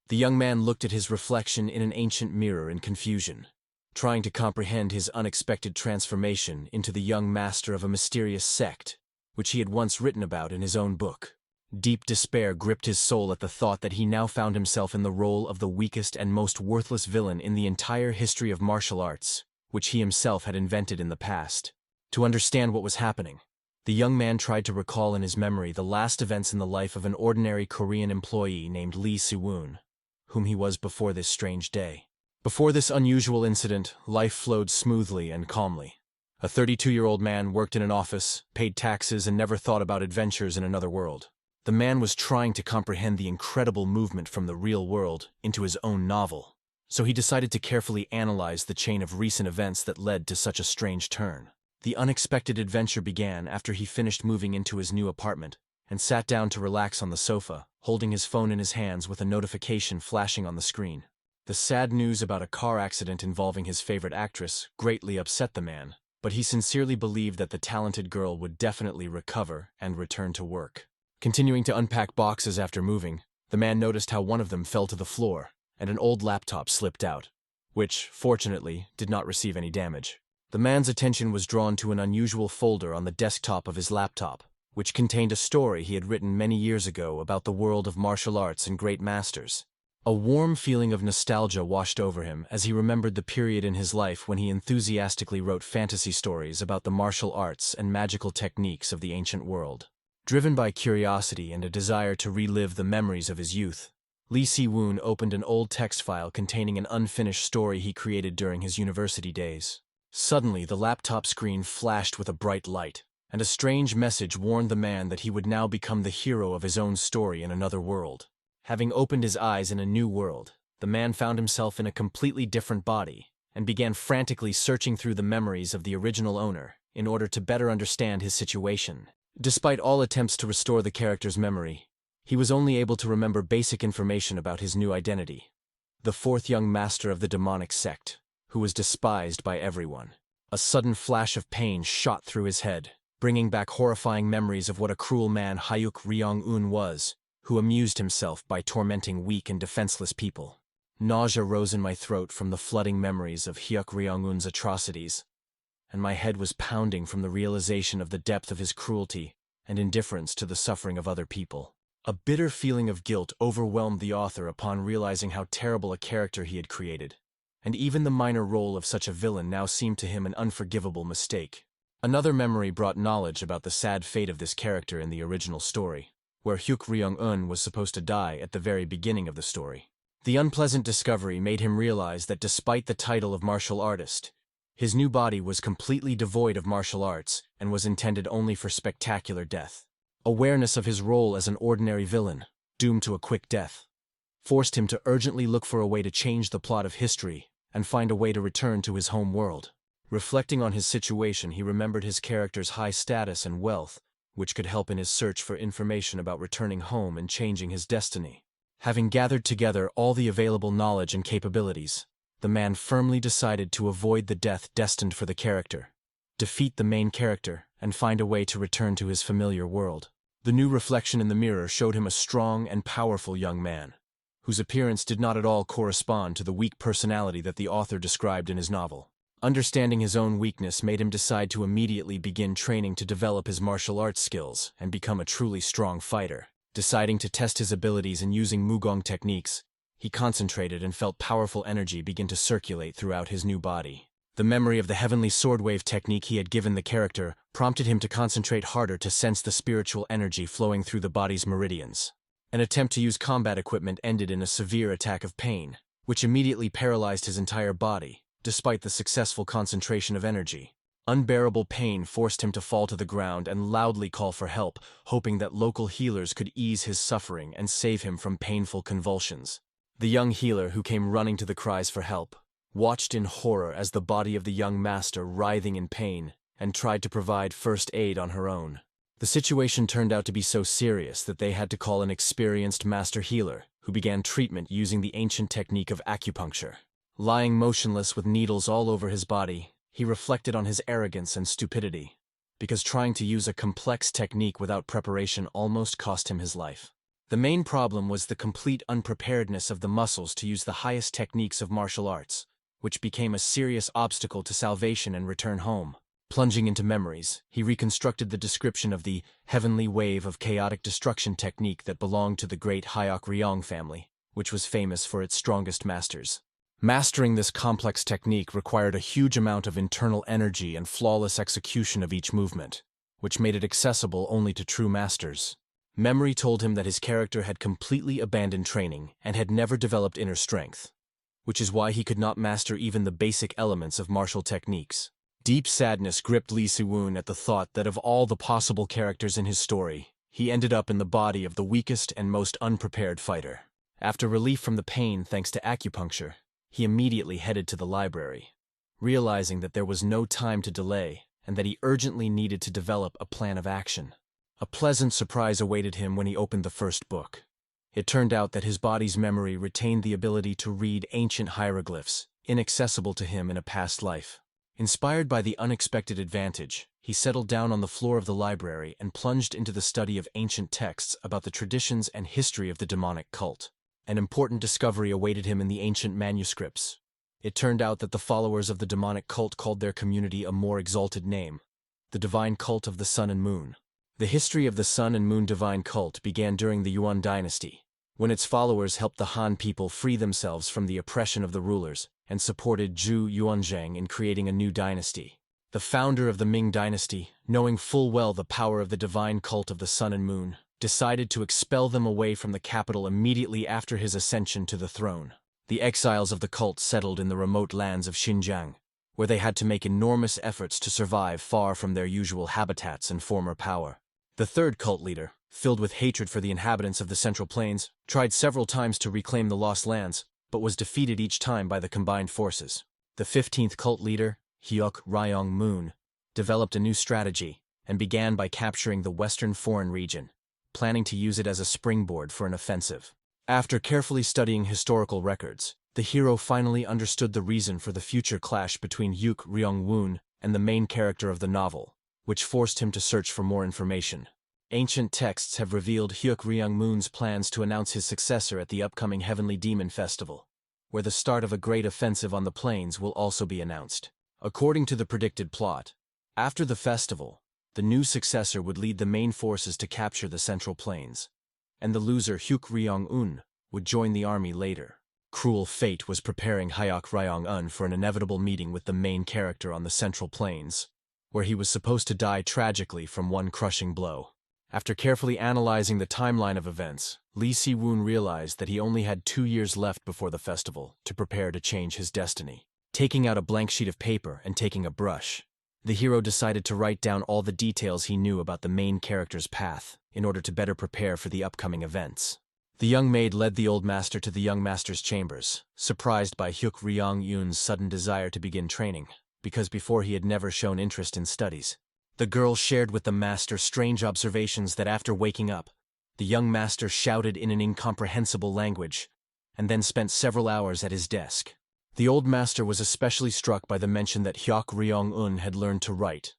The young man looked at his reflection in an ancient mirror in confusion, trying to comprehend his unexpected transformation into the young master of a mysterious sect, which he had once written about in his own book. Deep despair gripped his soul at the thought that he now found himself in the role of the weakest and most worthless villain in the entire history of martial arts, which he himself had invented in the past. To understand what was happening, the young man tried to recall in his memory the last events in the life of an ordinary Korean employee named Lee Si-woon, whom he was before this strange day. Before this unusual incident, life flowed smoothly and calmly. A 32-year-old man worked in an office, paid taxes, and never thought about adventures in another world. The man was trying to comprehend the incredible movement from the real world into his own novel, so he decided to carefully analyze the chain of recent events that led to such a strange turn. The unexpected adventure began after he finished moving into his new apartment and sat down to relax on the sofa, holding his phone in his hands with a notification flashing on the screen. The sad news about a car accident involving his favorite actress greatly upset the man, but he sincerely believed that the talented girl would definitely recover and return to work. Continuing to unpack boxes after moving, the man noticed how one of them fell to the floor, and an old laptop slipped out, which, fortunately, did not receive any damage. The man's attention was drawn to an unusual folder on the desktop of his laptop, which contained a story he had written many years ago about the world of martial arts and great masters. A warm feeling of nostalgia washed over him as he remembered the period in his life when he enthusiastically wrote fantasy stories about the martial arts and magical techniques of the ancient world. Driven by curiosity and a desire to relive the memories of his youth, Lee Si-woon opened an old text file containing an unfinished story he created during his university days. Suddenly, the laptop screen flashed with a bright light, and a strange message warned the man that he would now become the hero of his own story in another world. Having opened his eyes in a new world, the man found himself in a completely different body, and began frantically searching through the memories of the original owner in order to better understand his situation. Despite all attempts to restore the character's memory, he was only able to remember basic information about his new identity: the fourth young master of the demonic sect, who was despised by everyone. A sudden flash of pain shot through his head, bringing back horrifying memories of what a cruel man Hyuk Ryong-un was, who amused himself by tormenting weak and defenseless people. Nausea rose in my throat from the flooding memories of Hyuk Ryong-un's atrocities, and my head was pounding from the realization of the depth of his cruelty and indifference to the suffering of other people. A bitter feeling of guilt overwhelmed the author upon realizing how terrible a character he had created, and even the minor role of such a villain now seemed to him an unforgivable mistake. Another memory brought knowledge about the sad fate of this character in the original story, where Hyuk Ryong-un was supposed to die at the very beginning of the story. The unpleasant discovery made him realize that despite the title of martial artist, his new body was completely devoid of martial arts and was intended only for spectacular death. Awareness of his role as an ordinary villain, doomed to a quick death, forced him to urgently look for a way to change the plot of history and find a way to return to his home world. Reflecting on his situation, he remembered his character's high status and wealth, which could help in his search for information about returning home and changing his destiny. Having gathered together all the available knowledge and capabilities, the man firmly decided to avoid the death destined for the character, defeat the main character, and find a way to return to his familiar world. The new reflection in the mirror showed him a strong and powerful young man, whose appearance did not at all correspond to the weak personality that the author described in his novel. Understanding his own weakness made him decide to immediately begin training to develop his martial arts skills and become a truly strong fighter. Deciding to test his abilities in using Mugong techniques, he concentrated and felt powerful energy begin to circulate throughout his new body. The memory of the heavenly sword wave technique he had given the character prompted him to concentrate harder to sense the spiritual energy flowing through the body's meridians. An attempt to use combat equipment ended in a severe attack of pain, which immediately paralyzed his entire body, despite the successful concentration of energy. Unbearable pain forced him to fall to the ground and loudly call for help, hoping that local healers could ease his suffering and save him from painful convulsions. The young healer, who came running to the cries for help, watched in horror as the body of the young master writhing in pain and tried to provide first aid on her own. The situation turned out to be so serious that they had to call an experienced master healer, who began treatment using the ancient technique of acupuncture. Lying motionless with needles all over his body, he reflected on his arrogance and stupidity, because trying to use a complex technique without preparation almost cost him his life. The main problem was the complete unpreparedness of the muscles to use the highest techniques of martial arts, which became a serious obstacle to salvation and return home. Plunging into memories, he reconstructed the description of the heavenly wave of chaotic destruction technique that belonged to the great Hyok Ryong family, which was famous for its strongest masters. Mastering this complex technique required a huge amount of internal energy and flawless execution of each movement, which made it accessible only to true masters. Memory told him that his character had completely abandoned training and had never developed inner strength, which is why he could not master even the basic elements of martial techniques. Deep sadness gripped Lee Si-woon at the thought that of all the possible characters in his story, he ended up in the body of the weakest and most unprepared fighter. After relief from the pain thanks to acupuncture, he immediately headed to the library, realizing that there was no time to delay and that he urgently needed to develop a plan of action. A pleasant surprise awaited him when he opened the first book. It turned out that his body's memory retained the ability to read ancient hieroglyphs, inaccessible to him in a past life. Inspired by the unexpected advantage, he settled down on the floor of the library and plunged into the study of ancient texts about the traditions and history of the demonic cult. An important discovery awaited him in the ancient manuscripts. It turned out that the followers of the demonic cult called their community a more exalted name: the divine cult of the Sun and Moon. The history of the Sun and Moon divine cult began during the Yuan dynasty, when its followers helped the Han people free themselves from the oppression of the rulers and supported Zhu Yuanzhang in creating a new dynasty. The founder of the Ming dynasty, knowing full well the power of the divine cult of the Sun and Moon, decided to expel them away from the capital immediately after his ascension to the throne. The exiles of the cult settled in the remote lands of Xinjiang, where they had to make enormous efforts to survive far from their usual habitats and former power. The third cult leader, filled with hatred for the inhabitants of the Central Plains, tried several times to reclaim the lost lands, but was defeated each time by the combined forces. The 15th cult leader, Hyok Ryong Moon, developed a new strategy and began by capturing the Western Foreign region, planning to use it as a springboard for an offensive. After carefully studying historical records, the hero finally understood the reason for the future clash between Hyuk Ryong-woon and the main character of the novel, which forced him to search for more information. Ancient texts have revealed Hyuk Ryong-moon's plans to announce his successor at the upcoming Heavenly Demon Festival, where the start of a great offensive on the plains will also be announced. According to the predicted plot, after the festival, the new successor would lead the main forces to capture the Central Plains, and the loser Hyuk Ryong-un would join the army later. Cruel fate was preparing Hyok Ryong-un for an inevitable meeting with the main character on the Central Plains, where he was supposed to die tragically from one crushing blow. After carefully analyzing the timeline of events, Lee Si-woon realized that he only had 2 years left before the festival to prepare to change his destiny. Taking out a blank sheet of paper and taking a brush, the hero decided to write down all the details he knew about the main character's path in order to better prepare for the upcoming events. The young maid led the old master to the young master's chambers, surprised by Hyuk Ryong-un's sudden desire to begin training, because before he had never shown interest in studies. The girl shared with the master strange observations that after waking up, the young master shouted in an incomprehensible language, and then spent several hours at his desk. The old master was especially struck by the mention that Hyok Ryong-un had learned to write,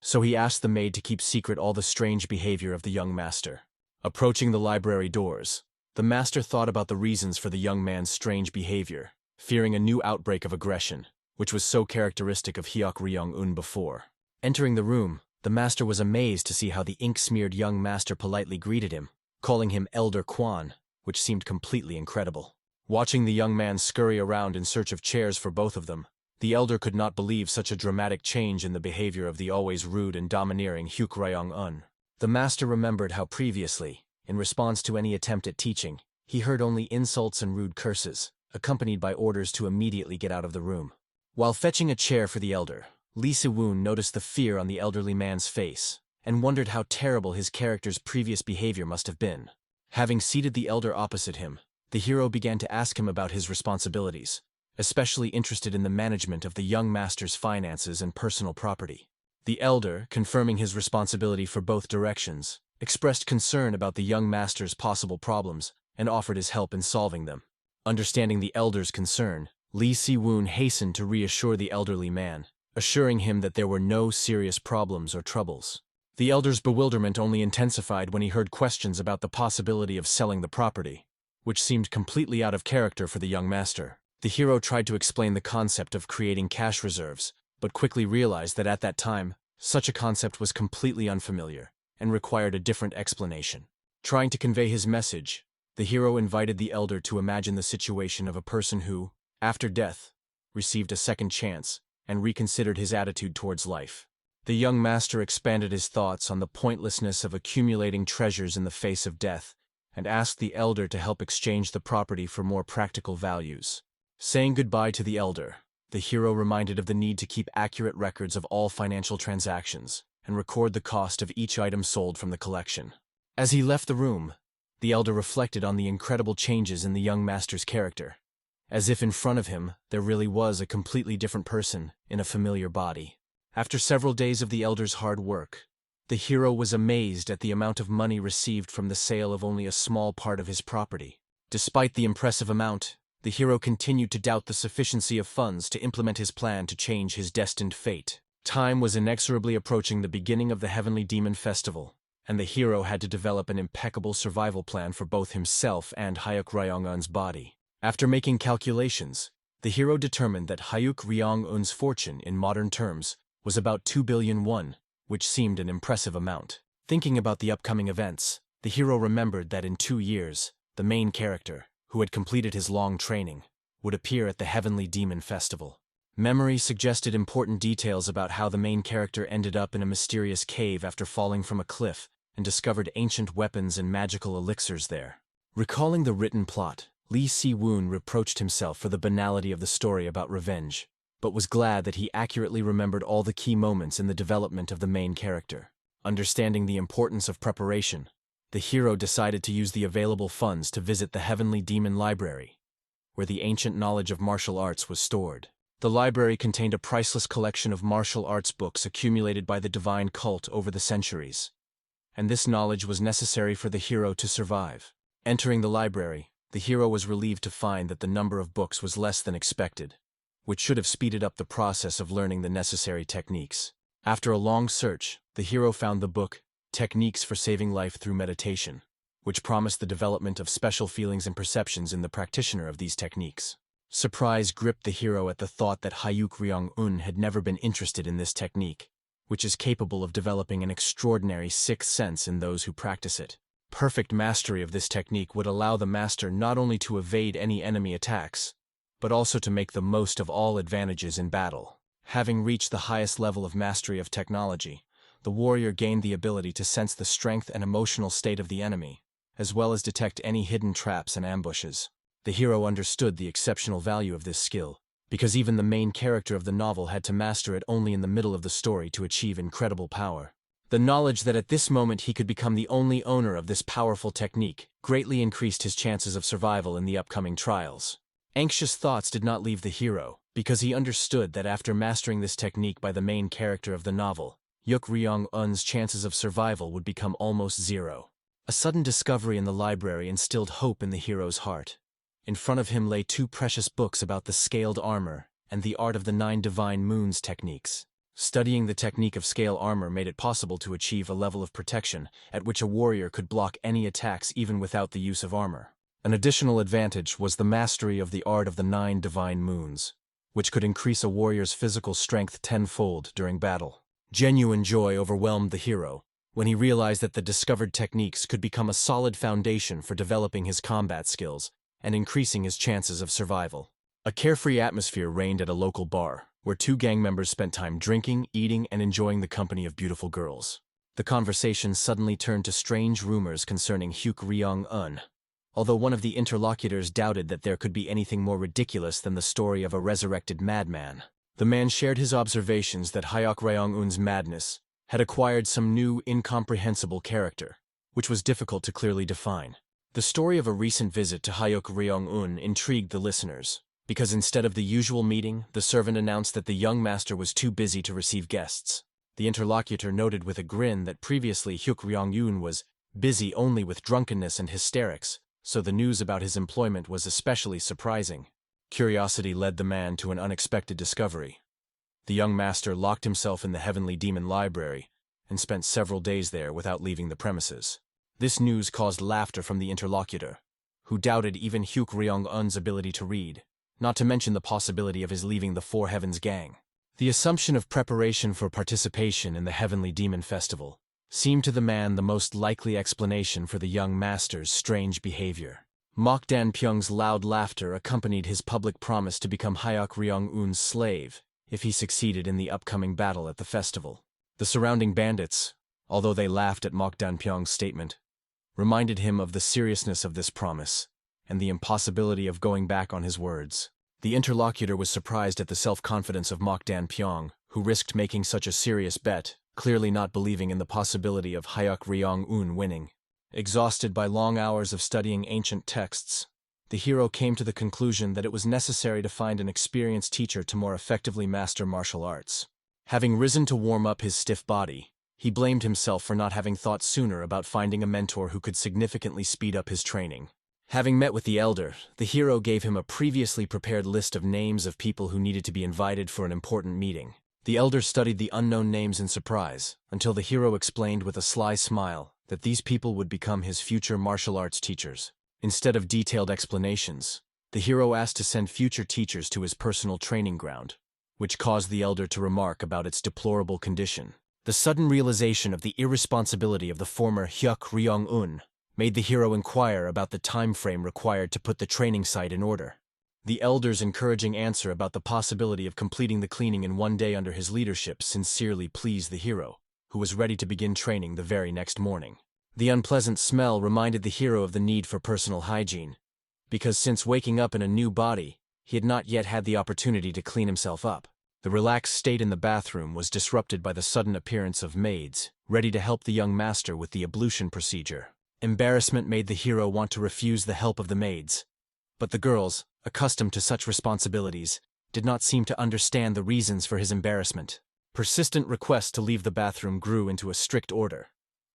so he asked the maid to keep secret all the strange behavior of the young master. Approaching the library doors, the master thought about the reasons for the young man's strange behavior, fearing a new outbreak of aggression, which was so characteristic of Hyok Ryong-un before. Entering the room, the master was amazed to see how the ink-smeared young master politely greeted him, calling him Elder Kwan, which seemed completely incredible. Watching the young man scurry around in search of chairs for both of them, the elder could not believe such a dramatic change in the behavior of the always rude and domineering Hyuk Ryong-un. The master remembered how previously, in response to any attempt at teaching, he heard only insults and rude curses, accompanied by orders to immediately get out of the room. While fetching a chair for the elder, Lee Si-woon noticed the fear on the elderly man's face, and wondered how terrible his character's previous behavior must have been. Having seated the elder opposite him, the hero began to ask him about his responsibilities, especially interested in the management of the young master's finances and personal property. The elder, confirming his responsibility for both directions, expressed concern about the young master's possible problems and offered his help in solving them. Understanding the elder's concern, Lee Si-woon hastened to reassure the elderly man, assuring him that there were no serious problems or troubles. The elder's bewilderment only intensified when he heard questions about the possibility of selling the property, which seemed completely out of character for the young master. The hero tried to explain the concept of creating cash reserves, but quickly realized that at that time, such a concept was completely unfamiliar and required a different explanation. Trying to convey his message, the hero invited the elder to imagine the situation of a person who, after death, received a second chance and reconsidered his attitude towards life. The young master expanded his thoughts on the pointlessness of accumulating treasures in the face of death and asked the elder to help exchange the property for more practical values. Saying goodbye to the elder, the hero reminded of the need to keep accurate records of all financial transactions and record the cost of each item sold from the collection. As he left the room, the elder reflected on the incredible changes in the young master's character, as if in front of him there really was a completely different person in a familiar body. After several days of the elder's hard work, the hero was amazed at the amount of money received from the sale of only a small part of his property. Despite the impressive amount, the hero continued to doubt the sufficiency of funds to implement his plan to change his destined fate. Time was inexorably approaching the beginning of the Heavenly Demon Festival, and the hero had to develop an impeccable survival plan for both himself and Hyuk Ryong-un's body. After making calculations, the hero determined that Hyuk Ryong-un's fortune in modern terms was about 2 billion won, which seemed an impressive amount. Thinking about the upcoming events, the hero remembered that in 2 years, the main character, who had completed his long training, would appear at the Heavenly Demon Festival. Memory suggested important details about how the main character ended up in a mysterious cave after falling from a cliff and discovered ancient weapons and magical elixirs there. Recalling the written plot, Lee Si-woon reproached himself for the banality of the story about revenge, but was glad that he accurately remembered all the key moments in the development of the main character. Understanding the importance of preparation, the hero decided to use the available funds to visit the Heavenly Demon Library, where the ancient knowledge of martial arts was stored. The library contained a priceless collection of martial arts books accumulated by the divine cult over the centuries, and this knowledge was necessary for the hero to survive. Entering the library, the hero was relieved to find that the number of books was less than expected, which should have speeded up the process of learning the necessary techniques. After a long search, the hero found the book, Techniques for Saving Life Through Meditation, which promised the development of special feelings and perceptions in the practitioner of these techniques. Surprise gripped the hero at the thought that Hyuk Ryong-un had never been interested in this technique, which is capable of developing an extraordinary sixth sense in those who practice it. Perfect mastery of this technique would allow the master not only to evade any enemy attacks, but also to make the most of all advantages in battle. Having reached the highest level of mastery of technology, the warrior gained the ability to sense the strength and emotional state of the enemy, as well as detect any hidden traps and ambushes. The hero understood the exceptional value of this skill, because even the main character of the novel had to master it only in the middle of the story to achieve incredible power. The knowledge that at this moment he could become the only owner of this powerful technique greatly increased his chances of survival in the upcoming trials. Anxious thoughts did not leave the hero, because he understood that after mastering this technique by the main character of the novel, Hyuk Ryong-un's chances of survival would become almost zero. A sudden discovery in the library instilled hope in the hero's heart. In front of him lay 2 precious books about the scaled armor and the art of the 9 divine moons techniques. Studying the technique of scale armor made it possible to achieve a level of protection at which a warrior could block any attacks even without the use of armor. An additional advantage was the mastery of the art of the 9 divine moons, which could increase a warrior's physical strength tenfold during battle. Genuine joy overwhelmed the hero when he realized that the discovered techniques could become a solid foundation for developing his combat skills and increasing his chances of survival. A carefree atmosphere reigned at a local bar, where 2 gang members spent time drinking, eating, and enjoying the company of beautiful girls. The conversation suddenly turned to strange rumors concerning Hyuk Ryong-un, although one of the interlocutors doubted that there could be anything more ridiculous than the story of a resurrected madman. The man shared his observations that Hyuk Ryong-un's madness had acquired some new, incomprehensible character, which was difficult to clearly define. The story of a recent visit to Hyuk Ryong-un intrigued the listeners, because instead of the usual meeting, the servant announced that the young master was too busy to receive guests. The interlocutor noted with a grin that previously Hyuk Ryong-un was busy only with drunkenness and hysterics, so the news about his employment was especially surprising. Curiosity led the man to an unexpected discovery. The young master locked himself in the Heavenly Demon Library and spent several days there without leaving the premises. This news caused laughter from the interlocutor, who doubted even Hyuk Ryong-un's ability to read, not to mention the possibility of his leaving the Four Heavens gang. The assumption of preparation for participation in the Heavenly Demon Festival seemed to the man the most likely explanation for the young master's strange behavior. Mok Dan-pyong's loud laughter accompanied his public promise to become Hyuk Ryong-un's slave if he succeeded in the upcoming battle at the festival. The surrounding bandits, although they laughed at Mok Dan-pyong's statement, reminded him of the seriousness of this promise and the impossibility of going back on his words. The interlocutor was surprised at the self-confidence of Mok Dan-pyong, who risked making such a serious bet, clearly not believing in the possibility of Hyuk Ryong-un winning. Exhausted by long hours of studying ancient texts, the hero came to the conclusion that it was necessary to find an experienced teacher to more effectively master martial arts. Having risen to warm up his stiff body, he blamed himself for not having thought sooner about finding a mentor who could significantly speed up his training. Having met with the elder, the hero gave him a previously prepared list of names of people who needed to be invited for an important meeting. The elder studied the unknown names in surprise, until the hero explained with a sly smile that these people would become his future martial arts teachers. Instead of detailed explanations, the hero asked to send future teachers to his personal training ground, which caused the elder to remark about its deplorable condition. The sudden realization of the irresponsibility of the former Hyuk Ryong-un made the hero inquire about the time frame required to put the training site in order. The elder's encouraging answer about the possibility of completing the cleaning in one day under his leadership sincerely pleased the hero, who was ready to begin training the very next morning. The unpleasant smell reminded the hero of the need for personal hygiene, because since waking up in a new body, he had not yet had the opportunity to clean himself up. The relaxed state in the bathroom was disrupted by the sudden appearance of maids, ready to help the young master with the ablution procedure. Embarrassment made the hero want to refuse the help of the maids, but the girls, accustomed to such responsibilities, did not seem to understand the reasons for his embarrassment. Persistent requests to leave the bathroom grew into a strict order,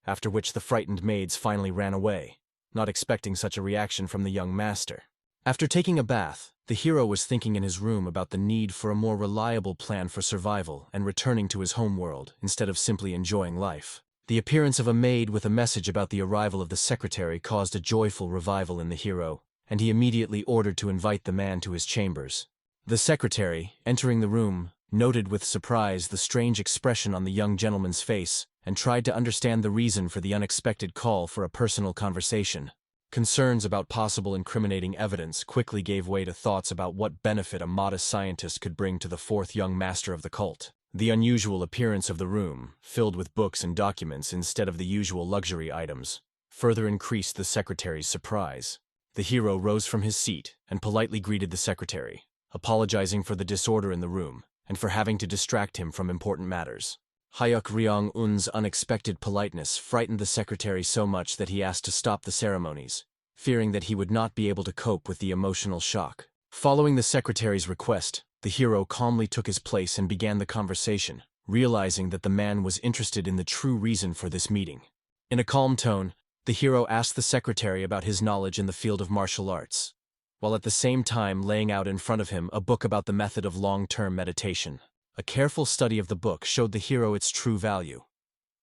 after which the frightened maids finally ran away, not expecting such a reaction from the young master. After taking a bath, the hero was thinking in his room about the need for a more reliable plan for survival and returning to his homeworld instead of simply enjoying life. The appearance of a maid with a message about the arrival of the secretary caused a joyful revival in the hero, and he immediately ordered to invite the man to his chambers. The secretary, entering the room, noted with surprise the strange expression on the young gentleman's face and tried to understand the reason for the unexpected call for a personal conversation. Concerns about possible incriminating evidence quickly gave way to thoughts about what benefit a modest scientist could bring to the fourth young master of the cult. The unusual appearance of the room, filled with books and documents instead of the usual luxury items, further increased the secretary's surprise. The hero rose from his seat and politely greeted the secretary, apologizing for the disorder in the room and for having to distract him from important matters. Hyuk Ryong-un's unexpected politeness frightened the secretary so much that he asked to stop the ceremonies, fearing that he would not be able to cope with the emotional shock. Following the secretary's request, the hero calmly took his place and began the conversation, realizing that the man was interested in the true reason for this meeting. In a calm tone, the hero asked the secretary about his knowledge in the field of martial arts, while at the same time laying out in front of him a book about the method of long-term meditation. A careful study of the book showed the hero its true value.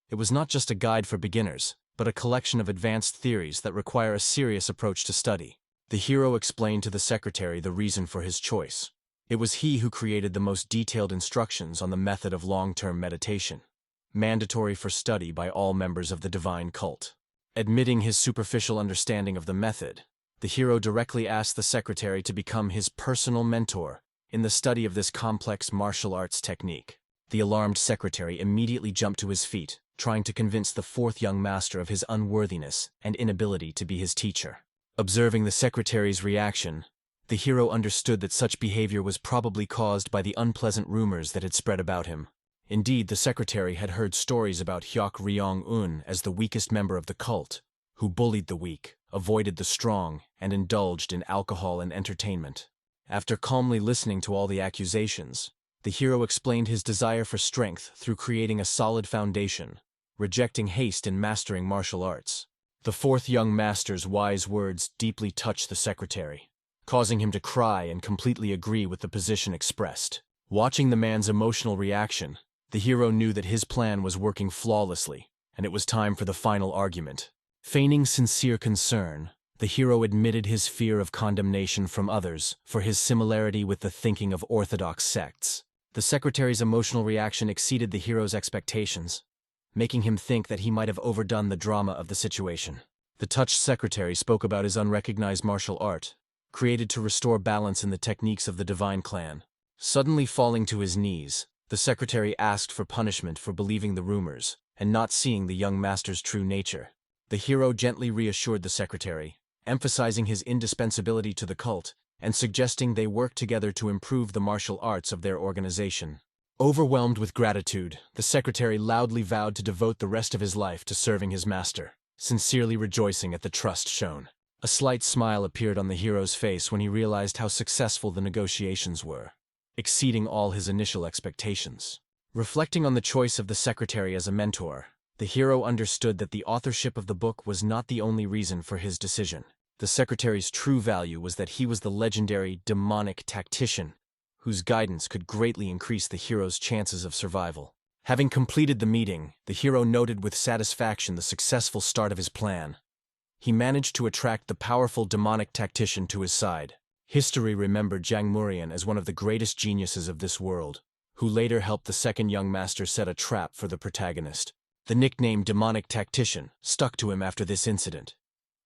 It was not just a guide for beginners, but a collection of advanced theories that require a serious approach to study. The hero explained to the secretary the reason for his choice. It was he who created the most detailed instructions on the method of long-term meditation, mandatory for study by all members of the divine cult. Admitting his superficial understanding of the method, the hero directly asked the secretary to become his personal mentor in the study of this complex martial arts technique. The alarmed secretary immediately jumped to his feet, trying to convince the fourth young master of his unworthiness and inability to be his teacher. Observing the secretary's reaction, the hero understood that such behavior was probably caused by the unpleasant rumors that had spread about him. Indeed, the secretary had heard stories about Hyuk Ryong-un as the weakest member of the cult, who bullied the weak, avoided the strong, and indulged in alcohol and entertainment. After calmly listening to all the accusations, the hero explained his desire for strength through creating a solid foundation, rejecting haste in mastering martial arts. The fourth young master's wise words deeply touched the secretary, causing him to cry and completely agree with the position expressed. Watching the man's emotional reaction, The hero knew that his plan was working flawlessly, and it was time for the final argument. Feigning sincere concern, the hero admitted his fear of condemnation from others for his similarity with the thinking of orthodox sects. The secretary's emotional reaction exceeded the hero's expectations, making him think that he might have overdone the drama of the situation. The touched secretary spoke about his unrecognized martial art, created to restore balance in the techniques of the divine clan. Suddenly falling to his knees, the secretary asked for punishment for believing the rumors and not seeing the young master's true nature. The hero gently reassured the secretary, emphasizing his indispensability to the cult and suggesting they work together to improve the martial arts of their organization. Overwhelmed with gratitude, the secretary loudly vowed to devote the rest of his life to serving his master, sincerely rejoicing at the trust shown. A slight smile appeared on the hero's face when he realized how successful the negotiations were, exceeding all his initial expectations. Reflecting on the choice of the secretary as a mentor, the hero understood that the authorship of the book was not the only reason for his decision. The secretary's true value was that he was the legendary demonic tactician, whose guidance could greatly increase the hero's chances of survival. Having completed the meeting, the hero noted with satisfaction the successful start of his plan. He managed to attract the powerful demonic tactician to his side. History remembered Jiang Murian as one of the greatest geniuses of this world, who later helped the second young master set a trap for the protagonist. The nickname Demonic Tactician stuck to him after this incident,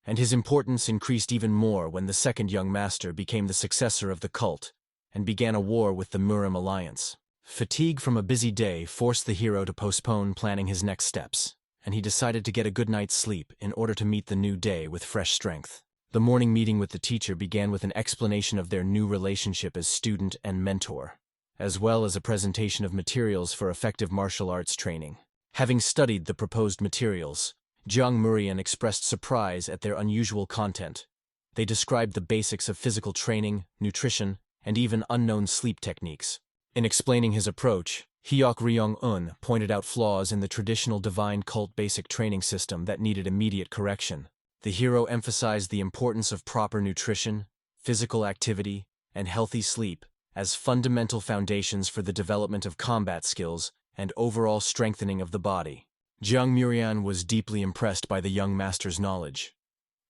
and his importance increased even more when the second young master became the successor of the cult and began a war with the Murim alliance. Fatigue from a busy day forced the hero to postpone planning his next steps, and he decided to get a good night's sleep in order to meet the new day with fresh strength. The morning meeting with the teacher began with an explanation of their new relationship as student and mentor, as well as a presentation of materials for effective martial arts training. Having studied the proposed materials, Jiang Murian expressed surprise at their unusual content. They described the basics of physical training, nutrition, and even unknown sleep techniques. In explaining his approach, Hyuk Ryong-un pointed out flaws in the traditional divine cult basic training system that needed immediate correction. The hero emphasized the importance of proper nutrition, physical activity, and healthy sleep as fundamental foundations for the development of combat skills and overall strengthening of the body. Jiang Murian was deeply impressed by the young master's knowledge,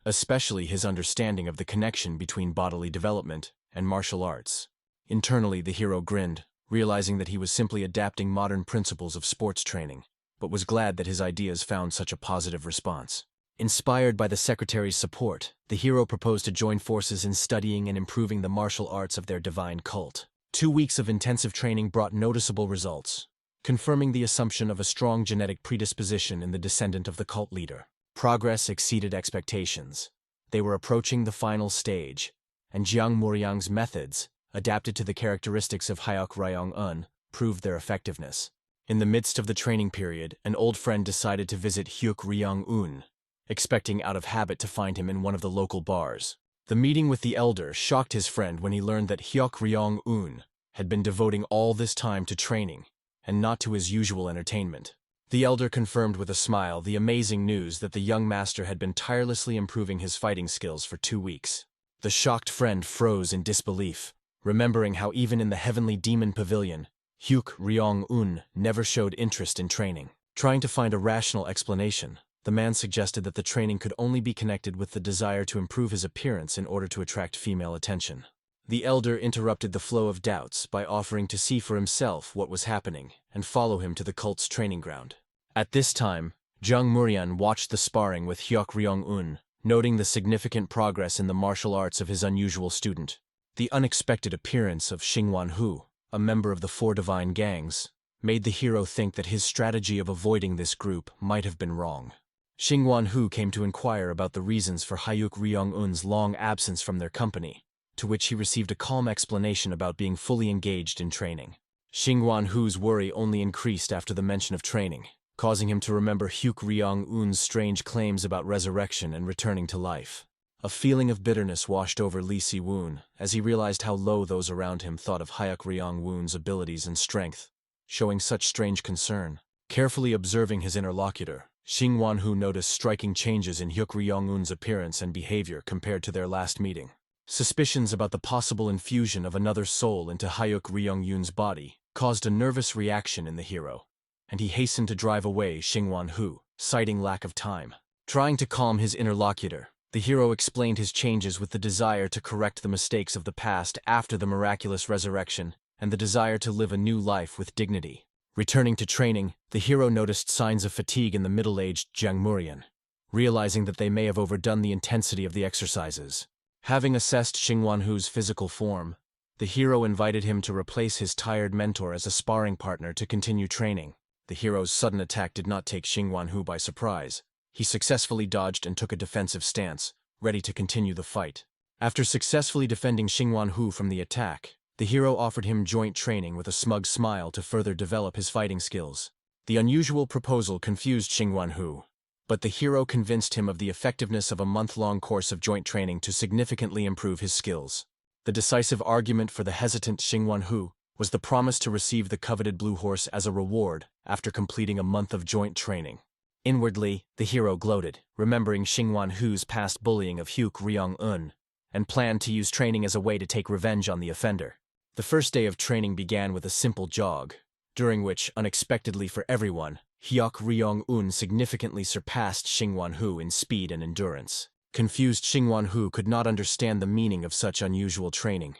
especially his understanding of the connection between bodily development and martial arts. Internally, the hero grinned, realizing that he was simply adapting modern principles of sports training, but was glad that his ideas found such a positive response. Inspired by the secretary's support, the hero proposed to join forces in studying and improving the martial arts of their divine cult. 2 weeks of intensive training brought noticeable results, confirming the assumption of a strong genetic predisposition in the descendant of the cult leader. Progress exceeded expectations. They were approaching the final stage, and Jiang Murian's methods, adapted to the characteristics of Hyuk Ryong-un, proved their effectiveness. In the midst of the training period, an old friend decided to visit Hyuk Ryong-un, expecting out of habit to find him in one of the local bars. The meeting with the elder shocked his friend when he learned that Hyuk Ryong-un had been devoting all this time to training and not to his usual entertainment. The elder confirmed with a smile the amazing news that the young master had been tirelessly improving his fighting skills for 2 weeks. The shocked friend froze in disbelief, remembering how even in the heavenly demon pavilion, Hyuk Ryong-un never showed interest in training. Trying to find a rational explanation, the man suggested that the training could only be connected with the desire to improve his appearance in order to attract female attention. The elder interrupted the flow of doubts by offering to see for himself what was happening and follow him to the cult's training ground. At this time, Jiang Murian watched the sparring with Hyuk Ryong-un, noting the significant progress in the martial arts of his unusual student. The unexpected appearance of Xingwan-hu, a member of the 4 divine gangs, made the hero think that his strategy of avoiding this group might have been wrong. Xingwan-hu came to inquire about the reasons for Hyuk Ryong-un's long absence from their company, to which he received a calm explanation about being fully engaged in training. Xingwan-hu's worry only increased after the mention of training, causing him to remember Hyuk Ryong-un's strange claims about resurrection and returning to life. A feeling of bitterness washed over Lee Si-woon as he realized how low those around him thought of Hyuk Ryong-un's abilities and strength, showing such strange concern. Carefully observing his interlocutor, Xingwan-hu noticed striking changes in Hyuk Ryong-un's appearance and behavior compared to their last meeting. Suspicions about the possible infusion of another soul into Hyuk Ryong-un's body caused a nervous reaction in the hero, and he hastened to drive away Xingwan-hu, citing lack of time. Trying to calm his interlocutor, the hero explained his changes with the desire to correct the mistakes of the past after the miraculous resurrection and the desire to live a new life with dignity. Returning to training, the hero noticed signs of fatigue in the middle-aged Jiang Murian, realizing that they may have overdone the intensity of the exercises. Having assessed Xingwan-hu's physical form, the hero invited him to replace his tired mentor as a sparring partner to continue training. The hero's sudden attack did not take Xingwan-hu by surprise. He successfully dodged and took a defensive stance, ready to continue the fight. After successfully defending Xingwan-hu from the attack, the hero offered him joint training with a smug smile to further develop his fighting skills. The unusual proposal confused Xingwan-hu, but the hero convinced him of the effectiveness of a month-long course of joint training to significantly improve his skills. The decisive argument for the hesitant Xingwan-hu was the promise to receive the coveted blue horse as a reward after completing a month of joint training. Inwardly, the hero gloated, remembering Xingwan-hu's past bullying of Hyuk Ryong-un, and planned to use training as a way to take revenge on the offender. The first day of training began with a simple jog, during which, unexpectedly for everyone, Hyuk Ryong-un significantly surpassed Xingwan-hu in speed and endurance. Confused Xingwan-hu could not understand the meaning of such unusual training,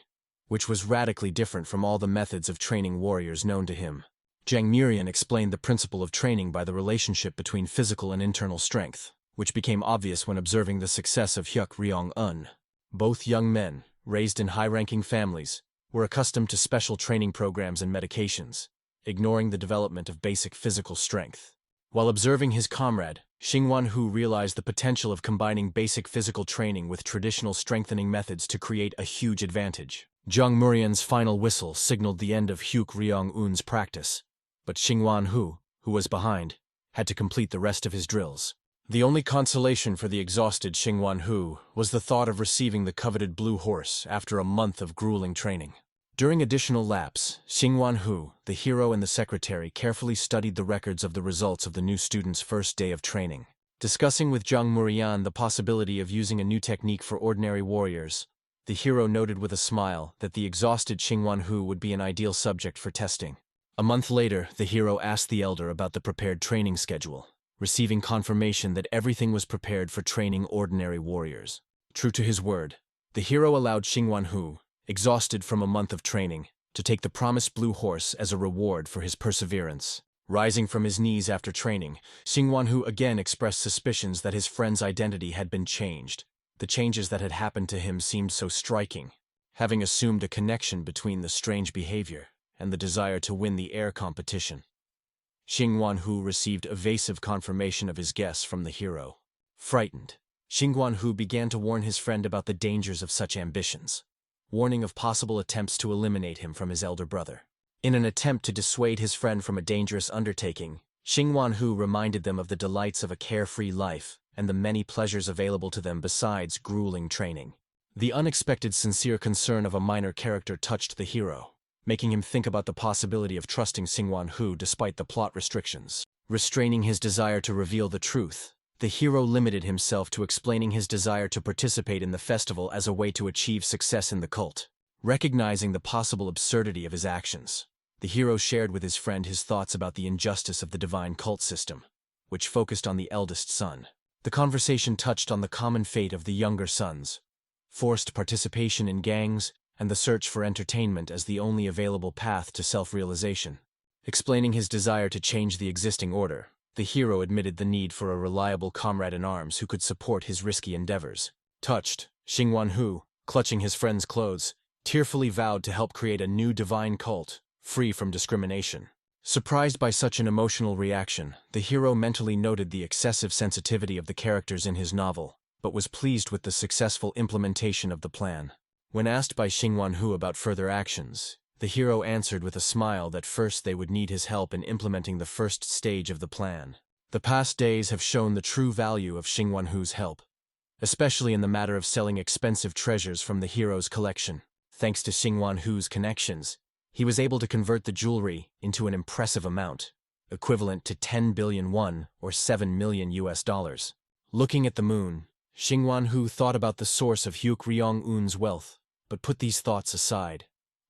which was radically different from all the methods of training warriors known to him. Jiang Murian explained the principle of training by the relationship between physical and internal strength, which became obvious when observing the success of Hyuk Ryong-un. Both young men, raised in high-ranking families, were accustomed to special training programs and medications, ignoring the development of basic physical strength. While observing his comrade, Xingwan-hu realized the potential of combining basic physical training with traditional strengthening methods to create a huge advantage. Jiang Murian's final whistle signaled the end of Hyuk Ryong-un's practice, but Xingwan-hu, who was behind, had to complete the rest of his drills. The only consolation for the exhausted Xingwan-hu was the thought of receiving the coveted blue horse after a month of grueling training. During additional laps, Xingwan-hu, the hero and the secretary carefully studied the records of the results of the new student's first day of training. Discussing with Jiang Murian the possibility of using a new technique for ordinary warriors, the hero noted with a smile that the exhausted Xingwan-hu would be an ideal subject for testing. A month later, the hero asked the elder about the prepared training schedule, receiving confirmation that everything was prepared for training ordinary warriors. True to his word, the hero allowed Xingwan-hu, exhausted from a month of training, to take the promised blue horse as a reward for his perseverance. Rising from his knees after training, Xingwan-hu again expressed suspicions that his friend's identity had been changed. The changes that had happened to him seemed so striking, having assumed a connection between the strange behavior and the desire to win the air competition. Xingwan-hu received evasive confirmation of his guess from the hero. Frightened, Xingwan-hu began to warn his friend about the dangers of such ambitions, warning of possible attempts to eliminate him from his elder brother. In an attempt to dissuade his friend from a dangerous undertaking, Xingwan-hu reminded them of the delights of a carefree life and the many pleasures available to them besides grueling training. The unexpected sincere concern of a minor character touched the hero, making him think about the possibility of trusting Xingwan-hu despite the plot restrictions. Restraining his desire to reveal the truth, the hero limited himself to explaining his desire to participate in the festival as a way to achieve success in the cult. Recognizing the possible absurdity of his actions, the hero shared with his friend his thoughts about the injustice of the divine cult system, which focused on the eldest son. The conversation touched on the common fate of the younger sons, forced participation in gangs, and the search for entertainment as the only available path to self-realization. Explaining his desire to change the existing order, the hero admitted the need for a reliable comrade-in-arms who could support his risky endeavors. Touched, Xingwan-hu, clutching his friend's clothes, tearfully vowed to help create a new divine cult, free from discrimination. Surprised by such an emotional reaction, the hero mentally noted the excessive sensitivity of the characters in his novel, but was pleased with the successful implementation of the plan. When asked by Xingwan-hu about further actions, the hero answered with a smile that first they would need his help in implementing the first stage of the plan. The past days have shown the true value of Xingwan-hu's help, especially in the matter of selling expensive treasures from the hero's collection. Thanks to Xingwan-hu's connections, he was able to convert the jewelry into an impressive amount, equivalent to 10 billion won or $7 million. Looking at the moon, Xingwan-hu thought about the source of Hyuk Ryong-un's wealth, but put these thoughts aside,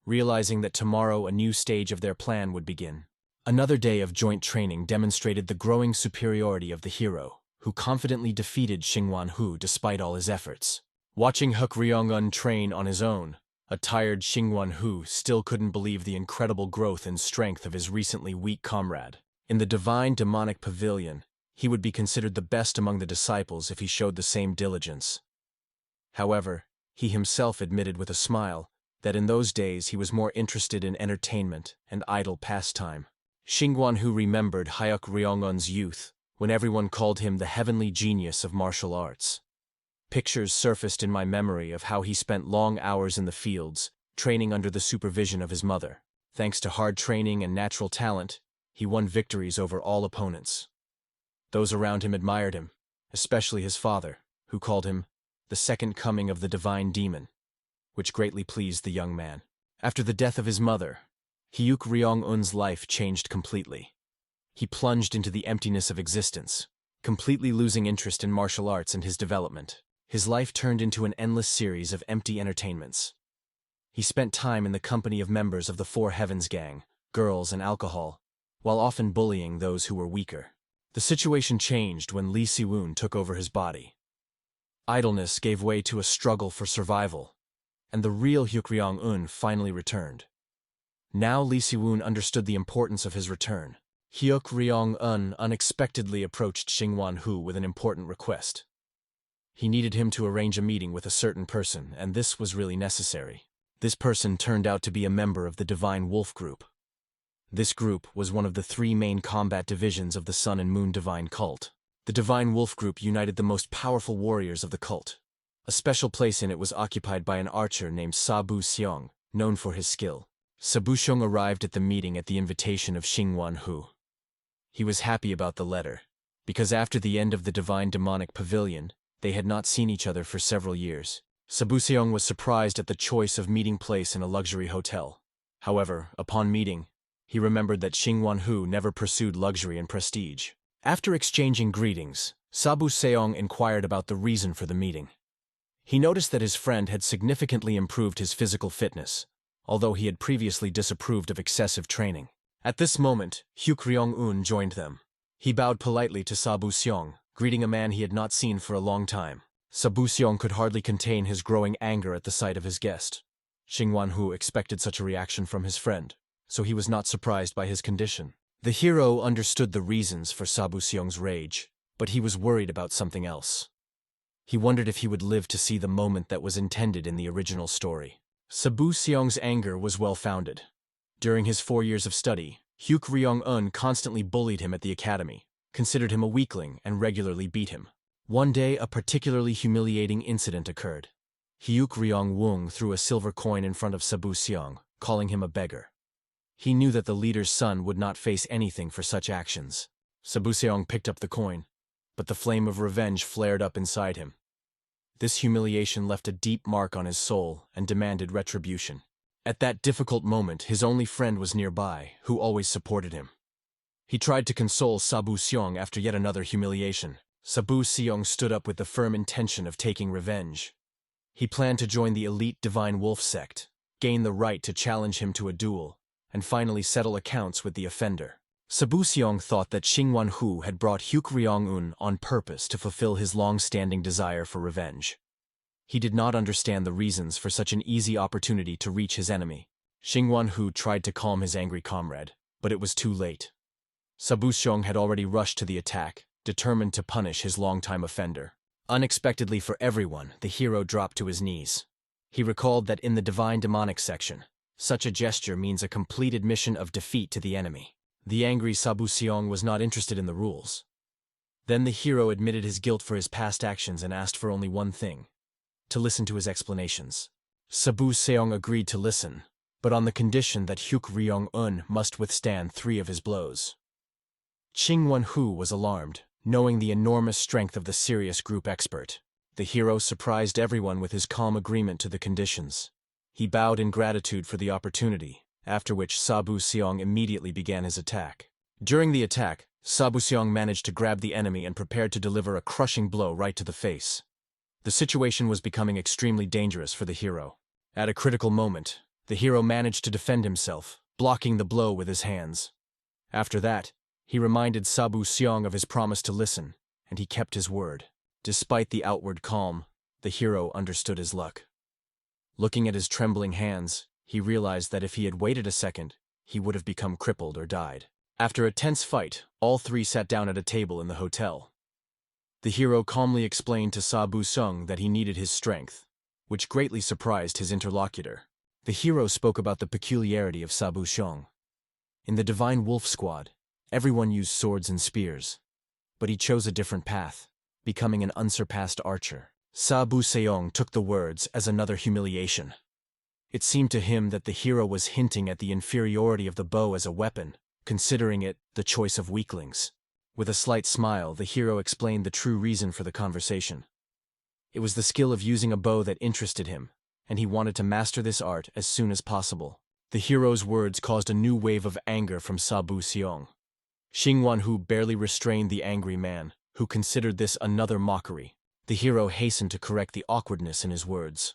realizing that tomorrow a new stage of their plan would begin. Another day of joint training demonstrated the growing superiority of the hero, who confidently defeated Xingwan-hu despite all his efforts. Watching Huk Ryong-un train on his own, a tired Xingwan-hu still couldn't believe the incredible growth and strength of his recently weak comrade. In the divine demonic pavilion, he would be considered the best among the disciples if he showed the same diligence. However, he himself admitted with a smile that in those days he was more interested in entertainment and idle pastime. Xingwan-hu remembered Hyuk Ryong-un's youth, when everyone called him the heavenly genius of martial arts. Pictures surfaced in my memory of how he spent long hours in the fields, training under the supervision of his mother. Thanks to hard training and natural talent, he won victories over all opponents. Those around him admired him, especially his father, who called him the second coming of the divine demon, which greatly pleased the young man. After the death of his mother, Hyuk Ryong-un's life changed completely. He plunged into the emptiness of existence, completely losing interest in martial arts and his development. His life turned into an endless series of empty entertainments. He spent time in the company of members of the Four Heavens gang, girls and alcohol, while often bullying those who were weaker. The situation changed when Lee Si-woon took over his body. Idleness gave way to a struggle for survival, and the real Hyuk Ryong-un finally returned. Now Lee Si-woon understood the importance of his return. Hyuk Ryong-un unexpectedly approached Xingwan-hu with an important request. He needed him to arrange a meeting with a certain person, and this was really necessary. This person turned out to be a member of the Divine Wolf Group. This group was one of the three main combat divisions of the Sun and Moon Divine Cult. The Divine Wolf Group united the most powerful warriors of the cult. A special place in it was occupied by an archer named Sabu-seong, known for his skill. Sabu-seong arrived at the meeting at the invitation of Xingwan-hu. He was happy about the letter, because after the end of the Divine Demonic Pavilion, they had not seen each other for several years. Sabu-seong was surprised at the choice of meeting place in a luxury hotel. However, upon meeting, he remembered that Xingwan-hu never pursued luxury and prestige. After exchanging greetings, Sabu-seong inquired about the reason for the meeting. He noticed that his friend had significantly improved his physical fitness, although he had previously disapproved of excessive training. At this moment, Hyuk Ryong-un joined them. He bowed politely to Sabu-seong, greeting a man he had not seen for a long time. Sabu-seong could hardly contain his growing anger at the sight of his guest. Xingwan-hu expected such a reaction from his friend, so he was not surprised by his condition. The hero understood the reasons for Sabu-seong's rage, but he was worried about something else. He wondered if he would live to see the moment that was intended in the original story. Sabu-seong's anger was well-founded. During his 4 years of study, Hyuk Ryong-un constantly bullied him at the academy, considered him a weakling, and regularly beat him. One day, a particularly humiliating incident occurred. Hyuk Ryong-won threw a silver coin in front of Sabu-seong, calling him a beggar. He knew that the leader's son would not face anything for such actions. Sabu-seong picked up the coin, but the flame of revenge flared up inside him. This humiliation left a deep mark on his soul and demanded retribution. At that difficult moment, his only friend was nearby, who always supported him. He tried to console Sabu-seong after yet another humiliation. Sabu-seong stood up with the firm intention of taking revenge. He planned to join the elite Divine Wolf sect, gain the right to challenge him to a duel, and finally settle accounts with the offender. Sabu-seong thought that Xingwan-hu had brought Hyuk Ryong-un on purpose to fulfill his long-standing desire for revenge. He did not understand the reasons for such an easy opportunity to reach his enemy. Xingwan-hu tried to calm his angry comrade, but it was too late. Sabu-seong had already rushed to the attack, determined to punish his longtime offender. Unexpectedly for everyone, the hero dropped to his knees. He recalled that in the Divine Demonic section, such a gesture means a complete admission of defeat to the enemy. The angry Sabu-seong was not interested in the rules. Then the hero admitted his guilt for his past actions and asked for only one thing: to listen to his explanations. Sabu-seong agreed to listen, but on the condition that Hyuk Ryong-un must withstand 3 of his blows. Xingwan-hu was alarmed, knowing the enormous strength of the serious group expert. The hero surprised everyone with his calm agreement to the conditions. He bowed in gratitude for the opportunity, after which Sabu-seong immediately began his attack. During the attack, Sabu-seong managed to grab the enemy and prepared to deliver a crushing blow right to the face. The situation was becoming extremely dangerous for the hero. At a critical moment, The hero managed to defend himself, blocking the blow with his hands. After that, he reminded Sabu Seong of his promise to listen, and he kept his word. Despite the outward calm, the hero understood his luck. Looking at his trembling hands, he realized that if he had waited a second, he would have become crippled or died. After a tense fight, all three sat down at a table in the hotel. The hero calmly explained to Sabu Seong that he needed his strength, which greatly surprised his interlocutor. The hero spoke about the peculiarity of Sabu Seong. In the Divine Wolf Squad, everyone used swords and spears, but he chose a different path, becoming an unsurpassed archer. Sabu Seong took the words as another humiliation. It seemed to him that the hero was hinting at the inferiority of the bow as a weapon, considering it the choice of weaklings. With a slight smile, the hero explained the true reason for the conversation. It was the skill of using a bow that interested him, and he wanted to master this art as soon as possible. The hero's words caused a new wave of anger from Sabu Seong. Xingwanhu barely restrained the angry man, who considered this another mockery. The hero hastened to correct the awkwardness in his words.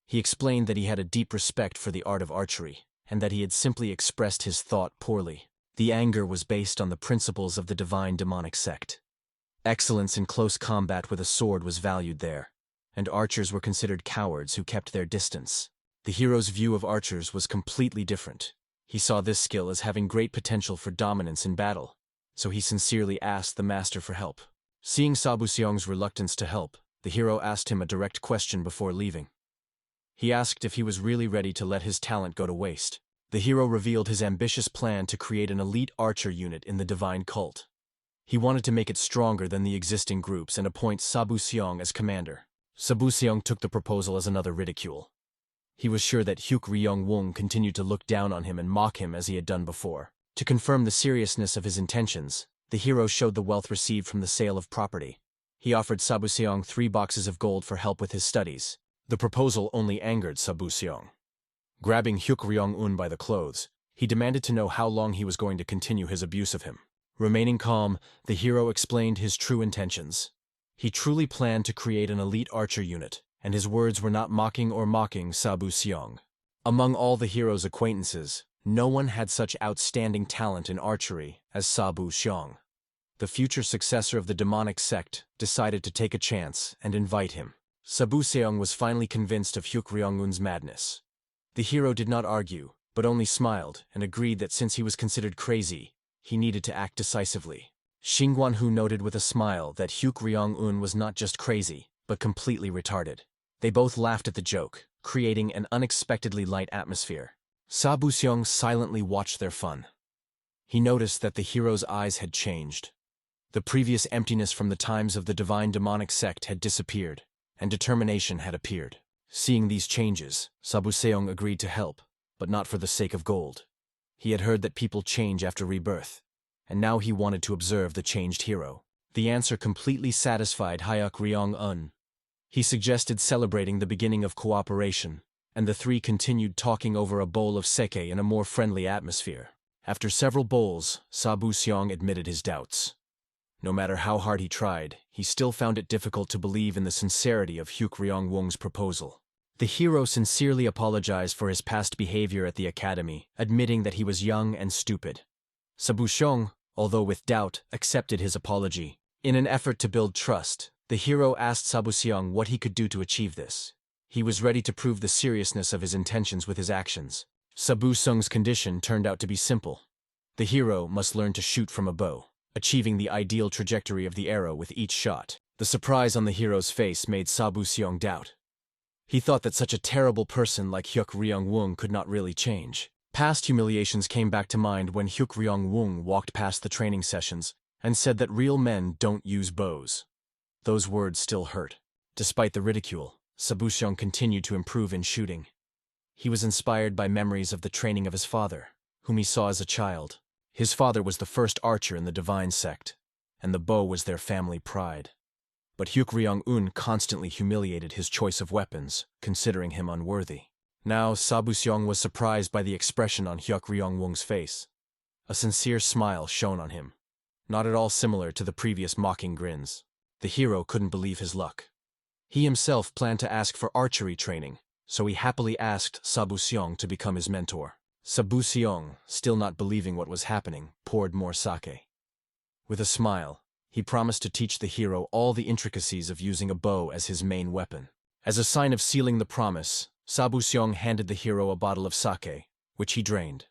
He explained that he had a deep respect for the art of archery, and that he had simply expressed his thought poorly. The anger was based on the principles of the divine demonic sect. Excellence in close combat with a sword was valued there, and archers were considered cowards who kept their distance. The hero's view of archers was completely different. He saw this skill as having great potential for dominance in battle, so he sincerely asked the master for help. Seeing Sabu Seong's reluctance to help, the hero asked him a direct question before leaving. He asked if he was really ready to let his talent go to waste. The hero revealed his ambitious plan to create an elite archer unit in the divine cult. He wanted to make it stronger than the existing groups and appoint Sabu Seong as commander. Sabu Seong took the proposal as another ridicule. He was sure that Hyuk Ryong-woong continued to look down on him and mock him as he had done before. To confirm the seriousness of his intentions, the hero showed the wealth received from the sale of property. He offered Sabu Seong 3 boxes of gold for help with his studies. The proposal only angered Sabu Seong. Grabbing Hyuk Ryong-un by the clothes, he demanded to know how long he was going to continue his abuse of him. Remaining calm, the hero explained his true intentions. He truly planned to create an elite archer unit, and his words were not mocking or mocking Sabu Seong. Among all the hero's acquaintances, no one had such outstanding talent in archery as Sabu Seong. The future successor of the demonic sect decided to take a chance and invite him. Sabu Seong was finally convinced of Hyuk Ryong-un's madness. The hero did not argue, but only smiled and agreed that since he was considered crazy, he needed to act decisively. Xingwanhu noted with a smile that Hyuk Ryong-un was not just crazy, but completely retarded. They both laughed at the joke, creating an unexpectedly light atmosphere. Sabu Seong silently watched their fun. He noticed that the hero's eyes had changed. The previous emptiness from the times of the divine demonic sect had disappeared, and determination had appeared. Seeing these changes, Sabu Seong agreed to help, but not for the sake of gold. He had heard that people change after rebirth, and now he wanted to observe the changed hero. The answer completely satisfied Hyuk Ryong-un. He suggested celebrating the beginning of cooperation, and the three continued talking over a bowl of sake in a more friendly atmosphere. After several bowls, Sabu Seong admitted his doubts. No matter how hard he tried, he still found it difficult to believe in the sincerity of Hyuk Ryong-woong's proposal. The hero sincerely apologized for his past behavior at the academy, admitting that he was young and stupid. Sabu Seong, although with doubt, accepted his apology. In an effort to build trust, the hero asked Sabu Seong what he could do to achieve this. He was ready to prove the seriousness of his intentions with his actions. Sabu Seong's condition turned out to be simple. The hero must learn to shoot from a bow, achieving the ideal trajectory of the arrow with each shot. The surprise on the hero's face made Sabu Seong doubt. He thought that such a terrible person like Hyuk Ryong-woong could not really change. Past humiliations came back to mind when Hyuk Ryong-woong walked past the training sessions and said that real men don't use bows. Those words still hurt. Despite the ridicule, Sabu Seong continued to improve in shooting. He was inspired by memories of the training of his father, whom he saw as a child. His father was the first archer in the divine sect, and the bow was their family pride. But Hyuk Ryong-un constantly humiliated his choice of weapons, considering him unworthy. Now Sabu Seong was surprised by the expression on Hyuk Ryong-woong's face. A sincere smile shone on him, not at all similar to the previous mocking grins. The hero couldn't believe his luck. He himself planned to ask for archery training, so he happily asked Sabu Seong to become his mentor. Sabu Seong, still not believing what was happening, poured more sake. With a smile, he promised to teach the hero all the intricacies of using a bow as his main weapon. As a sign of sealing the promise, Sabu Seong handed the hero a bottle of sake, which he drained.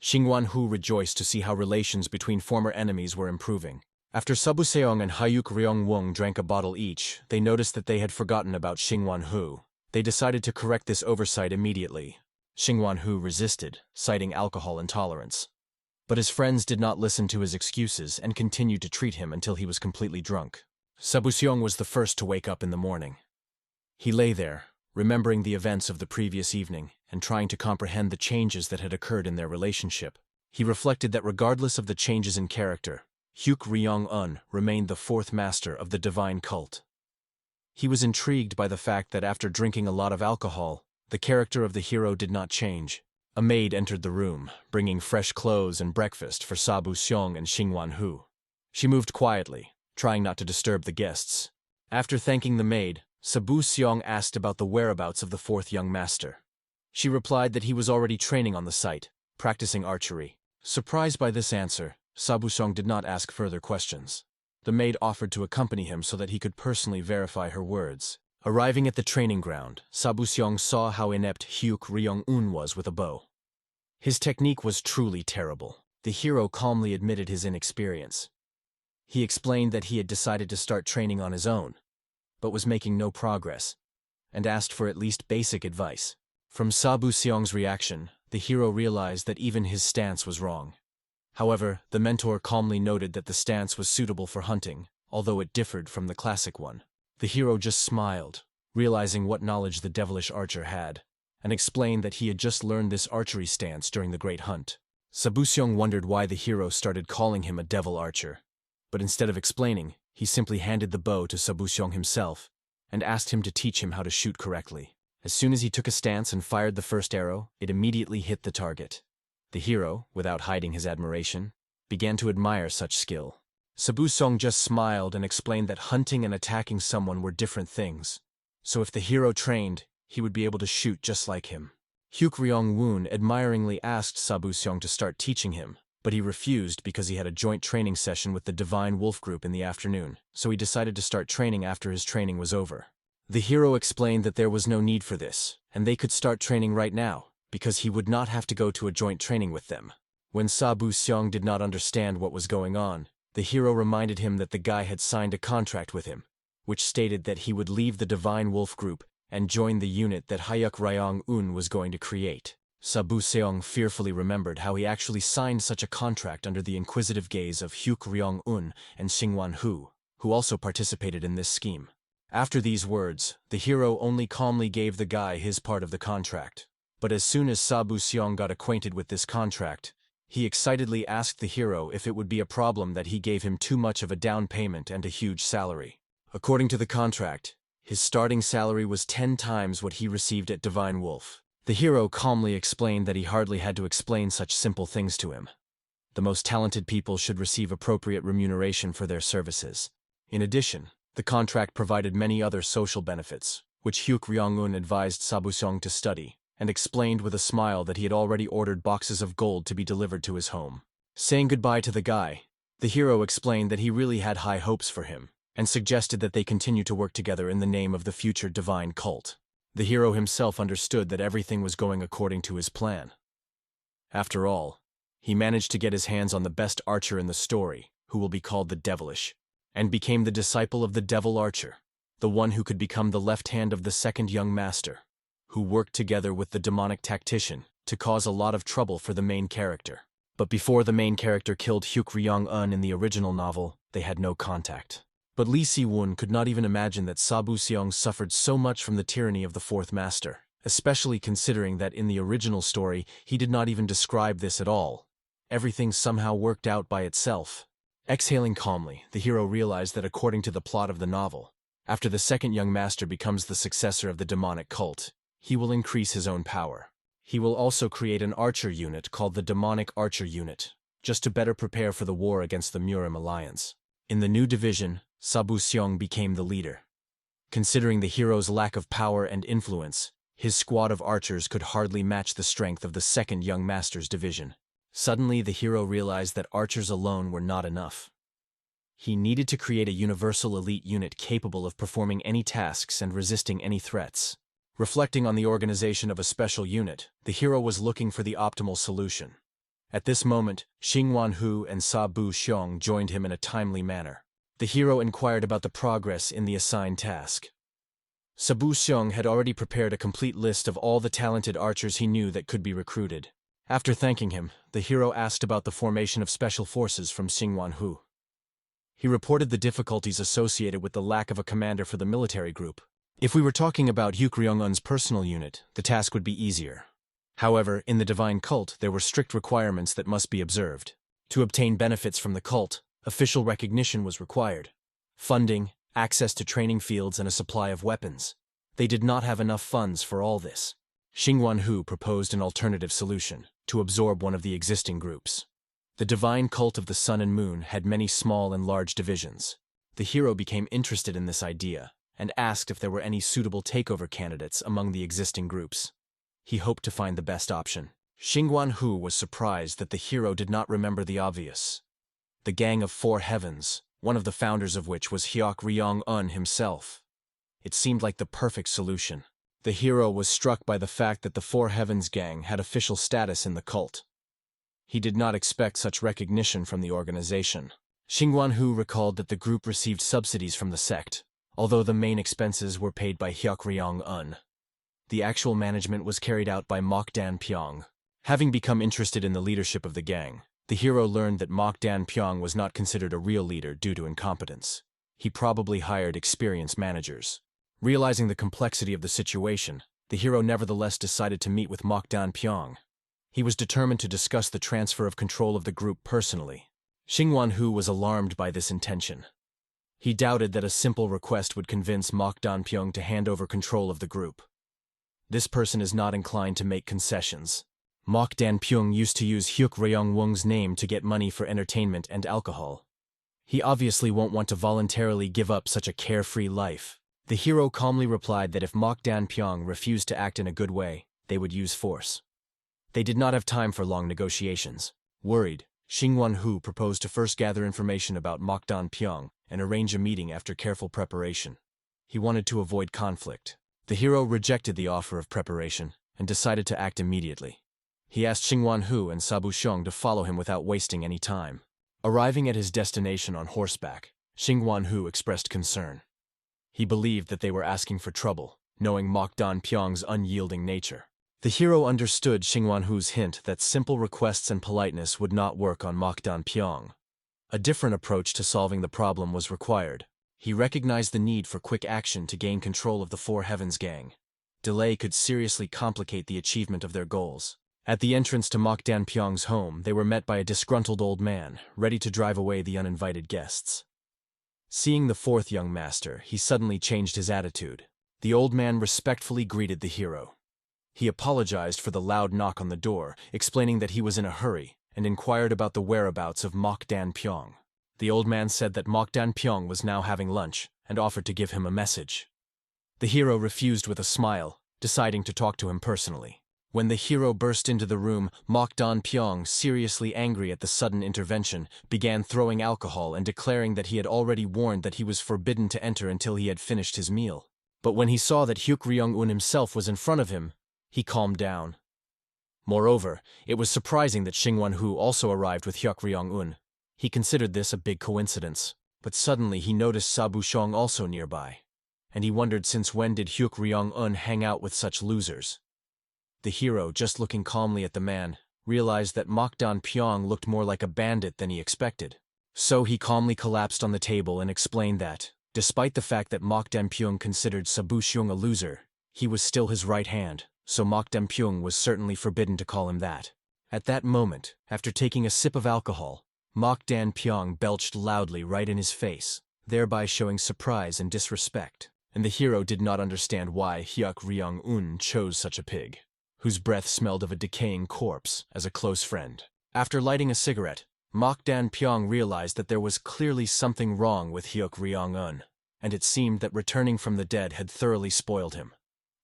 Xingwan-hu rejoiced to see how relations between former enemies were improving. After Sabu Seong and Hayuk Ryong-wong drank a bottle each, they noticed that they had forgotten about Xingwan-hu. They decided to correct this oversight immediately. Xingwan-hu resisted, citing alcohol intolerance. But his friends did not listen to his excuses and continued to treat him until he was completely drunk. Sabu Seong was the first to wake up in the morning. He lay there, remembering the events of the previous evening and trying to comprehend the changes that had occurred in their relationship. He reflected that regardless of the changes in character, Hyuk Ryong-un remained the fourth master of the divine cult. He was intrigued by the fact that after drinking a lot of alcohol, the character of the hero did not change. A maid entered the room, bringing fresh clothes and breakfast for Sabu Seong and Xingwan-hu. She moved quietly, trying not to disturb the guests. After thanking the maid, Sabu Seong asked about the whereabouts of the fourth young master. She replied that he was already training on the site, practicing archery. Surprised by this answer, Sabu Seong did not ask further questions. The maid offered to accompany him so that he could personally verify her words. Arriving at the training ground, Sabu Seong saw how inept Hyuk Ryong-un was with a bow. His technique was truly terrible. The hero calmly admitted his inexperience. He explained that he had decided to start training on his own, but was making no progress, and asked for at least basic advice. From Sabu Seong's reaction, the hero realized that even his stance was wrong. However, the mentor calmly noted that the stance was suitable for hunting, although it differed from the classic one. The hero just smiled, realizing what knowledge the devilish archer had, and explained that he had just learned this archery stance during the Great Hunt. Sabu Seong wondered why the hero started calling him a devil archer, but instead of explaining, he simply handed the bow to Sabu Seong himself and asked him to teach him how to shoot correctly. As soon as he took a stance and fired the first arrow, it immediately hit the target. The hero, without hiding his admiration, began to admire such skill. Sabu Seong just smiled and explained that hunting and attacking someone were different things, so if the hero trained, he would be able to shoot just like him. Hyuk Ryong-won admiringly asked Sabu Seong to start teaching him, but he refused because he had a joint training session with the Divine Wolf Group in the afternoon, so he decided to start training after his training was over. The hero explained that there was no need for this, and they could start training right now, because he would not have to go to a joint training with them. When Sabu Seong did not understand what was going on, the hero reminded him that the guy had signed a contract with him, which stated that he would leave the Divine Wolf Group and join the unit that Hayuk Ryong-un was going to create. Sabu Seong fearfully remembered how he actually signed such a contract under the inquisitive gaze of Hyuk Ryong-un and Xingwan-hu, who also participated in this scheme. After these words, the hero only calmly gave the guy his part of the contract. But as soon as Sabu Seong got acquainted with this contract, he excitedly asked the hero if it would be a problem that he gave him too much of a down payment and a huge salary. According to the contract, his starting salary was 10 times what he received at Divine Wolf. The hero calmly explained that he hardly had to explain such simple things to him. The most talented people should receive appropriate remuneration for their services. In addition, the contract provided many other social benefits, which Hyuk Ryong-un advised Sabu Seong to study, and explained with a smile that he had already ordered boxes of gold to be delivered to his home. Saying goodbye to the guy, the hero explained that he really had high hopes for him, and suggested that they continue to work together in the name of the future divine cult. The hero himself understood that everything was going according to his plan. After all, he managed to get his hands on the best archer in the story, who will be called the Devilish, and became the disciple of the Devil Archer, the one who could become the left hand of the second young master, who worked together with the demonic tactician to cause a lot of trouble for the main character. But before the main character killed Hyuk Ryong-un in the original novel, they had no contact. But Lee Si-woon could not even imagine that Sabu Seong suffered so much from the tyranny of the fourth master, especially considering that in the original story he did not even describe this at all. Everything somehow worked out by itself. Exhaling calmly, the hero realized that according to the plot of the novel, after the second young master becomes the successor of the demonic cult, he will increase his own power. He will also create an archer unit called the Demonic Archer Unit, just to better prepare for the war against the Murim Alliance. In the new division, Sabu Seong became the leader. Considering the hero's lack of power and influence, His squad of archers could hardly match the strength of the second young master's division. Suddenly, the hero realized that archers alone were not enough. He needed to create a universal elite unit capable of performing any tasks and resisting any threats. Reflecting on the organization of a special unit, the hero was looking for the optimal solution. At this moment, Xingwanhu and Sabu Xiong joined him in a timely manner. The hero inquired about the progress in the assigned task. Sabu Xiong had already prepared a complete list of all the talented archers he knew that could be recruited. After thanking him, the hero asked about the formation of special forces from Xingwanhu. He reported the difficulties associated with the lack of a commander for the military group. If we were talking about Hyuk-ryung-un's personal unit, the task would be easier. However, in the divine cult, there were strict requirements that must be observed. To obtain benefits from the cult, official recognition was required. Funding, access to training fields, and a supply of weapons. They did not have enough funds for all this. Xingwanhu proposed an alternative solution, to absorb one of the existing groups. The divine cult of the sun and moon had many small and large divisions. The hero became interested in this idea, and asked if there were any suitable takeover candidates among the existing groups. He hoped to find the best option. Xingwanhu was surprised that the hero did not remember the obvious. The Gang of Four Heavens, one of the founders of which was Hyuk-ryung-un himself. It seemed like the perfect solution. The hero was struck by the fact that the Four Heavens gang had official status in the cult. He did not expect such recognition from the organization. Xingwanhu recalled that the group received subsidies from the sect, although the main expenses were paid by Hyuk-ryung-un. The actual management was carried out by Mokdan Pyong. Having become interested in the leadership of the gang, the hero learned that Mokdan Pyong was not considered a real leader due to incompetence. He probably hired experienced managers. Realizing the complexity of the situation, the hero nevertheless decided to meet with Mokdan Pyong. He was determined to discuss the transfer of control of the group personally. Xingwanhu was alarmed by this intention. He doubted that a simple request would convince Mokdan Pyong to hand over control of the group. This person is not inclined to make concessions. Mokdan Pyong used to use Hyuk-ryung-un's name to get money for entertainment and alcohol. He obviously won't want to voluntarily give up such a carefree life. The hero calmly replied that if Mokdan Pyong refused to act in a good way, they would use force. They did not have time for long negotiations. Worried, Xingwanhu proposed to first gather information about Mokdan Pyong and arrange a meeting after careful preparation. He wanted to avoid conflict. The hero rejected the offer of preparation and decided to act immediately. He asked Xingwanhu and Sabu Xiong to follow him without wasting any time. Arriving at his destination on horseback, Xingwanhu expressed concern. He believed that they were asking for trouble, knowing Mokdan Pyong's unyielding nature. The hero understood Xingwanhu's hint that simple requests and politeness would not work on Mokdan Pyong. A different approach to solving the problem was required. He recognized the need for quick action to gain control of the Four Heavens gang. Delay could seriously complicate the achievement of their goals. At the entrance to Mokdan Pyong's home, they were met by a disgruntled old man, ready to drive away the uninvited guests. Seeing the fourth young master, he suddenly changed his attitude. The old man respectfully greeted the hero. He apologized for the loud knock on the door, explaining that he was in a hurry, and inquired about the whereabouts of Mokdan Pyong. The old man said that Mokdan Pyong was now having lunch, and offered to give him a message. The hero refused with a smile, deciding to talk to him personally. When the hero burst into the room, Mokdan Pyong, seriously angry at the sudden intervention, began throwing alcohol and declaring that he had already warned that he was forbidden to enter until he had finished his meal. But when he saw that Hyuk-ryung-un himself was in front of him, he calmed down. Moreover, it was surprising that Xingwanhu also arrived with Hyuk-ryung-un. He considered this a big coincidence, but suddenly he noticed Sabu Xiong also nearby, and he wondered since when did Hyuk-ryung-un hang out with such losers. The hero, just looking calmly at the man, realized that Mokdan Pyong looked more like a bandit than he expected. So he calmly collapsed on the table and explained that, despite the fact that Mokdan Pyong considered Sabu Xiong a loser, he was still his right hand. So Mokdan Pyong was certainly forbidden to call him that. At that moment, after taking a sip of alcohol, Mokdan Pyong belched loudly right in his face, thereby showing surprise and disrespect. And the hero did not understand why Hyuk-ryung-un chose such a pig, whose breath smelled of a decaying corpse, as a close friend. After lighting a cigarette, Mokdan Pyong realized that there was clearly something wrong with Hyuk-ryung-un, and it seemed that returning from the dead had thoroughly spoiled him.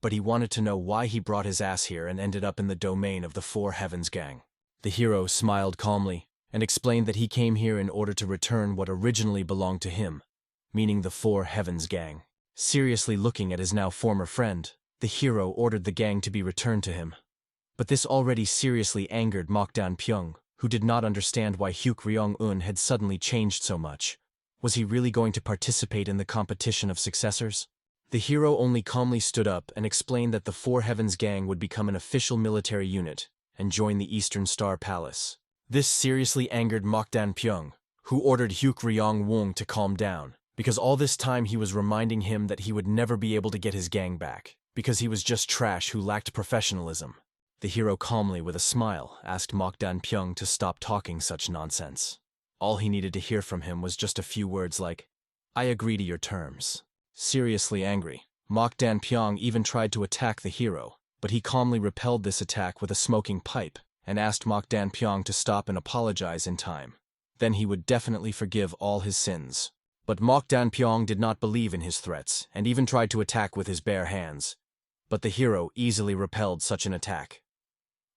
but he wanted to know why he brought his ass here and ended up in the domain of the Four Heavens gang. The hero smiled calmly and explained that he came here in order to return what originally belonged to him, meaning the Four Heavens gang. Seriously looking at his now former friend, the hero ordered the gang to be returned to him. But this already seriously angered Mokdan Pyong, who did not understand why Hyuk Ryong-un had suddenly changed so much. Was he really going to participate in the competition of successors? The hero only calmly stood up and explained that the Four Heavens gang would become an official military unit and join the Eastern Star Palace. This seriously angered Mokdan Pyong, who ordered Hyuk Ryong-won to calm down, because all this time he was reminding him that he would never be able to get his gang back, because he was just trash who lacked professionalism. The hero calmly, with a smile, asked Mokdan Pyong to stop talking such nonsense. All he needed to hear from him was just a few words like, "I agree to your terms." Seriously angry, Mokdan Pyong even tried to attack the hero, but he calmly repelled this attack with a smoking pipe and asked Mokdan Pyong to stop and apologize in time. Then he would definitely forgive all his sins. But Mokdan Pyong did not believe in his threats and even tried to attack with his bare hands. But the hero easily repelled such an attack.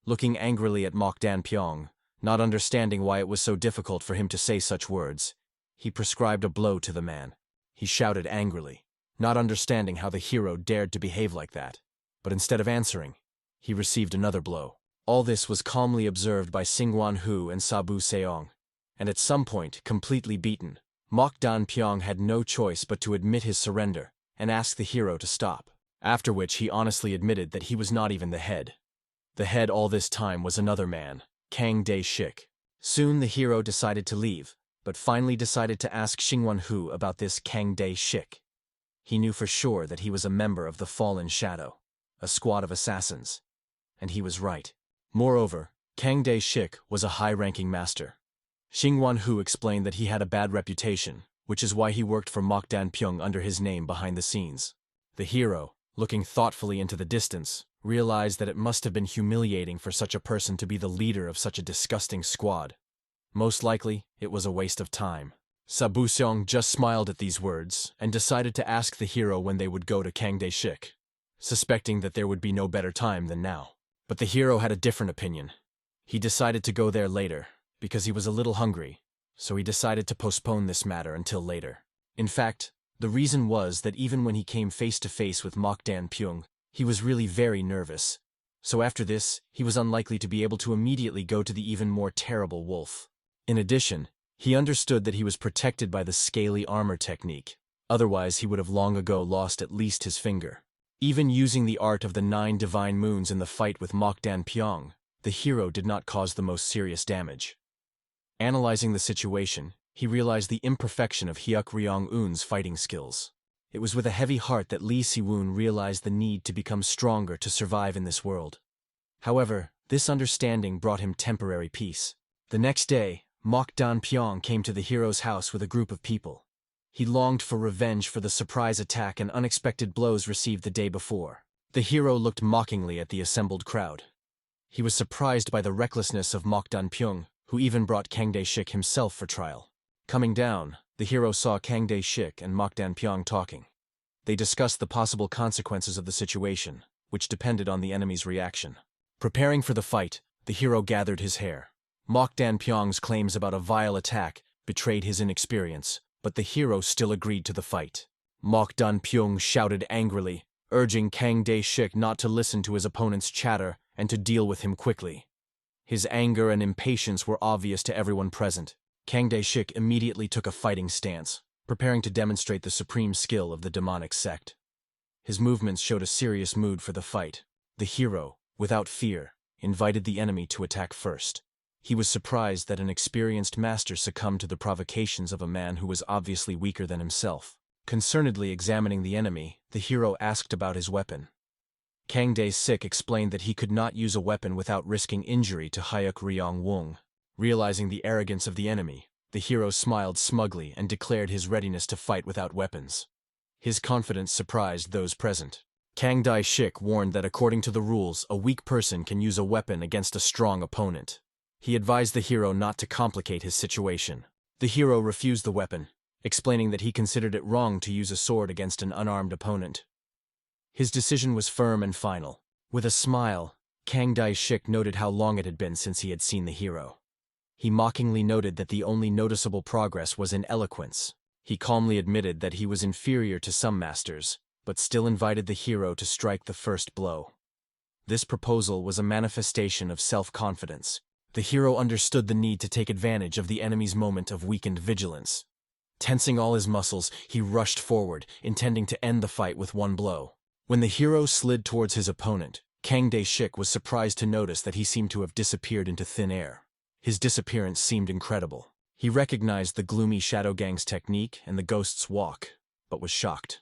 Looking angrily at Mokdan Pyong, not understanding why it was so difficult for him to say such words, he prescribed a blow to the man. He shouted angrily, not understanding how the hero dared to behave like that. But instead of answering, he received another blow. All this was calmly observed by Singwan Hu and Sabu Seong, and at some point, completely beaten, Mokdan Pyong had no choice but to admit his surrender and ask the hero to stop, after which he honestly admitted that he was not even the head. The head all this time was another man, Kang Dae-shik. Soon the hero decided to leave, but finally decided to ask Singwan Hu about this Kang Dae-shik. He knew for sure that he was a member of the Fallen Shadow, a squad of assassins. And he was right. Moreover, Kang Dae-shik was a high-ranking master. Singwan Hu explained that he had a bad reputation, which is why he worked for Mokdan Pyong under his name behind the scenes. The hero, looking thoughtfully into the distance, realized that it must have been humiliating for such a person to be the leader of such a disgusting squad. Most likely, it was a waste of time. Sabu Seong just smiled at these words and decided to ask the hero when they would go to Kang Dae-shik, suspecting that there would be no better time than now. But the hero had a different opinion. He decided to go there later, because he was a little hungry, so he decided to postpone this matter until later. In fact, the reason was that even when he came face to face with Mokdan Pyong, he was really very nervous. So after this, he was unlikely to be able to immediately go to the even more terrible wolf. In addition, he understood that he was protected by the scaly armor technique. Otherwise, he would have long ago lost at least his finger. Even using the art of the 9 divine moons in the fight with Mokdan Pyong, the hero did not cause the most serious damage. Analyzing the situation, he realized the imperfection of Hyuk Ryong-un's fighting skills. It was with a heavy heart that Lee Si-woon realized the need to become stronger to survive in this world. However, this understanding brought him temporary peace. The next day, Mokdan Pyong came to the hero's house with a group of people. He longed for revenge for the surprise attack and unexpected blows received the day before. The hero looked mockingly at the assembled crowd. He was surprised by the recklessness of Mokdan Pyong, who even brought Kang Dae-shik himself for trial. Coming down, the hero saw Kang Dae-shik and Mokdan Pyong talking. They discussed the possible consequences of the situation, which depended on the enemy's reaction. Preparing for the fight, the hero gathered his hair. Mokdan Pyong's claims about a vile attack betrayed his inexperience, but the hero still agreed to the fight. Mokdan Pyong shouted angrily, urging Kang Dae-shik not to listen to his opponent's chatter and to deal with him quickly. His anger and impatience were obvious to everyone present. Kang Dae-shik immediately took a fighting stance, preparing to demonstrate the supreme skill of the demonic sect. His movements showed a serious mood for the fight. The hero, without fear, invited the enemy to attack first. He was surprised that an experienced master succumbed to the provocations of a man who was obviously weaker than himself. Concernedly examining the enemy, the hero asked about his weapon. Kang Dae-shik explained that he could not use a weapon without risking injury to Hyuk Ryong-won. Realizing the arrogance of the enemy, the hero smiled smugly and declared his readiness to fight without weapons. His confidence surprised those present. Kang Dae-shik warned that according to the rules, a weak person can use a weapon against a strong opponent. He advised the hero not to complicate his situation. The hero refused the weapon, explaining that he considered it wrong to use a sword against an unarmed opponent. His decision was firm and final. With a smile, Kang Dae-shik noted how long it had been since he had seen the hero. He mockingly noted that the only noticeable progress was in eloquence. He calmly admitted that he was inferior to some masters, but still invited the hero to strike the first blow. This proposal was a manifestation of self-confidence. The hero understood the need to take advantage of the enemy's moment of weakened vigilance. Tensing all his muscles, he rushed forward, intending to end the fight with one blow. When the hero slid towards his opponent, Kang Dae-shik was surprised to notice that he seemed to have disappeared into thin air. His disappearance seemed incredible. He recognized the gloomy Shadow Gang's technique and the Ghost's walk, but was shocked.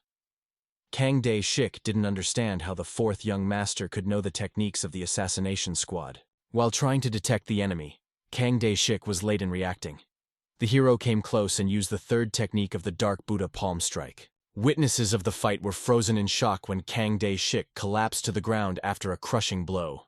Kang Dae-shik didn't understand how the fourth young master could know the techniques of the assassination squad. While trying to detect the enemy, Kang Dae-shik was late in reacting. The hero came close and used the third technique of the Dark Buddha Palm Strike. Witnesses of the fight were frozen in shock when Kang Dae-shik collapsed to the ground after a crushing blow.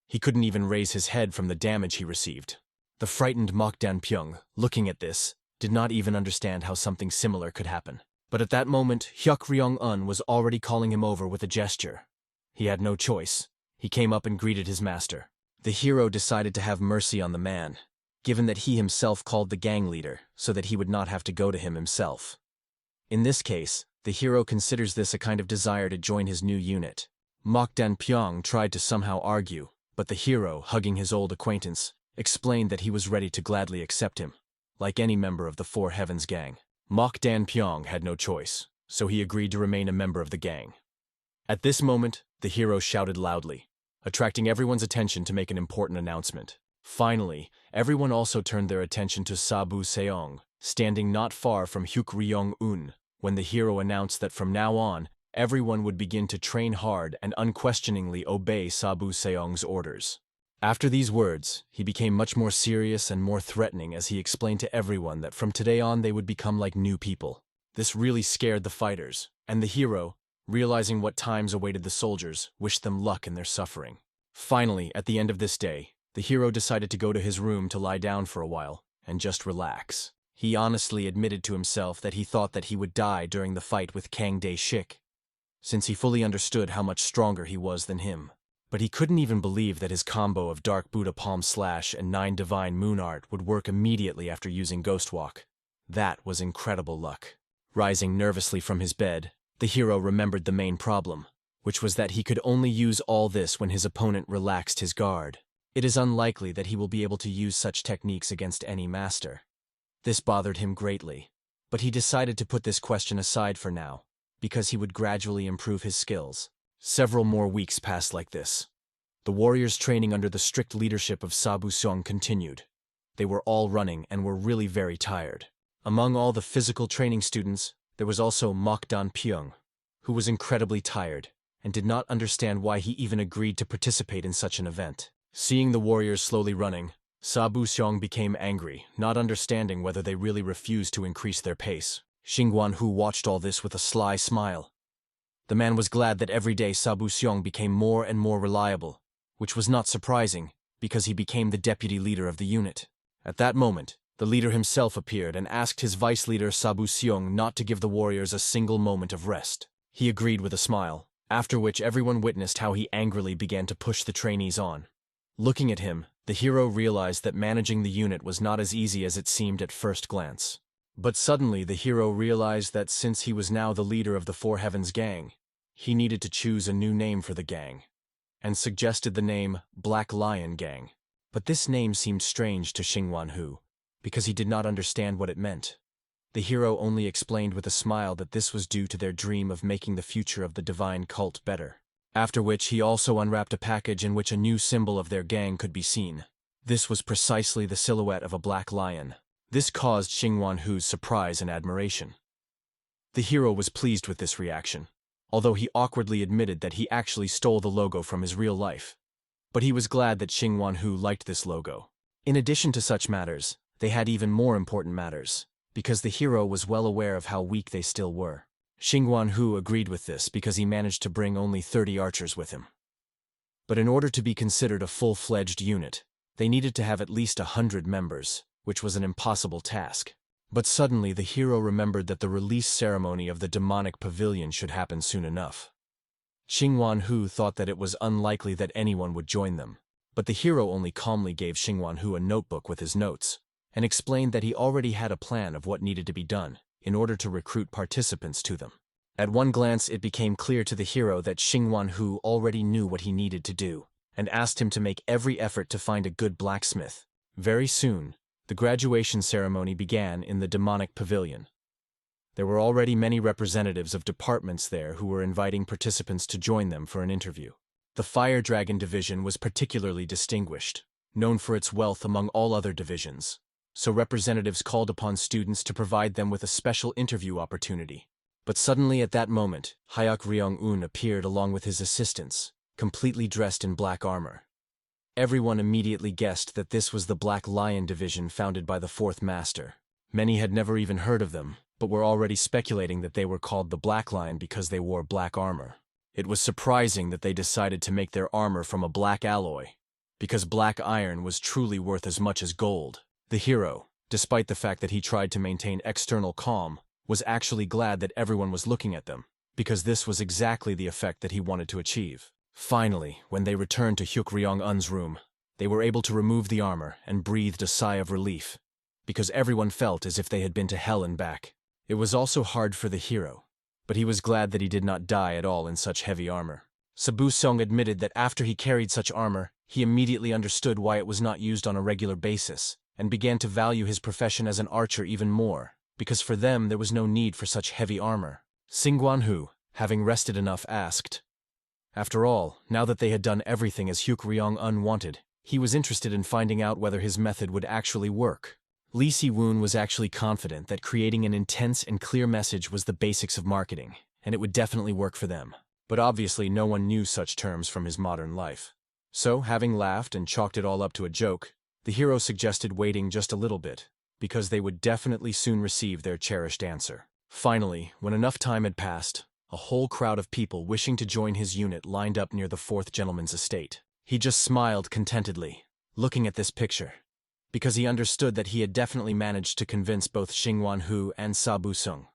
He couldn't even raise his head from the damage he received. The frightened Mok Dan-pyung, looking at this, did not even understand how something similar could happen. But at that moment, Hyuk Ryong-un was already calling him over with a gesture. He had no choice. He came up and greeted his master. The hero decided to have mercy on the man, given that he himself called the gang leader, so that he would not have to go to him himself. In this case, the hero considers this a kind of desire to join his new unit. Mok Dan-pyung tried to somehow argue, but the hero, hugging his old acquaintance, explained that he was ready to gladly accept him, like any member of the Four Heavens gang. Mok Dan-pyung had no choice, so he agreed to remain a member of the gang. At this moment, the hero shouted loudly, attracting everyone's attention to make an important announcement. Finally, everyone also turned their attention to Sabu Seong, standing not far from Hyuk Ryong-un, when the hero announced that from now on, everyone would begin to train hard and unquestioningly obey Sabu Seong's orders. After these words, he became much more serious and more threatening as he explained to everyone that from today on they would become like new people. This really scared the fighters, and the hero, realizing what times awaited the soldiers, wished them luck in their suffering. Finally, at the end of this day, the hero decided to go to his room to lie down for a while and just relax. He honestly admitted to himself that he thought that he would die during the fight with Kang Dae-shik, since he fully understood how much stronger he was than him. But he couldn't even believe that his combo of Dark Buddha Palm Slash and 9 Divine Moon Art would work immediately after using Ghost Walk. That was incredible luck. Rising nervously from his bed, the hero remembered the main problem, which was that he could only use all this when his opponent relaxed his guard. It is unlikely that he will be able to use such techniques against any master. This bothered him greatly, but he decided to put this question aside for now, because he would gradually improve his skills. Several more weeks passed like this. The warriors training under the strict leadership of Sabu Seong continued. They were all running and were really very tired. Among all the physical training students, there was also Mok Dan-pyung, who was incredibly tired and did not understand why he even agreed to participate in such an event. Seeing the warriors slowly running, Sabu Seong became angry, not understanding whether they really refused to increase their pace. Xingguan Hu watched all this with a sly smile. The man was glad that every day Sabu Seong became more and more reliable, which was not surprising, because he became the deputy leader of the unit. At that moment, the leader himself appeared and asked his vice leader Sabu Seong not to give the warriors a single moment of rest. He agreed with a smile, after which everyone witnessed how he angrily began to push the trainees on. Looking at him, the hero realized that managing the unit was not as easy as it seemed at first glance. But suddenly the hero realized that since he was now the leader of the Four Heavens gang, he needed to choose a new name for the gang, and suggested the name Black Lion Gang. But this name seemed strange to Xingguan Hu, because he did not understand what it meant. The hero only explained with a smile that this was due to their dream of making the future of the divine cult better. After which he also unwrapped a package in which a new symbol of their gang could be seen. This was precisely the silhouette of a black lion. This caused Xingguan Hu's surprise and admiration. The hero was pleased with this reaction, although he awkwardly admitted that he actually stole the logo from his real life. But he was glad that Xingguan Hu liked this logo. In addition to such matters, they had even more important matters, because the hero was well aware of how weak they still were. Xingguan Hu agreed with this because he managed to bring only 30 archers with him. But in order to be considered a full-fledged unit, they needed to have at least 100 members, which was an impossible task. But suddenly the hero remembered that the release ceremony of the demonic pavilion should happen soon enough. Xingwan thought that it was unlikely that anyone would join them, but the hero only calmly gave Xingwan a notebook with his notes, and explained that he already had a plan of what needed to be done in order to recruit participants to them. At one glance it became clear to the hero that Xingwan already knew what he needed to do, and asked him to make every effort to find a good blacksmith. Very soon, the graduation ceremony began in the demonic pavilion. There were already many representatives of departments there who were inviting participants to join them for an interview. The Fire Dragon division was particularly distinguished, known for its wealth among all other divisions, so representatives called upon students to provide them with a special interview opportunity. But suddenly at that moment, Hyuk Ryong-un appeared along with his assistants, completely dressed in black armor. Everyone immediately guessed that this was the Black Lion division founded by the fourth master. Many had never even heard of them, but were already speculating that they were called the Black Lion because they wore black armor. It was surprising that they decided to make their armor from a black alloy, because black iron was truly worth as much as gold. The hero, despite the fact that he tried to maintain external calm, was actually glad that everyone was looking at them, because this was exactly the effect that he wanted to achieve. Finally, when they returned to Hyuk Ryong-un's room, they were able to remove the armor and breathed a sigh of relief, because everyone felt as if they had been to hell and back. It was also hard for the hero, but he was glad that he did not die at all in such heavy armor. Sabu-sung admitted that after he carried such armor, he immediately understood why it was not used on a regular basis, and began to value his profession as an archer even more, because for them there was no need for such heavy armor. Xingwan, having rested enough, asked. After all, now that they had done everything as Hyuk Ryong-un wanted, he was interested in finding out whether his method would actually work. Lee Si-woon was actually confident that creating an intense and clear message was the basics of marketing, and it would definitely work for them. But obviously no one knew such terms from his modern life. So, having laughed and chalked it all up to a joke, the hero suggested waiting just a little bit, because they would definitely soon receive their cherished answer. Finally, when enough time had passed, a whole crowd of people wishing to join his unit lined up near the fourth gentleman's estate. He just smiled contentedly, looking at this picture, because he understood that he had definitely managed to convince both Xingwan and Sabu-sung.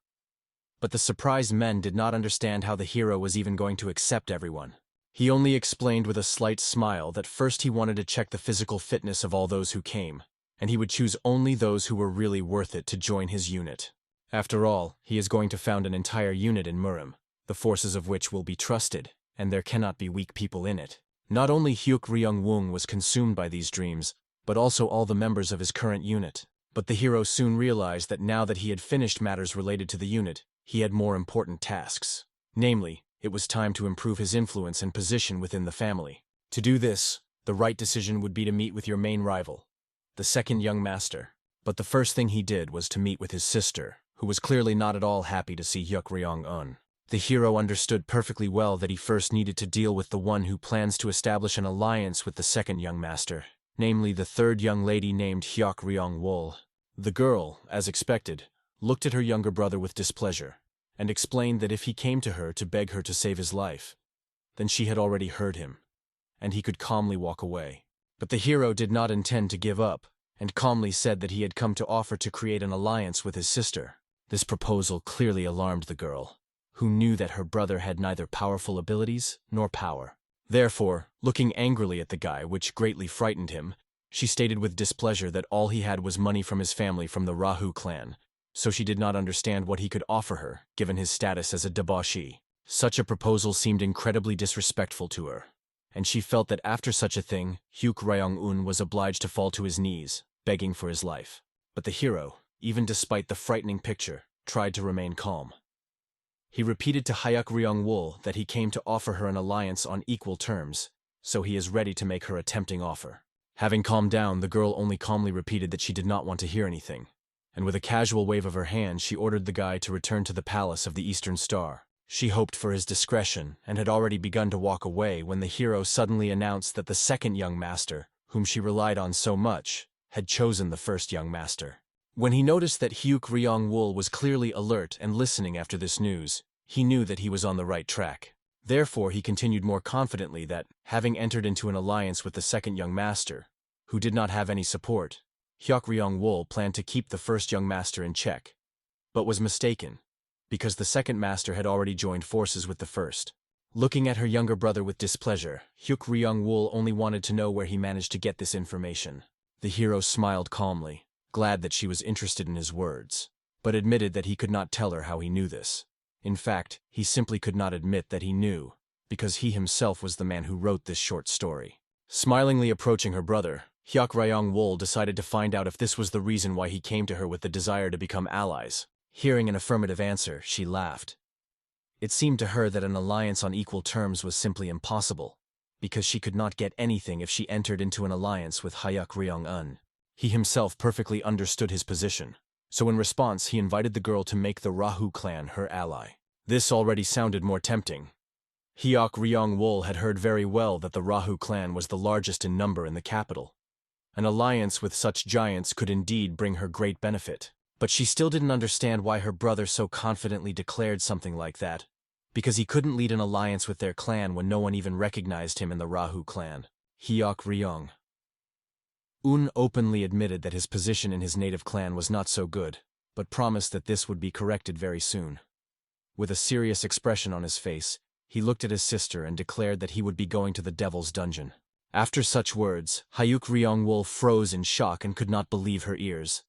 But the surprised men did not understand how the hero was even going to accept everyone. He only explained with a slight smile that first he wanted to check the physical fitness of all those who came, and he would choose only those who were really worth it to join his unit. After all, he is going to found an entire unit in Murim, the forces of which will be trusted, and there cannot be weak people in it. Not only Hyuk Ryong-woong was consumed by these dreams, but also all the members of his current unit. But the hero soon realized that now that he had finished matters related to the unit, he had more important tasks. Namely, it was time to improve his influence and position within the family. To do this, the right decision would be to meet with your main rival, the second young master. But the first thing he did was to meet with his sister, who was clearly not at all happy to see Hyuk Ryong-un. The hero understood perfectly well that he first needed to deal with the one who plans to establish an alliance with the second young master, namely the third young lady named Hyuk Ryong-wol. The girl, as expected, looked at her younger brother with displeasure, and explained that if he came to her to beg her to save his life, then she had already heard him, and he could calmly walk away. But the hero did not intend to give up, and calmly said that he had come to offer to create an alliance with his sister. This proposal clearly alarmed the girl, who knew that her brother had neither powerful abilities nor power. Therefore, looking angrily at the guy, which greatly frightened him, she stated with displeasure that all he had was money from his family from the Rahu clan, so she did not understand what he could offer her, given his status as a debauchee. Such a proposal seemed incredibly disrespectful to her, and she felt that after such a thing, Hyuk Ryong-un was obliged to fall to his knees, begging for his life. But the hero, even despite the frightening picture, tried to remain calm. He repeated to Hyuk Ryong-wol that he came to offer her an alliance on equal terms, so he is ready to make her a tempting offer. Having calmed down, the girl only calmly repeated that she did not want to hear anything, and with a casual wave of her hand she ordered the guy to return to the palace of the Eastern Star. She hoped for his discretion, and had already begun to walk away when the hero suddenly announced that the second young master, whom she relied on so much, had chosen the first young master. When he noticed that Hyuk Ryong-wol was clearly alert and listening after this news, he knew that he was on the right track. Therefore, he continued more confidently that, having entered into an alliance with the second young master, who did not have any support, Hyuk Ryong-wol planned to keep the first young master in check, but was mistaken, because the second master had already joined forces with the first. Looking at her younger brother with displeasure, Hyuk Ryung-wol only wanted to know where he managed to get this information. The hero smiled calmly, glad that she was interested in his words, but admitted that he could not tell her how he knew this. In fact, he simply could not admit that he knew, because he himself was the man who wrote this short story. Smilingly approaching her brother, Hyuk Ryung-wol decided to find out if this was the reason why he came to her with the desire to become allies. Hearing an affirmative answer, she laughed. It seemed to her that an alliance on equal terms was simply impossible, because she could not get anything if she entered into an alliance with Hyuk Ryung-un. He himself perfectly understood his position, so in response he invited the girl to make the Rahu clan her ally. This already sounded more tempting. Hyuk Ryung-wol had heard very well that the Rahu clan was the largest in number in the capital. An alliance with such giants could indeed bring her great benefit, but she still didn't understand why her brother so confidently declared something like that, because he couldn't lead an alliance with their clan when no one even recognized him in the Rahu clan. Hyuk Ryung-un openly admitted that his position in his native clan was not so good, but promised that this would be corrected very soon. With a serious expression on his face, he looked at his sister and declared that he would be going to the Devil's Dungeon. After such words, Hyuk Ryung-wol froze in shock and could not believe her ears.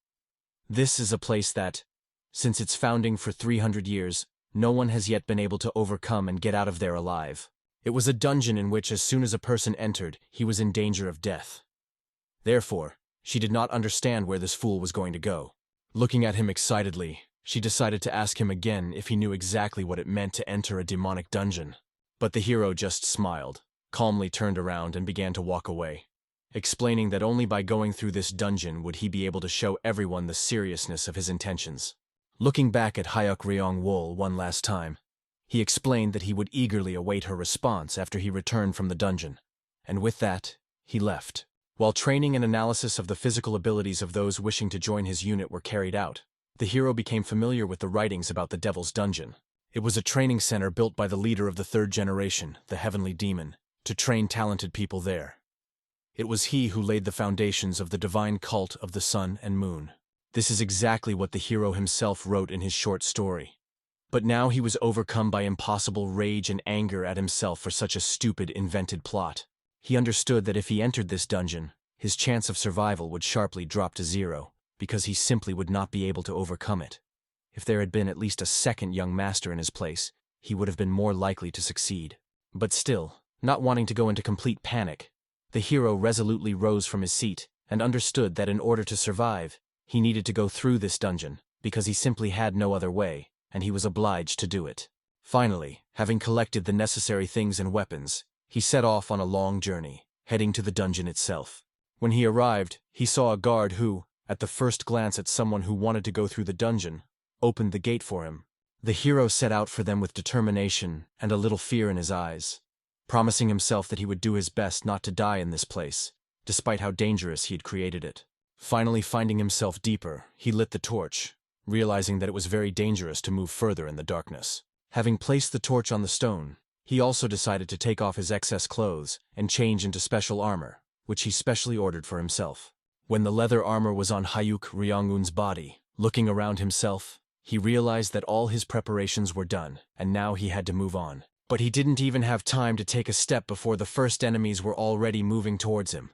This is a place that, since its founding for 300 years, no one has yet been able to overcome and get out of there alive. It was a dungeon in which as soon as a person entered, he was in danger of death. Therefore, she did not understand where this fool was going to go. Looking at him excitedly, she decided to ask him again if he knew exactly what it meant to enter a demonic dungeon. But the hero just smiled, calmly turned around and began to walk away, explaining that only by going through this dungeon would he be able to show everyone the seriousness of his intentions. Looking back at Hyuk Ryung-wol one last time, he explained that he would eagerly await her response after he returned from the dungeon, and with that, he left. While training and analysis of the physical abilities of those wishing to join his unit were carried out, the hero became familiar with the writings about the Devil's Dungeon. It was a training center built by the leader of the third generation, the Heavenly Demon, to train talented people there. It was he who laid the foundations of the divine cult of the sun and moon. This is exactly what the hero himself wrote in his short story. But now he was overcome by impossible rage and anger at himself for such a stupid, invented plot. He understood that if he entered this dungeon, his chance of survival would sharply drop to zero, because he simply would not be able to overcome it. If there had been at least a second young master in his place, he would have been more likely to succeed. But still, not wanting to go into complete panic, the hero resolutely rose from his seat and understood that in order to survive, he needed to go through this dungeon, because he simply had no other way, and he was obliged to do it. Finally, having collected the necessary things and weapons, he set off on a long journey, heading to the dungeon itself. When he arrived, he saw a guard who, at the first glance at someone who wanted to go through the dungeon, opened the gate for him. The hero set out for them with determination and a little fear in his eyes, promising himself that he would do his best not to die in this place, despite how dangerous he had created it. Finally finding himself deeper, he lit the torch, realizing that it was very dangerous to move further in the darkness. Having placed the torch on the stone, he also decided to take off his excess clothes and change into special armor, which he specially ordered for himself. When the leather armor was on Hyuk Ryung-un's body, looking around himself, he realized that all his preparations were done, and now he had to move on. But he didn't even have time to take a step before the first enemies were already moving towards him.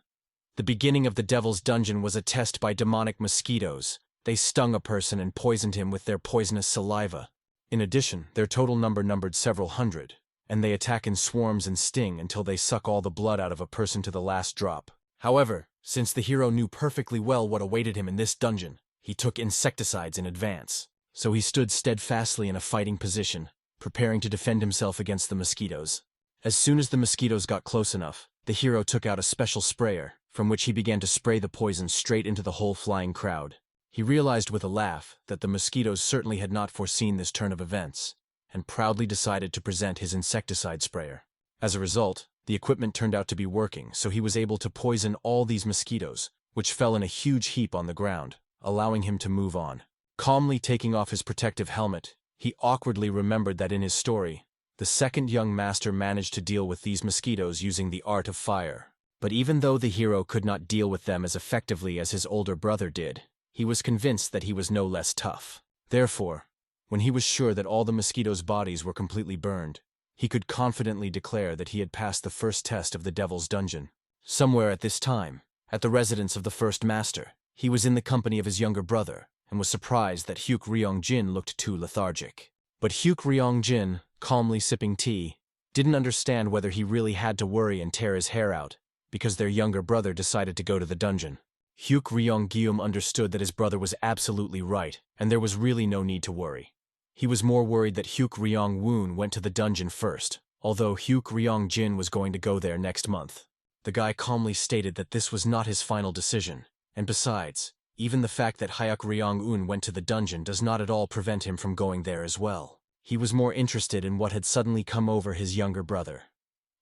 The beginning of the Devil's Dungeon was a test by demonic mosquitoes. They stung a person and poisoned him with their poisonous saliva. In addition, their total number numbered several hundred, and they attack in swarms and sting until they suck all the blood out of a person to the last drop. However, since the hero knew perfectly well what awaited him in this dungeon, he took insecticides in advance. So he stood steadfastly in a fighting position, preparing to defend himself against the mosquitoes. As soon as the mosquitoes got close enough, the hero took out a special sprayer, from which he began to spray the poison straight into the whole flying crowd. He realized with a laugh that the mosquitoes certainly had not foreseen this turn of events, and proudly decided to present his insecticide sprayer. As a result, the equipment turned out to be working, so he was able to poison all these mosquitoes, which fell in a huge heap on the ground, allowing him to move on. Calmly taking off his protective helmet, he awkwardly remembered that in his story, the second young master managed to deal with these mosquitoes using the art of fire. But even though the hero could not deal with them as effectively as his older brother did, he was convinced that he was no less tough. Therefore, when he was sure that all the mosquitoes' bodies were completely burned, he could confidently declare that he had passed the first test of the Devil's Dungeon. Somewhere at this time, at the residence of the first master, he was in the company of his younger brother, and was surprised that Hyuk Ryong-jin looked too lethargic. But Hyuk Ryong-jin, calmly sipping tea, didn't understand whether he really had to worry and tear his hair out, because their younger brother decided to go to the dungeon. Hyuk Ryong-gyum understood that his brother was absolutely right, and there was really no need to worry. He was more worried that Hyuk Ryong-woon went to the dungeon first, although Hyuk Ryong-jin was going to go there next month. The guy calmly stated that this was not his final decision, and besides, even the fact that Hyuk Ryong-un went to the dungeon does not at all prevent him from going there as well. He was more interested in what had suddenly come over his younger brother.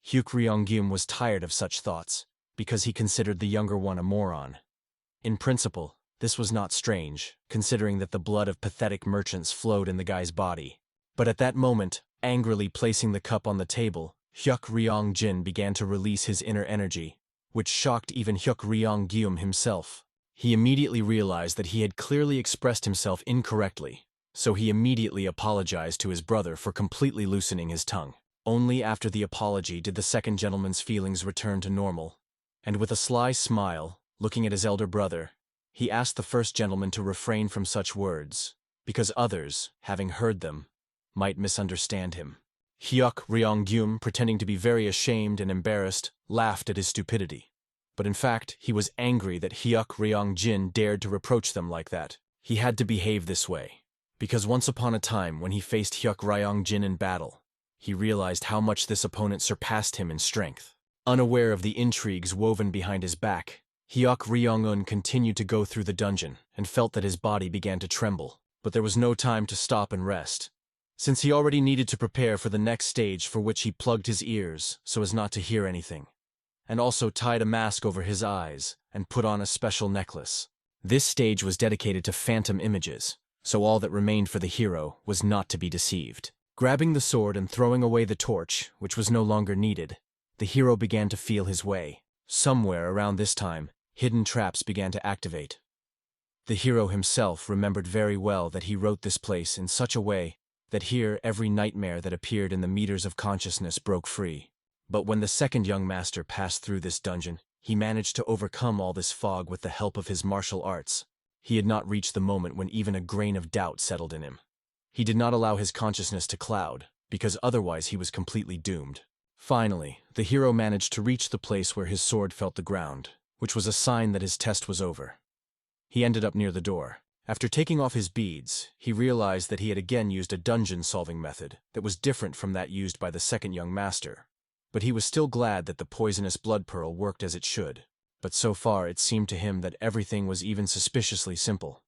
Hyuk Ryong-gyum was tired of such thoughts, because he considered the younger one a moron. In principle, this was not strange, considering that the blood of pathetic merchants flowed in the guy's body. But at that moment, angrily placing the cup on the table, Hyuk Ryong-jin began to release his inner energy, which shocked even Hyuk Ryong-gyum himself. He immediately realized that he had clearly expressed himself incorrectly, so he immediately apologized to his brother for completely loosening his tongue. Only after the apology did the second gentleman's feelings return to normal, and with a sly smile, looking at his elder brother, he asked the first gentleman to refrain from such words, because others, having heard them, might misunderstand him. Hyuk Ryong-gyum, pretending to be very ashamed and embarrassed, laughed at his stupidity. But in fact, he was angry that Hyuk Ryong-jin dared to reproach them like that. He had to behave this way, because once upon a time when he faced Hyuk Ryong-jin in battle, he realized how much this opponent surpassed him in strength. Unaware of the intrigues woven behind his back, Hyuk Ryong-un continued to go through the dungeon and felt that his body began to tremble. But there was no time to stop and rest, since he already needed to prepare for the next stage, for which he plugged his ears so as not to hear anything, and also tied a mask over his eyes and put on a special necklace. This stage was dedicated to phantom images, so all that remained for the hero was not to be deceived. Grabbing the sword and throwing away the torch, which was no longer needed, the hero began to feel his way. Somewhere around this time, hidden traps began to activate. The hero himself remembered very well that he wrote this place in such a way that here every nightmare that appeared in the meters of consciousness broke free. But when the second young master passed through this dungeon, he managed to overcome all this fog with the help of his martial arts. He had not reached the moment when even a grain of doubt settled in him. He did not allow his consciousness to cloud, because otherwise he was completely doomed. Finally, the hero managed to reach the place where his sword felt the ground, which was a sign that his test was over. He ended up near the door. After taking off his beads, he realized that he had again used a dungeon-solving method that was different from that used by the second young master. But he was still glad that the poisonous blood pearl worked as it should. But so far it seemed to him that everything was even suspiciously simple,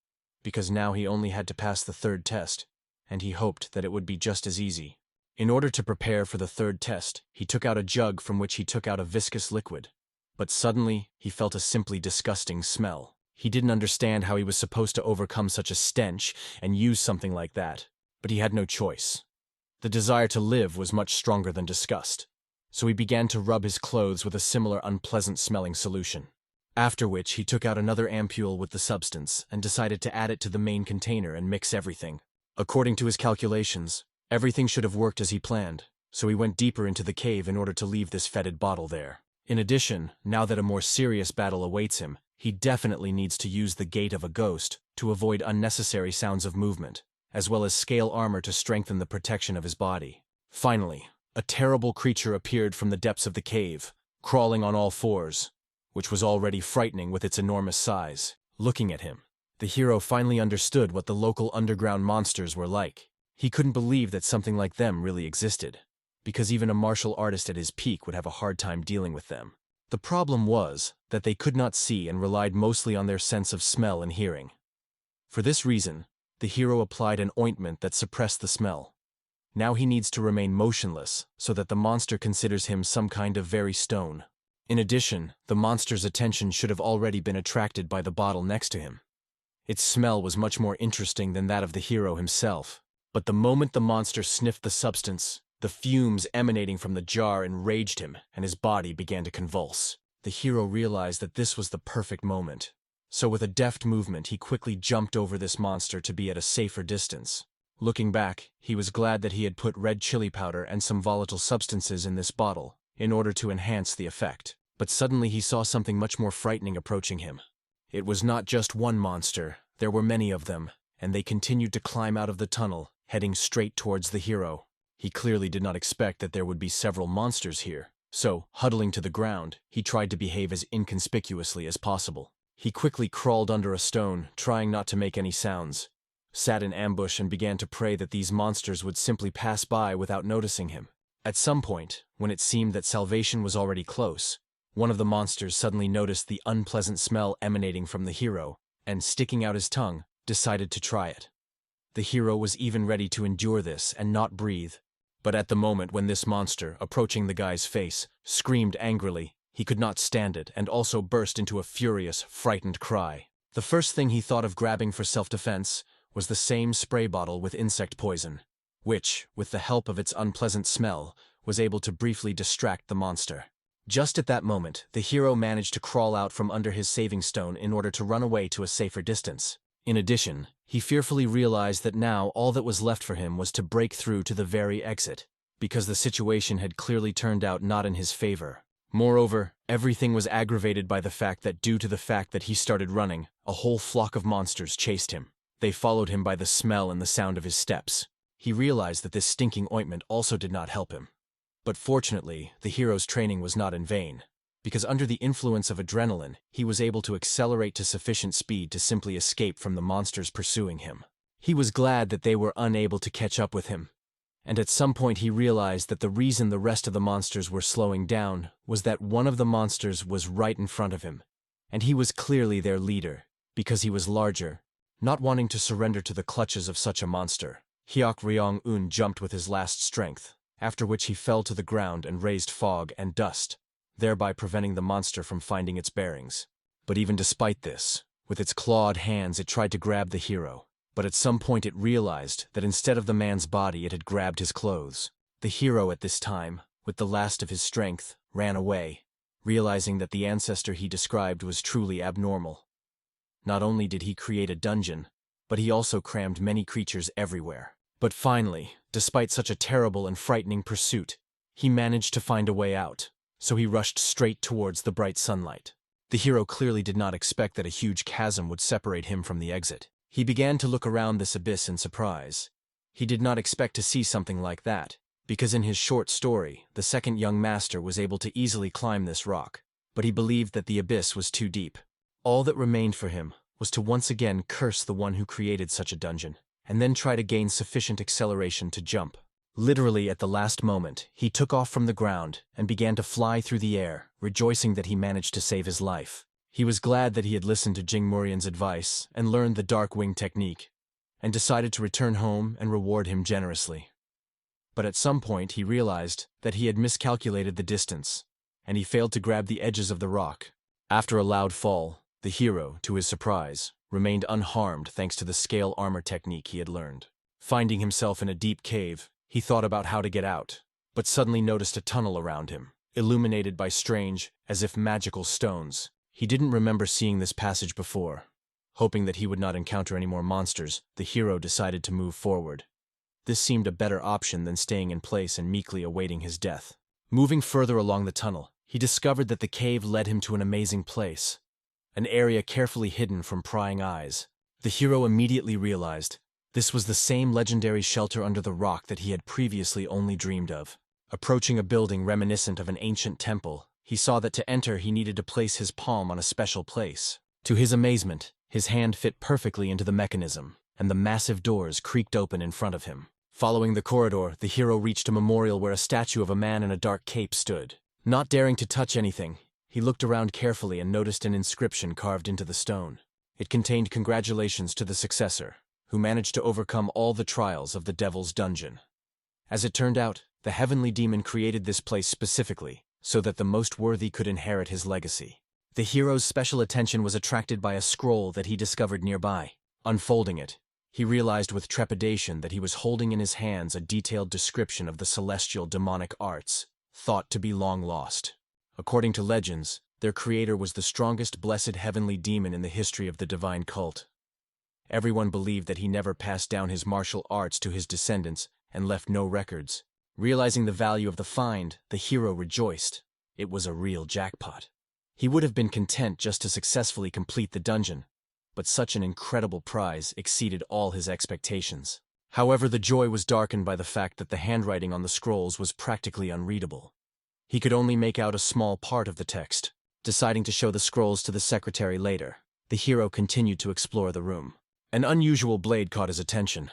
because now he only had to pass the third test, and he hoped that it would be just as easy. In order to prepare for the third test, he took out a jug from which he took out a viscous liquid. But suddenly, he felt a simply disgusting smell. He didn't understand how he was supposed to overcome such a stench and use something like that, but he had no choice. The desire to live was much stronger than disgust, so he began to rub his clothes with a similar unpleasant-smelling solution. After which, he took out another ampule with the substance and decided to add it to the main container and mix everything. According to his calculations, everything should have worked as he planned, so he went deeper into the cave in order to leave this fetid bottle there. In addition, now that a more serious battle awaits him, he definitely needs to use the gate of a ghost to avoid unnecessary sounds of movement, as well as scale armor to strengthen the protection of his body. Finally, a terrible creature appeared from the depths of the cave, crawling on all fours, which was already frightening with its enormous size. Looking at him, the hero finally understood what the local underground monsters were like. He couldn't believe that something like them really existed, because even a martial artist at his peak would have a hard time dealing with them. The problem was that they could not see and relied mostly on their sense of smell and hearing. For this reason, the hero applied an ointment that suppressed the smell. Now he needs to remain motionless so that the monster considers him some kind of very stone. In addition, the monster's attention should have already been attracted by the bottle next to him. Its smell was much more interesting than that of the hero himself. But the moment the monster sniffed the substance, the fumes emanating from the jar enraged him, and his body began to convulse. The hero realized that this was the perfect moment. So with a deft movement, he quickly jumped over this monster to be at a safer distance. Looking back, he was glad that he had put red chili powder and some volatile substances in this bottle, in order to enhance the effect. But suddenly he saw something much more frightening approaching him. It was not just one monster, there were many of them, and they continued to climb out of the tunnel, heading straight towards the hero. He clearly did not expect that there would be several monsters here, so, huddling to the ground, he tried to behave as inconspicuously as possible. He quickly crawled under a stone, trying not to make any sounds, sat in ambush and began to pray that these monsters would simply pass by without noticing him. At some point, when it seemed that salvation was already close, one of the monsters suddenly noticed the unpleasant smell emanating from the hero, and sticking out his tongue, decided to try it. The hero was even ready to endure this and not breathe, but at the moment when this monster, approaching the guy's face, screamed angrily, he could not stand it and also burst into a furious, frightened cry. The first thing he thought of grabbing for self-defense was the same spray bottle with insect poison, which, with the help of its unpleasant smell, was able to briefly distract the monster. Just at that moment, the hero managed to crawl out from under his saving stone in order to run away to a safer distance. In addition, he fearfully realized that now all that was left for him was to break through to the very exit, because the situation had clearly turned out not in his favor. Moreover, everything was aggravated by the fact that due to the fact that he started running, a whole flock of monsters chased him. They followed him by the smell and the sound of his steps. He realized that this stinking ointment also did not help him. But fortunately, the hero's training was not in vain, because under the influence of adrenaline, he was able to accelerate to sufficient speed to simply escape from the monsters pursuing him. He was glad that they were unable to catch up with him, and at some point he realized that the reason the rest of the monsters were slowing down was that one of the monsters was right in front of him, and he was clearly their leader, because he was larger. Not wanting to surrender to the clutches of such a monster, Hyok Ryong-un jumped with his last strength, after which he fell to the ground and raised fog and dust, thereby preventing the monster from finding its bearings. But even despite this, with its clawed hands it tried to grab the hero, but at some point it realized that instead of the man's body it had grabbed his clothes. The hero at this time, with the last of his strength, ran away, realizing that the ancestor he described was truly abnormal. Not only did he create a dungeon, but he also crammed many creatures everywhere. But finally, despite such a terrible and frightening pursuit, he managed to find a way out, so he rushed straight towards the bright sunlight. The hero clearly did not expect that a huge chasm would separate him from the exit. He began to look around this abyss in surprise. He did not expect to see something like that, because in his short story, the second young master was able to easily climb this rock, but he believed that the abyss was too deep. All that remained for him was to once again curse the one who created such a dungeon, and then try to gain sufficient acceleration to jump. Literally at the last moment, he took off from the ground and began to fly through the air, rejoicing that he managed to save his life. He was glad that he had listened to Jing Murian's advice and learned the dark wing technique, and decided to return home and reward him generously. But at some point he realized that he had miscalculated the distance, and he failed to grab the edges of the rock. After a loud fall, the hero, to his surprise, remained unharmed thanks to the scale armor technique he had learned. Finding himself in a deep cave, he thought about how to get out, but suddenly noticed a tunnel around him, illuminated by strange, as if magical stones. He didn't remember seeing this passage before. Hoping that he would not encounter any more monsters, the hero decided to move forward. This seemed a better option than staying in place and meekly awaiting his death. Moving further along the tunnel, he discovered that the cave led him to an amazing place, an area carefully hidden from prying eyes. The hero immediately realized this was the same legendary shelter under the rock that he had previously only dreamed of. Approaching a building reminiscent of an ancient temple, he saw that to enter he needed to place his palm on a special place. To his amazement, his hand fit perfectly into the mechanism, and the massive doors creaked open in front of him. Following the corridor, the hero reached a memorial where a statue of a man in a dark cape stood. Not daring to touch anything, he looked around carefully and noticed an inscription carved into the stone. It contained congratulations to the successor, who managed to overcome all the trials of the Devil's Dungeon. As it turned out, the heavenly demon created this place specifically, so that the most worthy could inherit his legacy. The hero's special attention was attracted by a scroll that he discovered nearby. Unfolding it, he realized with trepidation that he was holding in his hands a detailed description of the celestial demonic arts, thought to be long lost. According to legends, their creator was the strongest blessed heavenly demon in the history of the divine cult. Everyone believed that he never passed down his martial arts to his descendants and left no records. Realizing the value of the find, the hero rejoiced. It was a real jackpot. He would have been content just to successfully complete the dungeon, but such an incredible prize exceeded all his expectations. However, the joy was darkened by the fact that the handwriting on the scrolls was practically unreadable. He could only make out a small part of the text. Deciding to show the scrolls to the secretary later, the hero continued to explore the room. An unusual blade caught his attention.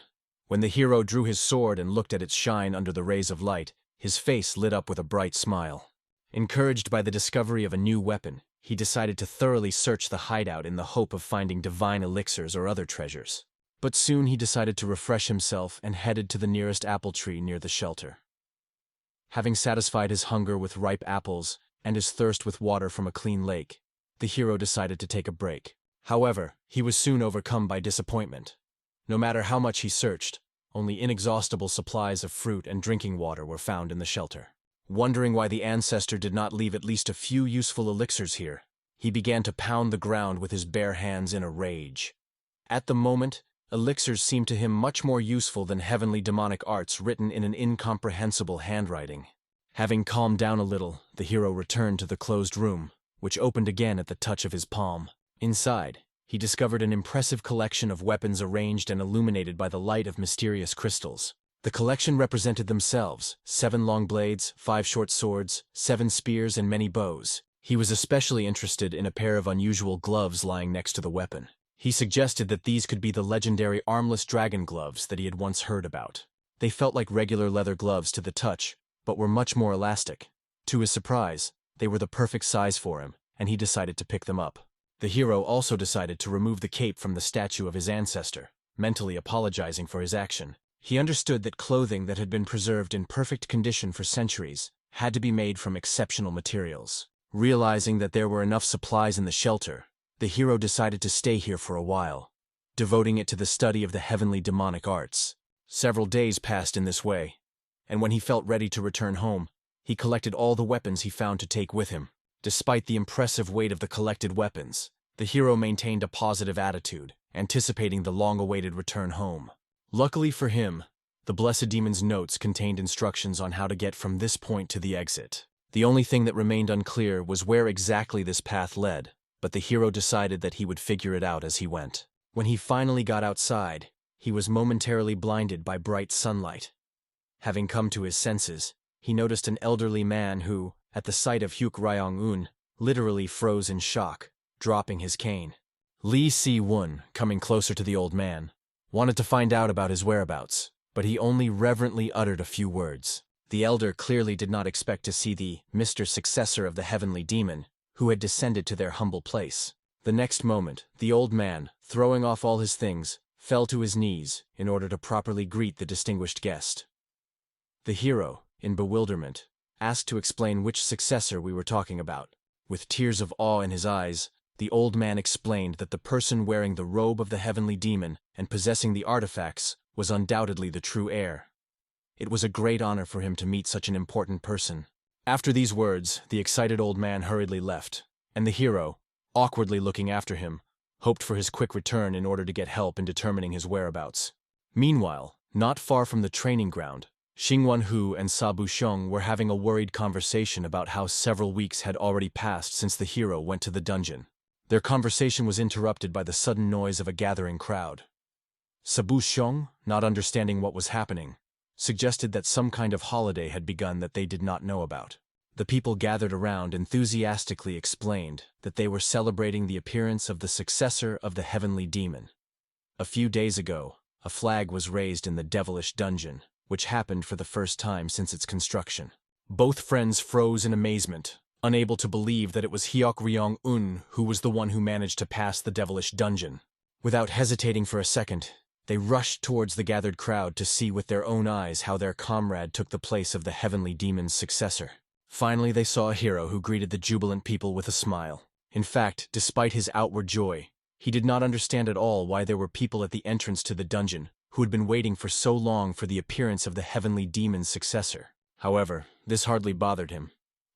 When the hero drew his sword and looked at its shine under the rays of light, his face lit up with a bright smile. Encouraged by the discovery of a new weapon, he decided to thoroughly search the hideout in the hope of finding divine elixirs or other treasures. But soon he decided to refresh himself and headed to the nearest apple tree near the shelter. Having satisfied his hunger with ripe apples and his thirst with water from a clean lake, the hero decided to take a break. However, he was soon overcome by disappointment. No matter how much he searched, only inexhaustible supplies of fruit and drinking water were found in the shelter. Wondering why the ancestor did not leave at least a few useful elixirs here, he began to pound the ground with his bare hands in a rage. At the moment, elixirs seemed to him much more useful than heavenly demonic arts written in an incomprehensible handwriting. Having calmed down a little, the hero returned to the closed room, which opened again at the touch of his palm. Inside, he discovered an impressive collection of weapons arranged and illuminated by the light of mysterious crystals. The collection represented themselves: 7 long blades, 5 short swords, 7 spears, and many bows. He was especially interested in a pair of unusual gloves lying next to the weapon. He suggested that these could be the legendary armless dragon gloves that he had once heard about. They felt like regular leather gloves to the touch, but were much more elastic. To his surprise, they were the perfect size for him, and he decided to pick them up. The hero also decided to remove the cape from the statue of his ancestor, mentally apologizing for his action. He understood that clothing that had been preserved in perfect condition for centuries had to be made from exceptional materials. Realizing that there were enough supplies in the shelter, the hero decided to stay here for a while, devoting it to the study of the heavenly demonic arts. Several days passed in this way, and when he felt ready to return home, he collected all the weapons he found to take with him. Despite the impressive weight of the collected weapons, the hero maintained a positive attitude, anticipating the long-awaited return home. Luckily for him, the Blessed Demon's notes contained instructions on how to get from this point to the exit. The only thing that remained unclear was where exactly this path led, but the hero decided that he would figure it out as he went. When he finally got outside, he was momentarily blinded by bright sunlight. Having come to his senses, he noticed an elderly man who, at the sight of Hyuk Ryong-un, literally froze in shock, dropping his cane. Lee Si-won, coming closer to the old man, wanted to find out about his whereabouts, but he only reverently uttered a few words. The elder clearly did not expect to see the Mr. Successor of the heavenly demon, who had descended to their humble place. The next moment, the old man, throwing off all his things, fell to his knees in order to properly greet the distinguished guest. The hero, in bewilderment, asked to explain which successor we were talking about. With tears of awe in his eyes, the old man explained that the person wearing the robe of the heavenly demon and possessing the artifacts was undoubtedly the true heir. It was a great honor for him to meet such an important person. After these words, the excited old man hurriedly left, and the hero, awkwardly looking after him, hoped for his quick return in order to get help in determining his whereabouts. Meanwhile, not far from the training ground, Xingwan-hu and Sa-bu-xiong were having a worried conversation about how several weeks had already passed since the hero went to the dungeon. Their conversation was interrupted by the sudden noise of a gathering crowd. Sa-bu-xiong, not understanding what was happening, suggested that some kind of holiday had begun that they did not know about. The people gathered around enthusiastically explained that they were celebrating the appearance of the successor of the heavenly demon. A few days ago, a flag was raised in the devilish dungeon, which happened for the first time since its construction. Both friends froze in amazement, unable to believe that it was Hyuk Ryong-un who was the one who managed to pass the devilish dungeon. Without hesitating for a second, they rushed towards the gathered crowd to see with their own eyes how their comrade took the place of the heavenly demon's successor. Finally, they saw a hero who greeted the jubilant people with a smile. In fact, despite his outward joy, he did not understand at all why there were people at the entrance to the dungeon who had been waiting for so long for the appearance of the heavenly demon's successor. However, this hardly bothered him.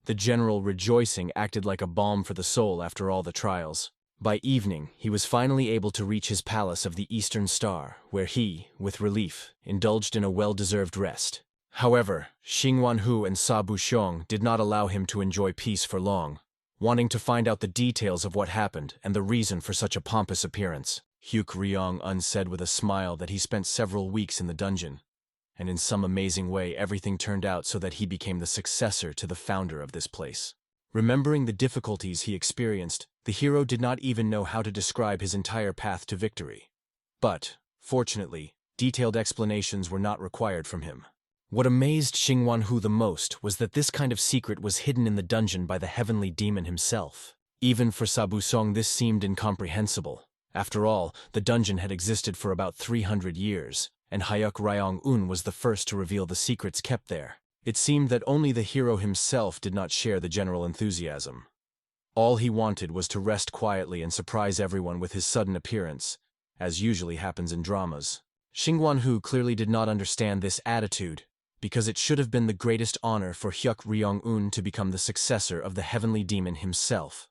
The general rejoicing acted like a balm for the soul after all the trials. By evening, he was finally able to reach his palace of the Eastern Star, where he, with relief, indulged in a well-deserved rest. However, Xingwanhu and Sabu Xiong did not allow him to enjoy peace for long. Wanting to find out the details of what happened and the reason for such a pompous appearance, Hyuk Ryong-un said with a smile that he spent several weeks in the dungeon, and in some amazing way everything turned out so that he became the successor to the founder of this place. Remembering the difficulties he experienced, the hero did not even know how to describe his entire path to victory. But, fortunately, detailed explanations were not required from him. What amazed Xingwanhu the most was that this kind of secret was hidden in the dungeon by the heavenly demon himself. Even for Sabu Song this seemed incomprehensible. After all, the dungeon had existed for about 300 years, and Hyuk Ryong-un was the first to reveal the secrets kept there. It seemed that only the hero himself did not share the general enthusiasm. All he wanted was to rest quietly and surprise everyone with his sudden appearance, as usually happens in dramas. Xingwanhu clearly did not understand this attitude, because it should have been the greatest honor for Hyuk Ryong-un to become the successor of the heavenly demon himself.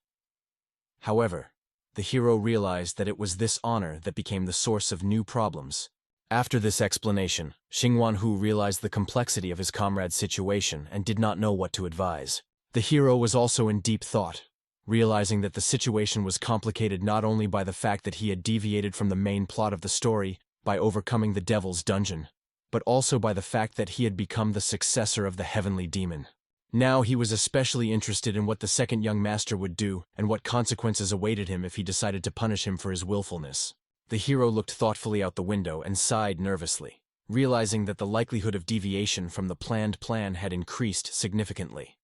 However, the hero realized that it was this honor that became the source of new problems. After this explanation, Xingwanhu realized the complexity of his comrade's situation and did not know what to advise. The hero was also in deep thought, realizing that the situation was complicated not only by the fact that he had deviated from the main plot of the story by overcoming the devil's dungeon, but also by the fact that he had become the successor of the heavenly demon. Now he was especially interested in what the second young master would do and what consequences awaited him if he decided to punish him for his willfulness. The hero looked thoughtfully out the window and sighed nervously, realizing that the likelihood of deviation from the planned plan had increased significantly.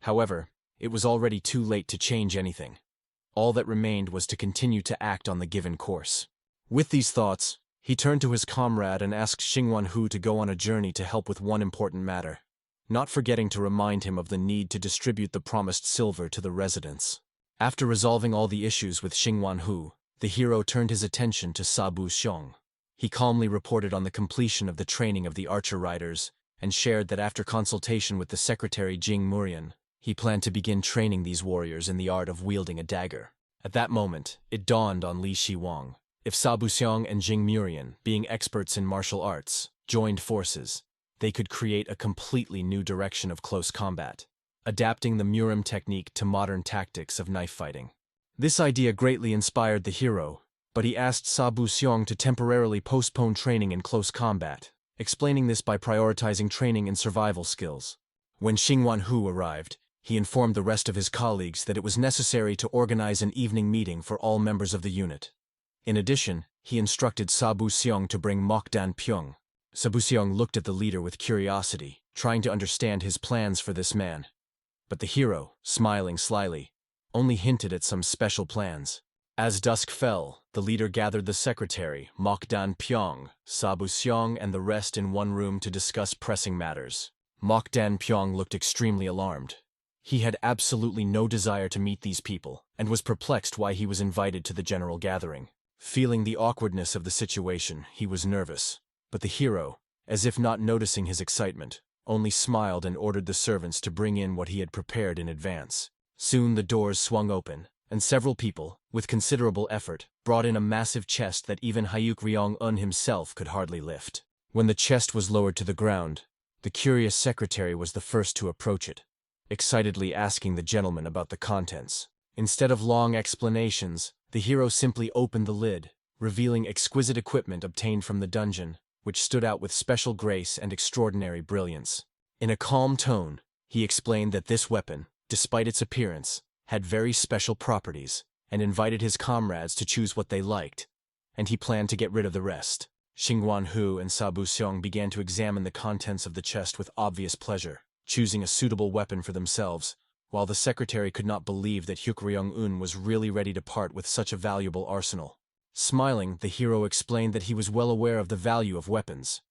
However, it was already too late to change anything. All that remained was to continue to act on the given course. With these thoughts, he turned to his comrade and asked Xingwanhu to go on a journey to help with one important matter, not forgetting to remind him of the need to distribute the promised silver to the residents. After resolving all the issues with Xingwanhu, the hero turned his attention to Sabu Xiong. He calmly reported on the completion of the training of the archer riders and shared that after consultation with the secretary Jing Murian, he planned to begin training these warriors in the art of wielding a dagger. At that moment, it dawned on Li Shiwang. If Sabu Xiong and Jing Murian, being experts in martial arts, joined forces, they could create a completely new direction of close combat, adapting the Murim technique to modern tactics of knife fighting. This idea greatly inspired the hero, but he asked Sabu Xiong to temporarily postpone training in close combat, explaining this by prioritizing training in survival skills. When Xingwanhu arrived, he informed the rest of his colleagues that it was necessary to organize an evening meeting for all members of the unit. In addition, he instructed Sabu Xiong to bring Mokdan Pyong. Sabu Xiong looked at the leader with curiosity, trying to understand his plans for this man. But the hero, smiling slyly, only hinted at some special plans. As dusk fell, the leader gathered the secretary, Mokdan Pyong, Sabu Xiong, and the rest in one room to discuss pressing matters. Mokdan Pyong looked extremely alarmed. He had absolutely no desire to meet these people, and was perplexed why he was invited to the general gathering. Feeling the awkwardness of the situation, he was nervous. But the hero, as if not noticing his excitement, only smiled and ordered the servants to bring in what he had prepared in advance. Soon the doors swung open, and several people, with considerable effort, brought in a massive chest that even Hyuk Ryong-un himself could hardly lift. When the chest was lowered to the ground, the curious secretary was the first to approach it, excitedly asking the gentleman about the contents. Instead of long explanations, the hero simply opened the lid, revealing exquisite equipment obtained from the dungeon, which stood out with special grace and extraordinary brilliance. In a calm tone, he explained that this weapon, despite its appearance, had very special properties, and invited his comrades to choose what they liked, and he planned to get rid of the rest. Xingwanhu and Sabu Xiong began to examine the contents of the chest with obvious pleasure, choosing a suitable weapon for themselves, while the secretary could not believe that Hyuk Ryong-un was really ready to part with such a valuable arsenal. Smiling, the hero explained that he was well aware of the value of weapons,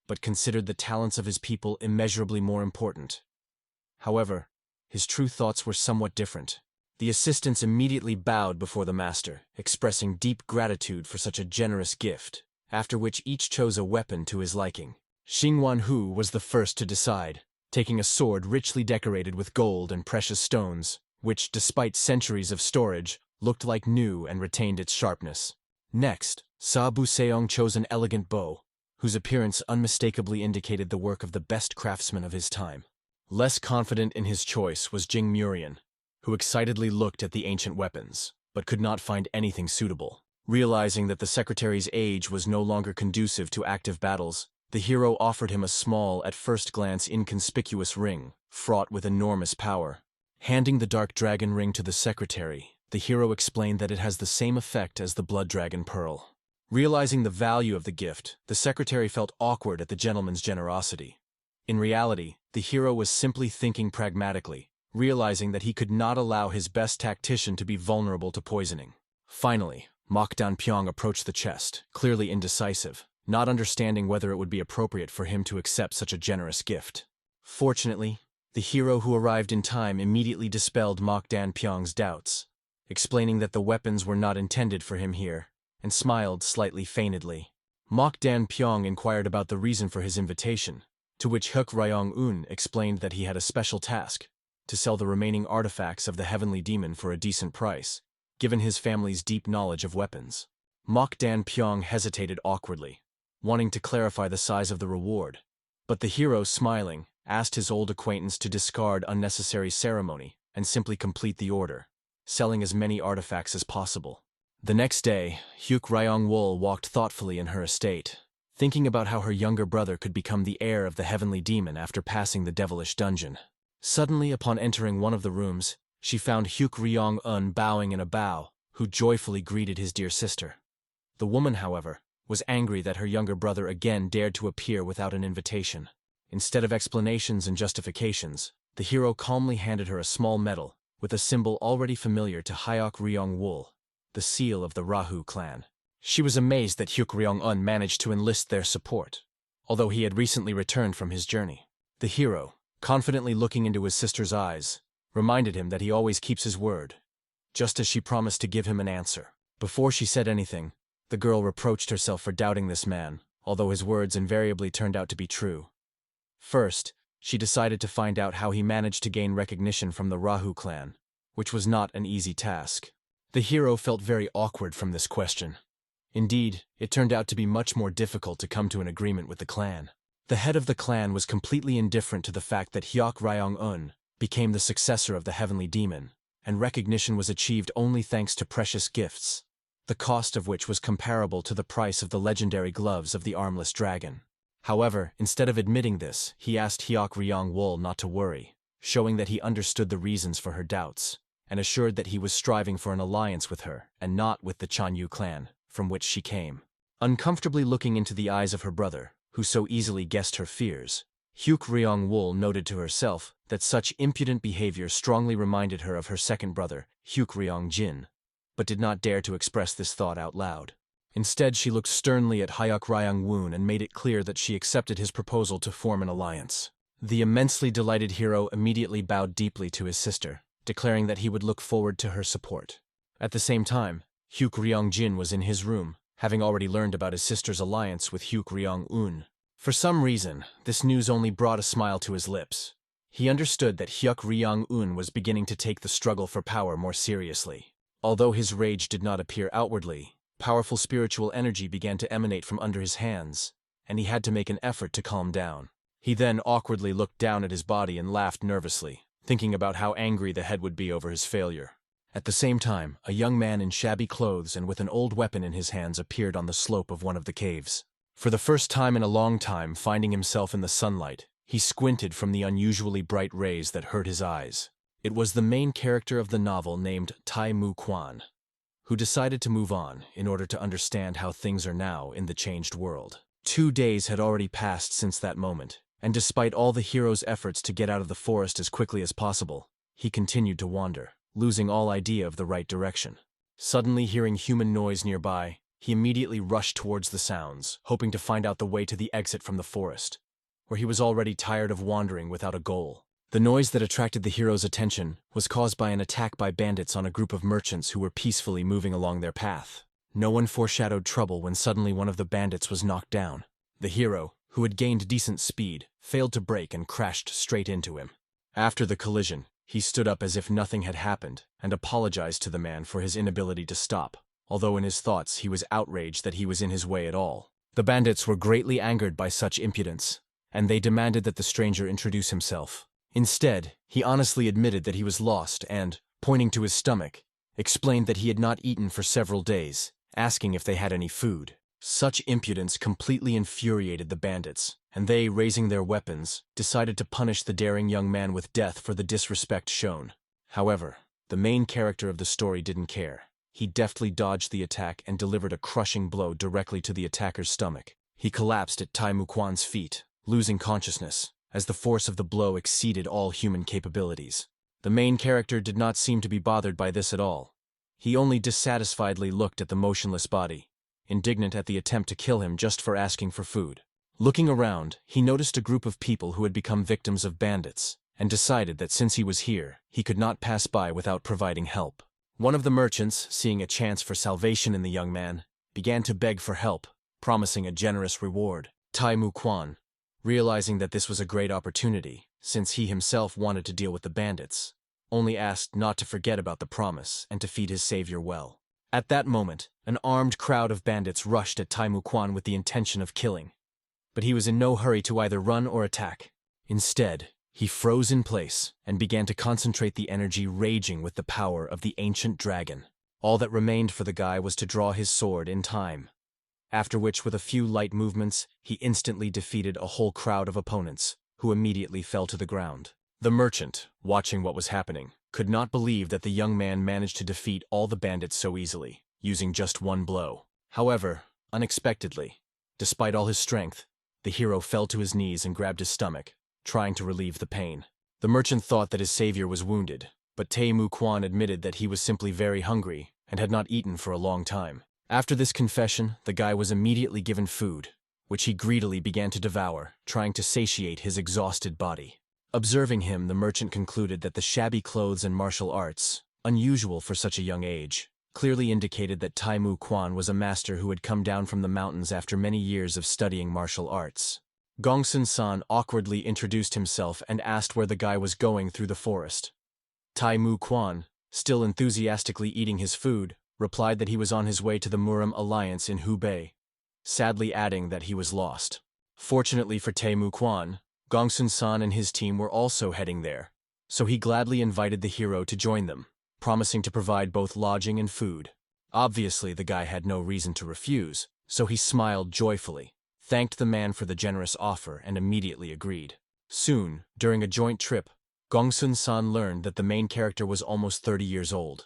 but considered the talents of his people immeasurably more important. However, his true thoughts were somewhat different. The assistants immediately bowed before the master, expressing deep gratitude for such a generous gift, after which each chose a weapon to his liking. Xingwanhu was the first to decide, taking a sword richly decorated with gold and precious stones, which, despite centuries of storage, looked like new and retained its sharpness. Next, Sa Bu-seong chose an elegant bow, whose appearance unmistakably indicated the work of the best craftsman of his time. Less confident in his choice was Jing Murian, who excitedly looked at the ancient weapons, but could not find anything suitable. Realizing that the secretary's age was no longer conducive to active battles, the hero offered him a small, at first glance inconspicuous ring, fraught with enormous power. Handing the dark dragon ring to the secretary, the hero explained that it has the same effect as the blood dragon pearl. Realizing the value of the gift, the secretary felt awkward at the gentleman's generosity. In reality, the hero was simply thinking pragmatically, realizing that he could not allow his best tactician to be vulnerable to poisoning. Finally, Mok Dan-pyong approached the chest, clearly indecisive, not understanding whether it would be appropriate for him to accept such a generous gift. Fortunately, the hero who arrived in time immediately dispelled Mok Dan-pyong's doubts, explaining that the weapons were not intended for him here, and smiled slightly feignedly. Mok Dan-pyong inquired about the reason for his invitation, to which Hyuk Ryong-un explained that he had a special task, to sell the remaining artifacts of the heavenly demon for a decent price, given his family's deep knowledge of weapons. Mok Dan-pyong hesitated awkwardly, wanting to clarify the size of the reward, but the hero, smiling, asked his old acquaintance to discard unnecessary ceremony and simply complete the order, selling as many artifacts as possible. The next day, Hyuk Ryong-wol walked thoughtfully in her estate, thinking about how her younger brother could become the heir of the heavenly demon after passing the devilish dungeon. Suddenly, upon entering one of the rooms, she found Hyuk Ryong-un bowing in a bow, who joyfully greeted his dear sister. The woman, however, was angry that her younger brother again dared to appear without an invitation. Instead of explanations and justifications, the hero calmly handed her a small medal with a symbol already familiar to Hyuk Ryong-wol, the seal of the Rahu clan. She was amazed that Hyuk Ryong-un managed to enlist their support, although he had recently returned from his journey. The hero, confidently looking into his sister's eyes, reminded him that he always keeps his word, just as she promised to give him an answer. Before she said anything, the girl reproached herself for doubting this man, although his words invariably turned out to be true. First, she decided to find out how he managed to gain recognition from the Rahu clan, which was not an easy task. The hero felt very awkward from this question. Indeed, it turned out to be much more difficult to come to an agreement with the clan. The head of the clan was completely indifferent to the fact that Hyuk Ryong-un became the successor of the heavenly demon, and recognition was achieved only thanks to precious gifts, the cost of which was comparable to the price of the legendary gloves of the armless dragon. However, instead of admitting this, he asked Hyuk Ryong-wol not to worry, showing that he understood the reasons for her doubts, and assured that he was striving for an alliance with her and not with the Chanyu clan, from which she came. Uncomfortably looking into the eyes of her brother, who so easily guessed her fears, Hyuk Ryong-wol noted to herself that such impudent behavior strongly reminded her of her second brother, Hyuk Ryong-jin, but did not dare to express this thought out loud. Instead, she looked sternly at Hyuk Ryong-woon and made it clear that she accepted his proposal to form an alliance. The immensely delighted hero immediately bowed deeply to his sister, declaring that he would look forward to her support. At the same time, Hyuk Ryong-jin was in his room, having already learned about his sister's alliance with Hyuk Ryong-un. For some reason, this news only brought a smile to his lips. He understood that Hyuk Ryong-un was beginning to take the struggle for power more seriously. Although his rage did not appear outwardly, powerful spiritual energy began to emanate from under his hands, and he had to make an effort to calm down. He then awkwardly looked down at his body and laughed nervously, thinking about how angry the head would be over his failure. At the same time, a young man in shabby clothes and with an old weapon in his hands appeared on the slope of one of the caves. For the first time in a long time, finding himself in the sunlight, he squinted from the unusually bright rays that hurt his eyes. It was the main character of the novel named Tai Mu Quan, who decided to move on in order to understand how things are now in the changed world. 2 days had already passed since that moment, and despite all the hero's efforts to get out of the forest as quickly as possible, he continued to wander, losing all idea of the right direction. Suddenly hearing human noise nearby, he immediately rushed towards the sounds, hoping to find out the way to the exit from the forest, where he was already tired of wandering without a goal. The noise that attracted the hero's attention was caused by an attack by bandits on a group of merchants who were peacefully moving along their path. No one foreshadowed trouble when suddenly one of the bandits was knocked down. The hero, who had gained decent speed, failed to brake and crashed straight into him. After the collision, He stood up as if nothing had happened and apologized to the man for his inability to stop, although in his thoughts he was outraged that he was in his way at all. The bandits were greatly angered by such impudence, and they demanded that the stranger introduce himself. Instead, he honestly admitted that he was lost and, pointing to his stomach, explained that he had not eaten for several days, asking if they had any food. Such impudence completely infuriated the bandits, and they, raising their weapons, decided to punish the daring young man with death for the disrespect shown. However, the main character of the story didn't care. He deftly dodged the attack and delivered a crushing blow directly to the attacker's stomach. He collapsed at Tai Mu Quan's feet, losing consciousness, as the force of the blow exceeded all human capabilities. The main character did not seem to be bothered by this at all. He only dissatisfiedly looked at the motionless body, indignant at the attempt to kill him just for asking for food. Looking around, he noticed a group of people who had become victims of bandits, and decided that since he was here, he could not pass by without providing help. One of the merchants, seeing a chance for salvation in the young man, began to beg for help, promising a generous reward. Tai Mu Quan, realizing that this was a great opportunity, since he himself wanted to deal with the bandits, only asked not to forget about the promise and to feed his savior well. At that moment, an armed crowd of bandits rushed at Tai Mu Quan with the intention of killing. But he was in no hurry to either run or attack. Instead, he froze in place and began to concentrate the energy raging with the power of the ancient dragon. All that remained for the guy was to draw his sword in time, after which with a few light movements, he instantly defeated a whole crowd of opponents, who immediately fell to the ground. The merchant, watching what was happening, could not believe that the young man managed to defeat all the bandits so easily, using just one blow. However, unexpectedly, despite all his strength, the hero fell to his knees and grabbed his stomach, trying to relieve the pain. The merchant thought that his savior was wounded, but Tai Mu Quan admitted that he was simply very hungry and had not eaten for a long time. After this confession, the guy was immediately given food, which he greedily began to devour, trying to satiate his exhausted body. Observing him, the merchant concluded that the shabby clothes and martial arts, unusual for such a young age, clearly indicated that Tai Mu Quan was a master who had come down from the mountains after many years of studying martial arts. Gongsun-san awkwardly introduced himself and asked where the guy was going through the forest. Tai Mu Quan, still enthusiastically eating his food, replied that he was on his way to the Muram Alliance in Hubei, sadly adding that he was lost. Fortunately for Tai Mu Quan, Gongsun-san and his team were also heading there, so he gladly invited the hero to join them, promising to provide both lodging and food. Obviously, the guy had no reason to refuse, so he smiled joyfully, thanked the man for the generous offer, and immediately agreed. Soon, during a joint trip, Gongsun-san learned that the main character was almost 30 years old.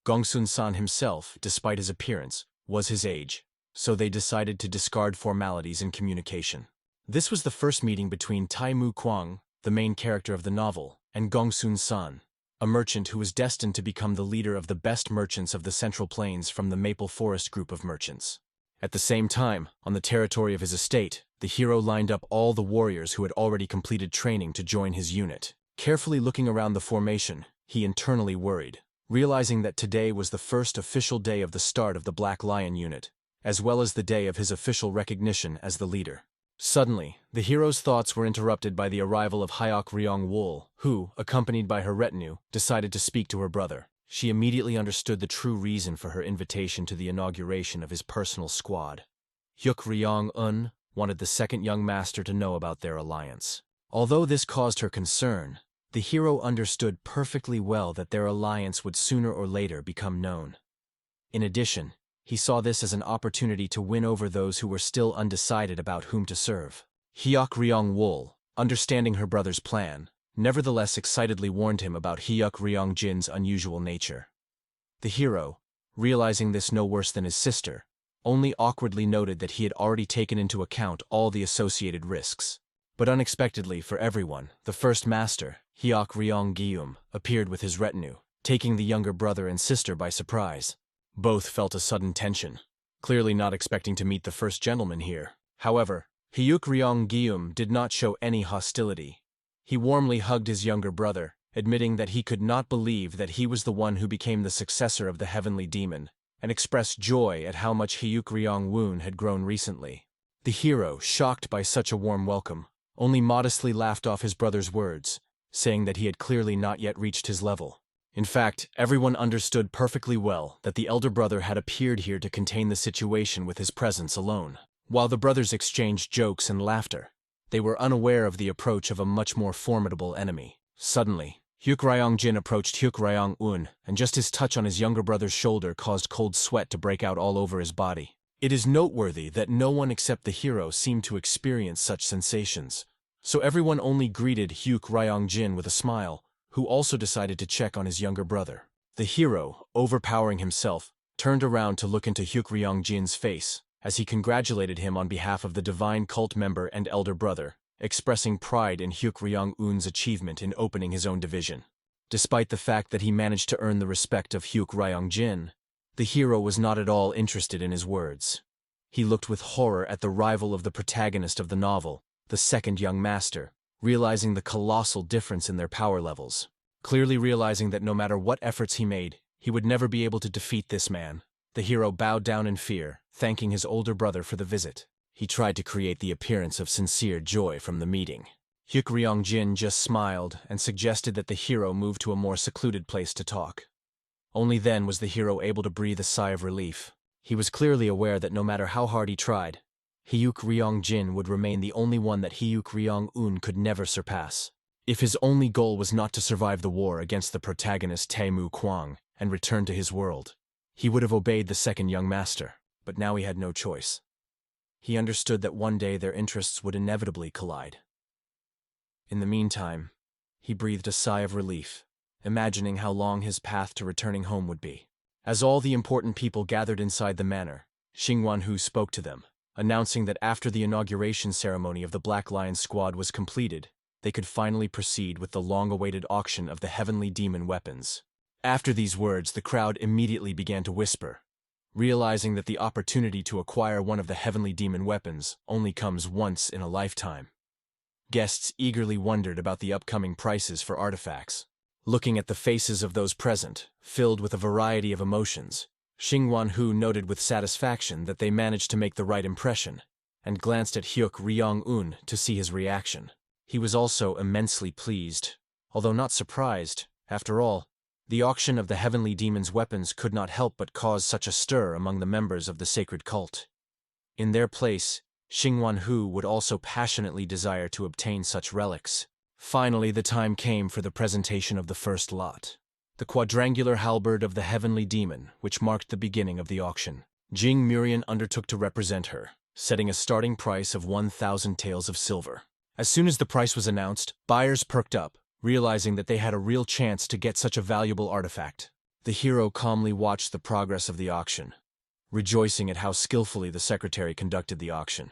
Gongsun-san himself, despite his appearance, was his age, so they decided to discard formalities in communication. This was the first meeting between Tai Mu Quan, the main character of the novel, and Gongsun-san, a merchant who was destined to become the leader of the best merchants of the Central Plains from the Maple Forest group of merchants. At the same time, on the territory of his estate, the hero lined up all the warriors who had already completed training to join his unit. Carefully looking around the formation, he internally worried, realizing that today was the first official day of the start of the Black Lion unit, as well as the day of his official recognition as the leader. Suddenly, the hero's thoughts were interrupted by the arrival of Hyok Ryong-wol, who, accompanied by her retinue, decided to speak to her brother. She immediately understood the true reason for her invitation to the inauguration of his personal squad. Hyuk Ryong-un wanted the second young master to know about their alliance. Although this caused her concern, the hero understood perfectly well that their alliance would sooner or later become known. In addition, he saw this as an opportunity to win over those who were still undecided about whom to serve. Hyok Ryong-wol, understanding her brother's plan, nevertheless excitedly warned him about Hyuk Ryong-jin's unusual nature. The hero, realizing this no worse than his sister, only awkwardly noted that he had already taken into account all the associated risks. But unexpectedly for everyone, the first master, Hyok Ryong-gyum, appeared with his retinue, taking the younger brother and sister by surprise. Both felt a sudden tension, clearly not expecting to meet the first gentleman here. However, Hyuk Ryong-gyum did not show any hostility. He warmly hugged his younger brother, admitting that he could not believe that he was the one who became the successor of the heavenly demon, and expressed joy at how much Hyuk Ryong-won had grown recently. The hero, shocked by such a warm welcome, only modestly laughed off his brother's words, saying that he had clearly not yet reached his level. In fact, everyone understood perfectly well that the elder brother had appeared here to contain the situation with his presence alone. While the brothers exchanged jokes and laughter, they were unaware of the approach of a much more formidable enemy. Suddenly, Hyuk Ryong-jin approached Hyuk Ryong-un, and just his touch on his younger brother's shoulder caused cold sweat to break out all over his body. It is noteworthy that no one except the hero seemed to experience such sensations, so everyone only greeted Hyuk Ryong-jin with a smile, who also decided to check on his younger brother. The hero, overpowering himself, turned around to look into Hyuk Ryong-jin's face, as he congratulated him on behalf of the divine cult member and elder brother, expressing pride in Hyuk Ryong-un's achievement in opening his own division. Despite the fact that he managed to earn the respect of Hyuk Ryong-jin, the hero was not at all interested in his words. He looked with horror at the rival of the protagonist of the novel, the second young master, realizing the colossal difference in their power levels. Clearly realizing that no matter what efforts he made, he would never be able to defeat this man, the hero bowed down in fear, thanking his older brother for the visit. He tried to create the appearance of sincere joy from the meeting. Hyuk Ryong-jin just smiled and suggested that the hero move to a more secluded place to talk. Only then was the hero able to breathe a sigh of relief. He was clearly aware that no matter how hard he tried, Hyuk Ryong-jin would remain the only one that Hyuk Ryong-un could never surpass. If his only goal was not to survive the war against the protagonist Tae-mu Kwang and return to his world, he would have obeyed the second young master, but now he had no choice. He understood that one day their interests would inevitably collide. In the meantime, he breathed a sigh of relief, imagining how long his path to returning home would be. As all the important people gathered inside the manor, Xingwan-hu spoke to them, announcing that after the inauguration ceremony of the Black Lion squad was completed, they could finally proceed with the long-awaited auction of the heavenly demon weapons. After these words, the crowd immediately began to whisper, realizing that the opportunity to acquire one of the heavenly demon weapons only comes once in a lifetime. Guests eagerly wondered about the upcoming prices for artifacts. Looking at the faces of those present, filled with a variety of emotions, Xingwan-hu noted with satisfaction that they managed to make the right impression, and glanced at Hyuk Ryong-un to see his reaction. He was also immensely pleased, although not surprised. After all, the auction of the heavenly demon's weapons could not help but cause such a stir among the members of the sacred cult. In their place, Xingwan-hu would also passionately desire to obtain such relics. Finally, the time came for the presentation of the first lot. The quadrangular halberd of the heavenly demon, which marked the beginning of the auction. Jing Murian undertook to represent her, setting a starting price of 1,000 taels of silver. As soon as the price was announced, buyers perked up, realizing that they had a real chance to get such a valuable artifact. The hero calmly watched the progress of the auction, rejoicing at how skillfully the secretary conducted the auction.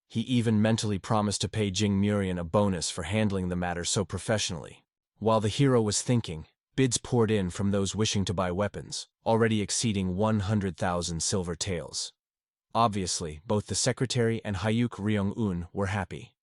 He even mentally promised to pay Jing Murian a bonus for handling the matter so professionally. While the hero was thinking, bids poured in from those wishing to buy weapons, already exceeding 100,000 silver taels. Obviously, both the secretary and Hyuk Ryong-un were happy.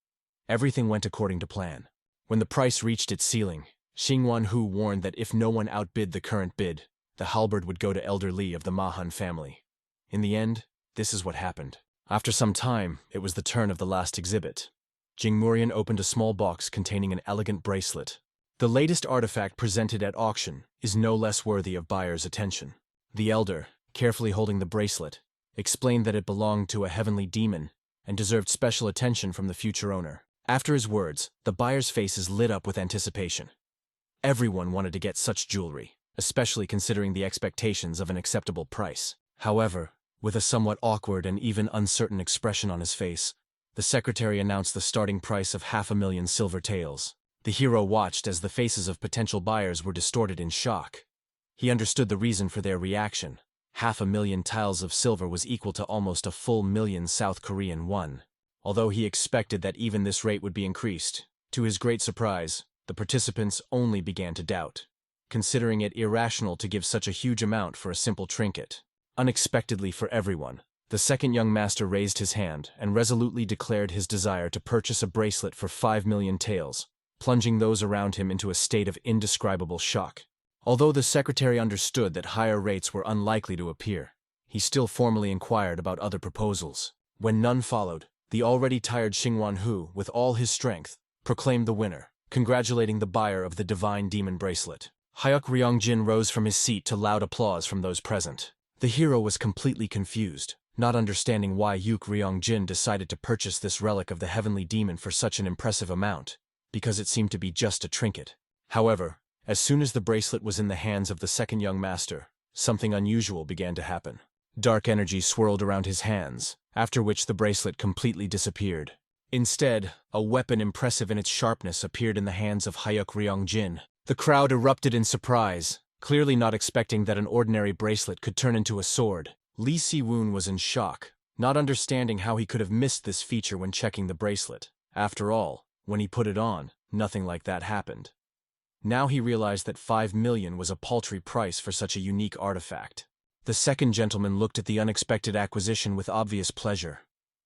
Everything went according to plan. When the price reached its ceiling, Xingwan-hu warned that if no one outbid the current bid, the halberd would go to Elder Li of the Ma-hun family. In the end, this is what happened. After some time, it was the turn of the last exhibit. Jing Murian opened a small box containing an elegant bracelet. The latest artifact presented at auction is no less worthy of buyers' attention. The elder, carefully holding the bracelet, explained that it belonged to a heavenly demon and deserved special attention from the future owner. After his words, the buyers' faces lit up with anticipation. Everyone wanted to get such jewelry, especially considering the expectations of an acceptable price. However, with a somewhat awkward and even uncertain expression on his face, the secretary announced the starting price of 500,000 silver taels. The hero watched as the faces of potential buyers were distorted in shock. He understood the reason for their reaction. 500,000 taels of silver was equal to almost a full million South Korean won. Although he expected that even this rate would be increased, to his great surprise, the participants only began to doubt, considering it irrational to give such a huge amount for a simple trinket. Unexpectedly for everyone, the second young master raised his hand and resolutely declared his desire to purchase a bracelet for 5 million taels, plunging those around him into a state of indescribable shock. Although the secretary understood that higher rates were unlikely to appear, he still formally inquired about other proposals. When none followed, the already tired Xingwan-hu, with all his strength, proclaimed the winner. congratulating the buyer of the Divine Demon Bracelet. Hyuk Ryongjin rose from his seat to loud applause from those present. The hero was completely confused, not understanding why Hyuk Ryongjin decided to purchase this relic of the Heavenly Demon for such an impressive amount, because it seemed to be just a trinket. However, as soon as the bracelet was in the hands of the second young master, something unusual began to happen. Dark energy swirled around his hands, after which the bracelet completely disappeared. Instead, a weapon impressive in its sharpness appeared in the hands of Hyuk Ryongjin. The crowd erupted in surprise, clearly not expecting that an ordinary bracelet could turn into a sword. Lee Si-woon was in shock, not understanding how he could have missed this feature when checking the bracelet. After all, when he put it on, nothing like that happened. Now he realized that 5 million was a paltry price for such a unique artifact. The second gentleman looked at the unexpected acquisition with obvious pleasure.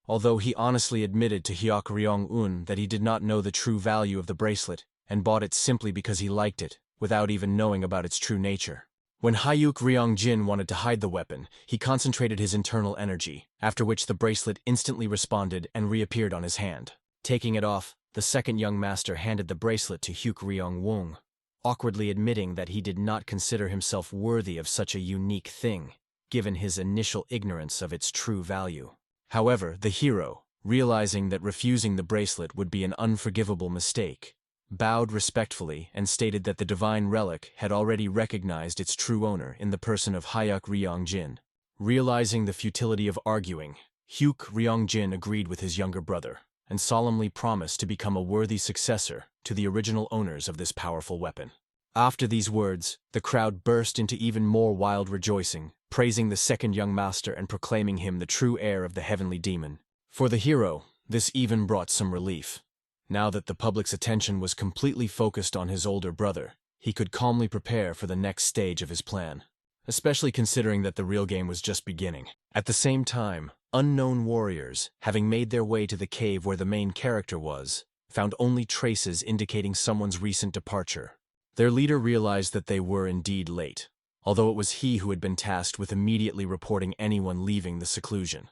Although he honestly admitted to Hyuk Ryong-un that he did not know the true value of the bracelet, and bought it simply because he liked it, without even knowing about its true nature. When Hyuk Ryongjin wanted to hide the weapon, he concentrated his internal energy, after which the bracelet instantly responded and reappeared on his hand. Taking it off, the second young master handed the bracelet to Hyuk Ryong-won, awkwardly admitting that he did not consider himself worthy of such a unique thing, given his initial ignorance of its true value. However, the hero, realizing that refusing the bracelet would be an unforgivable mistake, bowed respectfully and stated that the divine relic had already recognized its true owner in the person of Hyuk Ryongjin. Realizing the futility of arguing, Hyuk Ryongjin agreed with his younger brother and solemnly promised to become a worthy successor to the original owners of this powerful weapon. After these words, the crowd burst into even more wild rejoicing, praising the second young master and proclaiming him the true heir of the heavenly demon. For the hero, this even brought some relief. Now that the public's attention was completely focused on his older brother, he could calmly prepare for the next stage of his plan, especially considering that the real game was just beginning. At the same time, unknown warriors, having made their way to the cave where the main character was, found only traces indicating someone's recent departure. Their leader realized that they were indeed late, although it was he who had been tasked with immediately reporting anyone leaving the seclusion.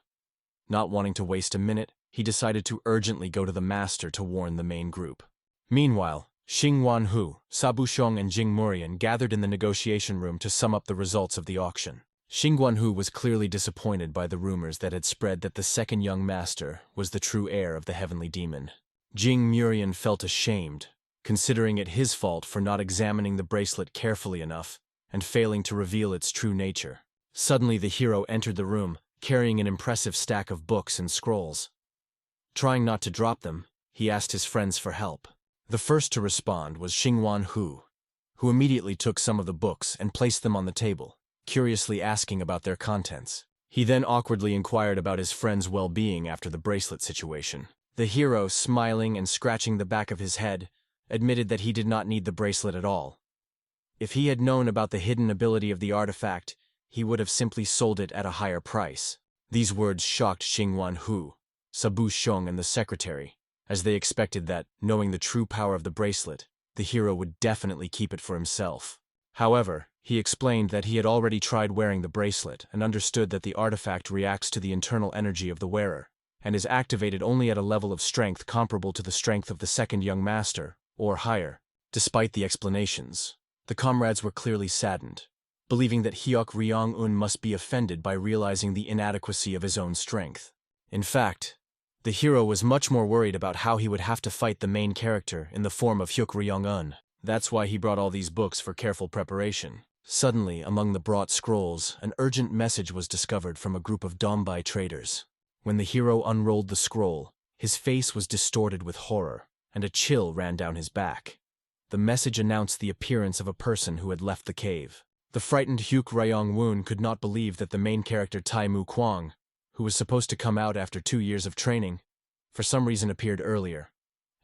Not wanting to waste a minute, he decided to urgently go to the master to warn the main group. Meanwhile, Xing Wanhu, Sabu Xiong and Jing Murian gathered in the negotiation room to sum up the results of the auction. Xing Wanhu was clearly disappointed by the rumors that had spread that the second young master was the true heir of the heavenly demon. Jing Murian felt ashamed, considering it his fault for not examining the bracelet carefully enough and failing to reveal its true nature. Suddenly the hero entered the room, carrying an impressive stack of books and scrolls. Trying not to drop them, he asked his friends for help. The first to respond was Xing Wanhu, who immediately took some of the books and placed them on the table, curiously asking about their contents. He then awkwardly inquired about his friend's well-being after the bracelet situation. The hero, smiling and scratching the back of his head, admitted that he did not need the bracelet at all. If he had known about the hidden ability of the artifact, he would have simply sold it at a higher price. These words shocked Xing Wanhu, Sabu Xiong and the secretary, as they expected that, knowing the true power of the bracelet, the hero would definitely keep it for himself. However, he explained that he had already tried wearing the bracelet and understood that the artifact reacts to the internal energy of the wearer, and is activated only at a level of strength comparable to the strength of the second young master, or higher. Despite the explanations, the comrades were clearly saddened, believing that Hyuk Ryong-un must be offended by realizing the inadequacy of his own strength. In fact, the hero was much more worried about how he would have to fight the main character in the form of Hyuk Ryong-un. That's why he brought all these books for careful preparation. Suddenly, among the brought scrolls, an urgent message was discovered from a group of Dombai traders. When the hero unrolled the scroll, his face was distorted with horror, and a chill ran down his back. The message announced the appearance of a person who had left the cave. The frightened Hyuk Ryong-won could not believe that the main character Tai Mu Kwang, who was supposed to come out after 2 years of training, for some reason appeared earlier.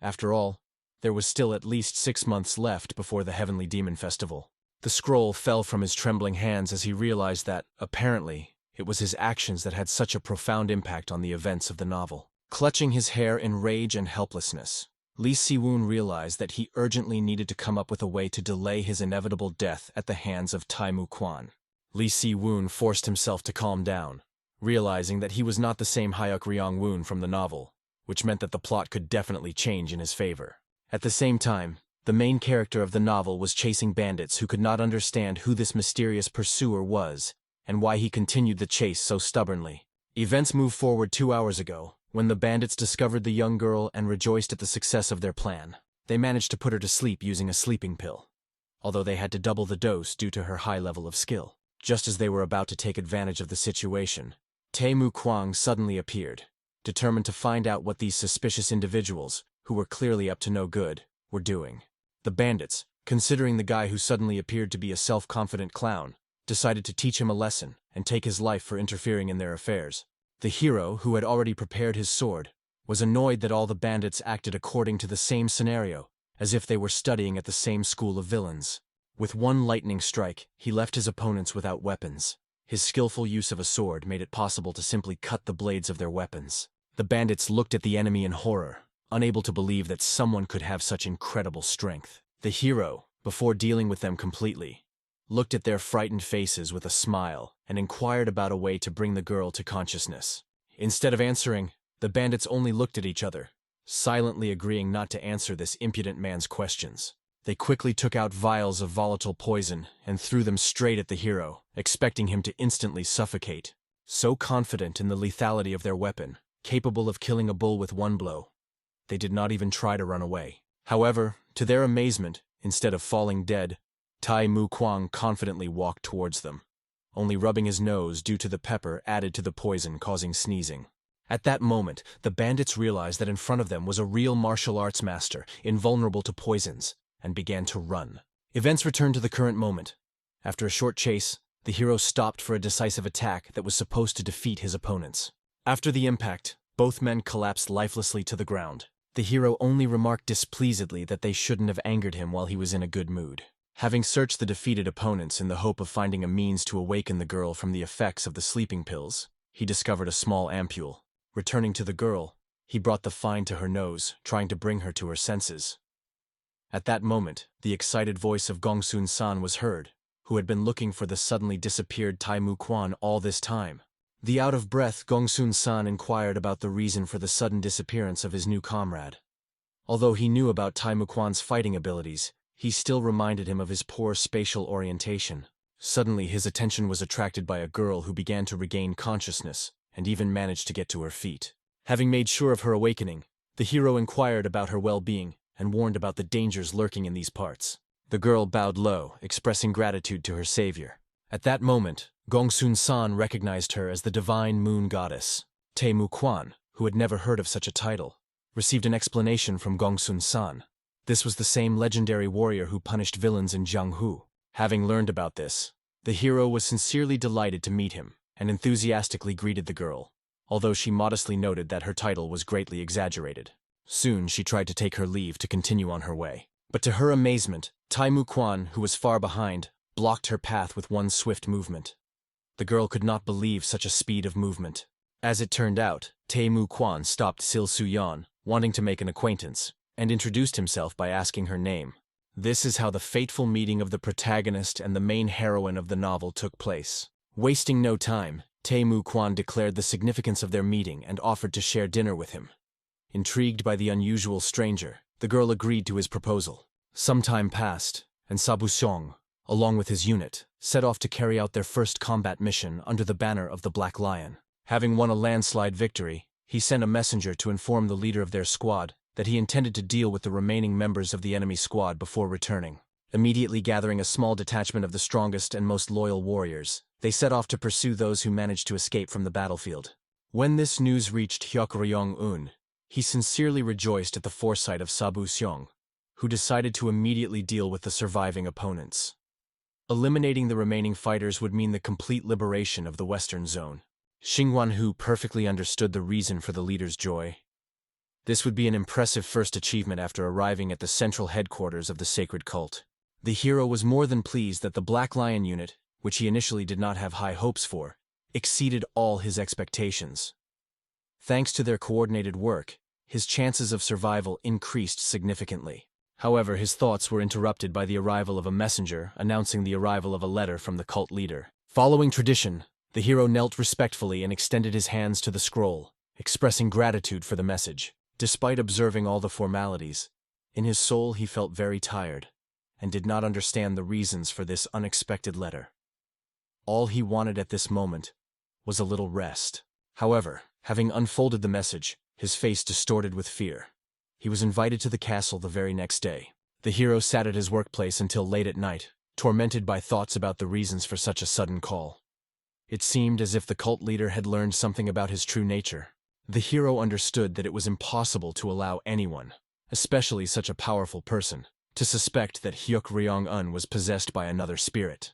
After all, there was still at least 6 months left before the Heavenly Demon Festival. The scroll fell from his trembling hands as he realized that, apparently, it was his actions that had such a profound impact on the events of the novel. Clutching his hair in rage and helplessness, Lee Si-woon realized that he urgently needed to come up with a way to delay his inevitable death at the hands of Tai Mu Kwan. Lee Si-woon forced himself to calm down, realizing that he was not the same Hyuk Ryong-won from the novel, which meant that the plot could definitely change in his favor. At the same time, the main character of the novel was chasing bandits who could not understand who this mysterious pursuer was and why he continued the chase so stubbornly. Events move forward 2 hours ago, when the bandits discovered the young girl and rejoiced at the success of their plan. They managed to put her to sleep using a sleeping pill, although they had to double the dose due to her high level of skill. Just as they were about to take advantage of the situation, Tae-Mu Kwang suddenly appeared, determined to find out what these suspicious individuals, who were clearly up to no good, were doing. The bandits, considering the guy who suddenly appeared to be a self-confident clown, decided to teach him a lesson and take his life for interfering in their affairs. The hero, who had already prepared his sword, was annoyed that all the bandits acted according to the same scenario, as if they were studying at the same school of villains. With one lightning strike, he left his opponents without weapons. His skillful use of a sword made it possible to simply cut the blades of their weapons. The bandits looked at the enemy in horror, unable to believe that someone could have such incredible strength. The hero, before dealing with them completely, looked at their frightened faces with a smile and inquired about a way to bring the girl to consciousness. Instead of answering, the bandits only looked at each other, silently agreeing not to answer this impudent man's questions. They quickly took out vials of volatile poison and threw them straight at the hero, expecting him to instantly suffocate. So confident in the lethality of their weapon, capable of killing a bull with one blow, they did not even try to run away. However, to their amazement, instead of falling dead, Tae-Mu Kwang confidently walked towards them, only rubbing his nose due to the pepper added to the poison causing sneezing. At that moment, the bandits realized that in front of them was a real martial arts master, invulnerable to poisons, and began to run. Events returned to the current moment. After a short chase, the hero stopped for a decisive attack that was supposed to defeat his opponents. After the impact, both men collapsed lifelessly to the ground. The hero only remarked displeasedly that they shouldn't have angered him while he was in a good mood. Having searched the defeated opponents in the hope of finding a means to awaken the girl from the effects of the sleeping pills, he discovered a small ampule. Returning to the girl, he brought the find to her nose, trying to bring her to her senses. At that moment, the excited voice of Gongsun-san was heard, who had been looking for the suddenly disappeared Tae-Mu Kwang all this time. The out-of-breath Gongsun-san inquired about the reason for the sudden disappearance of his new comrade. Although he knew about Tae-Mu Kwang's fighting abilities, he still reminded him of his poor spatial orientation. Suddenly his attention was attracted by a girl who began to regain consciousness, and even managed to get to her feet. Having made sure of her awakening, the hero inquired about her well-being and warned about the dangers lurking in these parts. The girl bowed low, expressing gratitude to her savior. At that moment, Gongsun-san recognized her as the divine moon goddess. Tae-Mu Kwang, who had never heard of such a title, received an explanation from Gongsun-san. This was the same legendary warrior who punished villains in Jianghu. Having learned about this, the hero was sincerely delighted to meet him and enthusiastically greeted the girl, although she modestly noted that her title was greatly exaggerated. Soon she tried to take her leave to continue on her way. But to her amazement, Tae-Mu Kwang, who was far behind, blocked her path with one swift movement. The girl could not believe such a speed of movement. As it turned out, Tae-Mu Kwang stopped Sil Suyan, wanting to make an acquaintance, and introduced himself by asking her name. This is how the fateful meeting of the protagonist and the main heroine of the novel took place. Wasting no time, Tae-Mu Kwang declared the significance of their meeting and offered to share dinner with him. Intrigued by the unusual stranger, the girl agreed to his proposal. Some time passed, and Sabu Xiong, along with his unit, set off to carry out their first combat mission under the banner of the Black Lion. Having won a landslide victory, he sent a messenger to inform the leader of their squad that he intended to deal with the remaining members of the enemy squad before returning. Immediately gathering a small detachment of the strongest and most loyal warriors, they set off to pursue those who managed to escape from the battlefield. When this news reached Hyuk-ryong-un, he sincerely rejoiced at the foresight of Sabu Xiong, who decided to immediately deal with the surviving opponents. Eliminating the remaining fighters would mean the complete liberation of the Western Zone. Xingguanhu perfectly understood the reason for the leader's joy. This would be an impressive first achievement after arriving at the central headquarters of the sacred cult. The hero was more than pleased that the Black Lion unit, which he initially did not have high hopes for, exceeded all his expectations. Thanks to their coordinated work, his chances of survival increased significantly. However, his thoughts were interrupted by the arrival of a messenger announcing the arrival of a letter from the cult leader. Following tradition, the hero knelt respectfully and extended his hands to the scroll, expressing gratitude for the message. Despite observing all the formalities, In his soul he felt very tired, and did not understand the reasons for this unexpected letter. All he wanted at this moment was a little rest. However, having unfolded the message, his face distorted with fear. He was invited to the castle the very next day. The hero sat at his workplace until late at night, tormented by thoughts about the reasons for such a sudden call. It seemed as if the cult leader had learned something about his true nature. The hero understood that it was impossible to allow anyone, especially such a powerful person, to suspect that Hyuk Ryong-un was possessed by another spirit.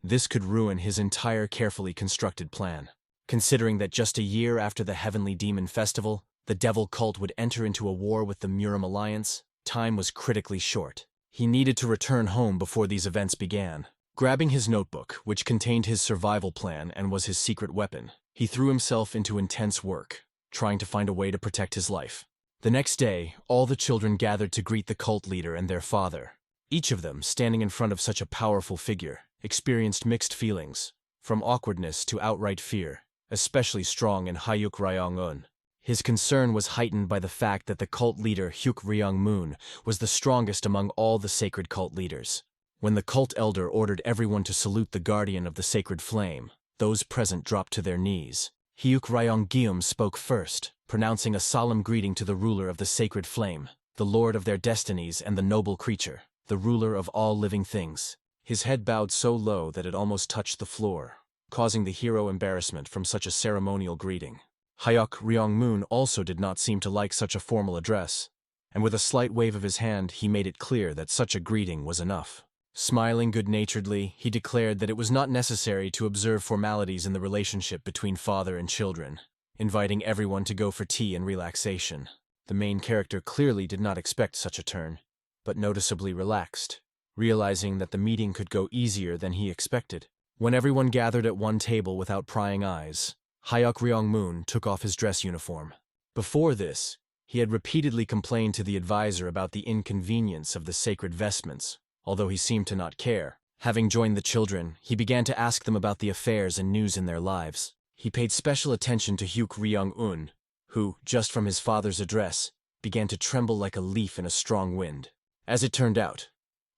This could ruin his entire carefully constructed plan. Considering that just a year after the Heavenly Demon Festival, the Devil cult would enter into a war with the Murim Alliance, time was critically short. He needed to return home before these events began. Grabbing his notebook, which contained his survival plan and was his secret weapon, he threw himself into intense work, trying to find a way to protect his life. The next day, all the children gathered to greet the cult leader and their father. Each of them, standing in front of such a powerful figure, experienced mixed feelings, from awkwardness to outright fear, especially strong in Hyuk Ryong-un. His concern was heightened by the fact that the cult leader Hyuk Ryong-moon was the strongest among all the sacred cult leaders. When the cult elder ordered everyone to salute the guardian of the sacred flame, those present dropped to their knees. Hyuk Ryong-gyum spoke first, pronouncing a solemn greeting to the ruler of the sacred flame, the lord of their destinies and the noble creature, the ruler of all living things. His head bowed so low that it almost touched the floor, causing the hero embarrassment from such a ceremonial greeting. Hyuk Ryong-moon also did not seem to like such a formal address, and with a slight wave of his hand he made it clear that such a greeting was enough. Smiling good-naturedly, he declared that it was not necessary to observe formalities in the relationship between father and children, inviting everyone to go for tea and relaxation. The main character clearly did not expect such a turn, but noticeably relaxed, realizing that the meeting could go easier than he expected. When everyone gathered at one table without prying eyes, Hyuk Ryong-moon took off his dress uniform. Before this, he had repeatedly complained to the advisor about the inconvenience of the sacred vestments, although he seemed to not care. Having joined the children, he began to ask them about the affairs and news in their lives. He paid special attention to Hyuk Ryong-un, who, just from his father's address, began to tremble like a leaf in a strong wind. As it turned out,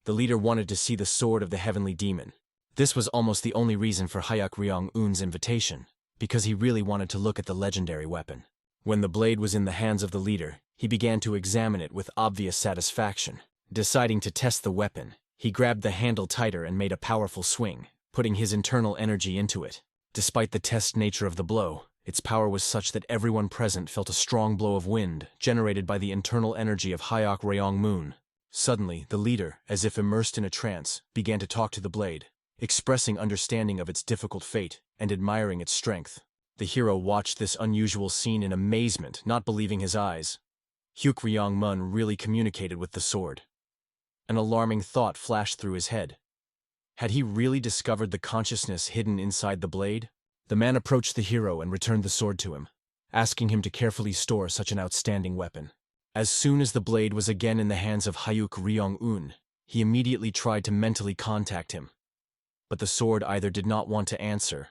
the leader wanted to see the sword of the heavenly demon. This was almost the only reason for Hyuk Ryong-un's invitation, because he really wanted to look at the legendary weapon. When the blade was in the hands of the leader, he began to examine it with obvious satisfaction. Deciding to test the weapon, he grabbed the handle tighter and made a powerful swing, putting his internal energy into it. Despite the test nature of the blow, its power was such that everyone present felt a strong blow of wind generated by the internal energy of Hyuk Ryong-moon. Suddenly, the leader, as if immersed in a trance, began to talk to the blade, expressing understanding of its difficult fate and admiring its strength. The hero watched this unusual scene in amazement, not believing his eyes. Hyuk Ryong-moon really communicated with the sword. An alarming thought flashed through his head. Had he really discovered the consciousness hidden inside the blade? The man approached the hero and returned the sword to him, asking him to carefully store such an outstanding weapon. As soon as the blade was again in the hands of Hyuk Ryong-un, he immediately tried to mentally contact him. But the sword either did not want to answer,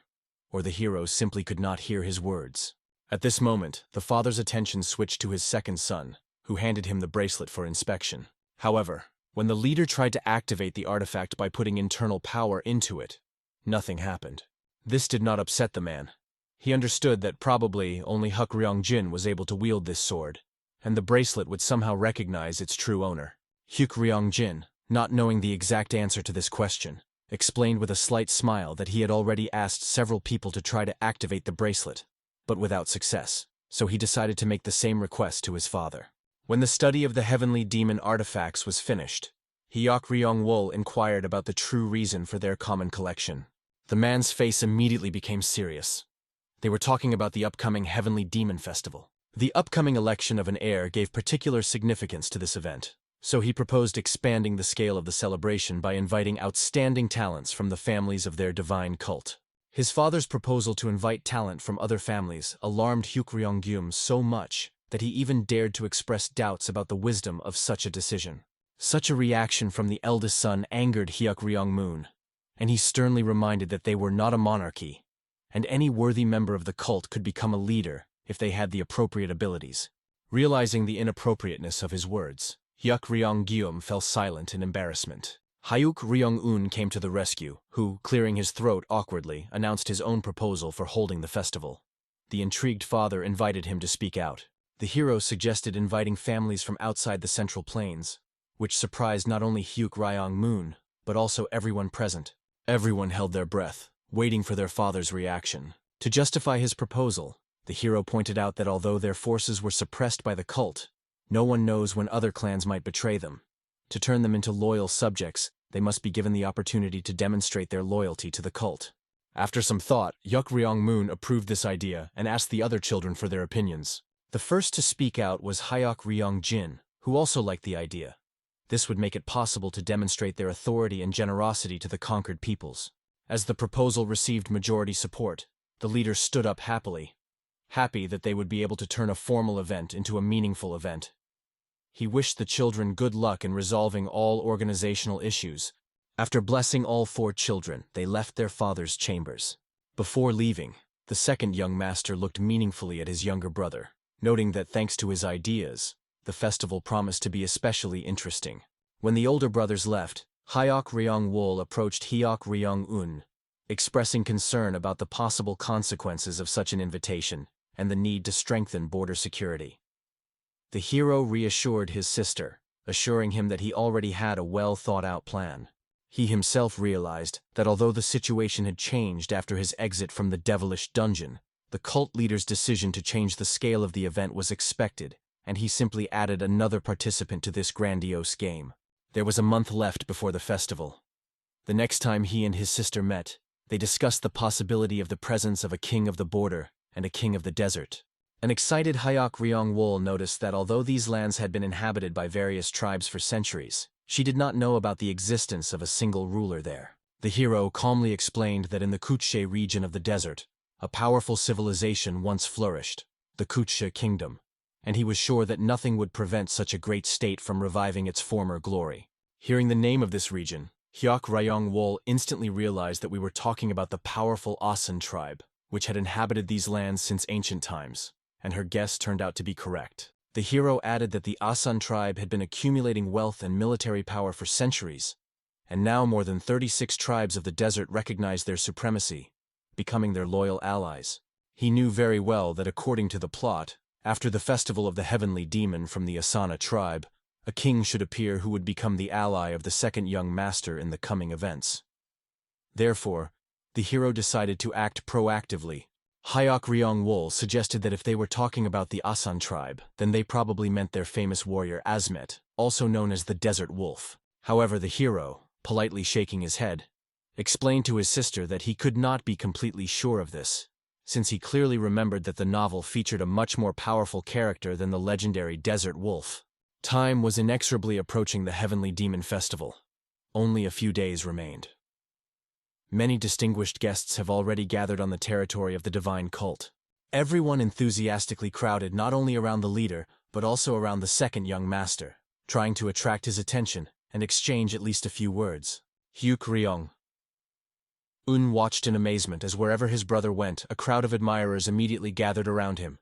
or the hero simply could not hear his words. At this moment, the father's attention switched to his second son, who handed him the bracelet for inspection. However, when the leader tried to activate the artifact by putting internal power into it, nothing happened. This did not upset the man. He understood that probably only Hyuk Ryong-jin was able to wield this sword, and the bracelet would somehow recognize its true owner. Hyuk Ryong-jin, not knowing the exact answer to this question, explained with a slight smile that he had already asked several people to try to activate the bracelet, but without success, so he decided to make the same request to his father. When the study of the heavenly demon artifacts was finished, Hyuk Ryong-wol inquired about the true reason for their common collection. The man's face immediately became serious. They were talking about the upcoming Heavenly Demon Festival. The upcoming election of an heir gave particular significance to this event, so he proposed expanding the scale of the celebration by inviting outstanding talents from the families of their divine cult. His father's proposal to invite talent from other families alarmed Hyuk Ryong-gyum so much that he even dared to express doubts about the wisdom of such a decision. Such a reaction from the eldest son angered Hyuk Ryong-moon, and he sternly reminded that they were not a monarchy, and any worthy member of the cult could become a leader if they had the appropriate abilities. Realizing the inappropriateness of his words, Hyuk Ryong-gyum fell silent in embarrassment. Hyuk Ryong-un came to the rescue, who, clearing his throat awkwardly, announced his own proposal for holding the festival. The intrigued father invited him to speak out. The hero suggested inviting families from outside the Central Plains, which surprised not only Hyuk Ryong-moon, but also everyone present. Everyone held their breath, waiting for their father's reaction. To justify his proposal, the hero pointed out that although their forces were suppressed by the cult, no one knows when other clans might betray them. To turn them into loyal subjects, they must be given the opportunity to demonstrate their loyalty to the cult. After some thought, Hyuk Ryong-moon approved this idea and asked the other children for their opinions. The first to speak out was Hyuk Ryong-jin, who also liked the idea. This would make it possible to demonstrate their authority and generosity to the conquered peoples. As the proposal received majority support, the leaders stood up happily, happy that they would be able to turn a formal event into a meaningful event. He wished the children good luck in resolving all organizational issues. After blessing all 4 children, they left their father's chambers. Before leaving, the second young master looked meaningfully at his younger brother, noting that thanks to his ideas, the festival promised to be especially interesting. When the older brothers left, Hyuk Ryong-wol approached Hyuk Ryong-un, expressing concern about the possible consequences of such an invitation and the need to strengthen border security. The hero reassured his sister, assuring him that he already had a well-thought-out plan. He himself realized that although the situation had changed after his exit from the devilish dungeon, the cult leader's decision to change the scale of the event was expected, and he simply added another participant to this grandiose game. There was a month left before the festival. The next time he and his sister met, they discussed the possibility of the presence of a king of the border and a king of the desert. An excited Hyuk Ryong-wol noticed that although these lands had been inhabited by various tribes for centuries, she did not know about the existence of a single ruler there. The hero calmly explained that in the Kuche region of the desert, a powerful civilization once flourished, the Kuche kingdom, and he was sure that nothing would prevent such a great state from reviving its former glory. Hearing the name of this region, Hyuk Ryong-wol instantly realized that we were talking about the powerful Asan tribe, which had inhabited these lands since ancient times, and her guess turned out to be correct. The hero added that the Asan tribe had been accumulating wealth and military power for centuries, and now more than 36 tribes of the desert recognized their supremacy, becoming their loyal allies. He knew very well that according to the plot, after the festival of the heavenly demon from the Asana tribe, a king should appear who would become the ally of the second young master in the coming events. Therefore, the hero decided to act proactively. Hyuk Ryong-wol suggested that if they were talking about the Asan tribe, then they probably meant their famous warrior Asmet, also known as the Desert Wolf. However, the hero, politely shaking his head, explained to his sister that he could not be completely sure of this, since he clearly remembered that the novel featured a much more powerful character than the legendary Desert Wolf. Time was inexorably approaching the Heavenly Demon Festival. Only a few days remained. Many distinguished guests have already gathered on the territory of the divine cult. Everyone enthusiastically crowded not only around the leader, but also around the second young master, trying to attract his attention and exchange at least a few words. Hyuk Ryong-un watched in amazement as wherever his brother went, a crowd of admirers immediately gathered around him.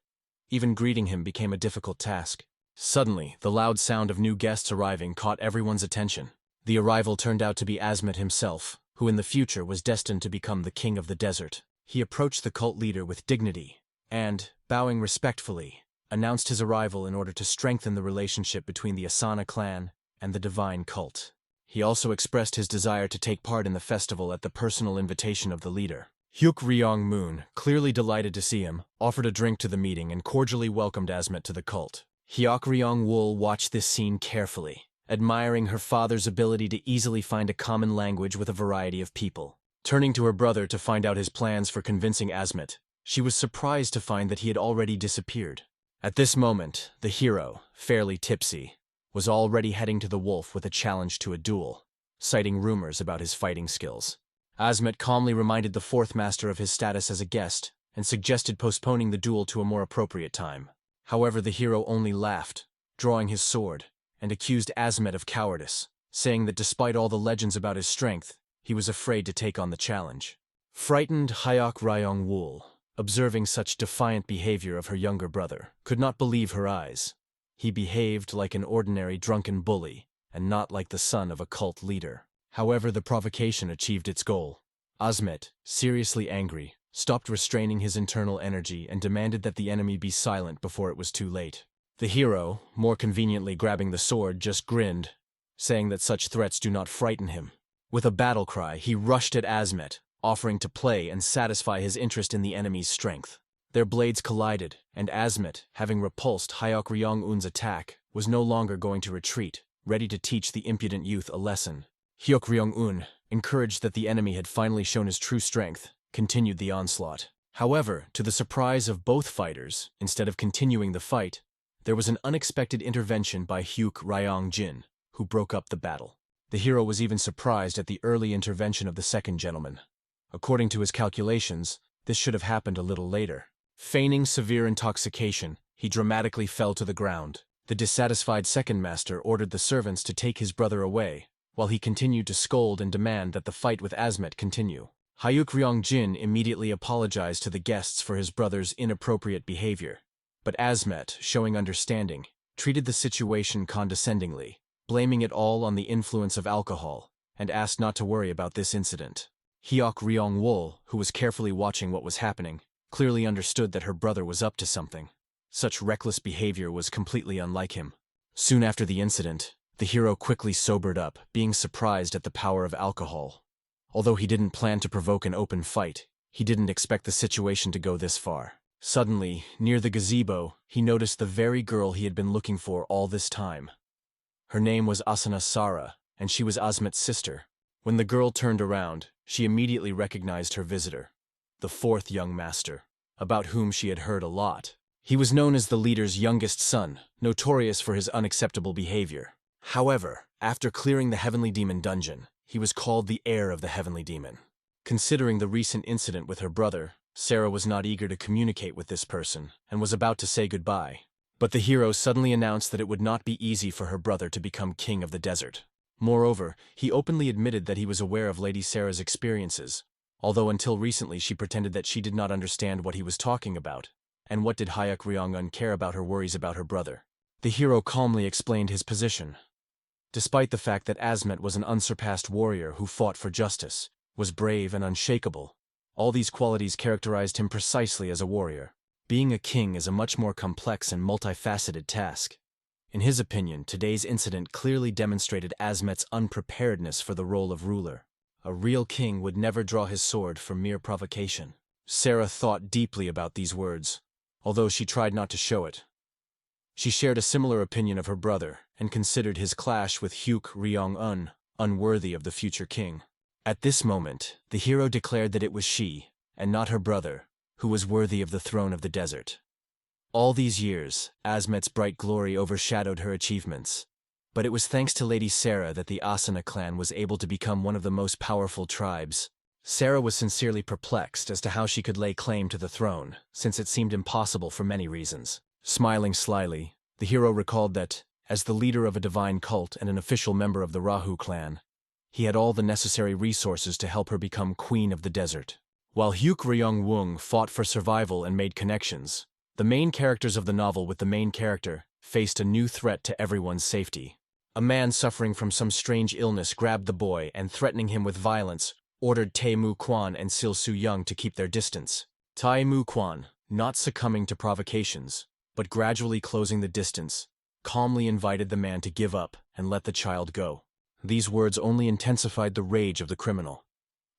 Even greeting him became a difficult task. Suddenly, the loud sound of new guests arriving caught everyone's attention. The arrival turned out to be Asmet himself, who in the future was destined to become the king of the desert. He approached the cult leader with dignity and, bowing respectfully, announced his arrival in order to strengthen the relationship between the Asana clan and the divine cult. He also expressed his desire to take part in the festival at the personal invitation of the leader. Hyuk Ryong-moon, clearly delighted to see him, offered a drink to the meeting and cordially welcomed Asmet to the cult. Hyuk Ryong-wol watched this scene carefully, admiring her father's ability to easily find a common language with a variety of people. Turning to her brother to find out his plans for convincing Asmet, she was surprised to find that he had already disappeared. At this moment, the hero, fairly tipsy, was already heading to the wolf with a challenge to a duel, citing rumors about his fighting skills. Asmet calmly reminded the fourth master of his status as a guest and suggested postponing the duel to a more appropriate time. However, the hero only laughed, drawing his sword, and accused Asmet of cowardice, saying that despite all the legends about his strength, he was afraid to take on the challenge. Frightened Hyuk Ryong-wol, observing such defiant behavior of her younger brother, could not believe her eyes. He behaved like an ordinary drunken bully, and not like the son of a cult leader. However, the provocation achieved its goal. Asmet, seriously angry, stopped restraining his internal energy and demanded that the enemy be silent before it was too late. The hero, more conveniently grabbing the sword, just grinned, saying that such threats do not frighten him. With a battle cry, he rushed at Asmet, offering to play and satisfy his interest in the enemy's strength. Their blades collided, and Asmet, having repulsed Hyok Ryong-un's attack, was no longer going to retreat, ready to teach the impudent youth a lesson. Hyok Ryong-un, encouraged that the enemy had finally shown his true strength, continued the onslaught. However, to the surprise of both fighters, instead of continuing the fight, there was an unexpected intervention by Hyuk Ryong-jin, who broke up the battle. The hero was even surprised at the early intervention of the second gentleman. According to his calculations, this should have happened a little later. Feigning severe intoxication, he dramatically fell to the ground. The dissatisfied second master ordered the servants to take his brother away, while he continued to scold and demand that the fight with Asmet continue. Hyuk Ryong-jin immediately apologized to the guests for his brother's inappropriate behavior, but Asmet, showing understanding, treated the situation condescendingly, blaming it all on the influence of alcohol, and asked not to worry about this incident. Hyuk Ryong-wol, who was carefully watching what was happening, clearly understood that her brother was up to something. Such reckless behavior was completely unlike him. Soon after the incident, the hero quickly sobered up, being surprised at the power of alcohol. Although he didn't plan to provoke an open fight, he didn't expect the situation to go this far. Suddenly, near the gazebo, he noticed the very girl he had been looking for all this time. Her name was Asuna Sara, and she was Asmet's sister. When the girl turned around, she immediately recognized her visitor, the fourth young master, about whom she had heard a lot. He was known as the leader's youngest son, notorious for his unacceptable behavior. However, after clearing the Heavenly Demon dungeon, he was called the heir of the Heavenly Demon. Considering the recent incident with her brother, Sarah was not eager to communicate with this person, and was about to say goodbye. But the hero suddenly announced that it would not be easy for her brother to become king of the desert. Moreover, he openly admitted that he was aware of Lady Sarah's experiences, although until recently she pretended that she did not understand what he was talking about. And what did Hyuk Ryong-un care about her worries about her brother? The hero calmly explained his position. Despite the fact that Asmet was an unsurpassed warrior who fought for justice, was brave and unshakable, all these qualities characterized him precisely as a warrior. Being a king is a much more complex and multifaceted task. In his opinion, today's incident clearly demonstrated Asmet's unpreparedness for the role of ruler. A real king would never draw his sword for mere provocation. Sarah thought deeply about these words, although she tried not to show it. She shared a similar opinion of her brother, and considered his clash with Hyuk Ryong-un unworthy of the future king. At this moment, the hero declared that it was she, and not her brother, who was worthy of the throne of the desert. All these years, Asmet's bright glory overshadowed her achievements, but it was thanks to Lady Sarah that the Asuna clan was able to become one of the most powerful tribes. Sarah was sincerely perplexed as to how she could lay claim to the throne, since it seemed impossible for many reasons. Smiling slyly, the hero recalled that, as the leader of a divine cult and an official member of the Rahu clan, he had all the necessary resources to help her become queen of the desert. While Hyuk Ryong-won fought for survival and made connections, the main characters of the novel with the main character faced a new threat to everyone's safety. A man suffering from some strange illness grabbed the boy and, threatening him with violence, ordered Tae Mu Kwan and Sil Su Young to keep their distance. Tae Mu Kwan, not succumbing to provocations, but gradually closing the distance, calmly invited the man to give up and let the child go. These words only intensified the rage of the criminal.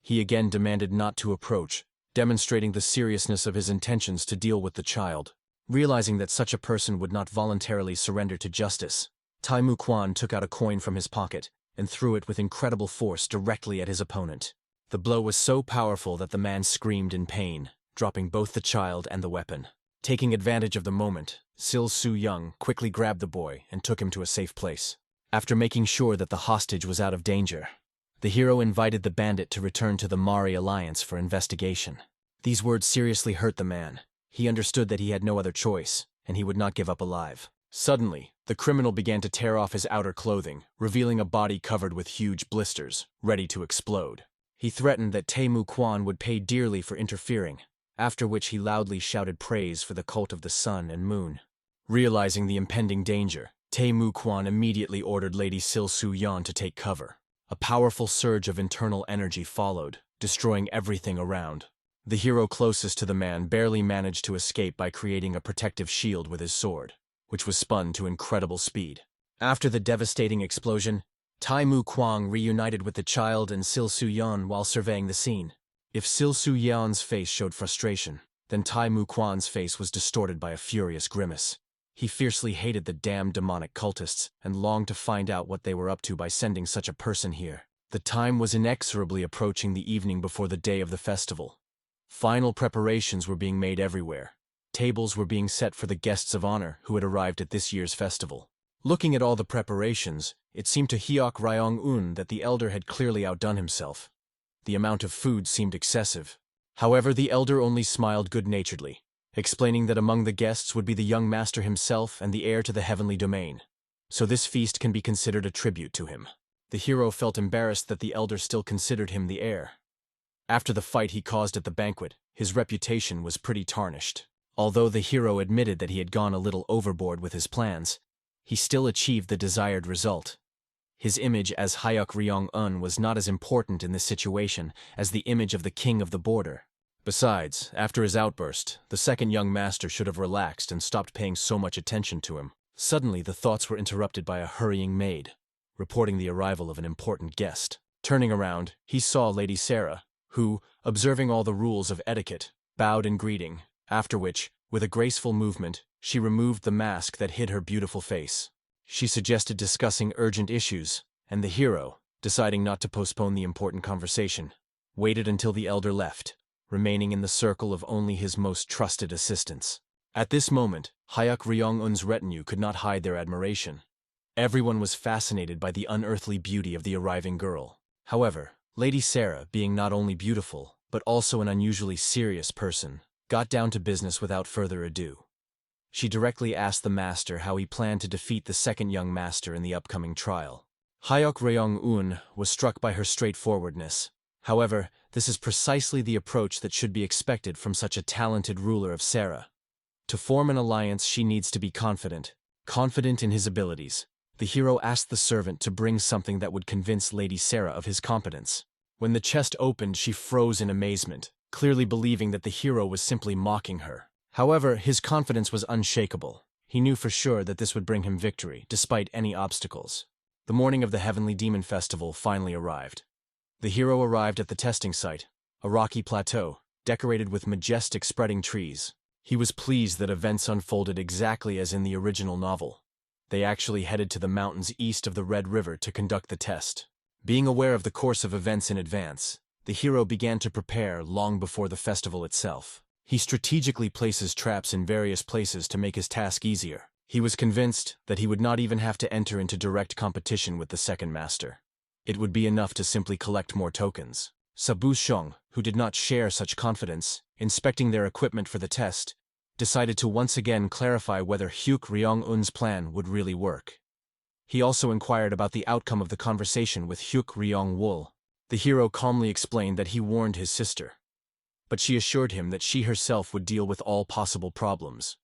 He again demanded not to approach, demonstrating the seriousness of his intentions to deal with the child. Realizing that such a person would not voluntarily surrender to justice, Tae Mu Kwan took out a coin from his pocket and threw it with incredible force directly at his opponent. The blow was so powerful that the man screamed in pain, dropping both the child and the weapon. Taking advantage of the moment, Sil Su Young quickly grabbed the boy and took him to a safe place. After making sure that the hostage was out of danger, the hero invited the bandit to return to the Mari Alliance for investigation. These words seriously hurt the man. He understood that he had no other choice, and he would not give up alive. Suddenly, the criminal began to tear off his outer clothing, revealing a body covered with huge blisters, ready to explode. He threatened that Tae Mu Kwan would pay dearly for interfering, after which he loudly shouted praise for the cult of the sun and moon. Realizing the impending danger, Tae Mu Kwan immediately ordered Lady Sil Su Yan to take cover. A powerful surge of internal energy followed, destroying everything around. The hero closest to the man barely managed to escape by creating a protective shield with his sword, which was spun to incredible speed. After the devastating explosion, Tai Mu Kwang reunited with the child and Sil Su Yan while surveying the scene. If Sil Su Yan's face showed frustration, then Tai Mu Kwan's face was distorted by a furious grimace. He fiercely hated the damned demonic cultists and longed to find out what they were up to by sending such a person here. The time was inexorably approaching the evening before the day of the festival. Final preparations were being made everywhere. Tables were being set for the guests of honor who had arrived at this year's festival. Looking at all the preparations, it seemed to Hyok Ryong-un that the elder had clearly outdone himself. The amount of food seemed excessive. However, the elder only smiled good-naturedly, explaining that among the guests would be the young master himself and the heir to the heavenly domain. So this feast can be considered a tribute to him. The hero felt embarrassed that the elder still considered him the heir. After the fight he caused at the banquet, his reputation was pretty tarnished. Although the hero admitted that he had gone a little overboard with his plans, he still achieved the desired result. His image as Hyuk Ryong-un was not as important in this situation as the image of the king of the border. Besides, after his outburst, the second young master should have relaxed and stopped paying so much attention to him. Suddenly, the thoughts were interrupted by a hurrying maid, reporting the arrival of an important guest. Turning around, he saw Lady Sarah, who, observing all the rules of etiquette, bowed in greeting, after which, with a graceful movement, she removed the mask that hid her beautiful face. She suggested discussing urgent issues, and the hero, deciding not to postpone the important conversation, waited until the elder left, remaining in the circle of only his most trusted assistants. At this moment, Hyuk Ryong-un's retinue could not hide their admiration. Everyone was fascinated by the unearthly beauty of the arriving girl. However, Lady Sarah, being not only beautiful, but also an unusually serious person, got down to business without further ado. She directly asked the master how he planned to defeat the second young master in the upcoming trial. Hyuk Ryong-un was struck by her straightforwardness. However, this is precisely the approach that should be expected from such a talented ruler of Sarah. To form an alliance, she needs to be confident in his abilities. The hero asked the servant to bring something that would convince Lady Sarah of his competence. When the chest opened, she froze in amazement, clearly believing that the hero was simply mocking her. However, his confidence was unshakable. He knew for sure that this would bring him victory, despite any obstacles. The morning of the Heavenly Demon Festival finally arrived. The hero arrived at the testing site, a rocky plateau, decorated with majestic spreading trees. He was pleased that events unfolded exactly as in the original novel. They actually headed to the mountains east of the Red River to conduct the test. Being aware of the course of events in advance, the hero began to prepare long before the festival itself. He strategically places traps in various places to make his task easier. He was convinced that he would not even have to enter into direct competition with the second master. It would be enough to simply collect more tokens. Sabu Xiong, who did not share such confidence, inspecting their equipment for the test, decided to once again clarify whether Hyuk Ryong-un's plan would really work. He also inquired about the outcome of the conversation with Hyuk Ryong-wol. The hero calmly explained that he warned his sister, but she assured him that she herself would deal with all possible problems.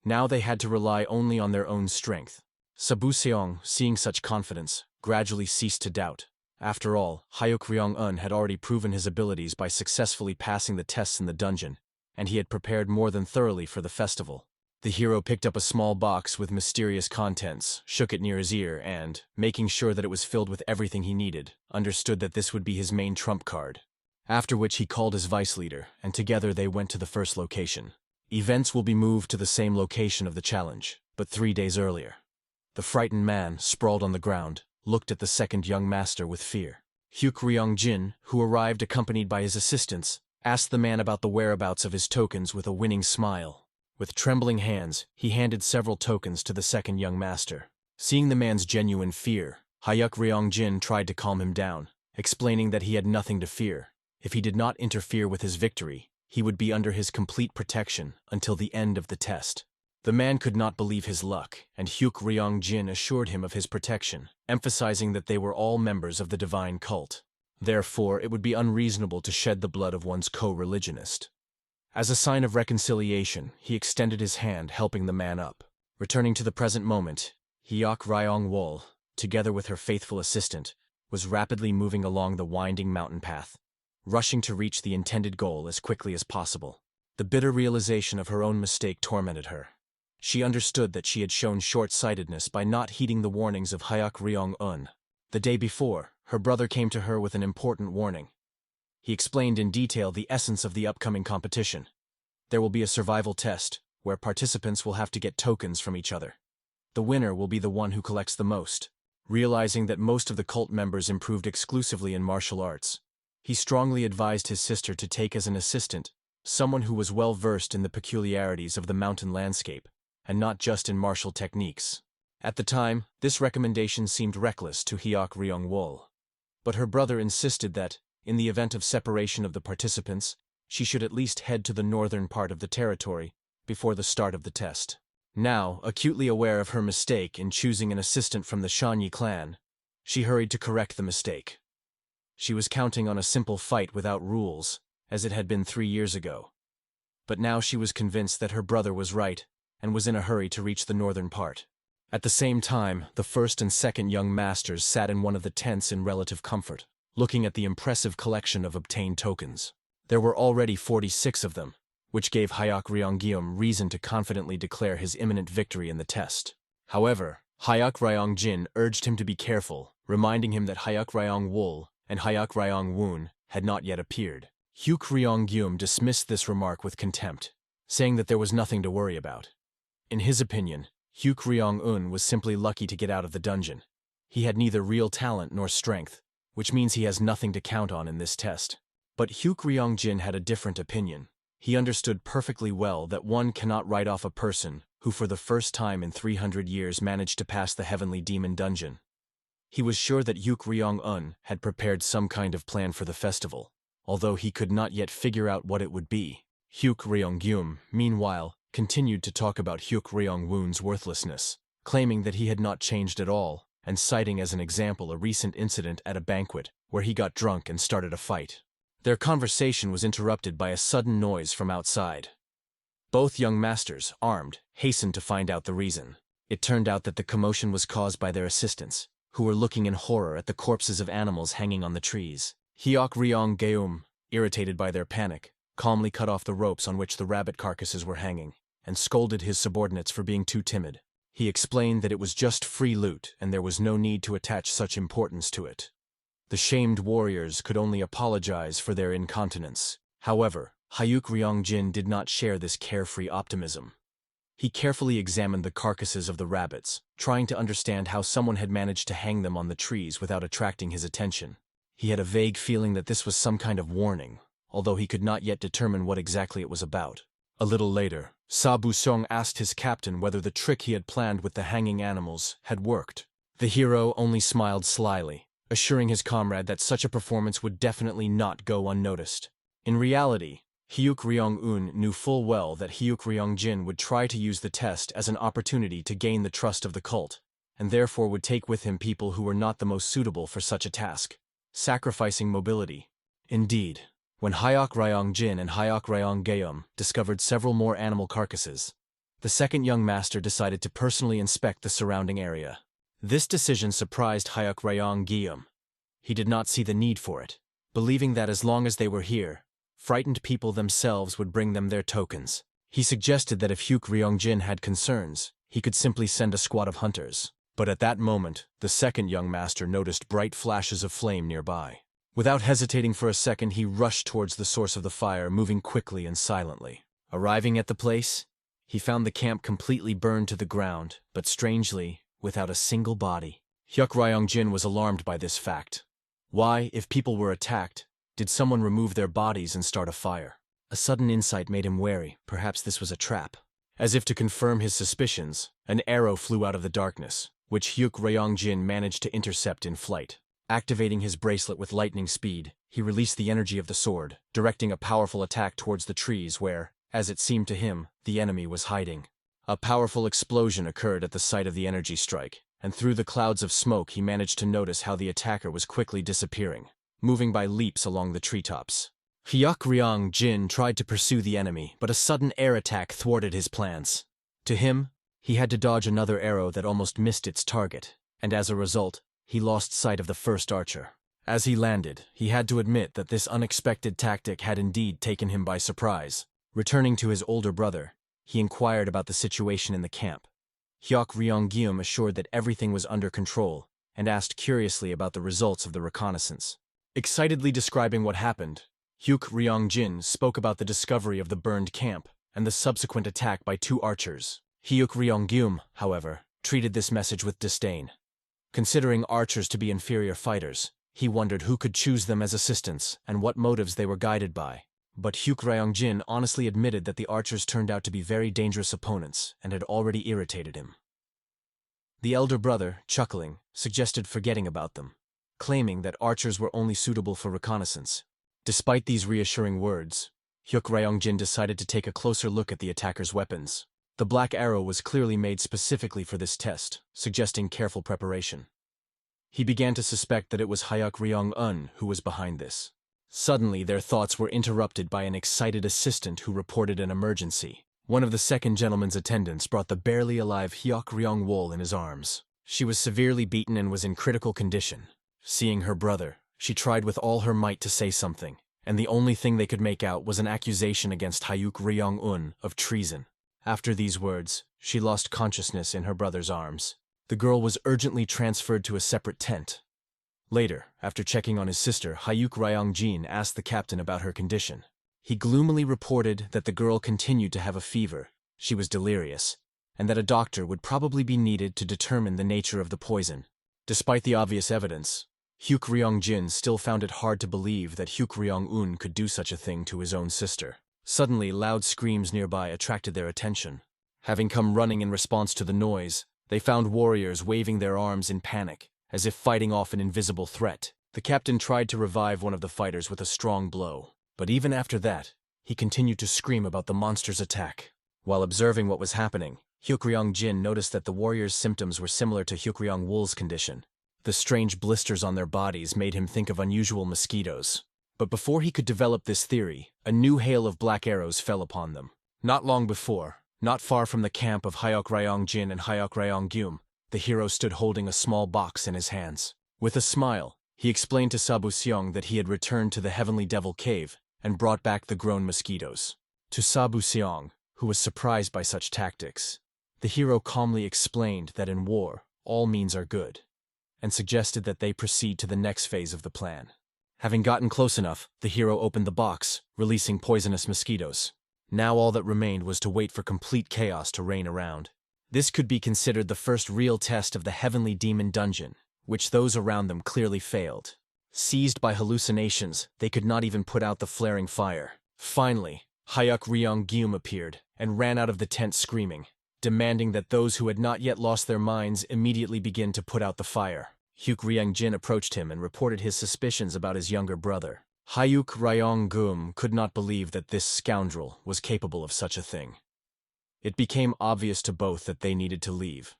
Now they had to rely only on their own strength. Sabu Seong, seeing such confidence, gradually ceased to doubt. After all, Hyuk Ryong-un had already proven his abilities by successfully passing the tests in the dungeon, and he had prepared more than thoroughly for the festival. The hero picked up a small box with mysterious contents, shook it near his ear, and, making sure that it was filled with everything he needed, understood that this would be his main trump card. After which he called his vice leader, and together they went to the first location. Events will be moved to the same location of the challenge, but 3 days earlier. The frightened man, sprawled on the ground, looked at the second young master with fear. Hyuk Ryong-jin, who arrived accompanied by his assistants, asked the man about the whereabouts of his tokens with a winning smile. With trembling hands, he handed several tokens to the second young master. Seeing the man's genuine fear, Hyuk Ryong-jin tried to calm him down, explaining that he had nothing to fear. If he did not interfere with his victory, he would be under his complete protection until the end of the test. The man could not believe his luck, and Hyuk Ryong-jin assured him of his protection, emphasizing that they were all members of the divine cult. Therefore, it would be unreasonable to shed the blood of one's co-religionist. As a sign of reconciliation, he extended his hand, helping the man up. Returning to the present moment, Hyuk Ryong Wol, together with her faithful assistant, was rapidly moving along the winding mountain path, rushing to reach the intended goal as quickly as possible. The bitter realization of her own mistake tormented her. She understood that she had shown short-sightedness by not heeding the warnings of Hyuk Ryong-un. The day before, her brother came to her with an important warning. He explained in detail the essence of the upcoming competition. There will be a survival test, where participants will have to get tokens from each other. The winner will be the one who collects the most. Realizing that most of the cult members improved exclusively in martial arts, he strongly advised his sister to take as an assistant someone who was well-versed in the peculiarities of the mountain landscape, and not just in martial techniques. At the time, this recommendation seemed reckless to Hyuk Ryong-wol. But her brother insisted that, in the event of separation of the participants, she should at least head to the northern part of the territory before the start of the test. Now, acutely aware of her mistake in choosing an assistant from the Shanyi clan, she hurried to correct the mistake. She was counting on a simple fight without rules, as it had been 3 years ago. But now she was convinced that her brother was right, and was in a hurry to reach the northern part. At the same time, the first and second young masters sat in one of the tents in relative comfort, looking at the impressive collection of obtained tokens. There were already 46 of them, which gave Hyuk Ryong-gyum reason to confidently declare his imminent victory in the test. However, Hyuk Ryong-jin urged him to be careful, reminding him that Hyuk Ryong-wol and Hyuk Ryong-woon had not yet appeared. Hyuk Ryong-gyum dismissed this remark with contempt, saying that there was nothing to worry about. In his opinion, Hyuk Ryong-un was simply lucky to get out of the dungeon. He had neither real talent nor strength, which means he has nothing to count on in this test. But Hyuk Ryong-jin had a different opinion. He understood perfectly well that one cannot write off a person who for the first time in 300 years managed to pass the Heavenly Demon Dungeon. He was sure that Hyuk Ryong-un had prepared some kind of plan for the festival, although he could not yet figure out what it would be. Hyuk Ryong-gyum, meanwhile, continued to talk about Hyuk Ryong-woon's worthlessness, claiming that he had not changed at all, and citing as an example a recent incident at a banquet where he got drunk and started a fight. Their conversation was interrupted by a sudden noise from outside. Both young masters, armed, hastened to find out the reason. It turned out that the commotion was caused by their assistants, who were looking in horror at the corpses of animals hanging on the trees. Hyuk Ryong-gyum, irritated by their panic, calmly cut off the ropes on which the rabbit carcasses were hanging, and scolded his subordinates for being too timid. He explained that it was just free loot and there was no need to attach such importance to it. The shamed warriors could only apologize for their incontinence. However, Hyuk Ryong-jin did not share this carefree optimism. He carefully examined the carcasses of the rabbits, trying to understand how someone had managed to hang them on the trees without attracting his attention. He had a vague feeling that this was some kind of warning, although he could not yet determine what exactly it was about. A little later, Sa Bu-sung asked his captain whether the trick he had planned with the hanging animals had worked. The hero only smiled slyly, assuring his comrade that such a performance would definitely not go unnoticed. In reality, Hyuk Ryong-un knew full well that Hyuk Ryong-jin would try to use the test as an opportunity to gain the trust of the cult, and therefore would take with him people who were not the most suitable for such a task, sacrificing mobility. Indeed, when Hyuk Ryong-jin and Hyuk Ryong-gyum discovered several more animal carcasses, the second young master decided to personally inspect the surrounding area. This decision surprised Hyuk Ryong-gyum. He did not see the need for it, believing that as long as they were here, frightened people themselves would bring them their tokens. He suggested that if Hyuk Ryong-jin had concerns, he could simply send a squad of hunters. But at that moment, the second young master noticed bright flashes of flame nearby. Without hesitating for a second, he rushed towards the source of the fire, moving quickly and silently. Arriving at the place, he found the camp completely burned to the ground, but strangely, without a single body. Hyuk Ryong-jin was alarmed by this fact. Why, if people were attacked, did someone remove their bodies and start a fire? A sudden insight made him wary. Perhaps this was a trap. As if to confirm his suspicions, an arrow flew out of the darkness, which Hyuk Ryong-jin managed to intercept in flight. Activating his bracelet with lightning speed, he released the energy of the sword, directing a powerful attack towards the trees where, as it seemed to him, the enemy was hiding. A powerful explosion occurred at the site of the energy strike, and through the clouds of smoke he managed to notice how the attacker was quickly disappearing, moving by leaps along the treetops. Hyuk Ryong-jin tried to pursue the enemy, but a sudden air attack thwarted his plans. To him, He had to dodge another arrow that almost missed its target, and as a result, he lost sight of the first archer. As he landed, he had to admit that this unexpected tactic had indeed taken him by surprise. Returning to his older brother, he inquired about the situation in the camp. Hyuk Ryong-gyum assured that everything was under control and asked curiously about the results of the reconnaissance. Excitedly describing what happened, Hyuk Ryong-jin spoke about the discovery of the burned camp and the subsequent attack by 2 archers. Hyuk Ryong-gyum, however, treated this message with disdain. Considering archers to be inferior fighters, he wondered who could choose them as assistants and what motives they were guided by. But Hyuk Ryong-jin honestly admitted that the archers turned out to be very dangerous opponents and had already irritated him. The elder brother, chuckling, suggested forgetting about them, claiming that archers were only suitable for reconnaissance. Despite these reassuring words, Hyuk Ryong-jin decided to take a closer look at the attacker's weapons. The black arrow was clearly made specifically for this test, suggesting careful preparation. He began to suspect that it was Hyuk Ryong-un who was behind this. Suddenly, their thoughts were interrupted by an excited assistant who reported an emergency. One of the second gentleman's attendants brought the barely alive Hyuk Ryong-wol in his arms. She was severely beaten and was in critical condition. Seeing her brother, she tried with all her might to say something, and the only thing they could make out was an accusation against Hyuk Ryong-un of treason. After these words, she lost consciousness in her brother's arms. The girl was urgently transferred to a separate tent. Later, after checking on his sister, Hyuk Ryong-jin asked the captain about her condition. He gloomily reported that the girl continued to have a fever, she was delirious, and that a doctor would probably be needed to determine the nature of the poison. Despite the obvious evidence, Hyuk Ryong-jin still found it hard to believe that Hyuk Ryong-un could do such a thing to his own sister. Suddenly, loud screams nearby attracted their attention. Having come running in response to the noise, they found warriors waving their arms in panic, as if fighting off an invisible threat. The captain tried to revive one of the fighters with a strong blow, but even after that, he continued to scream about the monster's attack. While observing what was happening, Hyuk Ryong-jin noticed that the warriors' symptoms were similar to Hyuk Ryong-wol's condition. The strange blisters on their bodies made him think of unusual mosquitoes. But before he could develop this theory, a new hail of black arrows fell upon them. Not long before, not far from the camp of Hyuk Ryong-jin and Hyuk Ryong-gyum, the hero stood holding a small box in his hands. With a smile, he explained to Sabu Seong that he had returned to the Heavenly Devil Cave and brought back the grown mosquitoes. To Sabu Seong, who was surprised by such tactics, the hero calmly explained that in war, all means are good, and suggested that they proceed to the next phase of the plan. Having gotten close enough, the hero opened the box, releasing poisonous mosquitoes. Now all that remained was to wait for complete chaos to reign around. This could be considered the first real test of the Heavenly Demon Dungeon, which those around them clearly failed. Seized by hallucinations, they could not even put out the flaring fire. Finally, Hyuk Ryong-gyum appeared and ran out of the tent screaming, demanding that those who had not yet lost their minds immediately begin to put out the fire. Hyuk Ryong-jin approached him and reported his suspicions about his younger brother. Hyuk Ryong-gyum could not believe that this scoundrel was capable of such a thing. It became obvious to both that they needed to leave.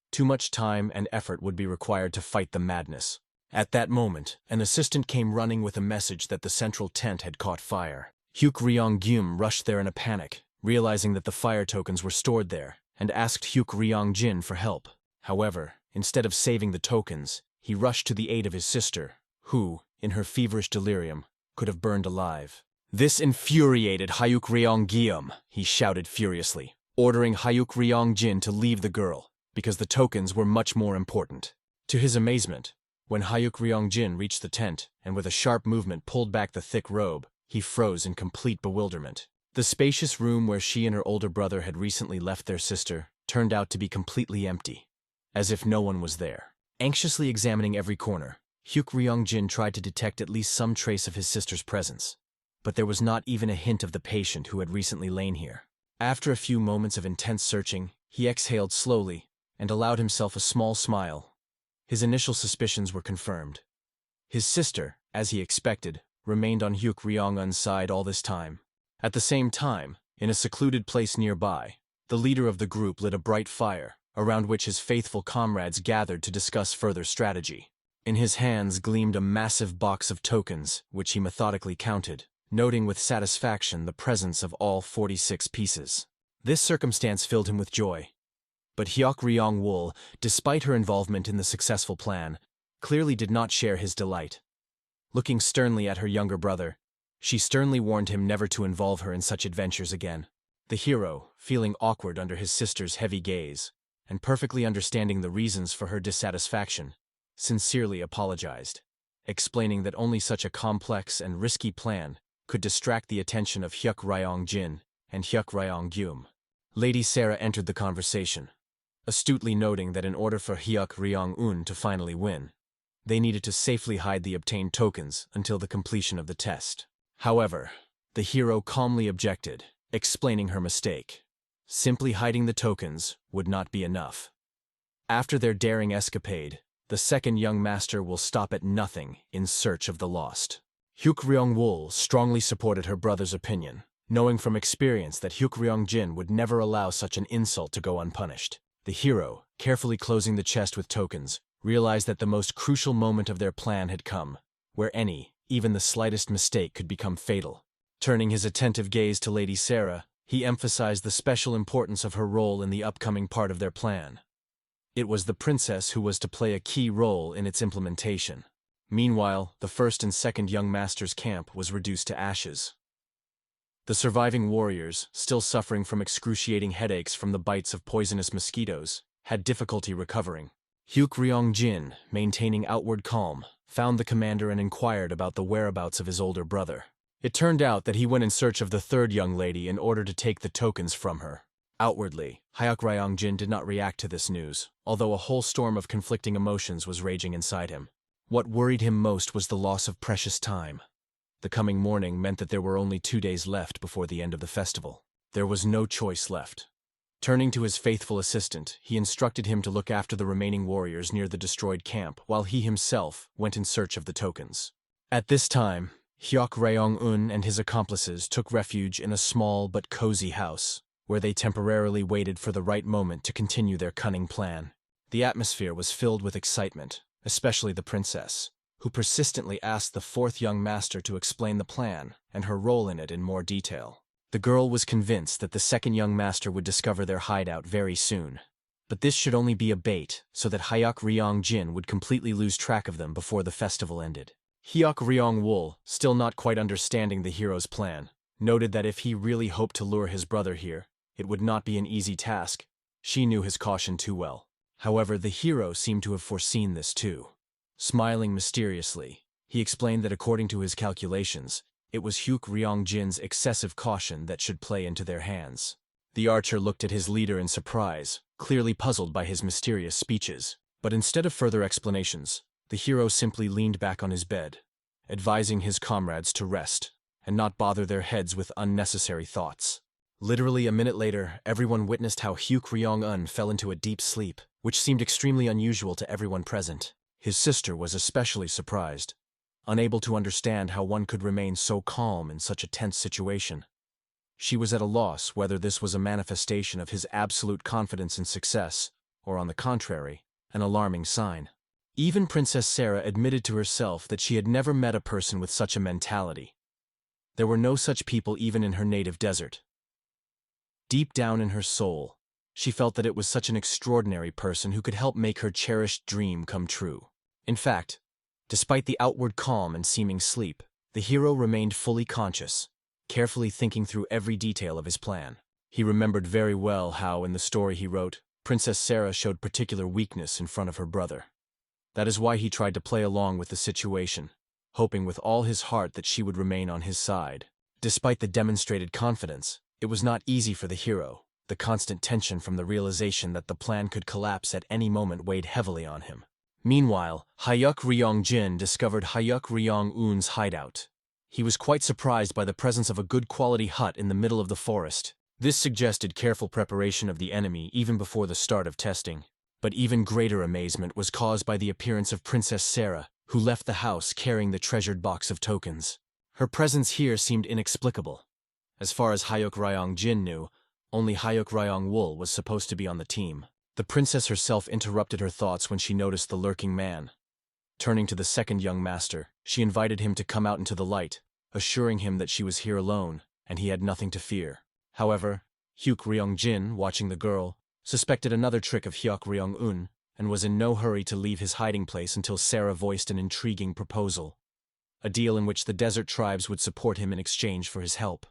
Too much time and effort would be required to fight the madness. At that moment, an assistant came running with a message that the central tent had caught fire. Hyuk Ryong-gyum rushed there in a panic, realizing that the fire tokens were stored there, and asked Hyuk Ryong-jin for help. However, instead of saving the tokens, he rushed to the aid of his sister, who, in her feverish delirium, could have burned alive. This infuriated Hyuk Ryong-gyum, he shouted furiously, ordering Hyuk Ryong-jin to leave the girl, because the tokens were much more important. To his amazement, when Hyuk Ryong-jin reached the tent and with a sharp movement pulled back the thick robe, he froze in complete bewilderment. The spacious room where she and her older brother had recently left their sister turned out to be completely empty, as if no one was there. Anxiously examining every corner, Hyuk Ryong-jin tried to detect at least some trace of his sister's presence, but there was not even a hint of the patient who had recently lain here. After a few moments of intense searching, he exhaled slowly and allowed himself a small smile. His initial suspicions were confirmed. His sister, as he expected, remained on Hyuk Ryong-un's side all this time. At the same time, in a secluded place nearby, the leader of the group lit a bright fire, around which his faithful comrades gathered to discuss further strategy. In his hands gleamed a massive box of tokens, which he methodically counted, noting with satisfaction the presence of all 46 pieces. This circumstance filled him with joy. But Hyuk Ryong Wol, despite her involvement in the successful plan, clearly did not share his delight. Looking sternly at her younger brother, she sternly warned him never to involve her in such adventures again. The hero, feeling awkward under his sister's heavy gaze, and perfectly understanding the reasons for her dissatisfaction, sincerely apologized, explaining that only such a complex and risky plan could distract the attention of Hyuk Ryong Jin and Hyuk Ryong Gyum. Lady Sarah entered the conversation, astutely noting that in order for Hyuk Ryong Un to finally win, they needed to safely hide the obtained tokens until the completion of the test. However, the hero calmly objected, explaining her mistake. Simply hiding the tokens would not be enough. After their daring escapade, the second young master will stop at nothing in search of the lost. Hyuk Ryong Wol strongly supported her brother's opinion, knowing from experience that Hyuk Ryong Jin would never allow such an insult to go unpunished. The hero, carefully closing the chest with tokens, realized that the most crucial moment of their plan had come, where any, even the slightest mistake could become fatal. Turning his attentive gaze to Lady Sarah, he emphasized the special importance of her role in the upcoming part of their plan. It was the princess who was to play a key role in its implementation. Meanwhile, the first and second young master's camp was reduced to ashes. The surviving warriors, still suffering from excruciating headaches from the bites of poisonous mosquitoes, had difficulty recovering. Hyuk Ryong Jin, maintaining outward calm, found the commander and inquired about the whereabouts of his older brother. It turned out that he went in search of the third young lady in order to take the tokens from her. Outwardly, Hyuk Ryong Jin did not react to this news, although a whole storm of conflicting emotions was raging inside him. What worried him most was the loss of precious time. The coming morning meant that there were only 2 days left before the end of the festival. There was no choice left. Turning to his faithful assistant, he instructed him to look after the remaining warriors near the destroyed camp, while he himself went in search of the tokens. At this time, Hyuk Ryong Un and his accomplices took refuge in a small but cozy house, where they temporarily waited for the right moment to continue their cunning plan. The atmosphere was filled with excitement, especially the princess, who persistently asked the fourth young master to explain the plan and her role in it in more detail. The girl was convinced that the second young master would discover their hideout very soon, but this should only be a bait so that Hyuk Ryong Jin would completely lose track of them before the festival ended. Hyuk Ryong Wol, still not quite understanding the hero's plan, noted that if he really hoped to lure his brother here, it would not be an easy task. She knew his caution too well. However, the hero seemed to have foreseen this too. Smiling mysteriously, he explained that according to his calculations, it was Hyuk Ryong Jin's excessive caution that should play into their hands. The archer looked at his leader in surprise, clearly puzzled by his mysterious speeches. But instead of further explanations, the hero simply leaned back on his bed, advising his comrades to rest and not bother their heads with unnecessary thoughts. Literally a minute later, everyone witnessed how Hyuk Ryong Un fell into a deep sleep, which seemed extremely unusual to everyone present. His sister was especially surprised, unable to understand how one could remain so calm in such a tense situation. She was at a loss whether this was a manifestation of his absolute confidence in success, or on the contrary, an alarming sign. Even Princess Sarah admitted to herself that she had never met a person with such a mentality. There were no such people even in her native desert. Deep down in her soul, she felt that it was such an extraordinary person who could help make her cherished dream come true. In fact, despite the outward calm and seeming sleep, the hero remained fully conscious, carefully thinking through every detail of his plan. He remembered very well how, in the story he wrote, Princess Sarah showed particular weakness in front of her brother. That is why he tried to play along with the situation, hoping with all his heart that she would remain on his side. Despite the demonstrated confidence, it was not easy for the hero. The constant tension from the realization that the plan could collapse at any moment weighed heavily on him. Meanwhile, Hyuk Ryong Jin discovered Hyuk Ryong Un's hideout. He was quite surprised by the presence of a good quality hut in the middle of the forest. This suggested careful preparation of the enemy even before the start of testing. But even greater amazement was caused by the appearance of Princess Sarah, who left the house carrying the treasured box of tokens. Her presence here seemed inexplicable. As far as Hyuk Ryong Jin knew, only Hyuk Ryong Wol was supposed to be on the team. The princess herself interrupted her thoughts when she noticed the lurking man. Turning to the second young master, she invited him to come out into the light, assuring him that she was here alone, and he had nothing to fear. However, Hyuk Ryong Jin, watching the girl, suspected another trick of Hyuk Ryong-un, and was in no hurry to leave his hiding place until Sarah voiced an intriguing proposal, a deal in which the desert tribes would support him in exchange for his help.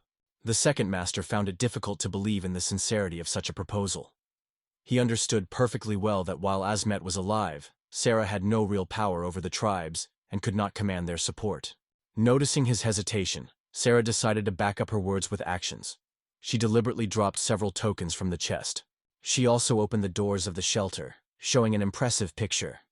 The second master found it difficult to believe in the sincerity of such a proposal. He understood perfectly well that while Asmet was alive, Sarah had no real power over the tribes and could not command their support. Noticing his hesitation, Sarah decided to back up her words with actions. She deliberately dropped several tokens from the chest. She also opened the doors of the shelter, showing an impressive picture.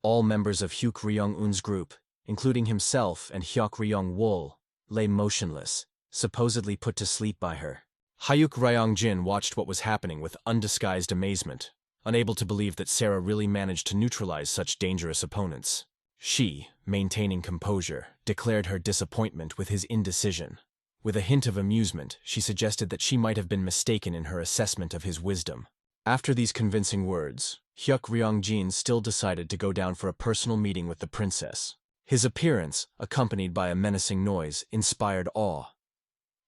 All members of Hyuk Ryong-un's group, including himself and Hyuk Ryong-wol, lay motionless, supposedly put to sleep by her. Hyuk Ryong-jin watched what was happening with undisguised amazement, unable to believe that Sarah really managed to neutralize such dangerous opponents. She, maintaining composure, declared her disappointment with his indecision. With a hint of amusement, she suggested that she might have been mistaken in her assessment of his wisdom. After these convincing words, Hyuk Ryong-jin still decided to go down for a personal meeting with the princess. His appearance, accompanied by a menacing noise, inspired awe.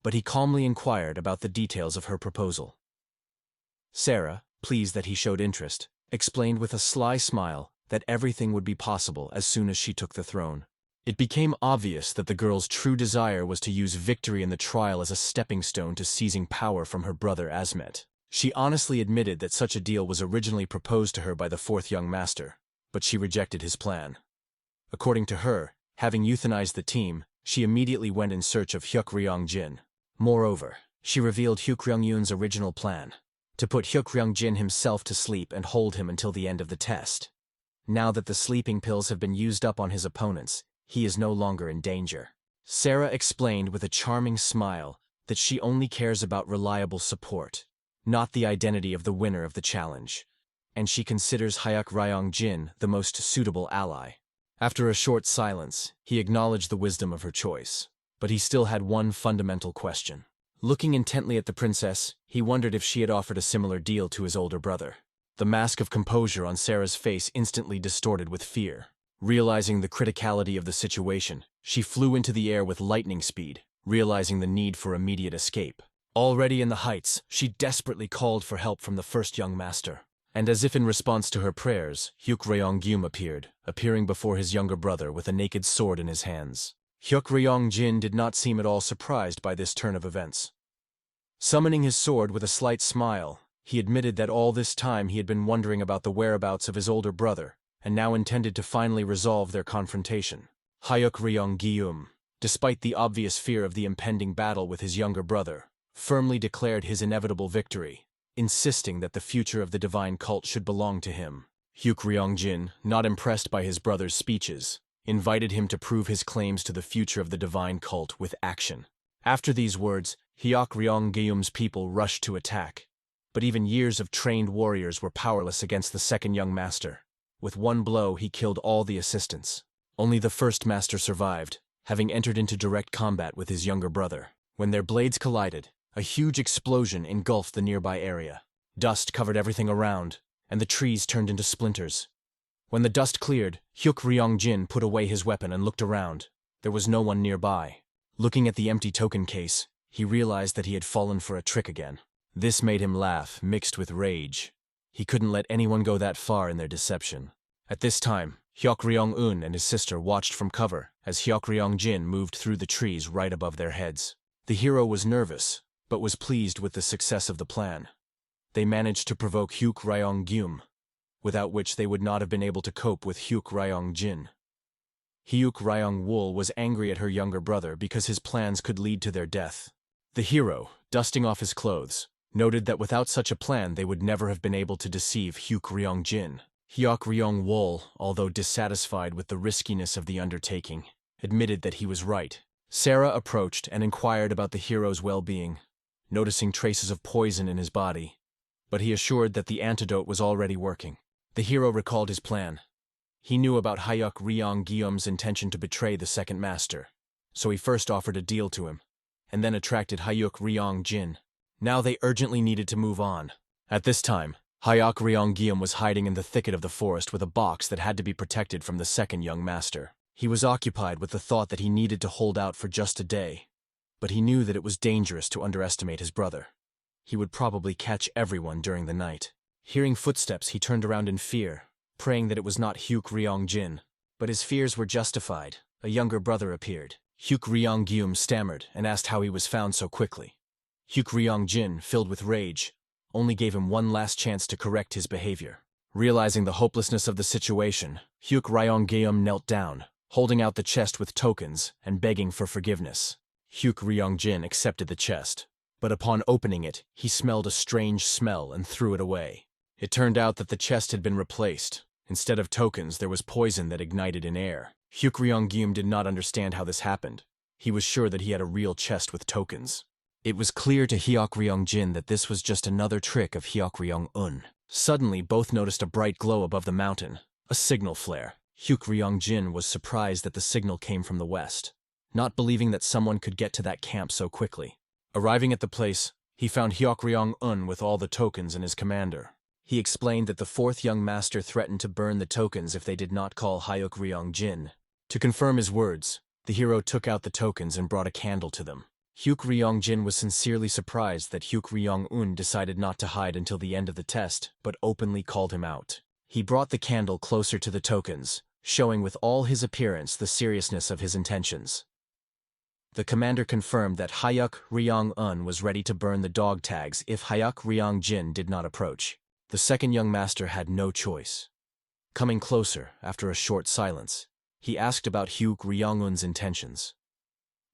But he calmly inquired about the details of her proposal. Sarah, pleased that he showed interest, explained with a sly smile that everything would be possible as soon as she took the throne. It became obvious that the girl's true desire was to use victory in the trial as a stepping stone to seizing power from her brother Asmet. She honestly admitted that such a deal was originally proposed to her by the fourth young master, but she rejected his plan. According to her, having euthanized the team, she immediately went in search of Hyuk Ryong-jin. Moreover, she revealed Hyuk Ryong-un's original plan, to put Hyuk Ryong-jin himself to sleep and hold him until the end of the test. Now that the sleeping pills have been used up on his opponents, he is no longer in danger. Sarah explained with a charming smile that she only cares about reliable support, not the identity of the winner of the challenge, and she considers Hyuk Ryong-jin the most suitable ally. After a short silence, he acknowledged the wisdom of her choice, but he still had one fundamental question. Looking intently at the princess, he wondered if she had offered a similar deal to his older brother. The mask of composure on Sarah's face instantly distorted with fear. Realizing the criticality of the situation, she flew into the air with lightning speed, realizing the need for immediate escape. Already in the heights, she desperately called for help from the first young master. And as if in response to her prayers, Hyuk Ryong-gyum appearing before his younger brother with a naked sword in his hands. Hyuk Ryong-jin did not seem at all surprised by this turn of events. Summoning his sword with a slight smile, he admitted that all this time he had been wondering about the whereabouts of his older brother, and now intended to finally resolve their confrontation. Hyuk Ryong-gyum, despite the obvious fear of the impending battle with his younger brother, firmly declared his inevitable victory, insisting that the future of the divine cult should belong to him. Hyuk Ryong-jin, not impressed by his brother's speeches, invited him to prove his claims to the future of the divine cult with action. After these words, Hyuk Ryong-gyum's people rushed to attack. But even years of trained warriors were powerless against the second young master. With one blow, he killed all the assistants. Only the first master survived, having entered into direct combat with his younger brother. When their blades collided, a huge explosion engulfed the nearby area. Dust covered everything around, and the trees turned into splinters. When the dust cleared, Hyuk Ryong-jin put away his weapon and looked around. There was no one nearby. Looking at the empty token case, he realized that he had fallen for a trick again. This made him laugh, mixed with rage. He couldn't let anyone go that far in their deception. At this time, Hyuk Ryong-un and his sister watched from cover as Hyuk Ryong-jin moved through the trees right above their heads. The hero was nervous, but was pleased with the success of the plan. They managed to provoke Hyuk Ryong-gyum, without which they would not have been able to cope with Hyuk Ryong-jin. Hyuk Ryong-wol was angry at her younger brother because his plans could lead to their death. The hero, dusting off his clothes, noted that without such a plan they would never have been able to deceive Hyuk Ryong-jin. Hyuk Ryong-wol, although dissatisfied with the riskiness of the undertaking, admitted that he was right. Sarah approached and inquired about the hero's well-being, noticing traces of poison in his body, but he assured that the antidote was already working. The hero recalled his plan. He knew about Hyuk Ryong-gyum's intention to betray the second master, so he first offered a deal to him, and then attracted Hyuk Ryong-jin. Now they urgently needed to move on. At this time, Hyuk Ryong-gyum was hiding in the thicket of the forest with a box that had to be protected from the second young master. He was occupied with the thought that he needed to hold out for just a day, but he knew that it was dangerous to underestimate his brother. He would probably catch everyone during the night. Hearing footsteps, he turned around in fear, praying that it was not Hyuk Ryong-jin. But his fears were justified. A younger brother appeared. Hyuk Ryong-gyum stammered and asked how he was found so quickly. Hyuk Ryong-jin, filled with rage, only gave him one last chance to correct his behavior. Realizing the hopelessness of the situation, Hyuk Ryong-gyum knelt down, holding out the chest with tokens and begging for forgiveness. Hyuk Ryong-jin accepted the chest, but upon opening it, he smelled a strange smell and threw it away. It turned out that the chest had been replaced. Instead of tokens, there was poison that ignited in air. Hyuk Ryong-gyum did not understand how this happened. He was sure that he had a real chest with tokens. It was clear to Hyuk Ryong-jin that this was just another trick of Hyuk Ryong-un. Suddenly, both noticed a bright glow above the mountain, a signal flare. Hyuk Ryong-jin was surprised that the signal came from the west, not believing that someone could get to that camp so quickly. Arriving at the place, he found Hyuk Ryong-un with all the tokens and his commander. He explained that the fourth young master threatened to burn the tokens if they did not call Hyuk Ryong-jin. To confirm his words, the hero took out the tokens and brought a candle to them. Hyuk Ryong-jin was sincerely surprised that Hyuk Ryong-un decided not to hide until the end of the test, but openly called him out. He brought the candle closer to the tokens, showing with all his appearance the seriousness of his intentions. The commander confirmed that Hyuk Ryong-un was ready to burn the dog tags if Hyuk Ryong-jin did not approach. The second young master had no choice. Coming closer, after a short silence, he asked about Hyuk Ryong-un's intentions.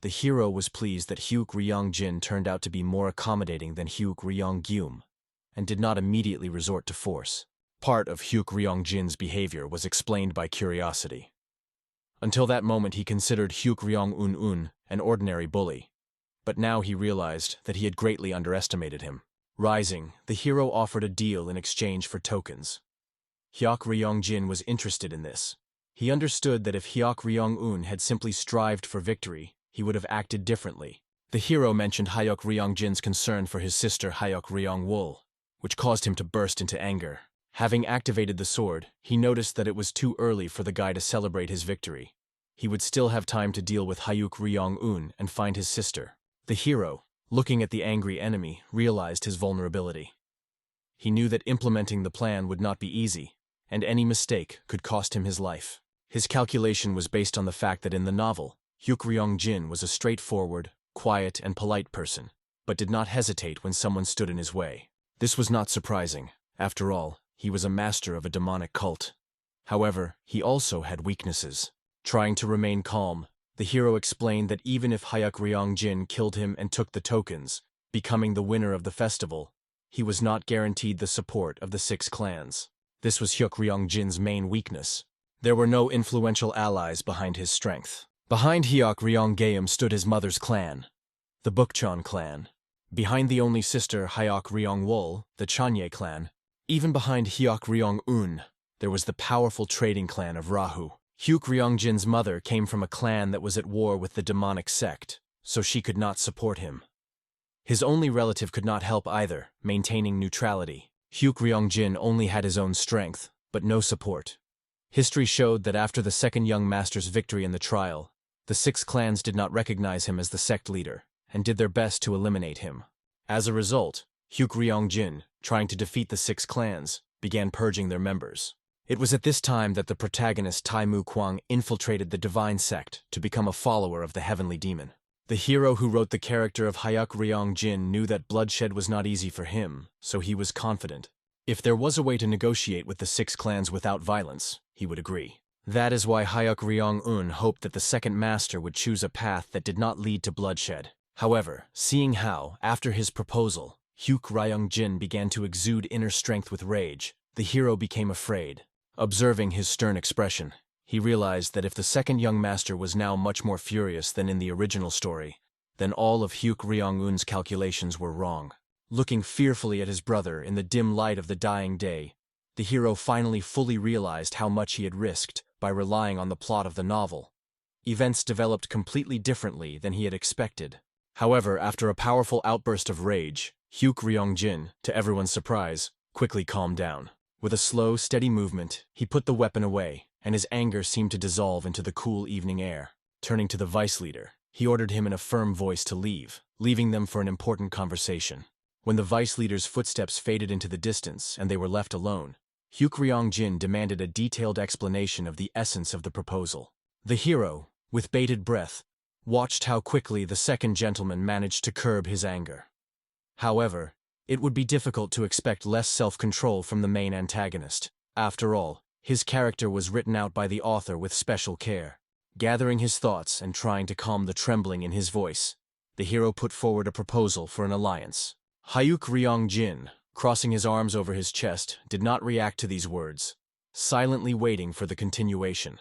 The hero was pleased that Hyuk Ryong-jin turned out to be more accommodating than Hyuk Ryong-gyum, and did not immediately resort to force. Part of Hyuk Ryong-jin's behavior was explained by curiosity. Until that moment he considered Hyuk Ryong-un an ordinary bully, but now he realized that he had greatly underestimated him. Rising, the hero offered a deal in exchange for tokens. Hyuk Ryong-jin was interested in this. He understood that if Hyuk Ryong-un had simply strived for victory, he would have acted differently. The hero mentioned Hyuk Ryong-jin's concern for his sister Hyuk Ryong-wol, which caused him to burst into anger. Having activated the sword, he noticed that it was too early for the guy to celebrate his victory. He would still have time to deal with Hyuk Ryong-un and find his sister. The hero, looking at the angry enemy, realized his vulnerability. He knew that implementing the plan would not be easy, and any mistake could cost him his life. His calculation was based on the fact that in the novel, Hyuk Ryong-jin was a straightforward, quiet, and polite person, but did not hesitate when someone stood in his way. This was not surprising. After all, he was a master of a demonic cult. However, he also had weaknesses. Trying to remain calm, the hero explained that even if Hyuk Ryong-jin killed him and took the tokens, becoming the winner of the festival, he was not guaranteed the support of the 6 clans. This was Hyuk Ryong-jin's main weakness. There were no influential allies behind his strength. Behind Hyuk Ryong-gyum stood his mother's clan, the Bukchon clan. Behind the only sister Hyuk Ryong-wol, the Chanye clan. Even behind Hyuk Ryong-un, there was the powerful trading clan of Rahu. Hyuk Ryong-jin's mother came from a clan that was at war with the demonic sect, so she could not support him. His only relative could not help either, maintaining neutrality. Hyuk Ryong-jin only had his own strength, but no support. History showed that after the second young master's victory in the trial, the 6 clans did not recognize him as the sect leader, and did their best to eliminate him. As a result, Hyuk Ryong-jin, trying to defeat the 6 clans, began purging their members. It was at this time that the protagonist Tai Mu Kwang infiltrated the divine sect to become a follower of the heavenly demon. The hero who wrote the character of Hyuk Ryong-jin knew that bloodshed was not easy for him, so he was confident. If there was a way to negotiate with the 6 clans without violence, he would agree. That is why Hyuk Ryong-un hoped that the second master would choose a path that did not lead to bloodshed. However, seeing how, after his proposal, Hyuk Ryong-jin began to exude inner strength with rage, the hero became afraid. Observing his stern expression, he realized that if the second young master was now much more furious than in the original story, then all of Hyuk Ryong-un's calculations were wrong. Looking fearfully at his brother in the dim light of the dying day, the hero finally fully realized how much he had risked by relying on the plot of the novel. Events developed completely differently than he had expected. However, after a powerful outburst of rage, Hyuk Ryong-jin, to everyone's surprise, quickly calmed down. With a slow, steady movement, he put the weapon away, and his anger seemed to dissolve into the cool evening air. Turning to the vice leader, he ordered him in a firm voice to leave, leaving them for an important conversation. When the vice leader's footsteps faded into the distance and they were left alone, Hyuk-ryong-jin demanded a detailed explanation of the essence of the proposal. The hero, with bated breath, watched how quickly the second gentleman managed to curb his anger. However, it would be difficult to expect less self-control from the main antagonist. After all, his character was written out by the author with special care. Gathering his thoughts and trying to calm the trembling in his voice, the hero put forward a proposal for an alliance. Hyuk-ryong-jin, crossing his arms over his chest, did not react to these words, silently waiting for the continuation.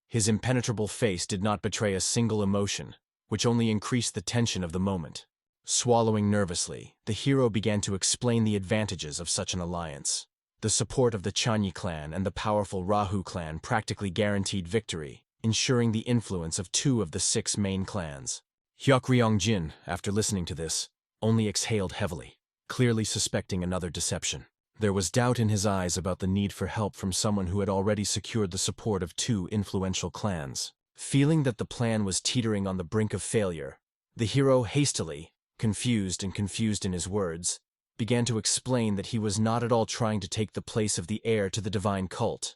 His impenetrable face did not betray a single emotion, which only increased the tension of the moment. Swallowing nervously, the hero began to explain the advantages of such an alliance. The support of the Chanyi clan and the powerful Rahu clan practically guaranteed victory, ensuring the influence of 2 of the 6 main clans. Hyuk-ryong-jin, after listening to this, only exhaled heavily, clearly suspecting another deception. There was doubt in his eyes about the need for help from someone who had already secured the support of 2 influential clans. Feeling that the plan was teetering on the brink of failure, the hero hastily, confused in his words, began to explain that he was not at all trying to take the place of the heir to the divine cult.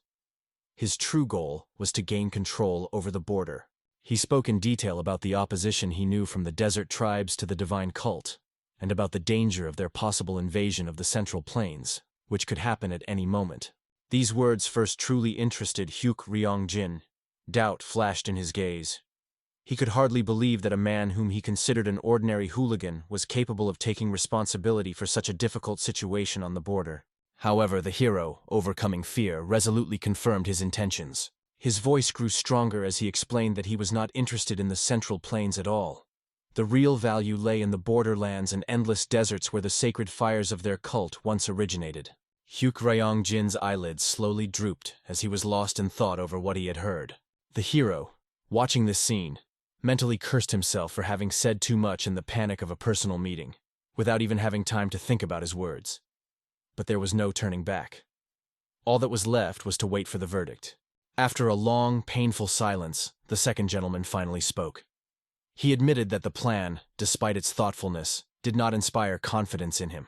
His true goal was to gain control over the border. He spoke in detail about the opposition he knew from the desert tribes to the divine cult, and about the danger of their possible invasion of the Central Plains, which could happen at any moment. These words first truly interested Hyuk-ryong-jin. Doubt flashed in his gaze. He could hardly believe that a man whom he considered an ordinary hooligan was capable of taking responsibility for such a difficult situation on the border. However, the hero, overcoming fear, resolutely confirmed his intentions. His voice grew stronger as he explained that he was not interested in the Central Plains at all. The real value lay in the borderlands and endless deserts where the sacred fires of their cult once originated. Hyuk-ryong-jin's eyelids slowly drooped as he was lost in thought over what he had heard. The hero, watching this scene, mentally cursed himself for having said too much in the panic of a personal meeting, without even having time to think about his words. But there was no turning back. All that was left was to wait for the verdict. After a long, painful silence, the second gentleman finally spoke. He admitted that the plan, despite its thoughtfulness, did not inspire confidence in him.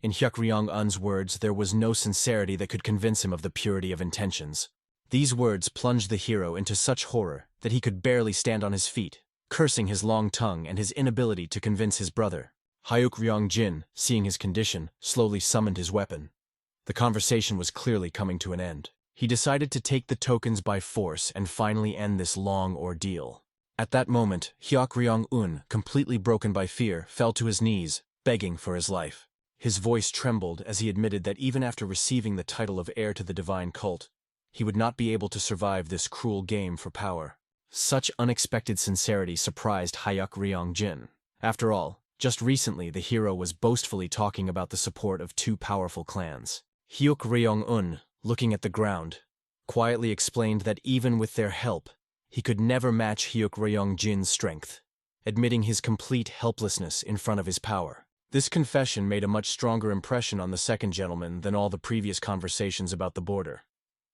In Hyuk-ryong-un's words, there was no sincerity that could convince him of the purity of intentions. These words plunged the hero into such horror that he could barely stand on his feet, cursing his long tongue and his inability to convince his brother. Hyuk-ryong-jin, seeing his condition, slowly summoned his weapon. The conversation was clearly coming to an end. He decided to take the tokens by force and finally end this long ordeal. At that moment, Hyuk-ryong-un, completely broken by fear, fell to his knees, begging for his life. His voice trembled as he admitted that even after receiving the title of heir to the divine cult, he would not be able to survive this cruel game for power. Such unexpected sincerity surprised Hyuk-ryong-jin. After all, just recently the hero was boastfully talking about the support of 2 powerful clans. Hyuk-ryong-un, looking at the ground, quietly explained that even with their help, he could never match Hyuk-ryong-jin's strength, admitting his complete helplessness in front of his power. This confession made a much stronger impression on the second gentleman than all the previous conversations about the border.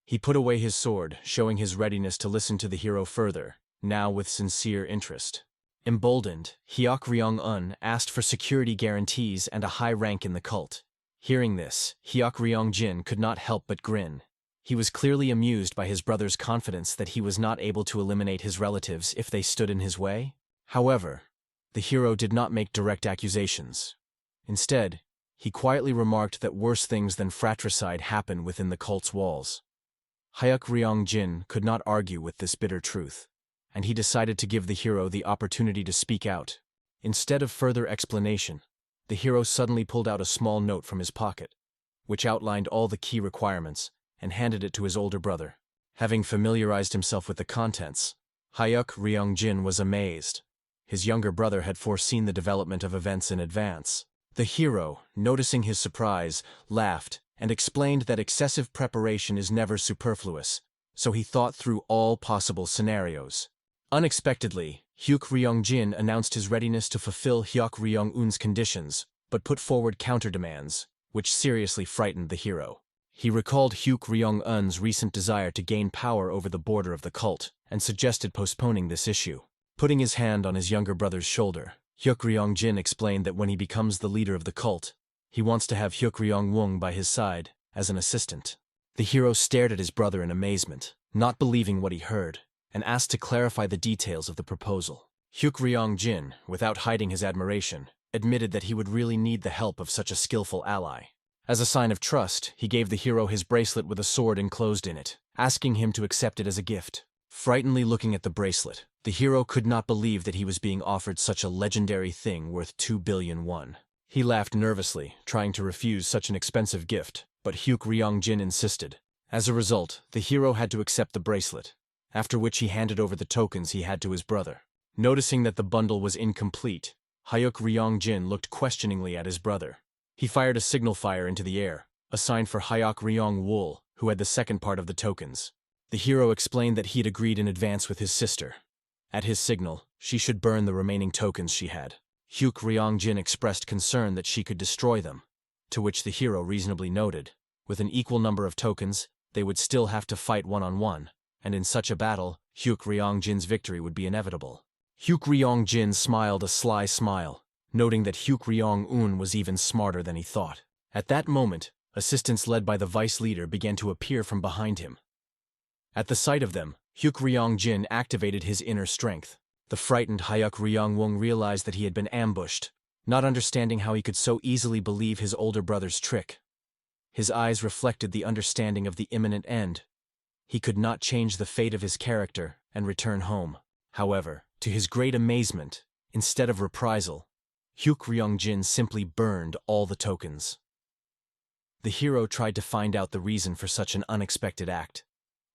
He put away his sword, showing his readiness to listen to the hero further, now with sincere interest. Emboldened, Hyuk-ryong-un asked for security guarantees and a high rank in the cult. Hearing this, Hyuk-ryong-jin could not help but grin. He was clearly amused by his brother's confidence that he was not able to eliminate his relatives if they stood in his way. However, the hero did not make direct accusations. Instead, he quietly remarked that worse things than fratricide happen within the cult's walls. Hyuk-ryong-jin could not argue with this bitter truth, and he decided to give the hero the opportunity to speak out. Instead of further explanation, the hero suddenly pulled out a small note from his pocket, which outlined all the key requirements, and handed it to his older brother. Having familiarized himself with the contents, Hyuk-ryong-jin was amazed. His younger brother had foreseen the development of events in advance. The hero, noticing his surprise, laughed and explained that excessive preparation is never superfluous, so he thought through all possible scenarios. Unexpectedly, Hyuk-ryong-jin announced his readiness to fulfill Hyuk-ryong-un's conditions, but put forward counterdemands, which seriously frightened the hero. He recalled Hyuk-ryong-un's recent desire to gain power over the border of the cult, and suggested postponing this issue. Putting his hand on his younger brother's shoulder, Hyuk-ryong-jin explained that when he becomes the leader of the cult, He wants to have Hyuk Ryong-won by his side, as an assistant. The hero stared at his brother in amazement, not believing what he heard, and asked to clarify the details of the proposal. Hyuk Ryong-jin, without hiding his admiration, admitted that he would really need the help of such a skillful ally. As a sign of trust, he gave the hero his bracelet with a sword enclosed in it, asking him to accept it as a gift. Frightenedly looking at the bracelet, the hero could not believe that he was being offered such a legendary thing worth 2 billion won. He laughed nervously, trying to refuse such an expensive gift, but Hyuk Ryong-jin insisted. As a result, the hero had to accept the bracelet, after which he handed over the tokens he had to his brother. Noticing that the bundle was incomplete, Hyuk Ryong-jin looked questioningly at his brother. He fired a signal fire into the air, a sign for Hyuk Ryong-wol, who had the second part of the tokens. The hero explained that he had agreed in advance with his sister. At his signal, she should burn the remaining tokens she had. Hyuk Ryong-jin expressed concern that she could destroy them, to which the hero reasonably noted, with an equal number of tokens, they would still have to fight one-on-one, and in such a battle, Hyuk Ryong-jin's victory would be inevitable. Hyuk Ryong-jin smiled a sly smile, noting that Hyuk Ryong-un was even smarter than he thought. At that moment, assistants led by the vice leader began to appear from behind him. At the sight of them, Hyuk Ryong-jin activated his inner strength. The frightened Hyuk Ryong-won realized that he had been ambushed, not understanding how he could so easily believe his older brother's trick. His eyes reflected the understanding of the imminent end. He could not change the fate of his character and return home. However, to his great amazement, instead of reprisal, Hyuk Ryong-jin simply burned all the tokens. The hero tried to find out the reason for such an unexpected act.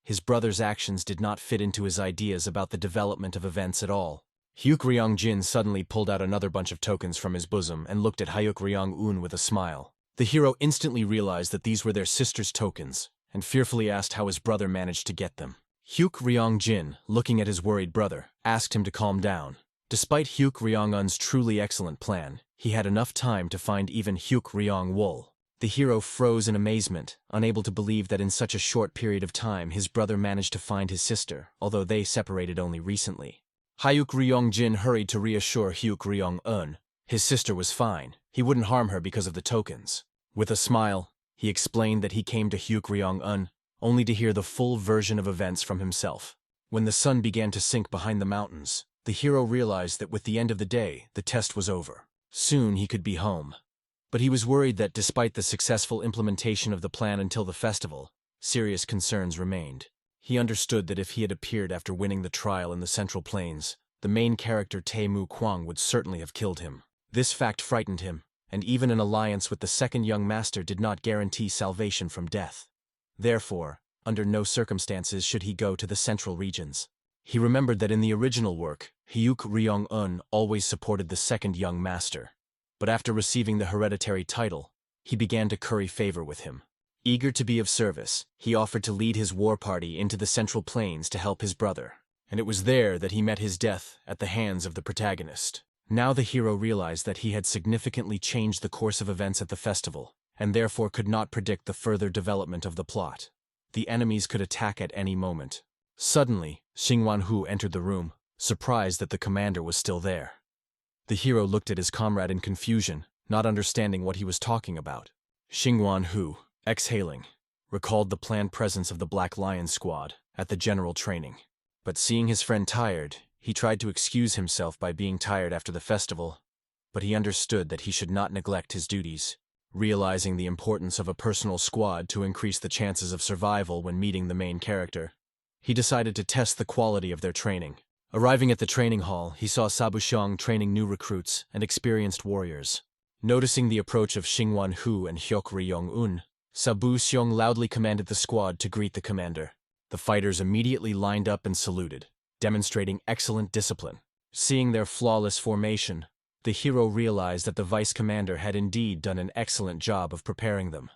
His brother's actions did not fit into his ideas about the development of events at all. Hyuk Ryong-jin suddenly pulled out another bunch of tokens from his bosom and looked at Hyuk Ryong-un with a smile. The hero instantly realized that these were their sister's tokens, and fearfully asked how his brother managed to get them. Hyuk Ryong-jin, looking at his worried brother, asked him to calm down. Despite Hyuk Ryong-un's truly excellent plan, he had enough time to find even Hyuk Ryong-wol. The hero froze in amazement, unable to believe that in such a short period of time his brother managed to find his sister, although they separated only recently. Hyuk Ryong-jin hurried to reassure Hyuk Ryong-un. His sister was fine. He wouldn't harm her because of the tokens. With a smile, he explained that he came to Hyuk Ryong-un, only to hear the full version of events from himself. When the sun began to sink behind the mountains, the hero realized that with the end of the day, the test was over. Soon he could be home. But he was worried that despite the successful implementation of the plan until the festival, serious concerns remained. He understood that if he had appeared after winning the trial in the Central Plains, the main character Tae-mu Kwang would certainly have killed him. This fact frightened him, and even an alliance with the second young master did not guarantee salvation from death. Therefore, under no circumstances should he go to the central regions. He remembered that in the original work, Hyuk Ryong-un always supported the second young master. But after receiving the hereditary title, he began to curry favor with him. Eager to be of service, he offered to lead his war party into the Central Plains to help his brother, and it was there that he met his death at the hands of the protagonist. Now the hero realized that he had significantly changed the course of events at the festival, and therefore could not predict the further development of the plot. The enemies could attack at any moment. Suddenly, Xingwan-hu entered the room, surprised that the commander was still there. The hero looked at his comrade in confusion, not understanding what he was talking about. Xingwan-hu, exhaling, recalled the planned presence of the Black Lion squad at the general training. But seeing his friend tired, he tried to excuse himself by being tired after the festival, but he understood that he should not neglect his duties. Realizing the importance of a personal squad to increase the chances of survival when meeting the main character, he decided to test the quality of their training. Arriving at the training hall, he saw Sabu Xiong training new recruits and experienced warriors. Noticing the approach of Xingwan-hu and Hyuk Ryong-un, Sabu Xiong loudly commanded the squad to greet the commander. The fighters immediately lined up and saluted, demonstrating excellent discipline. Seeing their flawless formation, the hero realized that the vice commander had indeed done an excellent job of preparing them.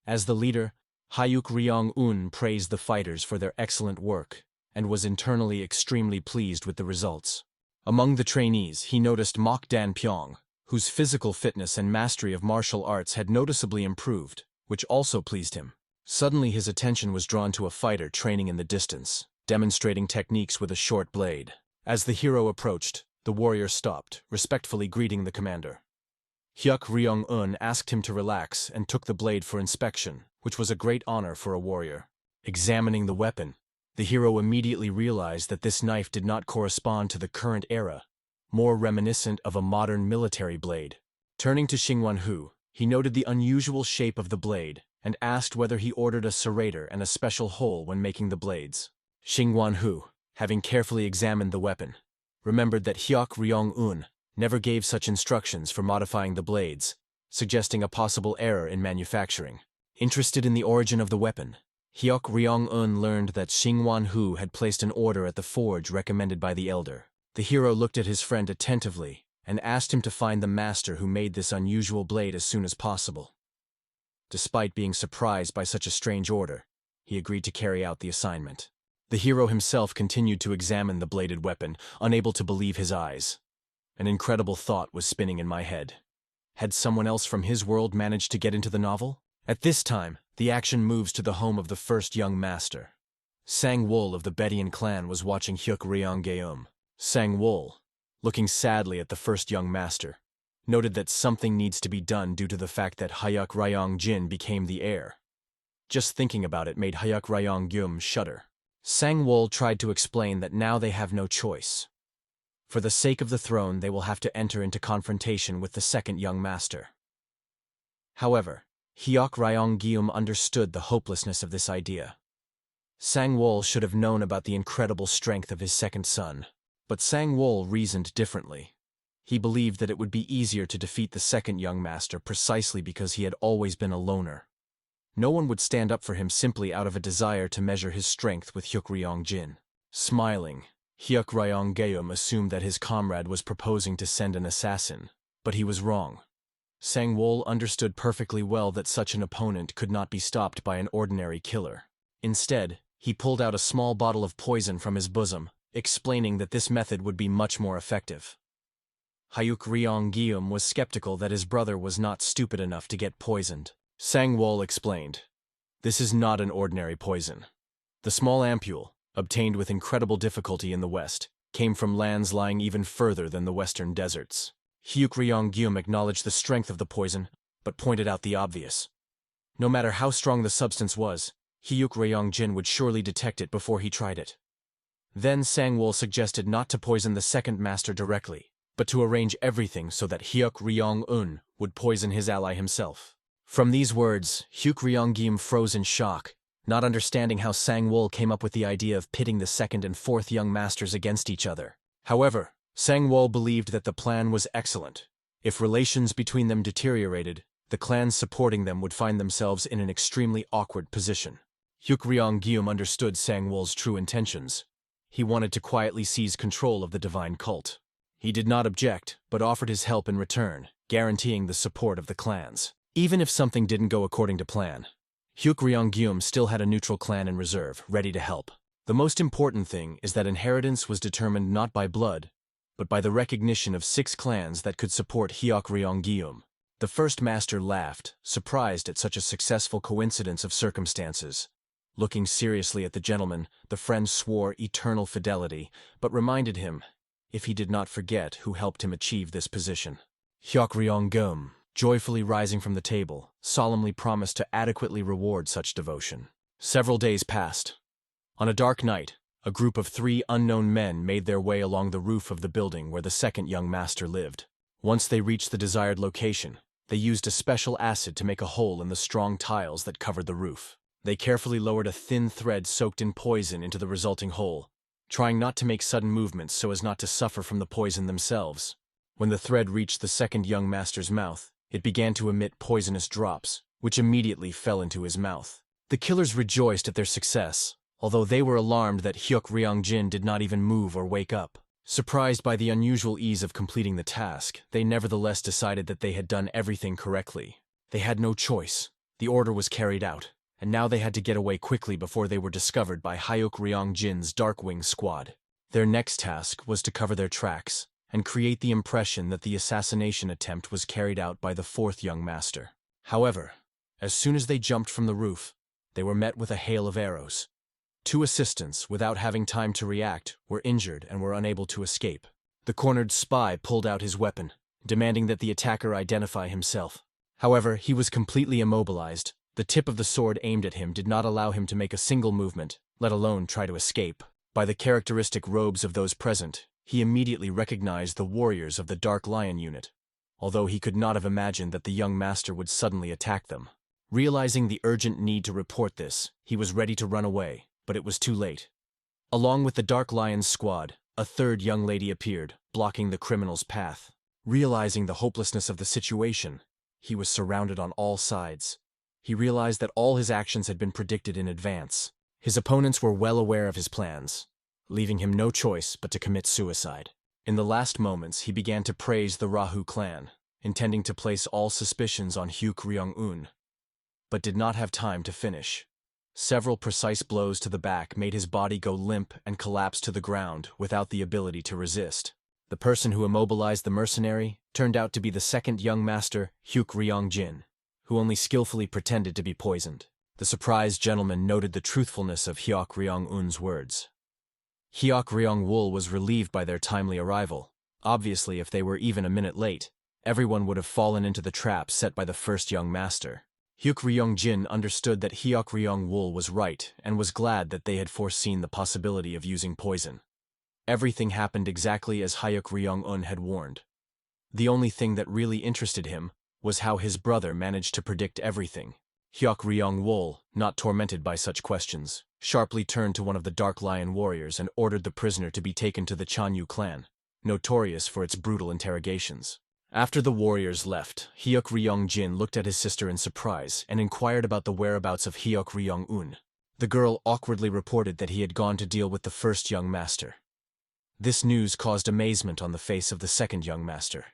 As the leader, Hyuk Ryong-un praised the fighters for their excellent work, and was internally extremely pleased with the results. Among the trainees, he noticed Mok Dan-pyong, whose physical fitness and mastery of martial arts had noticeably improved, which also pleased him. Suddenly his attention was drawn to a fighter training in the distance, demonstrating techniques with a short blade. As the hero approached, the warrior stopped, respectfully greeting the commander. Hyuk Ryong-un asked him to relax and took the blade for inspection, which was a great honor for a warrior. Examining the weapon, the hero immediately realized that this knife did not correspond to the current era, more reminiscent of a modern military blade. Turning to Xingwanhu, he noted the unusual shape of the blade and asked whether he ordered a serrator and a special hole when making the blades. Xingwanhu, having carefully examined the weapon, remembered that Hyuk Ryong-un never gave such instructions for modifying the blades, suggesting a possible error in manufacturing. Interested in the origin of the weapon, Hyuk Ryong-un learned that Xingwanhu had placed an order at the forge recommended by the elder. The hero looked at his friend attentively and asked him to find the master who made this unusual blade as soon as possible. Despite being surprised by such a strange order, he agreed to carry out the assignment. The hero himself continued to examine the bladed weapon, unable to believe his eyes. An incredible thought was spinning in my head. Had someone else from his world managed to get into the novel? At this time, the action moves to the home of the first young master. Sang-wol of the Bedian clan was watching Hyuk Ryong-geum. Sang-wol, looking sadly at the first young master, noted that something needs to be done due to the fact that Hyuk Ryong-jin became the heir. Just thinking about it made Hyuk Ryong-geum shudder. Sang-wol tried to explain that now they have no choice. For the sake of the throne, they will have to enter into confrontation with the second young master. However, Hyuk Ryong-geum understood the hopelessness of this idea. Sang-wol should have known about the incredible strength of his second son, but Sang-wol reasoned differently. He believed that it would be easier to defeat the second young master precisely because he had always been a loner. No one would stand up for him simply out of a desire to measure his strength with Hyuk Ryong-jin. Smiling, Hyuk Ryong-geum assumed that his comrade was proposing to send an assassin, but he was wrong. Sang-wol understood perfectly well that such an opponent could not be stopped by an ordinary killer. Instead, he pulled out a small bottle of poison from his bosom, explaining that this method would be much more effective. Hyuk Ryong-geum was skeptical that his brother was not stupid enough to get poisoned. Sang-wol explained, "This is not an ordinary poison. The small ampule, obtained with incredible difficulty in the West, came from lands lying even further than the western deserts." Hyuk Ryong-geum acknowledged the strength of the poison, but pointed out the obvious. No matter how strong the substance was, Hyuk Ryong-jin would surely detect it before he tried it. Then Sang-wol suggested not to poison the second master directly, but to arrange everything so that Hyuk Ryong-un would poison his ally himself. From these words, Hyuk Ryong-geum froze in shock, not understanding how Sang-wol came up with the idea of pitting the second and fourth young masters against each other. However, Sang-wol believed that the plan was excellent. If relations between them deteriorated, the clans supporting them would find themselves in an extremely awkward position. Hyuk Ryong-geum understood Sang-wol's true intentions. He wanted to quietly seize control of the divine cult. He did not object, but offered his help in return, guaranteeing the support of the clans. Even if something didn't go according to plan, Hyuk Ryong-geum still had a neutral clan in reserve, ready to help. The most important thing is that inheritance was determined not by blood, but by the recognition of 6 clans that could support Hyuk Ryong-geum. The first master laughed, surprised at such a successful coincidence of circumstances. Looking seriously at the gentleman, the friend swore eternal fidelity, but reminded him, if he did not forget who helped him achieve this position. Hyuk Ryong-geum, joyfully rising from the table, solemnly promised to adequately reward such devotion. Several days passed. On a dark night, a group of 3 unknown men made their way along the roof of the building where the second young master lived. Once they reached the desired location, they used a special acid to make a hole in the strong tiles that covered the roof. They carefully lowered a thin thread soaked in poison into the resulting hole, trying not to make sudden movements so as not to suffer from the poison themselves. When the thread reached the second young master's mouth, it began to emit poisonous drops, which immediately fell into his mouth. The killers rejoiced at their success, although they were alarmed that Hyuk Ryong-jin did not even move or wake up. Surprised by the unusual ease of completing the task, they nevertheless decided that they had done everything correctly. They had no choice. The order was carried out, and now they had to get away quickly before they were discovered by Hyuk Ryong-jin's Darkwing squad. Their next task was to cover their tracks and create the impression that the assassination attempt was carried out by the 4th young master. However, as soon as they jumped from the roof, they were met with a hail of arrows. 2 assistants, without having time to react, were injured and were unable to escape. The cornered spy pulled out his weapon, demanding that the attacker identify himself. However, he was completely immobilized. The tip of the sword aimed at him did not allow him to make a single movement, let alone try to escape. By the characteristic robes of those present, he immediately recognized the warriors of the Dark Lion unit, although he could not have imagined that the young master would suddenly attack them. Realizing the urgent need to report this, he was ready to run away, but it was too late. Along with the Dark Lion's squad, a third young lady appeared, blocking the criminal's path. Realizing the hopelessness of the situation, he was surrounded on all sides. He realized that all his actions had been predicted in advance. His opponents were well aware of his plans, leaving him no choice but to commit suicide. In the last moments, he began to praise the Rahu clan, intending to place all suspicions on Hyuk Ryong-un, but did not have time to finish. Several precise blows to the back made his body go limp and collapse to the ground without the ability to resist. The person who immobilized the mercenary turned out to be the second young master, Hyuk Ryong-jin, who only skillfully pretended to be poisoned. The surprised gentleman noted the truthfulness of Hyuk Ryong-un's words. Hyuk Ryong-wol was relieved by their timely arrival. Obviously, if they were even a minute late, everyone would have fallen into the trap set by the first young master. Hyuk Ryong-jin understood that Hyuk Ryong-wol was right and was glad that they had foreseen the possibility of using poison. Everything happened exactly as Hyuk Ryong-un had warned. The only thing that really interested him was how his brother managed to predict everything. Hyuk Ryong-wol, not tormented by such questions, sharply turned to one of the Dark Lion warriors and ordered the prisoner to be taken to the Chanyu clan, notorious for its brutal interrogations. After the warriors left, Hyuk Ryong-jin looked at his sister in surprise and inquired about the whereabouts of Hyuk Ryong-un. The girl awkwardly reported that he had gone to deal with the first young master. This news caused amazement on the face of the second young master.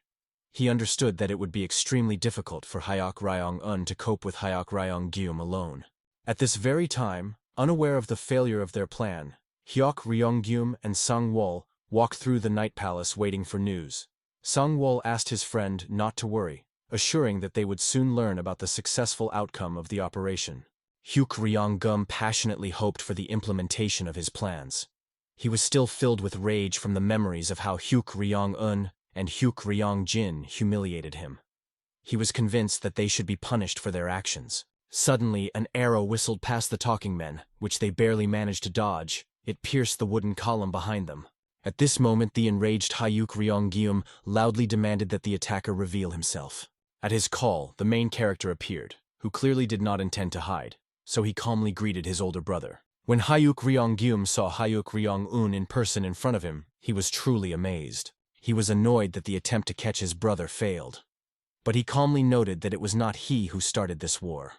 He understood that it would be extremely difficult for Hyuk Ryong-un to cope with Hyuk Ryong-gyum alone. At this very time, unaware of the failure of their plan, Hyuk Ryong-gyum and Sang-wol walked through the night palace waiting for news. Sang-wol asked his friend not to worry, assuring that they would soon learn about the successful outcome of the operation. Hyuk Ryong-gyum passionately hoped for the implementation of his plans. He was still filled with rage from the memories of how Hyuk Ryong-un and Hyuk Ryong-jin humiliated him. He was convinced that they should be punished for their actions. Suddenly, an arrow whistled past the talking men, which they barely managed to dodge. It pierced the wooden column behind them. At this moment, the enraged Hyuk Ryong-gyum loudly demanded that the attacker reveal himself. At his call, the main character appeared, who clearly did not intend to hide, so he calmly greeted his older brother. When Hyuk Ryong-gyum saw Hyuk Ryong-un in person in front of him, he was truly amazed. He was annoyed that the attempt to catch his brother failed. But he calmly noted that it was not he who started this war.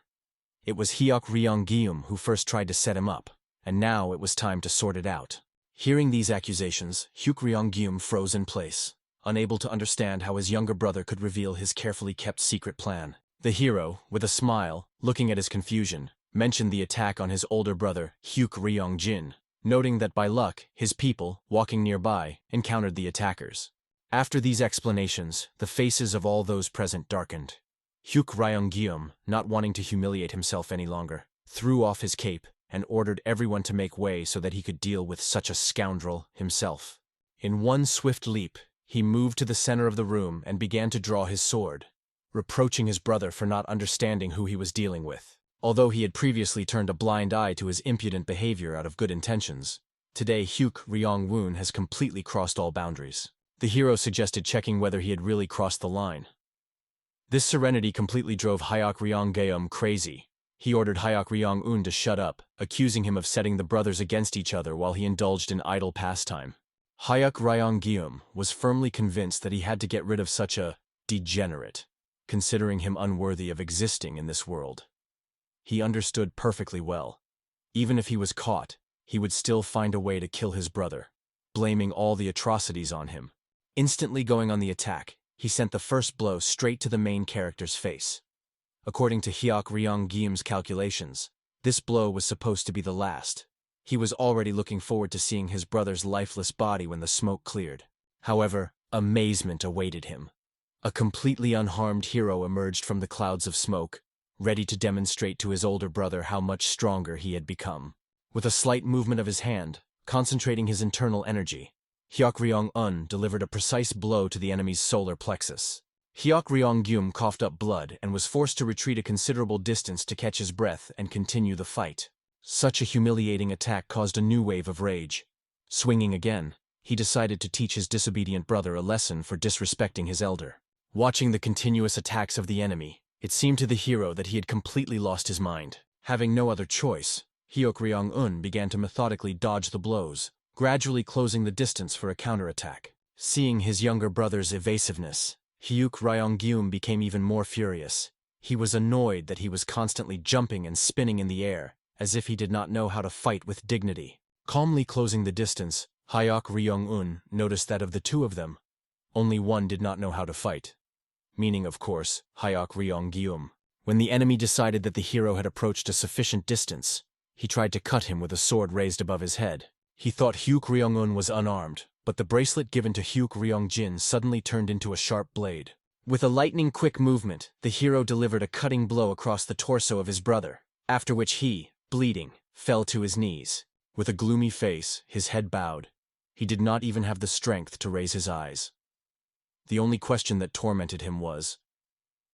It was Hyuk Ryong-gyum who first tried to set him up, and now it was time to sort it out. Hearing these accusations, Hyuk Ryong-gyum froze in place, unable to understand how his younger brother could reveal his carefully kept secret plan. The hero, with a smile, looking at his confusion, mentioned the attack on his older brother, Hyuk Ryong-jin, noting that by luck, his people, walking nearby, encountered the attackers. After these explanations, the faces of all those present darkened. Hyuk Ryong-gyum, not wanting to humiliate himself any longer, threw off his cape and ordered everyone to make way so that he could deal with such a scoundrel himself. In one swift leap, he moved to the center of the room and began to draw his sword, reproaching his brother for not understanding who he was dealing with. Although he had previously turned a blind eye to his impudent behavior out of good intentions, today Hyuk Ryong-won has completely crossed all boundaries. The hero suggested checking whether he had really crossed the line. This serenity completely drove Hyuk Ryong-gyum crazy. He ordered Hyuk Ryong-un to shut up, accusing him of setting the brothers against each other while he indulged in idle pastime. Hyuk Ryong-gyum was firmly convinced that he had to get rid of such a degenerate, considering him unworthy of existing in this world. He understood perfectly well. Even if he was caught, he would still find a way to kill his brother, blaming all the atrocities on him. Instantly going on the attack, he sent the first blow straight to the main character's face. According to Hyuk Ryong-gyum's calculations, this blow was supposed to be the last. He was already looking forward to seeing his brother's lifeless body when the smoke cleared. However, amazement awaited him. A completely unharmed hero emerged from the clouds of smoke, ready to demonstrate to his older brother how much stronger he had become. With a slight movement of his hand, concentrating his internal energy, Hyuk Ryong-un delivered a precise blow to the enemy's solar plexus. Hyuk Ryong-gyum coughed up blood and was forced to retreat a considerable distance to catch his breath and continue the fight. Such a humiliating attack caused a new wave of rage. Swinging again, he decided to teach his disobedient brother a lesson for disrespecting his elder. Watching the continuous attacks of the enemy, it seemed to the hero that he had completely lost his mind. Having no other choice, Hyuk Ryong-un began to methodically dodge the blows, gradually closing the distance for a counterattack. Seeing his younger brother's evasiveness, Hyuk Ryong-gyum became even more furious. He was annoyed that he was constantly jumping and spinning in the air, as if he did not know how to fight with dignity. Calmly closing the distance, Hyuk Ryong-un noticed that of the two of them, only one did not know how to fight. Meaning, of course, Hyuk Ryong-gyum. When the enemy decided that the hero had approached a sufficient distance, he tried to cut him with a sword raised above his head. He thought Hyuk Ryong-un was unarmed, but the bracelet given to Hyuk Ryong-jin suddenly turned into a sharp blade. With a lightning-quick movement, the hero delivered a cutting blow across the torso of his brother, after which he, bleeding, fell to his knees. With a gloomy face, his head bowed. He did not even have the strength to raise his eyes. The only question that tormented him was,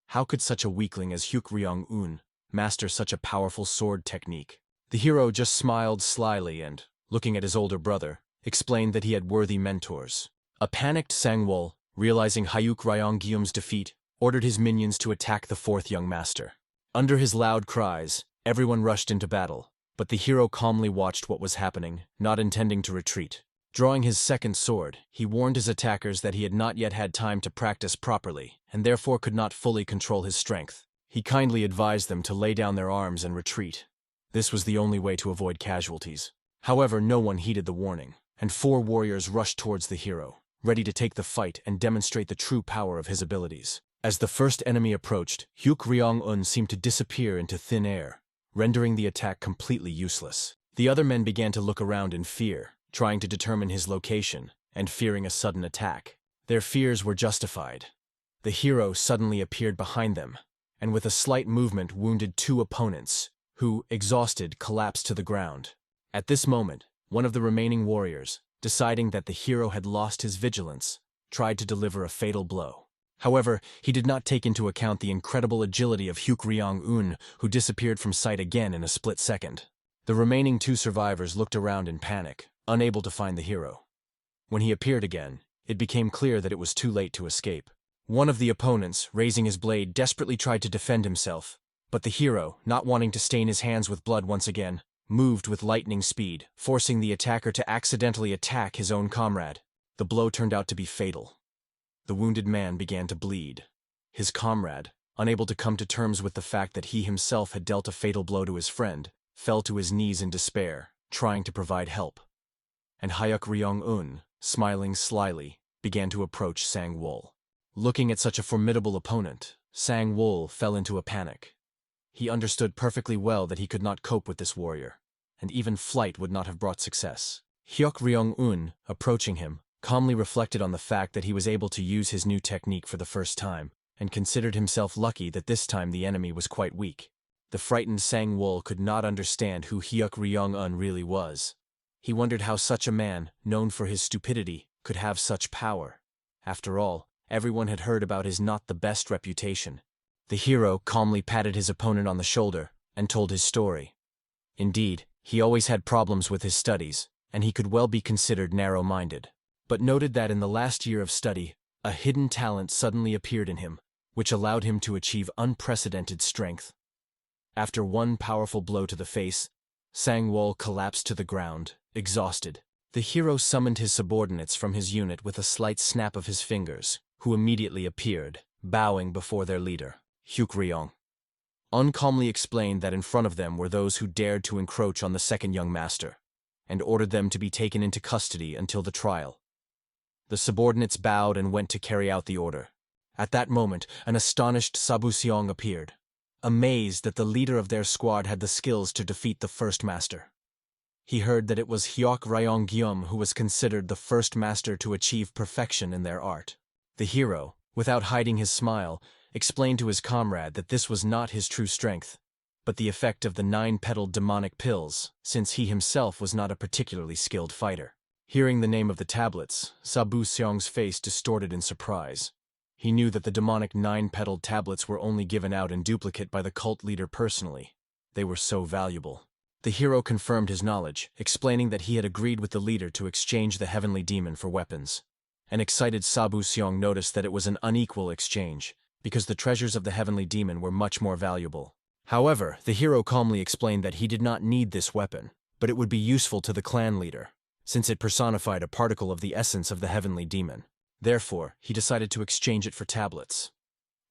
how could such a weakling as Hyuk Ryong-un master such a powerful sword technique? The hero just smiled slyly and, looking at his older brother, explained that he had worthy mentors. A panicked Sang-wol, realizing Hyuk Ryong-gyum's defeat, ordered his minions to attack the fourth young master. Under his loud cries, everyone rushed into battle, but the hero calmly watched what was happening, not intending to retreat. Drawing his second sword, he warned his attackers that he had not yet had time to practice properly, and therefore could not fully control his strength. He kindly advised them to lay down their arms and retreat. This was the only way to avoid casualties. However, no one heeded the warning, and 4 warriors rushed towards the hero, ready to take the fight and demonstrate the true power of his abilities. As the first enemy approached, Hyuk Ryong-un seemed to disappear into thin air, rendering the attack completely useless. The other men began to look around in fear, trying to determine his location, and fearing a sudden attack. Their fears were justified. The hero suddenly appeared behind them, and with a slight movement wounded 2 opponents, who, exhausted, collapsed to the ground. At this moment, one of the remaining warriors, deciding that the hero had lost his vigilance, tried to deliver a fatal blow. However, he did not take into account the incredible agility of Hyuk Ryong-un, who disappeared from sight again in a split second. The remaining 2 survivors looked around in panic, unable to find the hero. When he appeared again, it became clear that it was too late to escape. One of the opponents, raising his blade, desperately tried to defend himself, but the hero, not wanting to stain his hands with blood once again, moved with lightning speed, forcing the attacker to accidentally attack his own comrade. The blow turned out to be fatal. The wounded man began to bleed. His comrade, unable to come to terms with the fact that he himself had dealt a fatal blow to his friend, fell to his knees in despair, trying to provide help. And Hyuk Ryong-un, smiling slyly, began to approach Sang-wol. Looking at such a formidable opponent, Sang-wol fell into a panic. He understood perfectly well that he could not cope with this warrior, and even flight would not have brought success. Hyuk Ryong-un, approaching him, calmly reflected on the fact that he was able to use his new technique for the first time, and considered himself lucky that this time the enemy was quite weak. The frightened Sang-wol could not understand who Hyuk Ryong-un really was. He wondered how such a man, known for his stupidity, could have such power. After all, everyone had heard about his not the best reputation. The hero calmly patted his opponent on the shoulder and told his story. Indeed, he always had problems with his studies, and he could well be considered narrow-minded, but noted that in the last year of study, a hidden talent suddenly appeared in him, which allowed him to achieve unprecedented strength. After one powerful blow to the face, Sang-wol collapsed to the ground, exhausted. The hero summoned his subordinates from his unit with a slight snap of his fingers, who immediately appeared, bowing before their leader, Hyuk Ryong-un calmly explained that in front of them were those who dared to encroach on the second young master, and ordered them to be taken into custody until the trial. The subordinates bowed and went to carry out the order. At that moment, an astonished Sabu-seong appeared, amazed that the leader of their squad had the skills to defeat the first master. He heard that it was Hyuk Ryong-gyum who was considered the first master to achieve perfection in their art. The hero, without hiding his smile, explained to his comrade that this was not his true strength, but the effect of the 9-petaled demonic pills, since he himself was not a particularly skilled fighter. Hearing the name of the tablets, Sabu-seong's face distorted in surprise. He knew that the demonic 9-petaled tablets were only given out in duplicate by the cult leader personally. They were so valuable. The hero confirmed his knowledge, explaining that he had agreed with the leader to exchange the heavenly demon for weapons. An excited Sabu Seong noticed that it was an unequal exchange, because the treasures of the heavenly demon were much more valuable. However, the hero calmly explained that he did not need this weapon, but it would be useful to the clan leader, since it personified a particle of the essence of the heavenly demon. Therefore, he decided to exchange it for tablets.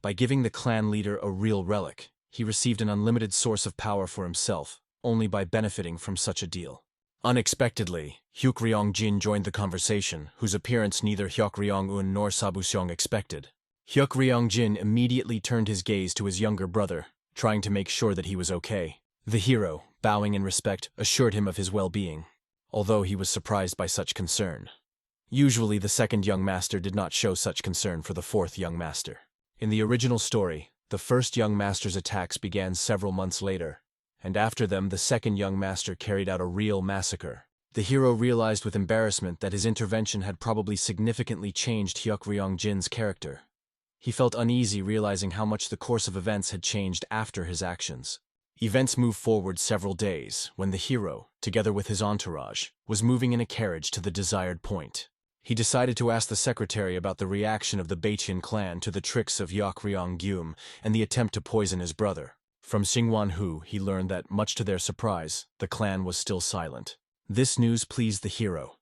By giving the clan leader a real relic, he received an unlimited source of power for himself, only by benefiting from such a deal. Unexpectedly, Hyuk-ryong-jin joined the conversation, whose appearance neither Hyuk-ryong-un nor Sabu Seong expected. Hyuk-ryong-jin immediately turned his gaze to his younger brother, trying to make sure that he was okay. The hero, bowing in respect, assured him of his well-being, although he was surprised by such concern. Usually, the second young master did not show such concern for the fourth young master. In the original story, the first young master's attacks began several months later, and after them the second young master carried out a real massacre. The hero realized with embarrassment that his intervention had probably significantly changed Hyuk-ryong-jin's character. He felt uneasy realizing how much the course of events had changed after his actions. Events moved forward several days, when the hero, together with his entourage, was moving in a carriage to the desired point. He decided to ask the secretary about the reaction of the Baitian clan to the tricks of Hyuk-ryong-gyum and the attempt to poison his brother. From Xingwan-hu, he learned that, much to their surprise, the clan was still silent. This news pleased the hero.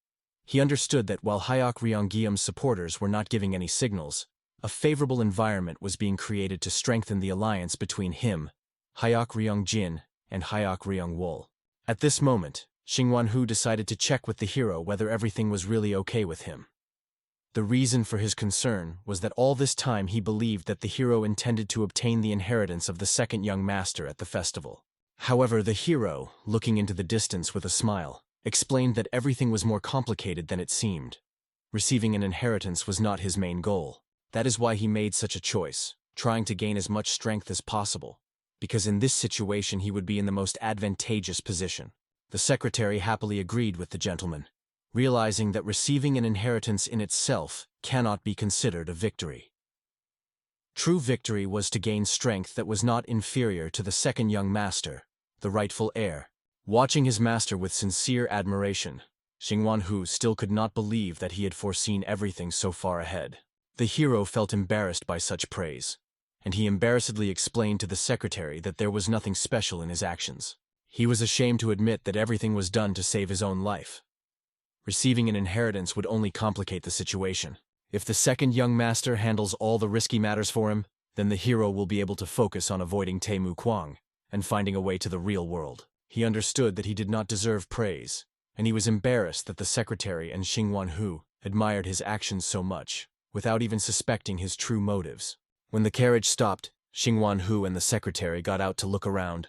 He understood that while Hyuk-ryong-gyum's supporters were not giving any signals, a favorable environment was being created to strengthen the alliance between him, Hyuk-ryong-jin, and Hyuk-ryong-wol. At this moment, Xingwan-hu decided to check with the hero whether everything was really okay with him. The reason for his concern was that all this time he believed that the hero intended to obtain the inheritance of the second young master at the festival. However, the hero, looking into the distance with a smile, explained that everything was more complicated than it seemed. Receiving an inheritance was not his main goal. That is why he made such a choice, trying to gain as much strength as possible, because in this situation he would be in the most advantageous position. The secretary happily agreed with the gentleman, realizing that receiving an inheritance in itself cannot be considered a victory. True victory was to gain strength that was not inferior to the second young master, the rightful heir. Watching his master with sincere admiration, Xingwan-hu still could not believe that he had foreseen everything so far ahead. The hero felt embarrassed by such praise, and he embarrassedly explained to the secretary that there was nothing special in his actions. He was ashamed to admit that everything was done to save his own life. Receiving an inheritance would only complicate the situation. If the second young master handles all the risky matters for him, then the hero will be able to focus on avoiding Taemu Kwang and finding a way to the real world. He understood that he did not deserve praise, and he was embarrassed that the secretary and Xingwan-hu admired his actions so much, without even suspecting his true motives. When the carriage stopped, Xingwan-hu and the secretary got out to look around.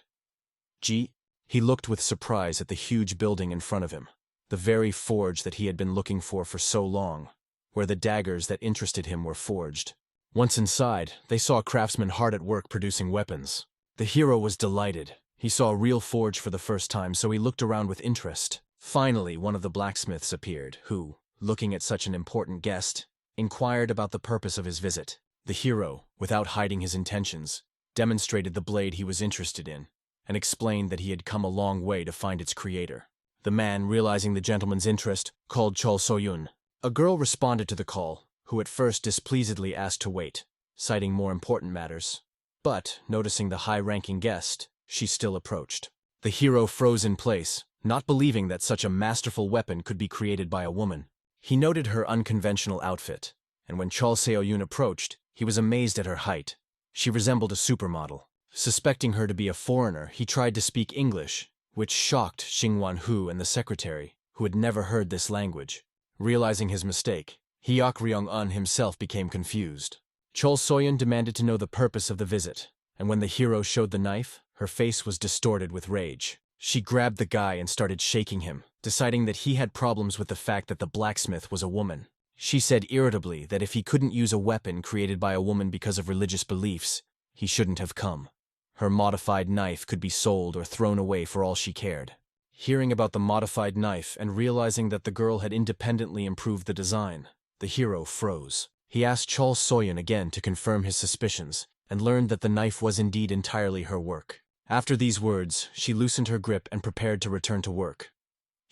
He looked with surprise at the huge building in front of him, the very forge that he had been looking for so long, where the daggers that interested him were forged. Once inside, they saw craftsmen hard at work producing weapons. The hero was delighted. He saw a real forge for the first time, so he looked around with interest. Finally, one of the blacksmiths appeared, who, looking at such an important guest, inquired about the purpose of his visit. The hero, without hiding his intentions, demonstrated the blade he was interested in, and explained that he had come a long way to find its creator. The man, realizing the gentleman's interest, called Chol So-yun. A girl responded to the call, who at first displeasedly asked to wait, citing more important matters. But, noticing the high-ranking guest, she still approached. The hero froze in place, not believing that such a masterful weapon could be created by a woman. He noted her unconventional outfit, and when Chol So-yun approached, he was amazed at her height. She resembled a supermodel. Suspecting her to be a foreigner, he tried to speak English, which shocked Xingwan-hu and the secretary, who had never heard this language. Realizing his mistake, Hyuk-ryong-un himself became confused. Chol So-yun demanded to know the purpose of the visit, and when the hero showed the knife, her face was distorted with rage. She grabbed the guy and started shaking him, deciding that he had problems with the fact that the blacksmith was a woman. She said irritably that if he couldn't use a weapon created by a woman because of religious beliefs, he shouldn't have come. Her modified knife could be sold or thrown away for all she cared. Hearing about the modified knife and realizing that the girl had independently improved the design, the hero froze. He asked Chol Soyun again to confirm his suspicions, and learned that the knife was indeed entirely her work. After these words, she loosened her grip and prepared to return to work.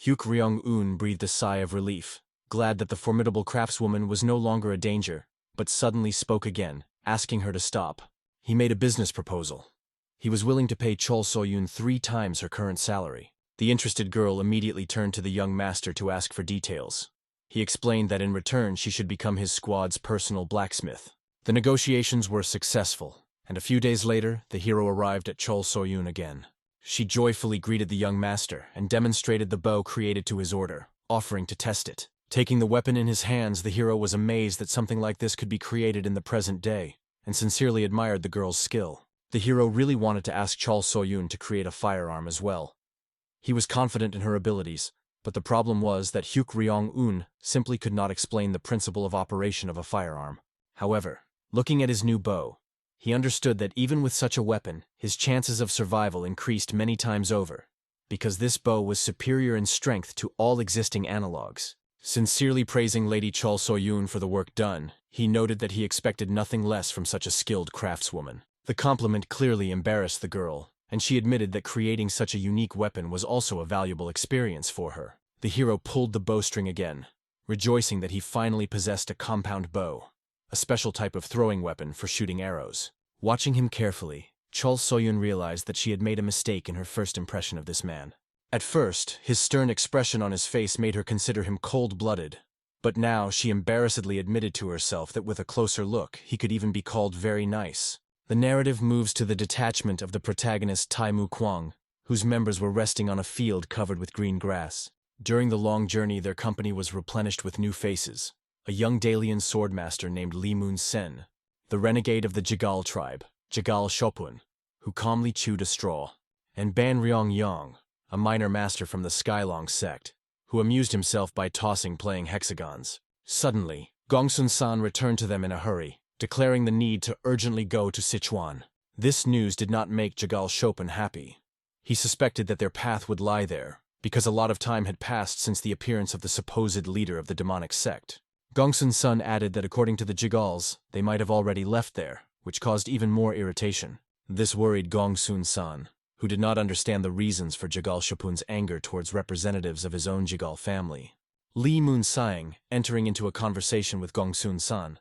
Hyuk Ryong-un breathed a sigh of relief, glad that the formidable craftswoman was no longer a danger, but suddenly spoke again, asking her to stop. He made a business proposal. He was willing to pay Chol Soyun 3 times her current salary. The interested girl immediately turned to the young master to ask for details. He explained that in return she should become his squad's personal blacksmith. The negotiations were successful, and a few days later, the hero arrived at Chol Soyun again. She joyfully greeted the young master and demonstrated the bow created to his order, offering to test it. Taking the weapon in his hands, the hero was amazed that something like this could be created in the present day, and sincerely admired the girl's skill. The hero really wanted to ask Chol Soyun to create a firearm as well. He was confident in her abilities, but the problem was that Hyuk Ryong-un simply could not explain the principle of operation of a firearm. However, looking at his new bow, he understood that even with such a weapon, his chances of survival increased many times over, because this bow was superior in strength to all existing analogs. Sincerely praising Lady Chol Soyun for the work done, he noted that he expected nothing less from such a skilled craftswoman. The compliment clearly embarrassed the girl, and she admitted that creating such a unique weapon was also a valuable experience for her. The hero pulled the bowstring again, rejoicing that he finally possessed a compound bow, a special type of throwing weapon for shooting arrows. Watching him carefully, Chol Soyun realized that she had made a mistake in her first impression of this man. At first, his stern expression on his face made her consider him cold-blooded, but now she embarrassedly admitted to herself that with a closer look, he could even be called very nice. The narrative moves to the detachment of the protagonist Taimu Kwang, whose members were resting on a field covered with green grass. During the long journey, their company was replenished with new faces. A young Dalian swordmaster named Lee Moon-sen, the renegade of the Jigal tribe, Jigal Shopun, who calmly chewed a straw, and Ban Ryong-yang, a minor master from the Skylong sect, who amused himself by tossing playing hexagons. Suddenly, Gongsun-san returned to them in a hurry, declaring the need to urgently go to Sichuan. This news did not make Jigal Shopun happy. He suspected that their path would lie there, because a lot of time had passed since the appearance of the supposed leader of the demonic sect. Gongsun-san added that according to the Jigals, they might have already left there, which caused even more irritation. This worried Gongsun-san, who did not understand the reasons for Jigal Shopun's anger towards representatives of his own Jigal family. Lee Moon-sang, entering into a conversation with Gongsun-san,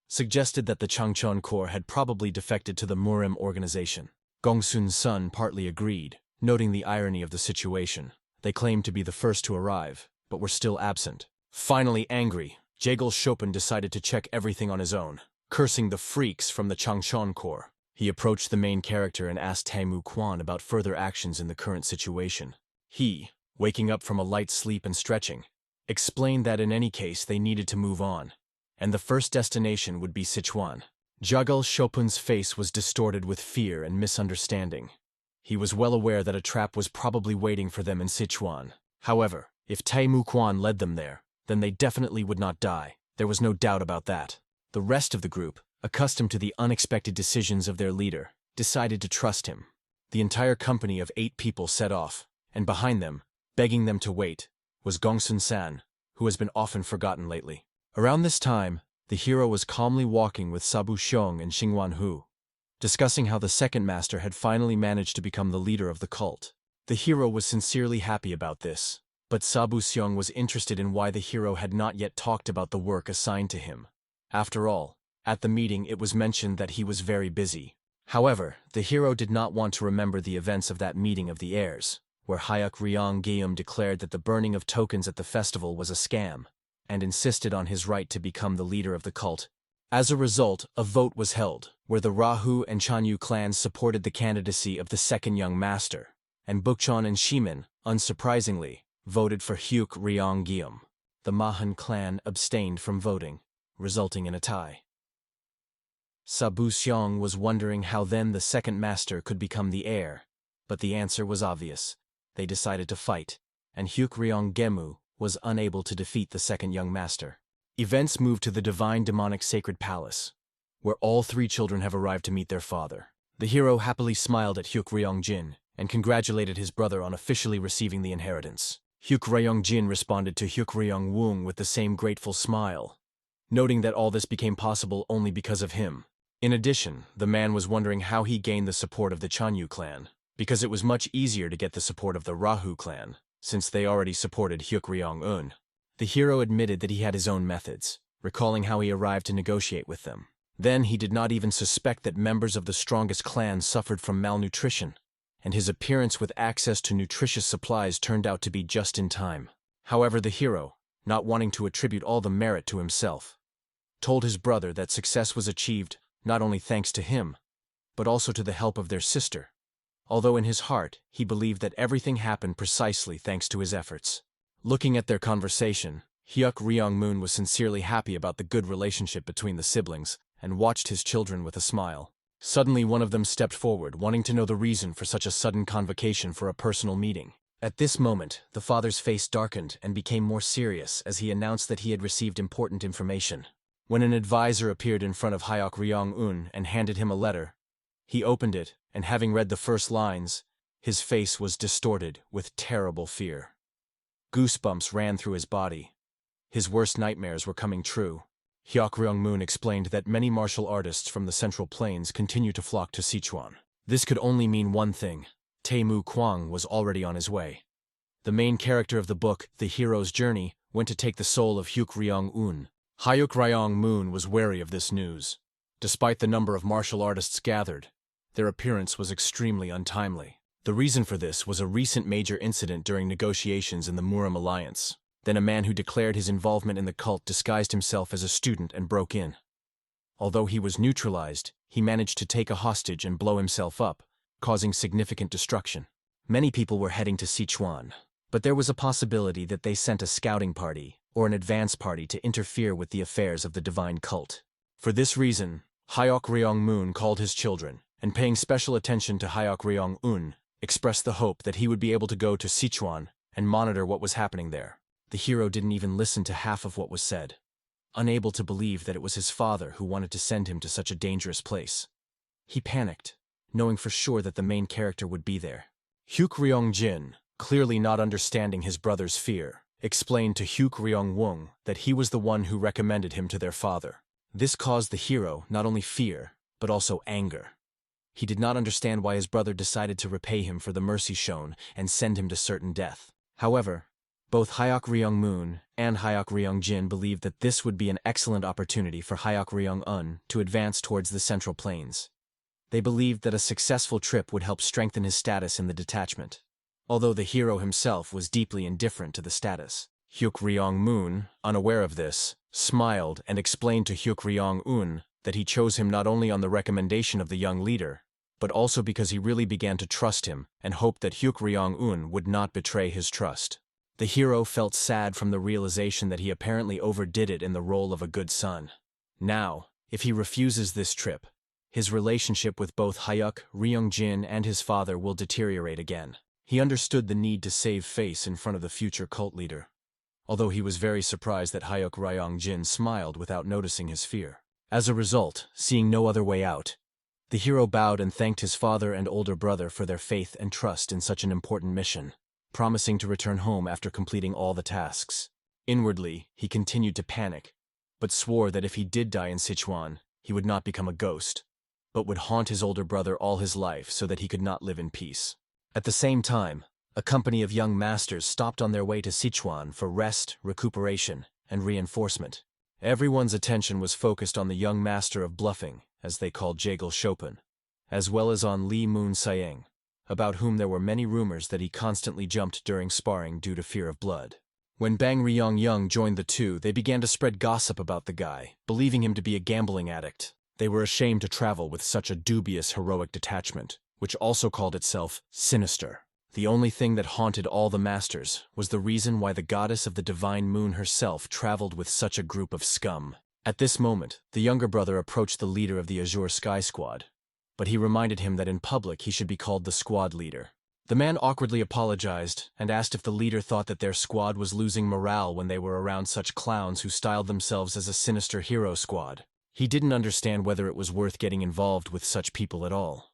suggested that the Changchon Corps had probably defected to the Murim organization. Gongsun-san partly agreed, noting the irony of the situation. They claimed to be the first to arrive, but were still absent. Finally angry, Jigal Shopun decided to check everything on his own, cursing the freaks from the Changchon Corps. He approached the main character and asked Taimu Kwan about further actions in the current situation. He, waking up from a light sleep and stretching, explained that in any case they needed to move on, and the first destination would be Sichuan. Jigal Shopun's face was distorted with fear and misunderstanding. He was well aware that a trap was probably waiting for them in Sichuan. However, if Taimu Kwan led them there, then they definitely would not die. There was no doubt about that. The rest of the group, accustomed to the unexpected decisions of their leader, decided to trust him. The entire company of 8 people set off, and behind them, begging them to wait, was Gongsun-san, who has been often forgotten lately. Around this time, the hero was calmly walking with Sabu Xiong and Xingwan Hu, discussing how the second master had finally managed to become the leader of the cult. The hero was sincerely happy about this, but Sabu Xiong was interested in why the hero had not yet talked about the work assigned to him. After all, at the meeting it was mentioned that he was very busy. However, the hero did not want to remember the events of that meeting of the heirs, where Hyuk Ryong-geum declared that the burning of tokens at the festival was a scam, and insisted on his right to become the leader of the cult. As a result, a vote was held, where the Rahu and Chanyu clans supported the candidacy of the second young master, and Bukchon and Shimin, unsurprisingly, voted for Hyuk Ryong-geum. The Mahan clan abstained from voting, resulting in a tie. Sabu Xiong was wondering how then the second master could become the heir, but the answer was obvious. They decided to fight, and Hyuk Ryong-gemu was unable to defeat the second young master. Events moved to the divine demonic sacred palace, where all 3 children have arrived to meet their father. The hero happily smiled at Hyuk Ryong-jin and congratulated his brother on officially receiving the inheritance. Hyuk Ryong-jin responded to Hyuk Ryong-woong with the same grateful smile, noting that all this became possible only because of him. In addition, the man was wondering how he gained the support of the Chanyu clan, because it was much easier to get the support of the Rahu clan, since they already supported Hyuk-ryong-un. The hero admitted that he had his own methods, recalling how he arrived to negotiate with them. Then he did not even suspect that members of the strongest clan suffered from malnutrition, and his appearance with access to nutritious supplies turned out to be just in time. However, the hero, not wanting to attribute all the merit to himself, told his brother that success was achieved not only thanks to him, but also to the help of their sister, although in his heart he believed that everything happened precisely thanks to his efforts. Looking at their conversation, Hyuk-ryong-moon was sincerely happy about the good relationship between the siblings and watched his children with a smile. Suddenly one of them stepped forward, wanting to know the reason for such a sudden convocation for a personal meeting. At this moment, the father's face darkened and became more serious as he announced that he had received important information. When an advisor appeared in front of Hyuk-ryong-un and handed him a letter, he opened it, and having read the first lines, his face was distorted with terrible fear. Goosebumps ran through his body. His worst nightmares were coming true. Hyuk-ryong-moon explained that many martial artists from the Central Plains continue to flock to Sichuan. This could only mean one thing: Tae-mu Kwang was already on his way. The main character of the book, The Hero's Journey, went to take the soul of Hyuk-ryong-un. Hyuk-ryong-moon was wary of this news. Despite the number of martial artists gathered, their appearance was extremely untimely. The reason for this was a recent major incident during negotiations in the Murim alliance. Then a man who declared his involvement in the cult disguised himself as a student and broke in. Although he was neutralized, he managed to take a hostage and blow himself up, causing significant destruction. Many people were heading to Sichuan, but there was a possibility that they sent a scouting party or an advance party to interfere with the affairs of the divine cult. For this reason, Hyuk-ryong-moon called his children, and paying special attention to Hyuk-ryong-un, expressed the hope that he would be able to go to Sichuan and monitor what was happening there. The hero didn't even listen to half of what was said, unable to believe that it was his father who wanted to send him to such a dangerous place. He panicked, knowing for sure that the main character would be there. Hyuk-ryong-jin, clearly not understanding his brother's fear, explained to Hyuk-ryong-wung that he was the one who recommended him to their father. This caused the hero not only fear, but also anger. He did not understand why his brother decided to repay him for the mercy shown and send him to certain death. However, both Hyuk-ryong-moon and Hyuk-ryong-jin believed that this would be an excellent opportunity for Hyuk-ryong-un to advance towards the Central Plains. They believed that a successful trip would help strengthen his status in the detachment, although the hero himself was deeply indifferent to the status. Hyuk-ryong-moon, unaware of this, smiled and explained to Hyuk-ryong-un that he chose him not only on the recommendation of the young leader, but also because he really began to trust him and hoped that Hyuk-ryong-un would not betray his trust. The hero felt sad from the realization that he apparently overdid it in the role of a good son. Now, if he refuses this trip, his relationship with both Hyuk-ryong-jin and his father will deteriorate again. He understood the need to save face in front of the future cult leader, although he was very surprised that Hyuk-ryong-jin smiled without noticing his fear. As a result, seeing no other way out, the hero bowed and thanked his father and older brother for their faith and trust in such an important mission, promising to return home after completing all the tasks. Inwardly, he continued to panic, but swore that if he did die in Sichuan, he would not become a ghost, but would haunt his older brother all his life so that he could not live in peace. At the same time, a company of young masters stopped on their way to Sichuan for rest, recuperation, and reinforcement. Everyone's attention was focused on the young master of bluffing, as they called Jaegel Chopin, as well as on Li Moon Sayeng, about whom there were many rumors that he constantly jumped during sparring due to fear of blood. When Bang Ryong-young joined the two, they began to spread gossip about the guy, believing him to be a gambling addict. They were ashamed to travel with such a dubious heroic detachment, which also called itself sinister. The only thing that haunted all the masters was the reason why the goddess of the divine moon herself traveled with such a group of scum. At this moment, the younger brother approached the leader of the Azure Sky Squad, but he reminded him that in public he should be called the squad leader. The man awkwardly apologized and asked if the leader thought that their squad was losing morale when they were around such clowns who styled themselves as a sinister hero squad. He didn't understand whether it was worth getting involved with such people at all.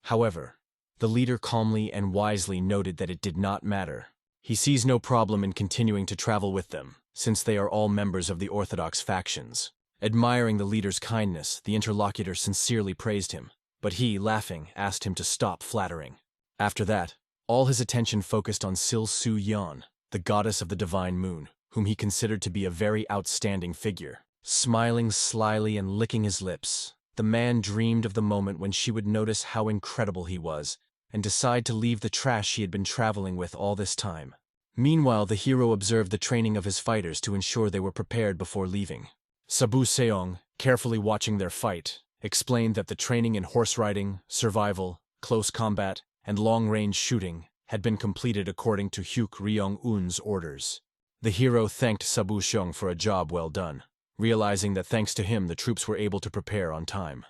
However, the leader calmly and wisely noted that it did not matter. He sees no problem in continuing to travel with them, since they are all members of the orthodox factions. Admiring the leader's kindness, the interlocutor sincerely praised him, but he, laughing, asked him to stop flattering. After that, all his attention focused on Sil Su Yan, the goddess of the divine moon, whom he considered to be a very outstanding figure. Smiling slyly and licking his lips, the man dreamed of the moment when she would notice how incredible he was and decide to leave the trash she had been traveling with all this time. Meanwhile, the hero observed the training of his fighters to ensure they were prepared before leaving. Sabu Seong, carefully watching their fight, explained that the training in horse riding, survival, close combat, and long-range shooting had been completed according to Hyuk Ryong-un's orders. The hero thanked Sabu Seong for a job well done, realizing that thanks to him the troops were able to prepare on time.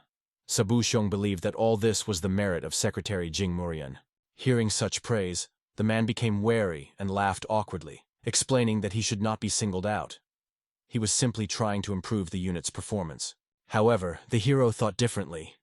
Sabu Seong believed that all this was the merit of Secretary Jing Murian. Hearing such praise, the man became wary and laughed awkwardly, explaining that he should not be singled out. He was simply trying to improve the unit's performance. However, the hero thought differently.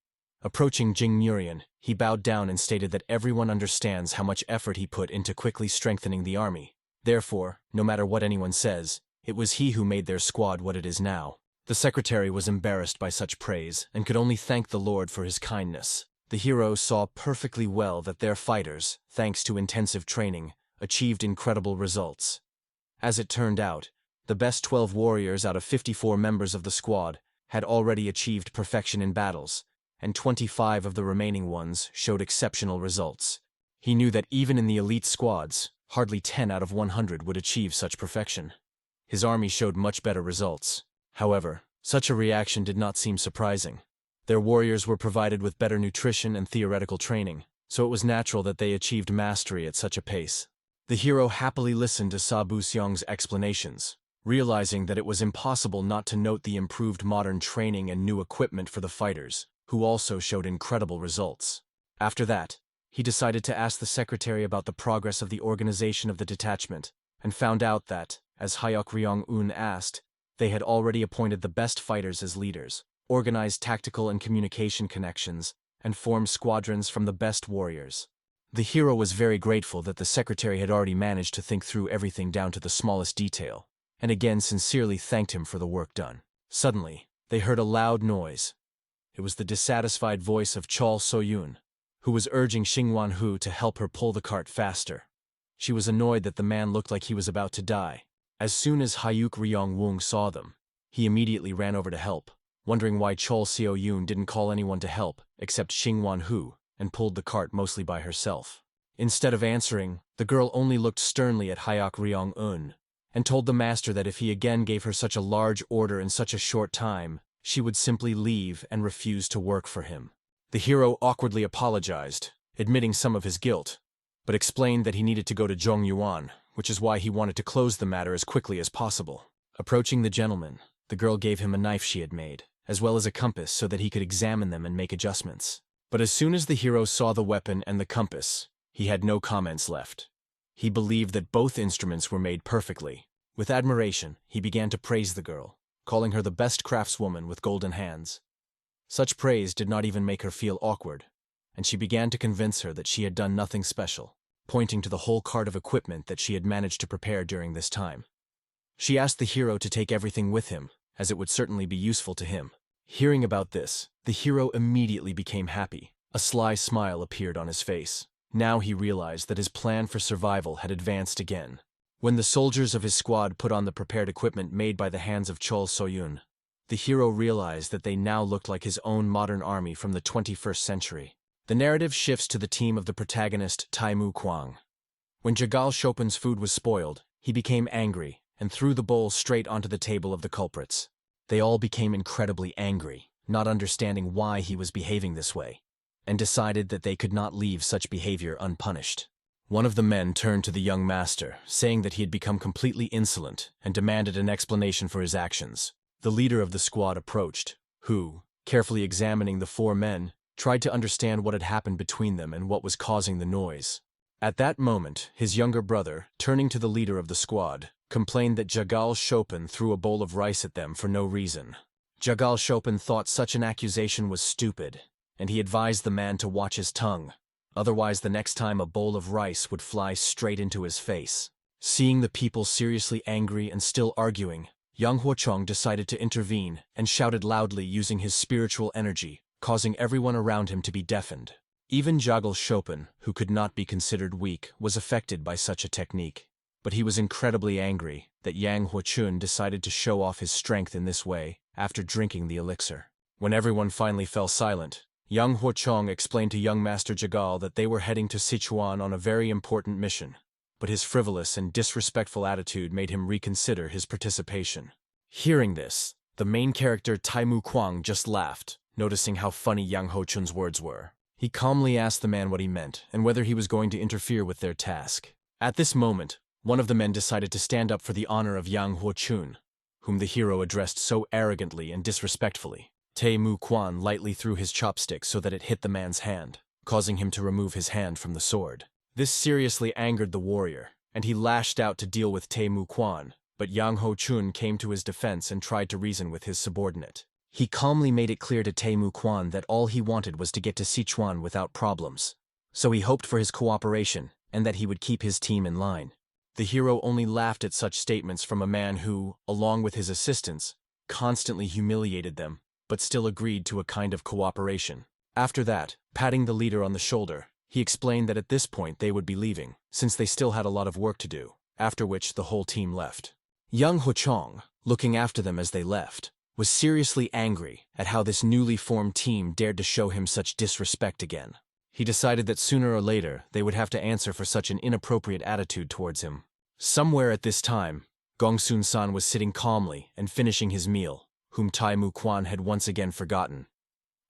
Approaching Jing Murian, he bowed down and stated that everyone understands how much effort he put into quickly strengthening the army. Therefore, no matter what anyone says, it was he who made their squad what it is now. The secretary was embarrassed by such praise and could only thank the Lord for his kindness. The hero saw perfectly well that their fighters, thanks to intensive training, achieved incredible results. As it turned out, the best 12 warriors out of 54 members of the squad had already achieved perfection in battles, and 25 of the remaining ones showed exceptional results. He knew that even in the elite squads, hardly 10 out of 100 would achieve such perfection. His army showed much better results. However, such a reaction did not seem surprising. Their warriors were provided with better nutrition and theoretical training, so it was natural that they achieved mastery at such a pace. The hero happily listened to Sabu Seong's explanations, realizing that it was impossible not to note the improved modern training and new equipment for the fighters, who also showed incredible results. After that, he decided to ask the secretary about the progress of the organization of the detachment, and found out that, as Hyuk Ryong-un asked, they had already appointed the best fighters as leaders, organized tactical and communication connections, and formed squadrons from the best warriors. The hero was very grateful that the secretary had already managed to think through everything down to the smallest detail, and again sincerely thanked him for the work done. Suddenly, they heard a loud noise. It was the dissatisfied voice of Chol So-yoon, who was urging Xingwan-hu to help her pull the cart faster. She was annoyed that the man looked like he was about to die. As soon as Hyuk Ryong-wung saw them, he immediately ran over to help, wondering why Chol Seo-yoon didn't call anyone to help except Xingwan-hu, and pulled the cart mostly by herself. Instead of answering, the girl only looked sternly at Hyuk Ryong-un, and told the master that if he again gave her such a large order in such a short time, she would simply leave and refuse to work for him. The hero awkwardly apologized, admitting some of his guilt, but explained that he needed to go to Zhongyuan, which is why he wanted to close the matter as quickly as possible. Approaching the gentleman, the girl gave him a knife she had made, as well as a compass so that he could examine them and make adjustments. But as soon as the hero saw the weapon and the compass, he had no comments left. He believed that both instruments were made perfectly. With admiration, he began to praise the girl, calling her the best craftswoman with golden hands. Such praise did not even make her feel awkward, and she began to convince her that she had done nothing special, pointing to the whole cart of equipment that she had managed to prepare during this time. She asked the hero to take everything with him, as it would certainly be useful to him. Hearing about this, the hero immediately became happy. A sly smile appeared on his face. Now he realized that his plan for survival had advanced again. When the soldiers of his squad put on the prepared equipment made by the hands of Chol So-yoon, the hero realized that they now looked like his own modern army from the 21st century. The narrative shifts to the team of the protagonist Taimu Kwang. When Jagal Chopin's food was spoiled, he became angry and threw the bowl straight onto the table of the culprits. They all became incredibly angry, not understanding why he was behaving this way, and decided that they could not leave such behavior unpunished. One of the men turned to the young master, saying that he had become completely insolent and demanded an explanation for his actions. The leader of the squad approached, who, carefully examining the 4 men, tried to understand what had happened between them and what was causing the noise. At that moment, his younger brother, turning to the leader of the squad, complained that Jagal Chopin threw a bowl of rice at them for no reason. Jagal Chopin thought such an accusation was stupid, and he advised the man to watch his tongue. Otherwise, the next time a bowl of rice would fly straight into his face. Seeing the people seriously angry and still arguing, Yang Huochong decided to intervene and shouted loudly using his spiritual energy, causing everyone around him to be deafened. Even Jagal Chopin, who could not be considered weak, was affected by such a technique. But he was incredibly angry that Yang Huochun decided to show off his strength in this way after drinking the elixir. When everyone finally fell silent, Yang Huochong explained to young Master Jagal that they were heading to Sichuan on a very important mission. But his frivolous and disrespectful attitude made him reconsider his participation. Hearing this, the main character Taimu Kwang just laughed, noticing how funny Yang Huochun's words were. He calmly asked the man what he meant and whether he was going to interfere with their task. At this moment, one of the men decided to stand up for the honor of Yang Huochun, whom the hero addressed so arrogantly and disrespectfully. Taimu Kwang lightly threw his chopstick so that it hit the man's hand, causing him to remove his hand from the sword. This seriously angered the warrior, and he lashed out to deal with Taimu Kwang, but Yang Huochun came to his defense and tried to reason with his subordinate. He calmly made it clear to Taimu Kwang that all he wanted was to get to Sichuan without problems. So he hoped for his cooperation and that he would keep his team in line. The hero only laughed at such statements from a man who, along with his assistants, constantly humiliated them, but still agreed to a kind of cooperation. After that, patting the leader on the shoulder, he explained that at this point they would be leaving, since they still had a lot of work to do, after which the whole team left. Yang Huochong, looking after them as they left, was seriously angry at how this newly formed team dared to show him such disrespect again. He decided that sooner or later they would have to answer for such an inappropriate attitude towards him. Somewhere at this time, Gongsun-san was sitting calmly and finishing his meal, whom Taimu Kwang had once again forgotten.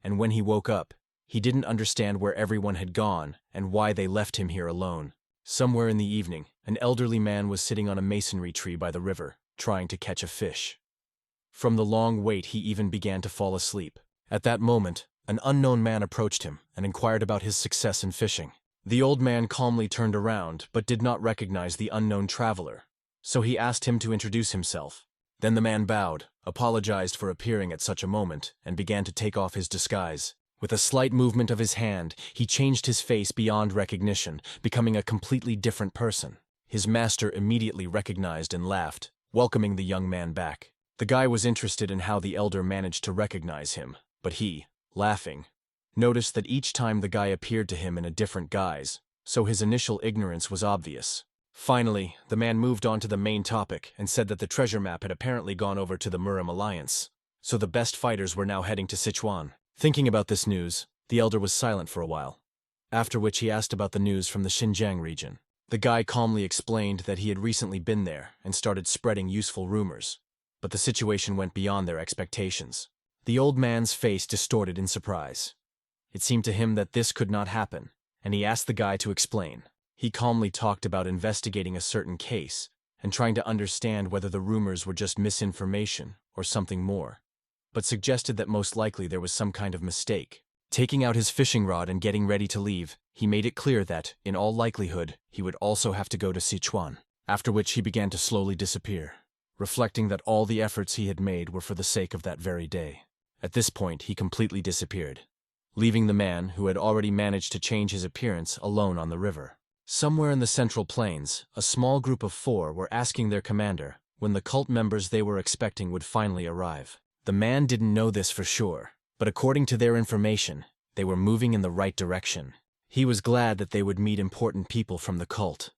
And when he woke up, he didn't understand where everyone had gone and why they left him here alone. Somewhere in the evening, an elderly man was sitting on a masonry tree by the river, trying to catch a fish. From the long wait, he even began to fall asleep. At that moment, an unknown man approached him and inquired about his success in fishing. The old man calmly turned around but did not recognize the unknown traveler, so he asked him to introduce himself. Then the man bowed, apologized for appearing at such a moment, and began to take off his disguise. With a slight movement of his hand, he changed his face beyond recognition, becoming a completely different person. His master immediately recognized and laughed, welcoming the young man back. The guy was interested in how the elder managed to recognize him, but he, laughing, noticed that each time the guy appeared to him in a different guise, so his initial ignorance was obvious. Finally, the man moved on to the main topic and said that the treasure map had apparently gone over to the Murim Alliance, so the best fighters were now heading to Sichuan. Thinking about this news, the elder was silent for a while, after which he asked about the news from the Xinjiang region. The guy calmly explained that he had recently been there and started spreading useful rumors, but the situation went beyond their expectations. The old man's face distorted in surprise. It seemed to him that this could not happen, and he asked the guy to explain. He calmly talked about investigating a certain case and trying to understand whether the rumors were just misinformation or something more, but suggested that most likely there was some kind of mistake. Taking out his fishing rod and getting ready to leave, he made it clear that, in all likelihood, he would also have to go to Sichuan, after which he began to slowly disappear, reflecting that all the efforts he had made were for the sake of that very day. At this point, he completely disappeared, leaving the man, who had already managed to change his appearance, alone on the river. Somewhere in the Central Plains, a small group of 4 were asking their commander when the cult members they were expecting would finally arrive. The man didn't know this for sure, but according to their information, they were moving in the right direction. He was glad that they would meet important people from the cult,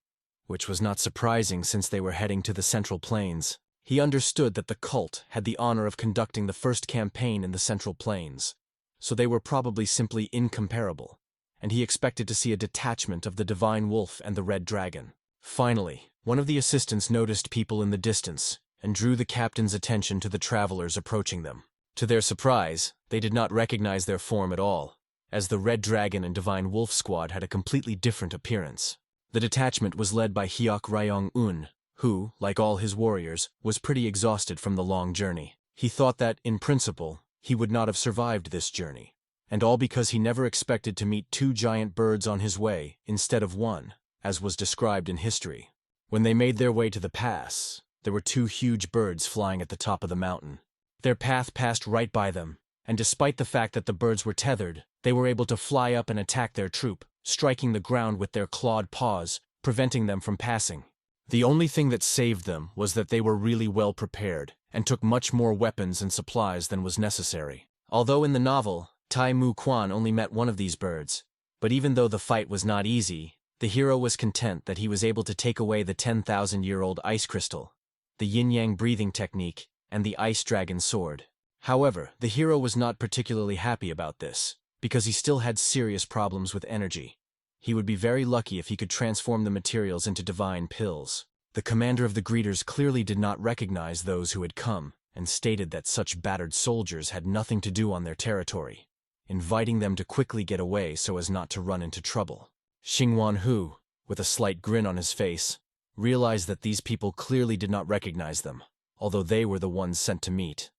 which was not surprising since they were heading to the Central Plains. He understood that the cult had the honor of conducting the first campaign in the Central Plains, so they were probably simply incomparable, and he expected to see a detachment of the Divine Wolf and the Red Dragon. Finally, one of the assistants noticed people in the distance and drew the captain's attention to the travelers approaching them. To their surprise, they did not recognize their form at all, as the Red Dragon and Divine Wolf squad had a completely different appearance. The detachment was led by Hyok Ryong-un, who, like all his warriors, was pretty exhausted from the long journey. He thought that, in principle, he would not have survived this journey, and all because he never expected to meet 2 giant birds on his way instead of 1, as was described in history. When they made their way to the pass, there were 2 huge birds flying at the top of the mountain. Their path passed right by them, and despite the fact that the birds were tethered, they were able to fly up and attack their troop, striking the ground with their clawed paws, preventing them from passing. The only thing that saved them was that they were really well prepared and took much more weapons and supplies than was necessary. Although in the novel, Tai Mu Quan only met one of these birds, but even though the fight was not easy, the hero was content that he was able to take away the 10,000-year-old ice crystal, the yin-yang breathing technique, and the ice dragon sword. However, the hero was not particularly happy about this, because he still had serious problems with energy. He would be very lucky if he could transform the materials into divine pills. The commander of the greeters clearly did not recognize those who had come, and stated that such battered soldiers had nothing to do on their territory, inviting them to quickly get away so as not to run into trouble. Xingwan Hu, with a slight grin on his face, realized that these people clearly did not recognize them, although they were the ones sent to meet.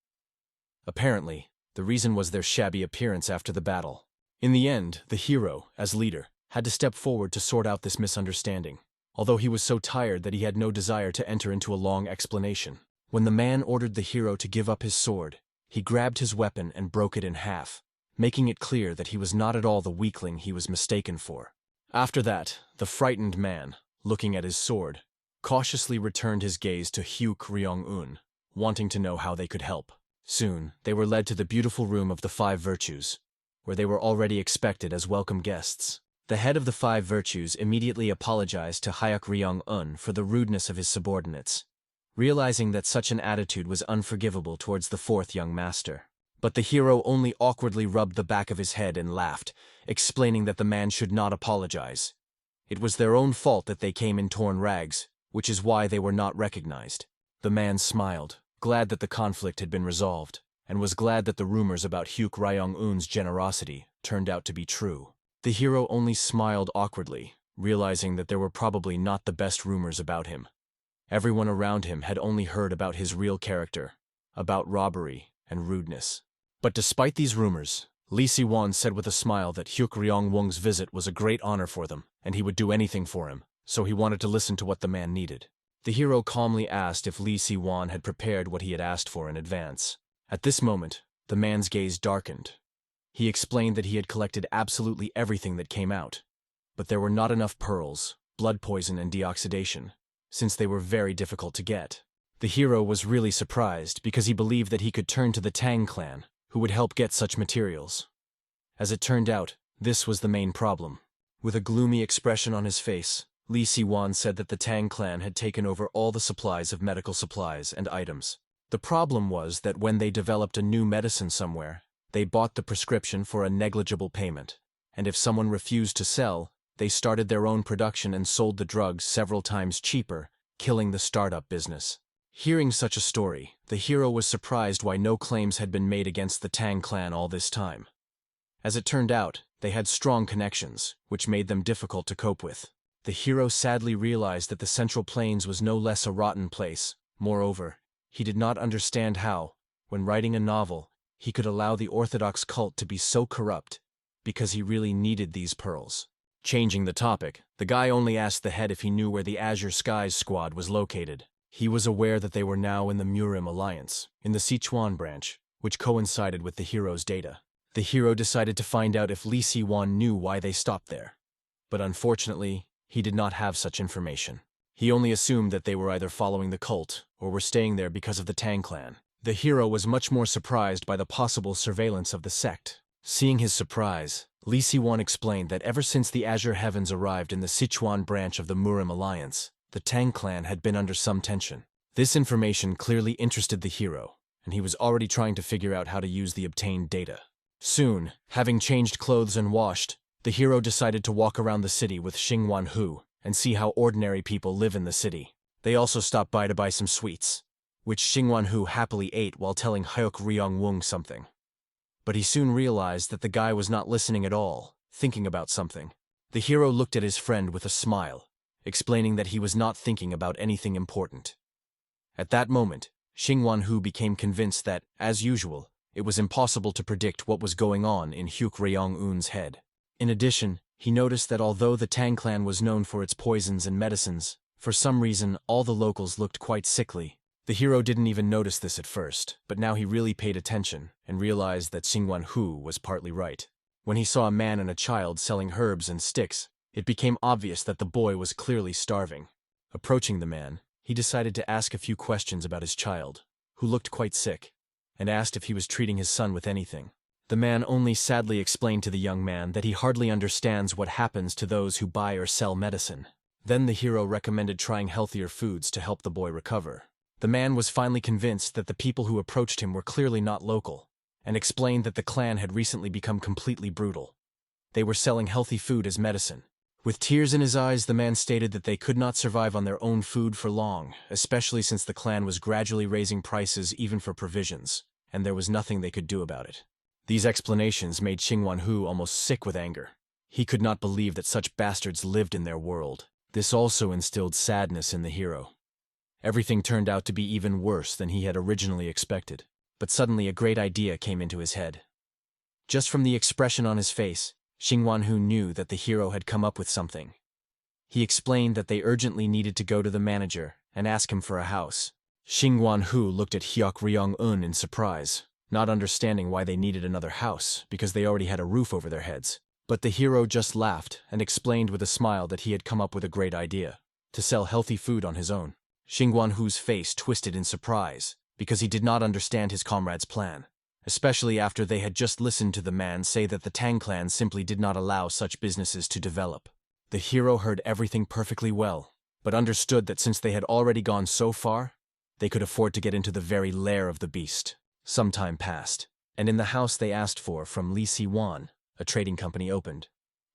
Apparently, the reason was their shabby appearance after the battle. In the end, the hero, as leader, had to step forward to sort out this misunderstanding, although he was so tired that he had no desire to enter into a long explanation. When the man ordered the hero to give up his sword, he grabbed his weapon and broke it in half, making it clear that he was not at all the weakling he was mistaken for. After that, the frightened man, looking at his sword, cautiously returned his gaze to Hyuk Ryong-un, wanting to know how they could help. Soon, they were led to the beautiful room of the 5 virtues, where they were already expected as welcome guests. The head of the 5 virtues immediately apologized to Hyuk Ryong-un for the rudeness of his subordinates, realizing that such an attitude was unforgivable towards the 4th young master. But the hero only awkwardly rubbed the back of his head and laughed, explaining that the man should not apologize. It was their own fault that they came in torn rags, which is why they were not recognized. The man smiled, glad that the conflict had been resolved, and was glad that the rumors about Hyuk Ryong-un's generosity turned out to be true. The hero only smiled awkwardly, realizing that there were probably not the best rumors about him. Everyone around him had only heard about his real character, about robbery and rudeness. But despite these rumors, Li Siwan said with a smile that Hyuk Ryong-won's visit was a great honor for them, and he would do anything for him, so he wanted to listen to what the man needed. The hero calmly asked if Li Siwan had prepared what he had asked for in advance. At this moment, the man's gaze darkened. He explained that he had collected absolutely everything that came out, but there were not enough pearls, blood poison, and deoxidation, since they were very difficult to get. The hero was really surprised because he believed that he could turn to the Tang clan, who would help get such materials. As it turned out, this was the main problem. With a gloomy expression on his face, Li Siwan said that the Tang clan had taken over all the supplies of medical supplies and items. The problem was that when they developed a new medicine somewhere, they bought the prescription for a negligible payment, and if someone refused to sell, they started their own production and sold the drugs several times cheaper, killing the startup business. Hearing such a story, the hero was surprised why no claims had been made against the Tang clan all this time. As it turned out, they had strong connections, which made them difficult to cope with. The hero sadly realized that the Central Plains was no less a rotten place. Moreover, he did not understand how, when writing a novel, he could allow the Orthodox cult to be so corrupt, because he really needed these pearls. Changing the topic, the guy only asked the head if he knew where the Azure Skies squad was located. He was aware that they were now in the Murim Alliance, in the Sichuan branch, which coincided with the hero's data. The hero decided to find out if Li Siwan knew why they stopped there. But unfortunately, he did not have such information. He only assumed that they were either following the cult or were staying there because of the Tang clan. The hero was much more surprised by the possible surveillance of the sect. Seeing his surprise, Li Siwan explained that ever since the Azure Heavens arrived in the Sichuan branch of the Murim Alliance, the Tang clan had been under some tension. This information clearly interested the hero, and he was already trying to figure out how to use the obtained data. Soon, having changed clothes and washed, the hero decided to walk around the city with Xingwan Hu and see how ordinary people live in the city. They also stopped by to buy some sweets, which Xingwan Hu happily ate while telling Hyuk Ryong-won something. But he soon realized that the guy was not listening at all, thinking about something. The hero looked at his friend with a smile, explaining that he was not thinking about anything important. At that moment, Xingwan Hu became convinced that, as usual, it was impossible to predict what was going on in Hyuk Ryong-un's head. In addition, he noticed that although the Tang clan was known for its poisons and medicines, for some reason all the locals looked quite sickly. The hero didn't even notice this at first, but now he really paid attention and realized that Xingwan Hu was partly right. When he saw a man and a child selling herbs and sticks, it became obvious that the boy was clearly starving. Approaching the man, he decided to ask a few questions about his child, who looked quite sick, and asked if he was treating his son with anything. The man only sadly explained to the young man that he hardly understands what happens to those who buy or sell medicine. Then the hero recommended trying healthier foods to help the boy recover. The man was finally convinced that the people who approached him were clearly not local, and explained that the clan had recently become completely brutal. They were selling healthy food as medicine. With tears in his eyes, the man stated that they could not survive on their own food for long, especially since the clan was gradually raising prices even for provisions, and there was nothing they could do about it. These explanations made Xingwanhu almost sick with anger. He could not believe that such bastards lived in their world. This also instilled sadness in the hero. Everything turned out to be even worse than he had originally expected, but suddenly a great idea came into his head. Just from the expression on his face, Xingwanhu knew that the hero had come up with something. He explained that they urgently needed to go to the manager and ask him for a house. Xingwanhu looked at Hyuk Ryong-un in surprise, not understanding why they needed another house because they already had a roof over their heads. But the hero just laughed and explained with a smile that he had come up with a great idea, to sell healthy food on his own. Xingwanhu's face twisted in surprise because he did not understand his comrade's plan, especially after they had just listened to the man say that the Tang clan simply did not allow such businesses to develop. The hero heard everything perfectly well, but understood that since they had already gone so far, they could afford to get into the very lair of the beast. Some time passed, and in the house they asked for from Li Si-wan, a trading company opened,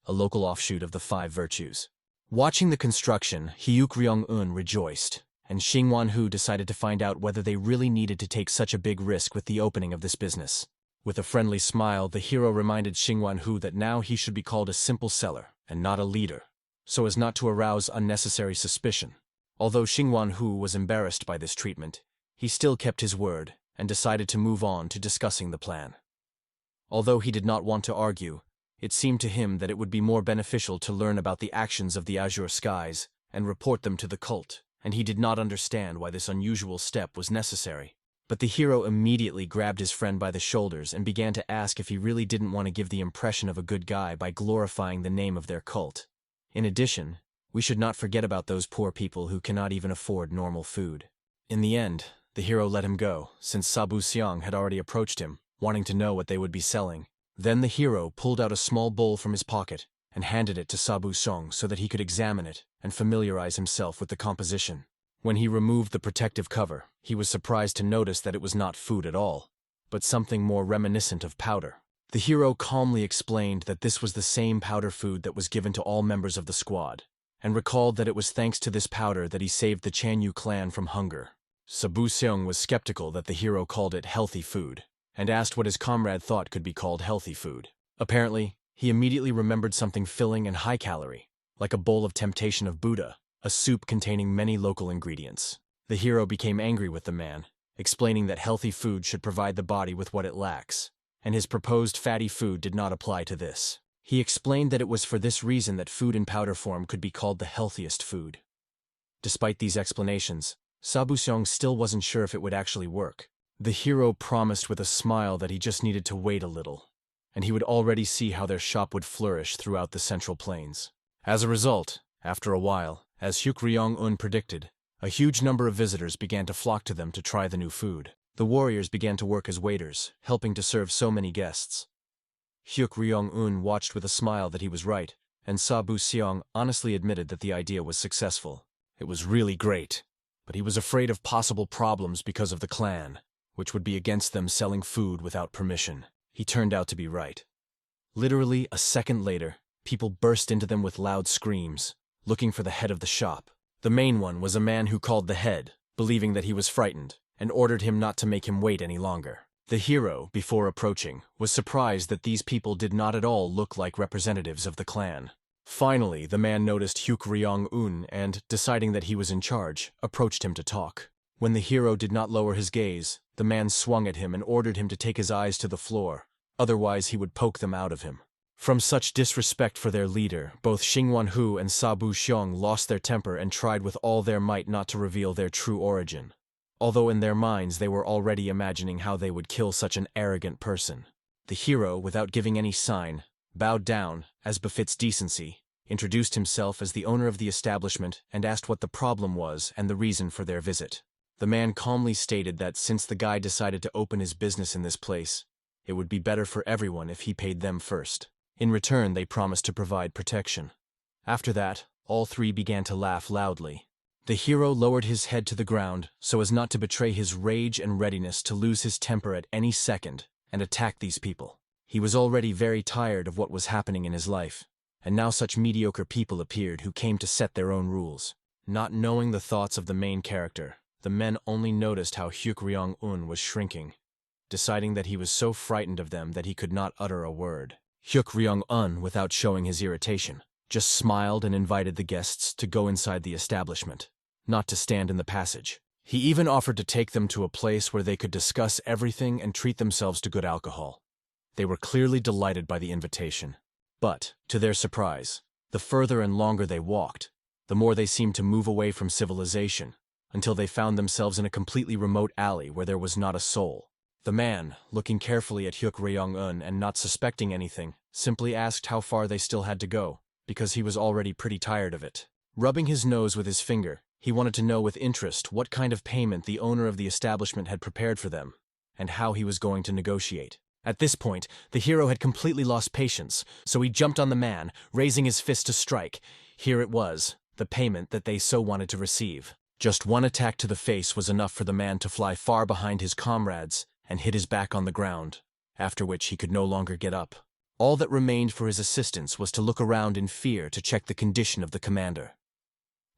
a local offshoot of the Five Virtues. Watching the construction, Hyuk Ryong-un rejoiced, and Xingwanhu decided to find out whether they really needed to take such a big risk with the opening of this business. With a friendly smile, the hero reminded Xingwanhu that now he should be called a simple seller and not a leader, so as not to arouse unnecessary suspicion. Although Xingwanhu was embarrassed by this treatment, he still kept his word and decided to move on to discussing the plan. Although he did not want to argue, it seemed to him that it would be more beneficial to learn about the actions of the azure skies and report them to the cult, and he did not understand why this unusual step was necessary. But the hero immediately grabbed his friend by the shoulders and began to ask if he really didn't want to give the impression of a good guy by glorifying the name of their cult. In addition, we should not forget about those poor people who cannot even afford normal food. In the end, the hero let him go, since Sabu Xiang had already approached him, wanting to know what they would be selling. Then the hero pulled out a small bowl from his pocket and handed it to Sabu Xiang so that he could examine it and familiarize himself with the composition. When he removed the protective cover, he was surprised to notice that it was not food at all, but something more reminiscent of powder. The hero calmly explained that this was the same powder food that was given to all members of the squad, and recalled that it was thanks to this powder that he saved the Chanyu clan from hunger. Sabu Xiang was skeptical that the hero called it healthy food, and asked what his comrade thought could be called healthy food. Apparently, he immediately remembered something filling and high-calorie, like a bowl of temptation of Buddha, a soup containing many local ingredients. The hero became angry with the man, explaining that healthy food should provide the body with what it lacks, and his proposed fatty food did not apply to this. He explained that it was for this reason that food in powder form could be called the healthiest food. Despite these explanations, Sabu Xiang still wasn't sure if it would actually work. The hero promised with a smile that he just needed to wait a little, and he would already see how their shop would flourish throughout the Central Plains. As a result, after a while, as Hyuk Ryong-un predicted, a huge number of visitors began to flock to them to try the new food. The warriors began to work as waiters, helping to serve so many guests. Hyuk Ryong-un watched with a smile that he was right, and Sabu Xiang honestly admitted that the idea was successful. It was really great, but he was afraid of possible problems because of the clan, which would be against them selling food without permission. He turned out to be right. Literally a second later, people burst into them with loud screams, looking for the head of the shop. The main one was a man who called the head, believing that he was frightened, and ordered him not to make him wait any longer. The hero, before approaching, was surprised that these people did not at all look like representatives of the clan. Finally, the man noticed Hyuk Ryong-un and, deciding that he was in charge, approached him to talk. When the hero did not lower his gaze, the man swung at him and ordered him to take his eyes to the floor, otherwise he would poke them out of him. From such disrespect for their leader, both Xingwanhu and Sabu Xiang lost their temper and tried with all their might not to reveal their true origin, although in their minds they were already imagining how they would kill such an arrogant person. The hero, without giving any sign, bowed down, as befits decency, introduced himself as the owner of the establishment, and asked what the problem was and the reason for their visit. The man calmly stated that since the guy decided to open his business in this place, it would be better for everyone if he paid them first. In return, they promised to provide protection. After that, all three began to laugh loudly. The hero lowered his head to the ground so as not to betray his rage and readiness to lose his temper at any second and attack these people. He was already very tired of what was happening in his life, and now such mediocre people appeared who came to set their own rules. Not knowing the thoughts of the main character, the men only noticed how Hyuk Ryong-un was shrinking, deciding that he was so frightened of them that he could not utter a word. Hyuk Ryong-un, without showing his irritation, just smiled and invited the guests to go inside the establishment, not to stand in the passage. He even offered to take them to a place where they could discuss everything and treat themselves to good alcohol. They were clearly delighted by the invitation. But, to their surprise, the further and longer they walked, the more they seemed to move away from civilization, until they found themselves in a completely remote alley where there was not a soul. The man, looking carefully at Hyuk Ryong-un and not suspecting anything, simply asked how far they still had to go, because he was already pretty tired of it. Rubbing his nose with his finger, he wanted to know with interest what kind of payment the owner of the establishment had prepared for them, and how he was going to negotiate. At this point, the hero had completely lost patience, so he jumped on the man, raising his fist to strike. Here it was, the payment that they so wanted to receive. Just one attack to the face was enough for the man to fly far behind his comrades and hit his back on the ground, after which he could no longer get up. All that remained for his assistants was to look around in fear to check the condition of the commander.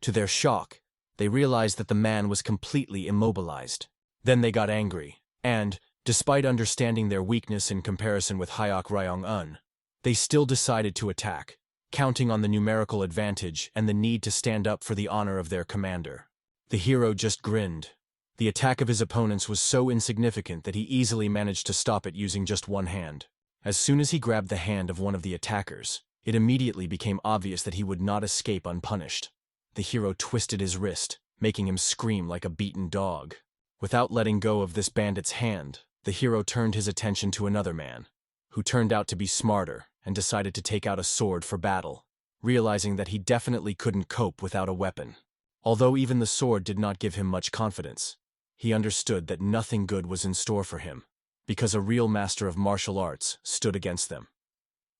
To their shock, they realized that the man was completely immobilized. Then they got angry, and, despite understanding their weakness in comparison with Hyuk Ryong-un, they still decided to attack, counting on the numerical advantage and the need to stand up for the honor of their commander. The hero just grinned. The attack of his opponents was so insignificant that he easily managed to stop it using just one hand. As soon as he grabbed the hand of one of the attackers, it immediately became obvious that he would not escape unpunished. The hero twisted his wrist, making him scream like a beaten dog. Without letting go of this bandit's hand, the hero turned his attention to another man, who turned out to be smarter and decided to take out a sword for battle, realizing that he definitely couldn't cope without a weapon. Although even the sword did not give him much confidence, he understood that nothing good was in store for him, because a real master of martial arts stood against them.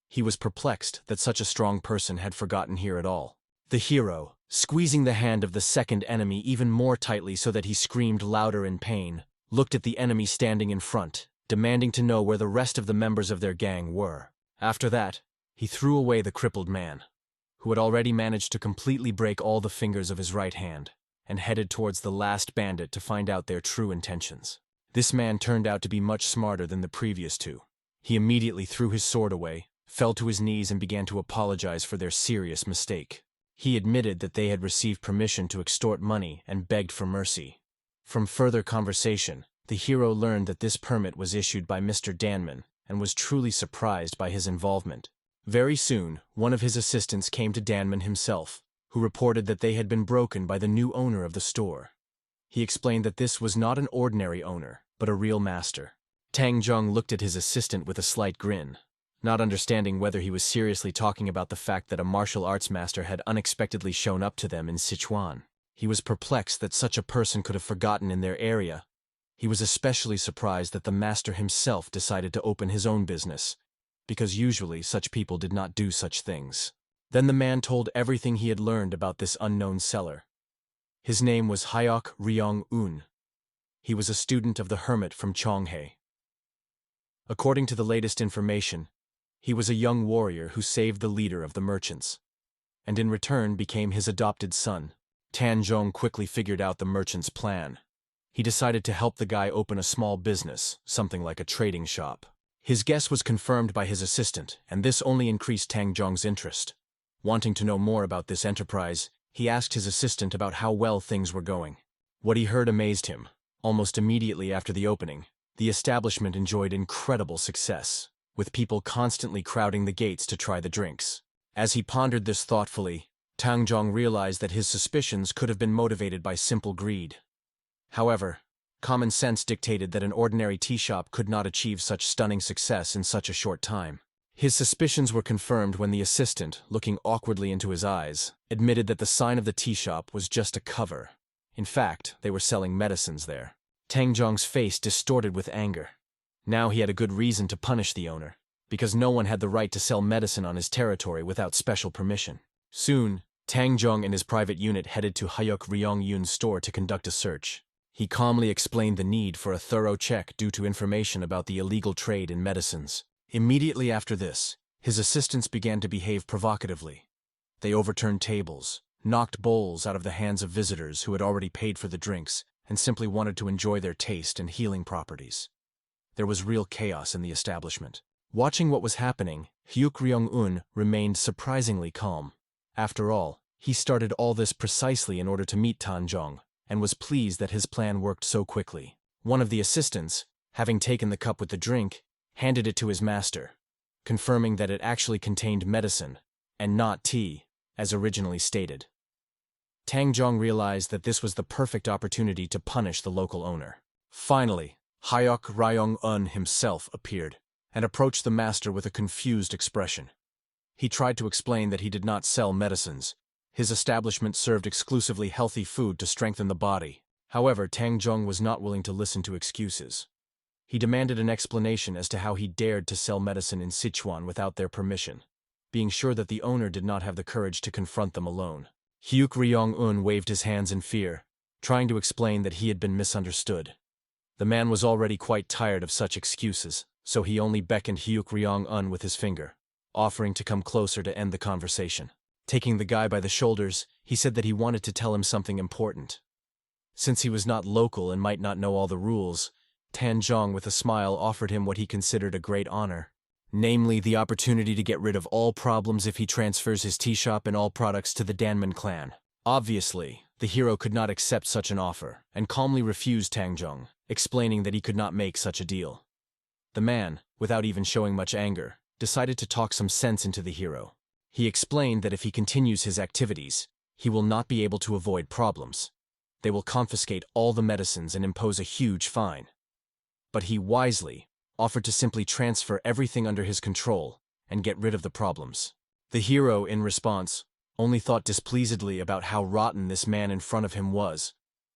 He was perplexed that such a strong person had forgotten here at all. The hero, squeezing the hand of the second enemy even more tightly so that he screamed louder in pain, looked at the enemy standing in front, demanding to know where the rest of the members of their gang were. After that, he threw away the crippled man, who had already managed to completely break all the fingers of his right hand, and headed towards the last bandit to find out their true intentions. This man turned out to be much smarter than the previous two. He immediately threw his sword away, fell to his knees and began to apologize for their serious mistake. He admitted that they had received permission to extort money and begged for mercy. From further conversation, the hero learned that this permit was issued by Mr. Danman and was truly surprised by his involvement. Very soon, one of his assistants came to Danman himself, who reported that they had been broken by the new owner of the store. He explained that this was not an ordinary owner, but a real master. Tang Zheng looked at his assistant with a slight grin, not understanding whether he was seriously talking about the fact that a martial arts master had unexpectedly shown up to them in Sichuan. He was perplexed that such a person could have forgotten in their area. He was especially surprised that the master himself decided to open his own business, because usually such people did not do such things. Then the man told everything he had learned about this unknown seller. His name was Hyuk Ryong-un. He was a student of the hermit from Chonghae. According to the latest information, he was a young warrior who saved the leader of the merchants, and in return became his adopted son. Tan Zhong quickly figured out the merchant's plan. He decided to help the guy open a small business, something like a trading shop. His guess was confirmed by his assistant, and this only increased Tang Zhong's interest. Wanting to know more about this enterprise, he asked his assistant about how well things were going. What he heard amazed him. Almost immediately after the opening, the establishment enjoyed incredible success, with people constantly crowding the gates to try the drinks. As he pondered this thoughtfully, Tang Zhong realized that his suspicions could have been motivated by simple greed. However, common sense dictated that an ordinary tea shop could not achieve such stunning success in such a short time. His suspicions were confirmed when the assistant, looking awkwardly into his eyes, admitted that the sign of the tea shop was just a cover. In fact, they were selling medicines there. Tang Zhong's face distorted with anger. Now he had a good reason to punish the owner, because no one had the right to sell medicine on his territory without special permission. Soon, Tang Zhong and his private unit headed to Hayuk Ryong Yun's store to conduct a search. He calmly explained the need for a thorough check due to information about the illegal trade in medicines. Immediately after this, his assistants began to behave provocatively. They overturned tables, knocked bowls out of the hands of visitors who had already paid for the drinks and simply wanted to enjoy their taste and healing properties. There was real chaos in the establishment. Watching what was happening, Hyuk Ryong-un remained surprisingly calm. After all, he started all this precisely in order to meet Tang Zhong, and was pleased that his plan worked so quickly. One of the assistants, having taken the cup with the drink, handed it to his master, confirming that it actually contained medicine, and not tea, as originally stated. Tang Zhong realized that this was the perfect opportunity to punish the local owner. Finally, Hayuk Ryong-un himself appeared, and approached the master with a confused expression. He tried to explain that he did not sell medicines. His establishment served exclusively healthy food to strengthen the body. However, Tang Zhong was not willing to listen to excuses. He demanded an explanation as to how he dared to sell medicine in Sichuan without their permission, being sure that the owner did not have the courage to confront them alone. Hyuk Ryong-un waved his hands in fear, trying to explain that he had been misunderstood. The man was already quite tired of such excuses, so he only beckoned Hyuk Ryong-un with his finger, offering to come closer to end the conversation. Taking the guy by the shoulders, he said that he wanted to tell him something important. Since he was not local and might not know all the rules, Tang Zhong with a smile offered him what he considered a great honor, namely the opportunity to get rid of all problems if he transfers his tea shop and all products to the Danman clan. Obviously, the hero could not accept such an offer, and calmly refused Tang Zhong, explaining that he could not make such a deal. The man, without even showing much anger, decided to talk some sense into the hero. He explained that if he continues his activities, he will not be able to avoid problems. They will confiscate all the medicines and impose a huge fine. But he wisely offered to simply transfer everything under his control and get rid of the problems. The hero, in response, only thought displeasedly about how rotten this man in front of him was.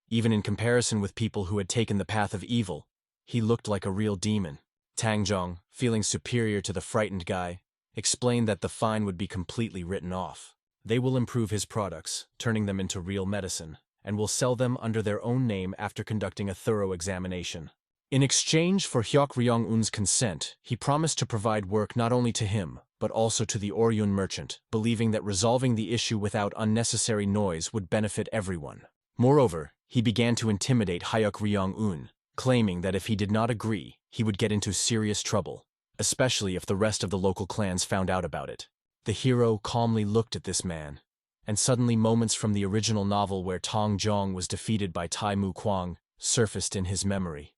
Even in comparison with people who had taken the path of evil, he looked like a real demon. Tang Zhong, feeling superior to the frightened guy, explained that the fine would be completely written off. They will improve his products, turning them into real medicine, and will sell them under their own name after conducting a thorough examination. In exchange for Hyuk Ryong-un's consent, he promised to provide work not only to him, but also to the Oryun merchant, believing that resolving the issue without unnecessary noise would benefit everyone. Moreover, he began to intimidate Hyuk Ryong-un, claiming that if he did not agree, he would get into serious trouble, especially if the rest of the local clans found out about it. The hero calmly looked at this man, and suddenly moments from the original novel where Tang Zhong was defeated by Tai Mu Kuang surfaced in his memory.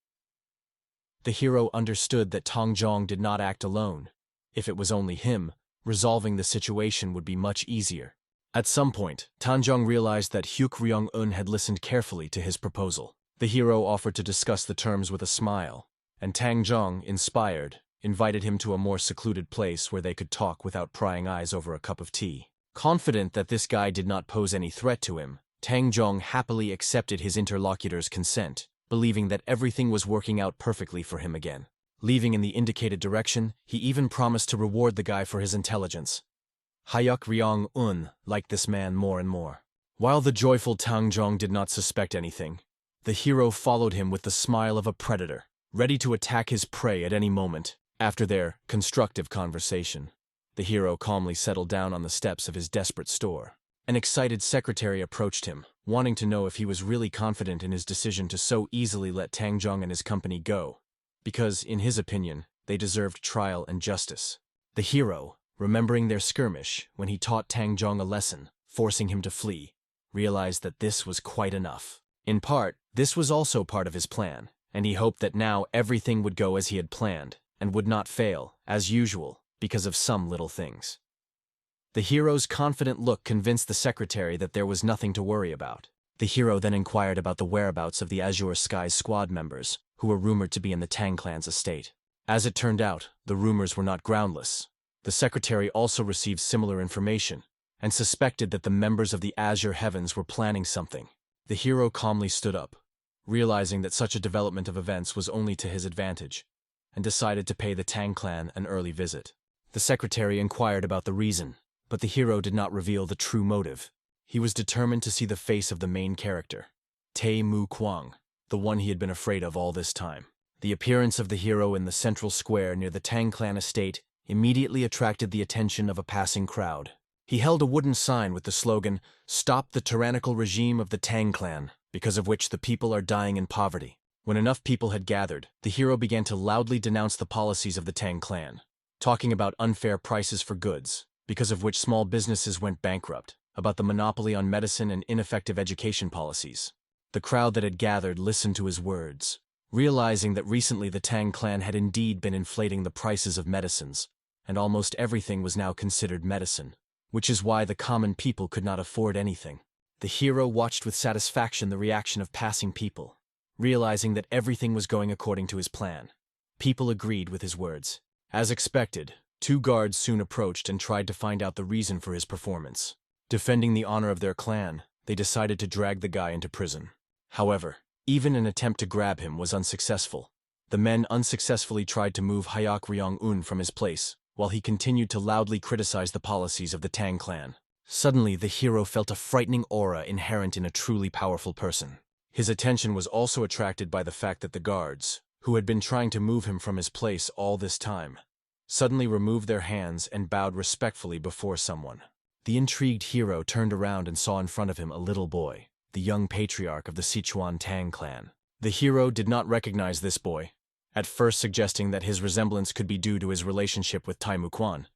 The hero understood that Tang Zhong did not act alone. If it was only him, resolving the situation would be much easier. At some point, Tang Zhong realized that Hyuk Ryong-un had listened carefully to his proposal. The hero offered to discuss the terms with a smile, and Tang Zhong, inspired, invited him to a more secluded place where they could talk without prying eyes over a cup of tea. Confident that this guy did not pose any threat to him, Tang Zhong happily accepted his interlocutor's consent, believing that everything was working out perfectly for him again. Leaving in the indicated direction, he even promised to reward the guy for his intelligence. Hyuk Ryong-un liked this man more and more. While the joyful Tang Zhong did not suspect anything, the hero followed him with the smile of a predator, ready to attack his prey at any moment. After their constructive conversation, the hero calmly settled down on the steps of his desperate store. An excited secretary approached him, wanting to know if he was really confident in his decision to so easily let Tang Zhong and his company go, because, in his opinion, they deserved trial and justice. The hero, remembering their skirmish when he taught Tang Zhong a lesson, forcing him to flee, realized that this was quite enough. In part, this was also part of his plan, and he hoped that now everything would go as he had planned, and would not fail, as usual, because of some little things. The hero's confident look convinced the secretary that there was nothing to worry about. The hero then inquired about the whereabouts of the Azure Skies squad members, who were rumored to be in the Tang clan's estate. As it turned out, the rumors were not groundless. The secretary also received similar information, and suspected that the members of the Azure Heavens were planning something. The hero calmly stood up, realizing that such a development of events was only to his advantage, and decided to pay the Tang clan an early visit. The secretary inquired about the reason, but the hero did not reveal the true motive. He was determined to see the face of the main character, Tae Mu Kwang, the one he had been afraid of all this time. The appearance of the hero in the central square near the Tang clan estate immediately attracted the attention of a passing crowd. He held a wooden sign with the slogan, "Stop the tyrannical regime of the Tang clan, because of which the people are dying in poverty." When enough people had gathered, the hero began to loudly denounce the policies of the Tang clan, talking about unfair prices for goods, because of which small businesses went bankrupt, about the monopoly on medicine and ineffective education policies. The crowd that had gathered listened to his words, realizing that recently the Tang clan had indeed been inflating the prices of medicines, and almost everything was now considered medicine, which is why the common people could not afford anything. The hero watched with satisfaction the reaction of passing people, realizing that everything was going according to his plan. People agreed with his words. As expected, 2 guards soon approached and tried to find out the reason for his performance. Defending the honor of their clan, they decided to drag the guy into prison. However, even an attempt to grab him was unsuccessful. The men unsuccessfully tried to move Hyok Ryong-un from his place, while he continued to loudly criticize the policies of the Tang clan. Suddenly, the hero felt a frightening aura inherent in a truly powerful person. His attention was also attracted by the fact that the guards, who had been trying to move him from his place all this time, suddenly removed their hands and bowed respectfully before someone. The intrigued hero turned around and saw in front of him a little boy, the young patriarch of the Sichuan Tang clan. The hero did not recognize this boy, at first suggesting that his resemblance could be due to his relationship with Tai Mu Quan,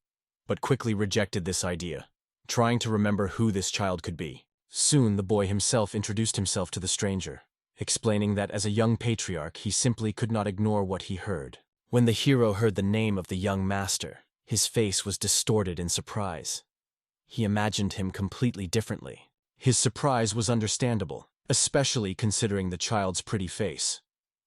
but quickly rejected this idea, trying to remember who this child could be. Soon the boy himself introduced himself to the stranger, explaining that as a young patriarch he simply could not ignore what he heard. When the hero heard the name of the young master, his face was distorted in surprise. He imagined him completely differently. His surprise was understandable, especially considering the child's pretty face.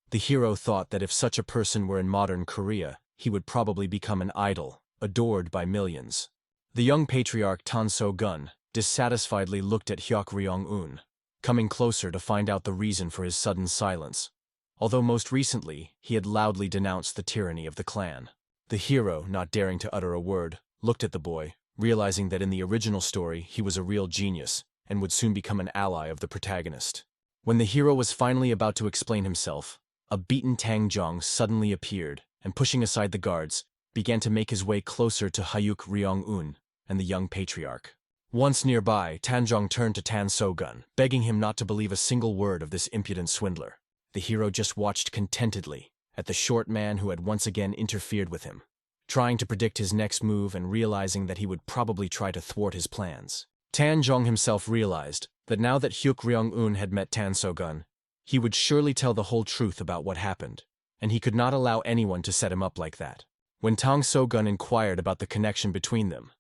The hero thought that if such a person were in modern Korea, he would probably become an idol, adored by millions. The young patriarch Tan So-gun dissatisfiedly looked at Hyok Ryong-un, coming closer to find out the reason for his sudden silence. Although most recently, he had loudly denounced the tyranny of the clan. The hero, not daring to utter a word, looked at the boy, realizing that in the original story he was a real genius and would soon become an ally of the protagonist. When the hero was finally about to explain himself, a beaten Tangjong suddenly appeared and, pushing aside the guards, began to make his way closer to Hyuk Ryong-un and the young patriarch. Once nearby, Tanjong turned to Tan So-gun, begging him not to believe a single word of this impudent swindler. The hero just watched contentedly at the short man who had once again interfered with him, trying to predict his next move and realizing that he would probably try to thwart his plans. Tanjong himself realized that now that Hyuk Ryong-un had met Tan So-gun, he would surely tell the whole truth about what happened, and he could not allow anyone to set him up like that. When Tang So-gun inquired about the connection between them,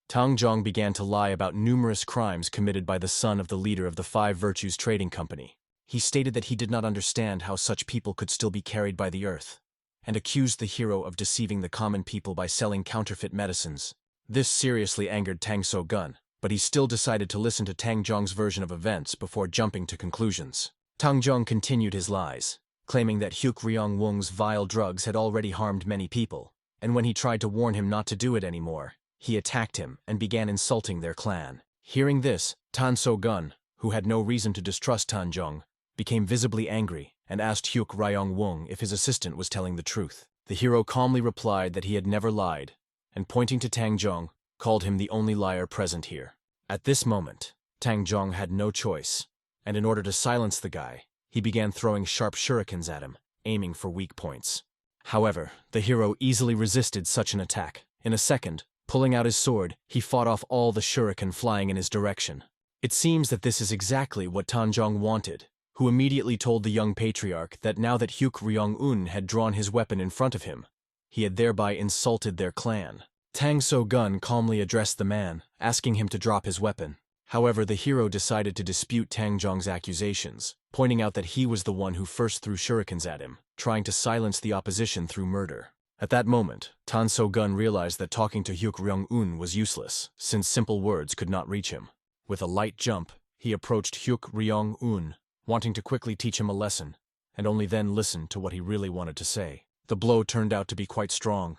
Tangjong began to lie about numerous crimes committed by the son of the leader of the Five Virtues Trading Company. He stated that he did not understand how such people could still be carried by the earth, and accused the hero of deceiving the common people by selling counterfeit medicines. This seriously angered Tang So-gun, but he still decided to listen to Tangjong's version of events before jumping to conclusions. Tangjong continued his lies, claiming that Hyuk Ryong-won's vile drugs had already harmed many people, and when he tried to warn him not to do it anymore, he attacked him and began insulting their clan. Hearing this, Tan So-gun, who had no reason to distrust Tanjong, became visibly angry and asked Hyuk Ryong-won if his assistant was telling the truth. The hero calmly replied that he had never lied, and pointing to Tangjong, called him the only liar present here. At this moment, Tangjong had no choice, and in order to silence the guy, he began throwing sharp shurikens at him, aiming for weak points. However, the hero easily resisted such an attack. In a second, pulling out his sword, he fought off all the shuriken flying in his direction. It seems that this is exactly what Tanjong wanted, who immediately told the young patriarch that now that Hyuk Ryong-un had drawn his weapon in front of him, he had thereby insulted their clan. Tang So-gun calmly addressed the man, asking him to drop his weapon. However, the hero decided to dispute Tangjong's accusations, pointing out that he was the one who first threw shurikens at him, trying to silence the opposition through murder. At that moment, Tan So-gun realized that talking to Hyuk Ryong-un was useless, since simple words could not reach him. With a light jump, he approached Hyuk Ryong-un, wanting to quickly teach him a lesson, and only then listened to what he really wanted to say. The blow turned out to be quite strong.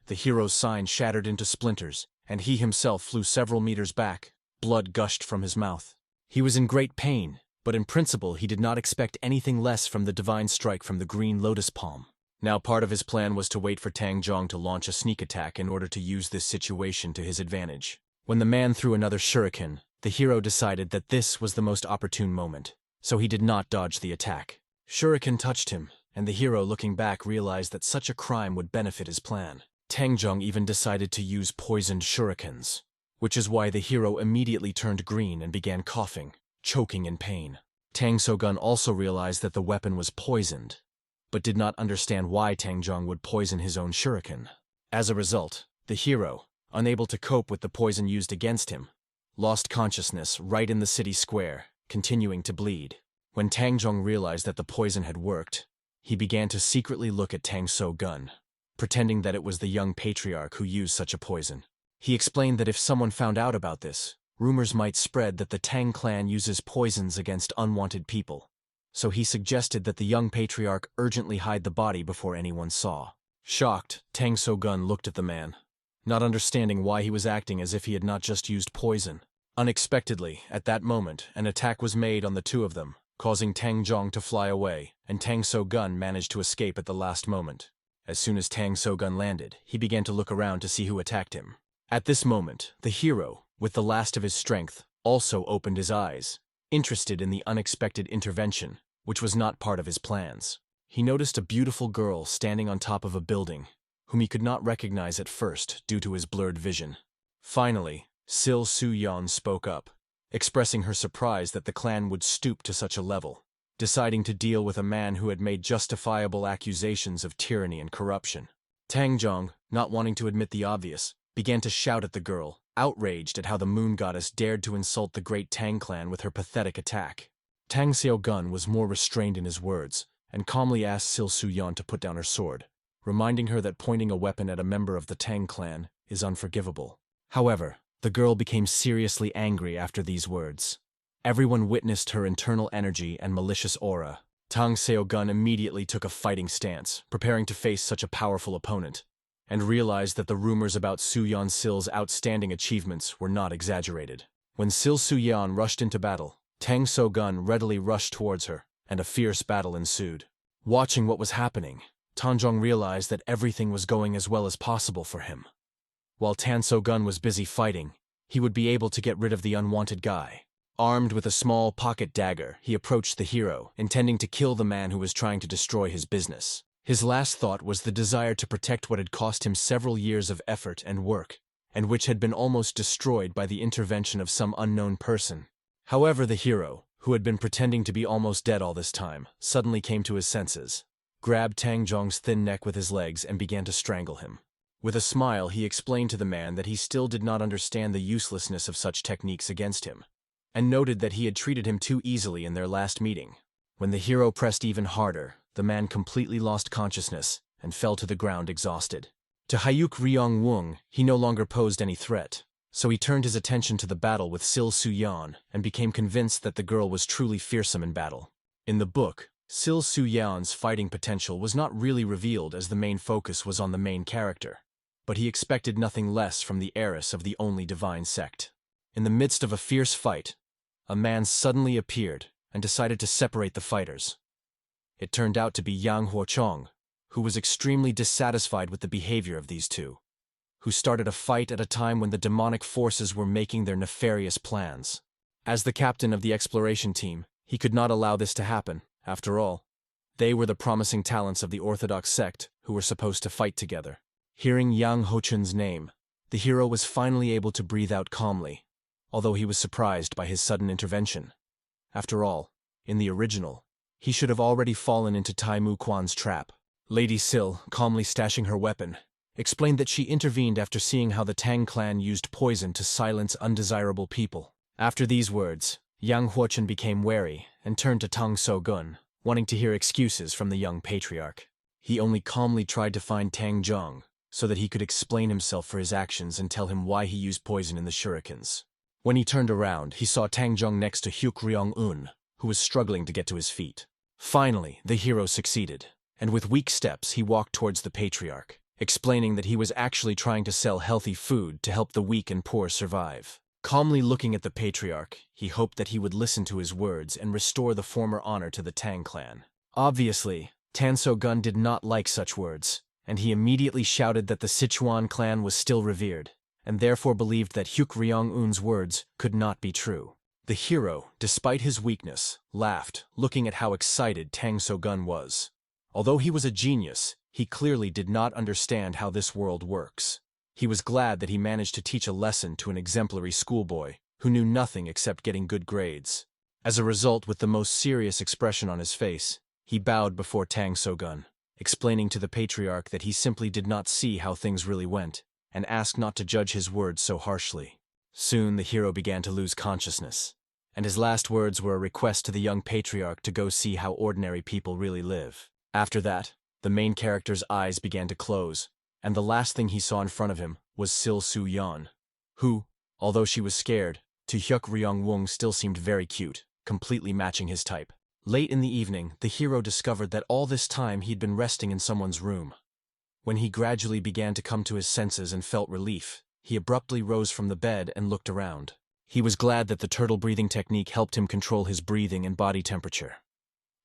The hero's sign shattered into splinters, and he himself flew several meters back. Blood gushed from his mouth. He was in great pain, but in principle he did not expect anything less from the divine strike from the green lotus palm. Now part of his plan was to wait for Tang Zhong to launch a sneak attack in order to use this situation to his advantage. When the man threw another shuriken, the hero decided that this was the most opportune moment, so he did not dodge the attack. Shuriken touched him, and the hero looking back realized that such a crime would benefit his plan. Tang Zhong even decided to use poisoned shurikens, which is why the hero immediately turned green and began coughing, choking in pain. Tang So-gun also realized that the weapon was poisoned, but did not understand why Tang Zhong would poison his own shuriken. As a result, the hero, unable to cope with the poison used against him, lost consciousness right in the city square, continuing to bleed. When Tang Zhong realized that the poison had worked, he began to secretly look at Tang So-gun, pretending that it was the young patriarch who used such a poison. He explained that if someone found out about this, rumors might spread that the Tang clan uses poisons against unwanted people. So he suggested that the young patriarch urgently hide the body before anyone saw. Shocked, Tang So-gun looked at the man, not understanding why he was acting as if he had not just used poison. Unexpectedly, at that moment, an attack was made on the two of them, causing Tang Zhong to fly away, and Tang So-gun managed to escape at the last moment. As soon as Tang So-gun landed, he began to look around to see who attacked him. At this moment, the hero, with the last of his strength, also opened his eyes, interested in the unexpected intervention, which was not part of his plans. He noticed a beautiful girl standing on top of a building, whom he could not recognize at first due to his blurred vision. Finally, Sil Su-yeon spoke up, expressing her surprise that the clan would stoop to such a level, deciding to deal with a man who had made justifiable accusations of tyranny and corruption. Tang Zhong, not wanting to admit the obvious, began to shout at the girl, outraged at how the moon goddess dared to insult the great Tang clan with her pathetic attack. Tang Xiaogun was more restrained in his words, and calmly asked Sil Su-yeon to put down her sword, reminding her that pointing a weapon at a member of the Tang clan is unforgivable. However, the girl became seriously angry after these words. Everyone witnessed her internal energy and malicious aura. Tang Xiaogun immediately took a fighting stance, preparing to face such a powerful opponent, and realized that the rumors about Su-yeon Sil's outstanding achievements were not exaggerated. When Sil Su-yeon rushed into battle, Tang So-gun readily rushed towards her, and a fierce battle ensued. Watching what was happening, Tang Zhong realized that everything was going as well as possible for him. While Tang So-gun was busy fighting, he would be able to get rid of the unwanted guy. Armed with a small pocket dagger, he approached the hero, intending to kill the man who was trying to destroy his business. His last thought was the desire to protect what had cost him several years of effort and work, and which had been almost destroyed by the intervention of some unknown person. However, the hero, who had been pretending to be almost dead all this time, suddenly came to his senses, grabbed Tang Zhong's thin neck with his legs and began to strangle him. With a smile, he explained to the man that he still did not understand the uselessness of such techniques against him, and noted that he had treated him too easily in their last meeting. When the hero pressed even harder, the man completely lost consciousness and fell to the ground exhausted. To Hyuk Ryong-wung, he no longer posed any threat, so he turned his attention to the battle with Sil Su-yeon and became convinced that the girl was truly fearsome in battle. In the book, Sil Su-yeon's fighting potential was not really revealed as the main focus was on the main character, but he expected nothing less from the heiress of the only divine sect. In the midst of a fierce fight, a man suddenly appeared and decided to separate the fighters. It turned out to be Yang Huochong, who was extremely dissatisfied with the behavior of these two, who started a fight at a time when the demonic forces were making their nefarious plans. As the captain of the exploration team, he could not allow this to happen. After all, they were the promising talents of the Orthodox sect who were supposed to fight together. Hearing Yang Hochun's name, the hero was finally able to breathe out calmly, although he was surprised by his sudden intervention. After all, in the original, he should have already fallen into Tai Mu Quan's trap. Lady Sil, calmly stashing her weapon, explained that she intervened after seeing how the Tang clan used poison to silence undesirable people. After these words, Yang Huochun became wary and turned to Tang So-gun, wanting to hear excuses from the young patriarch. He only calmly tried to find Tang Zhong, so that he could explain himself for his actions and tell him why he used poison in the shurikens. When he turned around, he saw Tang Zhong next to Hyuk Ryong-un, who was struggling to get to his feet. Finally, the hero succeeded, and with weak steps he walked towards the patriarch, explaining that he was actually trying to sell healthy food to help the weak and poor survive. Calmly looking at the patriarch, he hoped that he would listen to his words and restore the former honor to the Tang clan. Obviously, Tan So-gun did not like such words, and he immediately shouted that the Sichuan clan was still revered, and therefore believed that Hyuk Ryong-un's words could not be true. The hero, despite his weakness, laughed, looking at how excited Tang So-gun was. Although he was a genius, he clearly did not understand how this world works. He was glad that he managed to teach a lesson to an exemplary schoolboy who knew nothing except getting good grades. As a result, with the most serious expression on his face, he bowed before Tang So-gun, explaining to the patriarch that he simply did not see how things really went, and asked not to judge his words so harshly. Soon the hero began to lose consciousness, and his last words were a request to the young patriarch to go see how ordinary people really live. After that, the main character's eyes began to close, and the last thing he saw in front of him was Sil Su-yeon, who, although she was scared, to Hyuk Ryong-won still seemed very cute, completely matching his type. Late in the evening, the hero discovered that all this time he'd been resting in someone's room. When he gradually began to come to his senses and felt relief, he abruptly rose from the bed and looked around. He was glad that the turtle breathing technique helped him control his breathing and body temperature.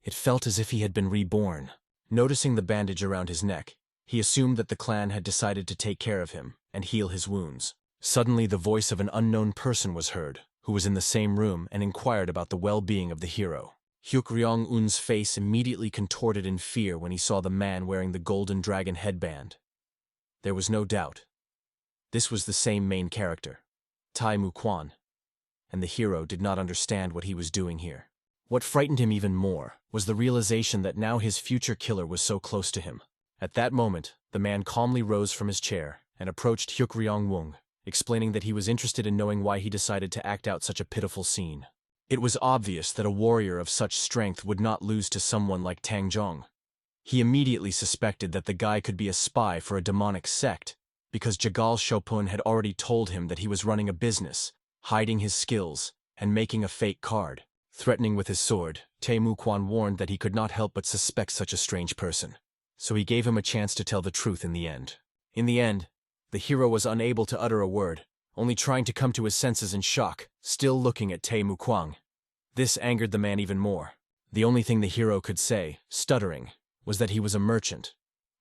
It felt as if he had been reborn. Noticing the bandage around his neck, he assumed that the clan had decided to take care of him and heal his wounds. Suddenly, the voice of an unknown person was heard, who was in the same room and inquired about the well-being of the hero. Hyuk Ryong-un's face immediately contorted in fear when he saw the man wearing the golden dragon headband. There was no doubt. This was the same main character, Tai Mu Quan, and the hero did not understand what he was doing here. What frightened him even more was the realization that now his future killer was so close to him. At that moment, the man calmly rose from his chair and approached Hyuk Ryong-won, explaining that he was interested in knowing why he decided to act out such a pitiful scene. It was obvious that a warrior of such strength would not lose to someone like Tang Zhong. He immediately suspected that the guy could be a spy for a demonic sect, because Jagal Shopun had already told him that he was running a business, hiding his skills, and making a fake card. Threatening with his sword, Tai Mu Quan warned that he could not help but suspect such a strange person, so he gave him a chance to tell the truth in the end. In the end, the hero was unable to utter a word, only trying to come to his senses in shock, still looking at Tai Mu Quan. This angered the man even more. The only thing the hero could say, stuttering, was that he was a merchant.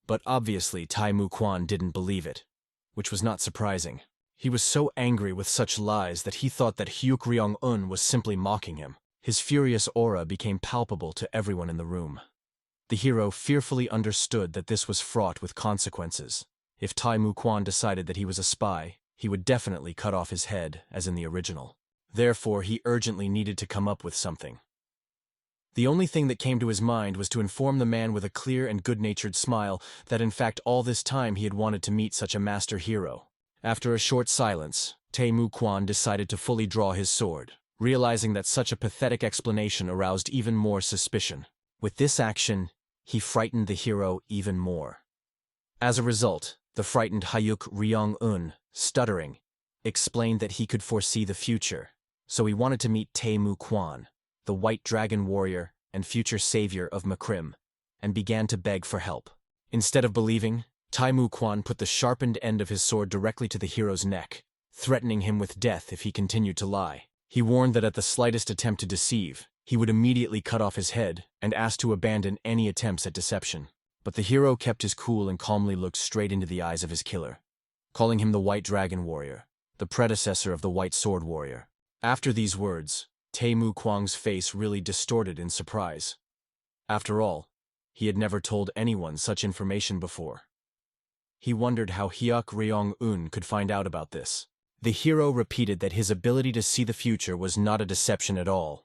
But obviously Tai Mu Quan didn't believe it, which was not surprising. He was so angry with such lies that he thought that Hyuk Ryong-un was simply mocking him. His furious aura became palpable to everyone in the room. The hero fearfully understood that this was fraught with consequences. If Tai Mu Quan decided that he was a spy, he would definitely cut off his head, as in the original. Therefore, he urgently needed to come up with something. The only thing that came to his mind was to inform the man with a clear and good-natured smile that in fact all this time he had wanted to meet such a master hero. After a short silence, Tai Mu Quan decided to fully draw his sword, realizing that such a pathetic explanation aroused even more suspicion. With this action, he frightened the hero even more. As a result, the frightened Hyuk Ryong-un, stuttering, explained that he could foresee the future, so he wanted to meet Tai Mu Quan, the white dragon warrior and future savior of Makrim, and began to beg for help. Instead of believing, Tai Mu Quan put the sharpened end of his sword directly to the hero's neck, threatening him with death if he continued to lie. He warned that at the slightest attempt to deceive, he would immediately cut off his head and asked to abandon any attempts at deception. But the hero kept his cool and calmly looked straight into the eyes of his killer, calling him the White Dragon Warrior, the predecessor of the White Sword Warrior. After these words, Tai Mu Quan's face really distorted in surprise. After all, he had never told anyone such information before. He wondered how Hyuk Ryong-un could find out about this. The hero repeated that his ability to see the future was not a deception at all.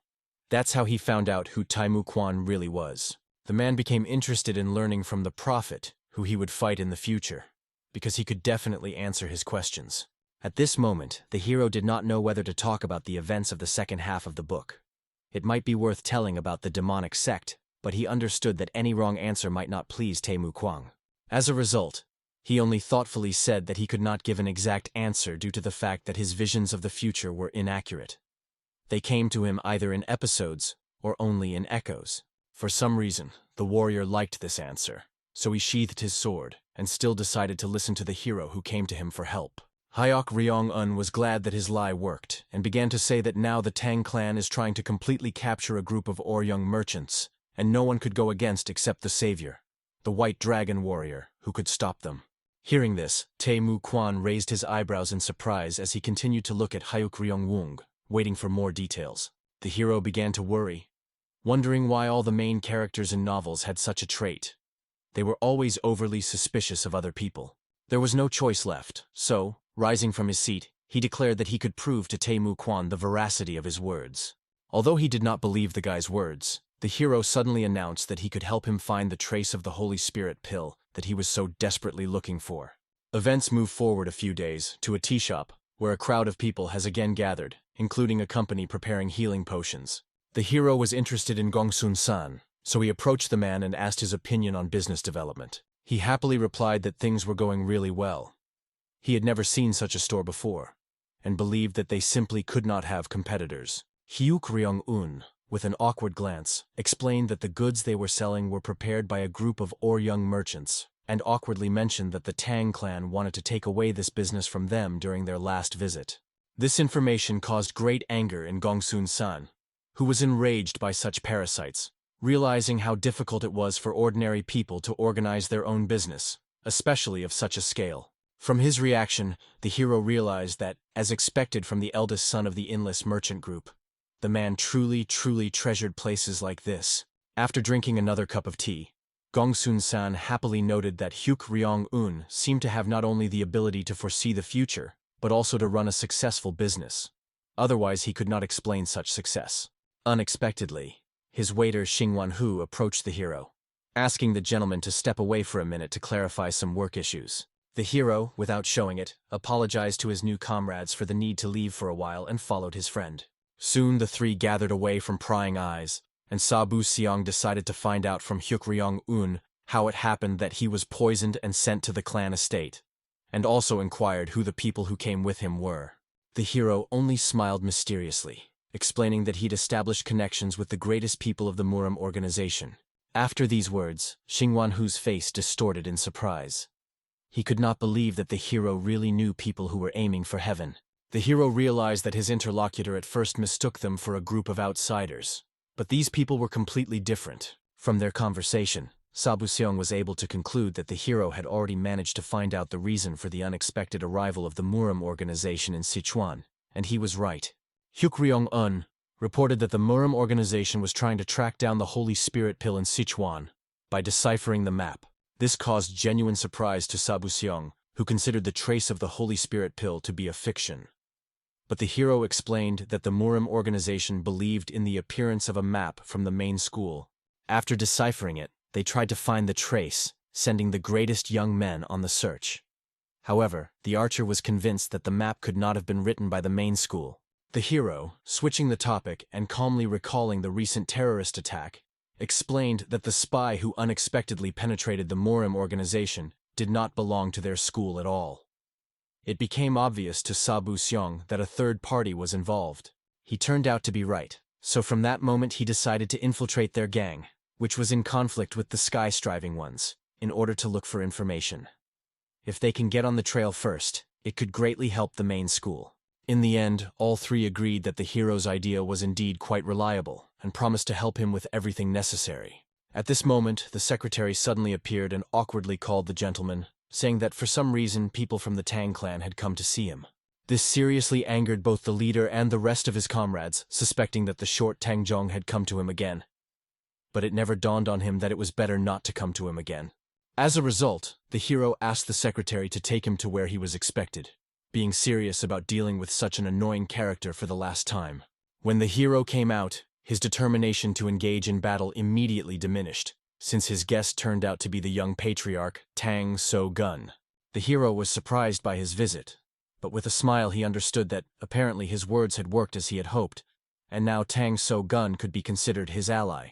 That's how he found out who Tai Mu Quan really was. The man became interested in learning from the prophet who he would fight in the future, because he could definitely answer his questions. At this moment, the hero did not know whether to talk about the events of the second half of the book. It might be worth telling about the demonic sect, but he understood that any wrong answer might not please Temu Kwang. As a result, he only thoughtfully said that he could not give an exact answer due to the fact that his visions of the future were inaccurate. They came to him either in episodes or only in echoes. For some reason, the warrior liked this answer, so he sheathed his sword and still decided to listen to the hero who came to him for help. Hyuk Ryong-un was glad that his lie worked and began to say that now the Tang clan is trying to completely capture a group of Oryung merchants, and no one could go against except the savior, the White Dragon warrior, who could stop them. Hearing this, Tae-mu Kwan raised his eyebrows in surprise as he continued to look at Hyuk Ryong-woong, waiting for more details. The hero began to worry, wondering why all the main characters in novels had such a trait. They were always overly suspicious of other people. There was no choice left, so, rising from his seat, he declared that he could prove to Tae-mu Kwan the veracity of his words. Although he did not believe the guy's words, the hero suddenly announced that he could help him find the trace of the Holy Spirit pill that he was so desperately looking for. Events move forward a few days to a tea shop, where a crowd of people has again gathered, including a company preparing healing potions. The hero was interested in Gongsun-san, so he approached the man and asked his opinion on business development. He happily replied that things were going really well. He had never seen such a store before, and believed that they simply could not have competitors. Hyuk Ryong-un, with an awkward glance, explained that the goods they were selling were prepared by a group of Oryung merchants, and awkwardly mentioned that the Tang clan wanted to take away this business from them during their last visit. This information caused great anger in Gongsun-san, who was enraged by such parasites, realizing how difficult it was for ordinary people to organize their own business, especially of such a scale. From his reaction, the hero realized that, as expected from the eldest son of the Inless merchant group, the man truly treasured places like this. After drinking another cup of tea, Gongsun-san happily noted that Hyuk Ryong-un seemed to have not only the ability to foresee the future, but also to run a successful business. Otherwise, he could not explain such success. Unexpectedly, his waiter Xingwan-hu approached the hero, asking the gentleman to step away for a minute to clarify some work issues. The hero, without showing it, apologized to his new comrades for the need to leave for a while and followed his friend. Soon the three gathered away from prying eyes, and Sabu Seong decided to find out from Hyuk Ryong-un how it happened that he was poisoned and sent to the clan estate, and also inquired who the people who came with him were. The hero only smiled mysteriously, explaining that he'd established connections with the greatest people of the Muram organization. After these words, Xingwan-hu's face distorted in surprise. He could not believe that the hero really knew people who were aiming for heaven. The hero realized that his interlocutor at first mistook them for a group of outsiders. But these people were completely different. From their conversation, Sabu Seong was able to conclude that the hero had already managed to find out the reason for the unexpected arrival of the Muram organization in Sichuan, and he was right. Hyuk Ryong-un reported that the Muram organization was trying to track down the Holy Spirit pill in Sichuan by deciphering the map. This caused genuine surprise to Sabu Seong, who considered the trace of the Holy Spirit pill to be a fiction. But the hero explained that the Muram organization believed in the appearance of a map from the main school. After deciphering it, they tried to find the trace, sending the greatest young men on the search. However, the archer was convinced that the map could not have been written by the main school. The hero, switching the topic and calmly recalling the recent terrorist attack, explained that the spy who unexpectedly penetrated the Muram organization did not belong to their school at all. It became obvious to Sabu Seong that a third party was involved. He turned out to be right, so from that moment he decided to infiltrate their gang, which was in conflict with the sky-striving ones, in order to look for information. If they can get on the trail first, it could greatly help the main school. In the end, all three agreed that the hero's idea was indeed quite reliable, and promised to help him with everything necessary. At this moment, the secretary suddenly appeared and awkwardly called the gentleman, saying that for some reason people from the Tang clan had come to see him. This seriously angered both the leader and the rest of his comrades, suspecting that the short Tangjong had come to him again. But it never dawned on him that it was better not to come to him again. As a result, the hero asked the secretary to take him to where he was expected, being serious about dealing with such an annoying character for the last time. When the hero came out, his determination to engage in battle immediately diminished, since his guest turned out to be the young patriarch, Tang So-gun. The hero was surprised by his visit, but with a smile he understood that, apparently his words had worked as he had hoped, and now Tang So-gun could be considered his ally.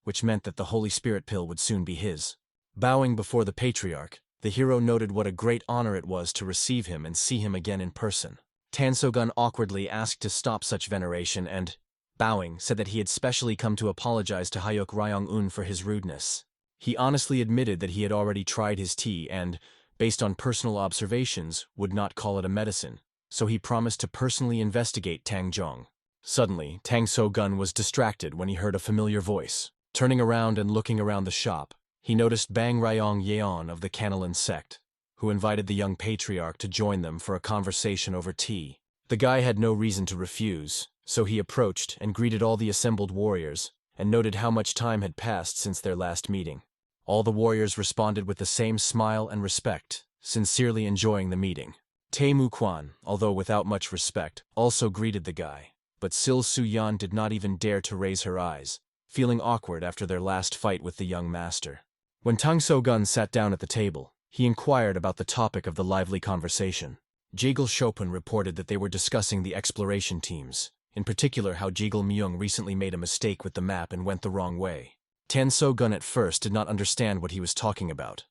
which meant that the Holy Spirit pill would soon be his. Bowing before the patriarch, the hero noted what a great honor it was to receive him and see him again in person. Tansogun awkwardly asked to stop such veneration and, bowing, said that he had specially come to apologize to Hyuk Ryong-un for his rudeness. He honestly admitted that he had already tried his tea and, based on personal observations, would not call it a medicine, so he promised to personally investigate Tang Zhong. Suddenly, Tang So-gun was distracted when he heard a familiar voice. Turning around and looking around the shop, he noticed Bang Ryong Yeon of the Canalan sect, who invited the young patriarch to join them for a conversation over tea. The guy had no reason to refuse, so he approached and greeted all the assembled warriors, and noted how much time had passed since their last meeting. All the warriors responded with the same smile and respect, sincerely enjoying the meeting. Tae Mu Kwan, although without much respect, also greeted the guy, but Sil Su-yan did not even dare to raise her eyes, feeling awkward after their last fight with the young master. When Tang So-gun sat down at the table, he inquired about the topic of the lively conversation. Jigel Chopin reported that they were discussing the exploration teams, in particular how Jigel Myung recently made a mistake with the map and went the wrong way. Tan So-gun at first did not understand what he was talking about,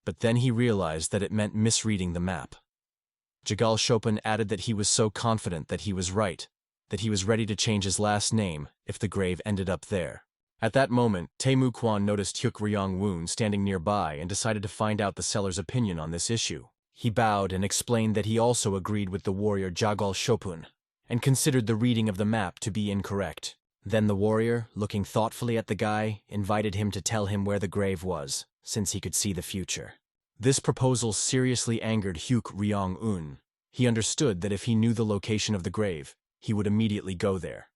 but then he realized that it meant misreading the map. Jigel Chopin added that he was so confident that he was right, that he was ready to change his last name if the grave ended up there. At that moment, Tae Mu Kwan noticed Hyuk Ryong-woon standing nearby and decided to find out the seller's opinion on this issue. He bowed and explained that he also agreed with the warrior Jigel Chopin, and considered the reading of the map to be incorrect. Then the warrior, looking thoughtfully at the guy, invited him to tell him where the grave was, since he could see the future. This proposal seriously angered Hyuk Ryong-un. He understood that if he knew the location of the grave, he would immediately go there.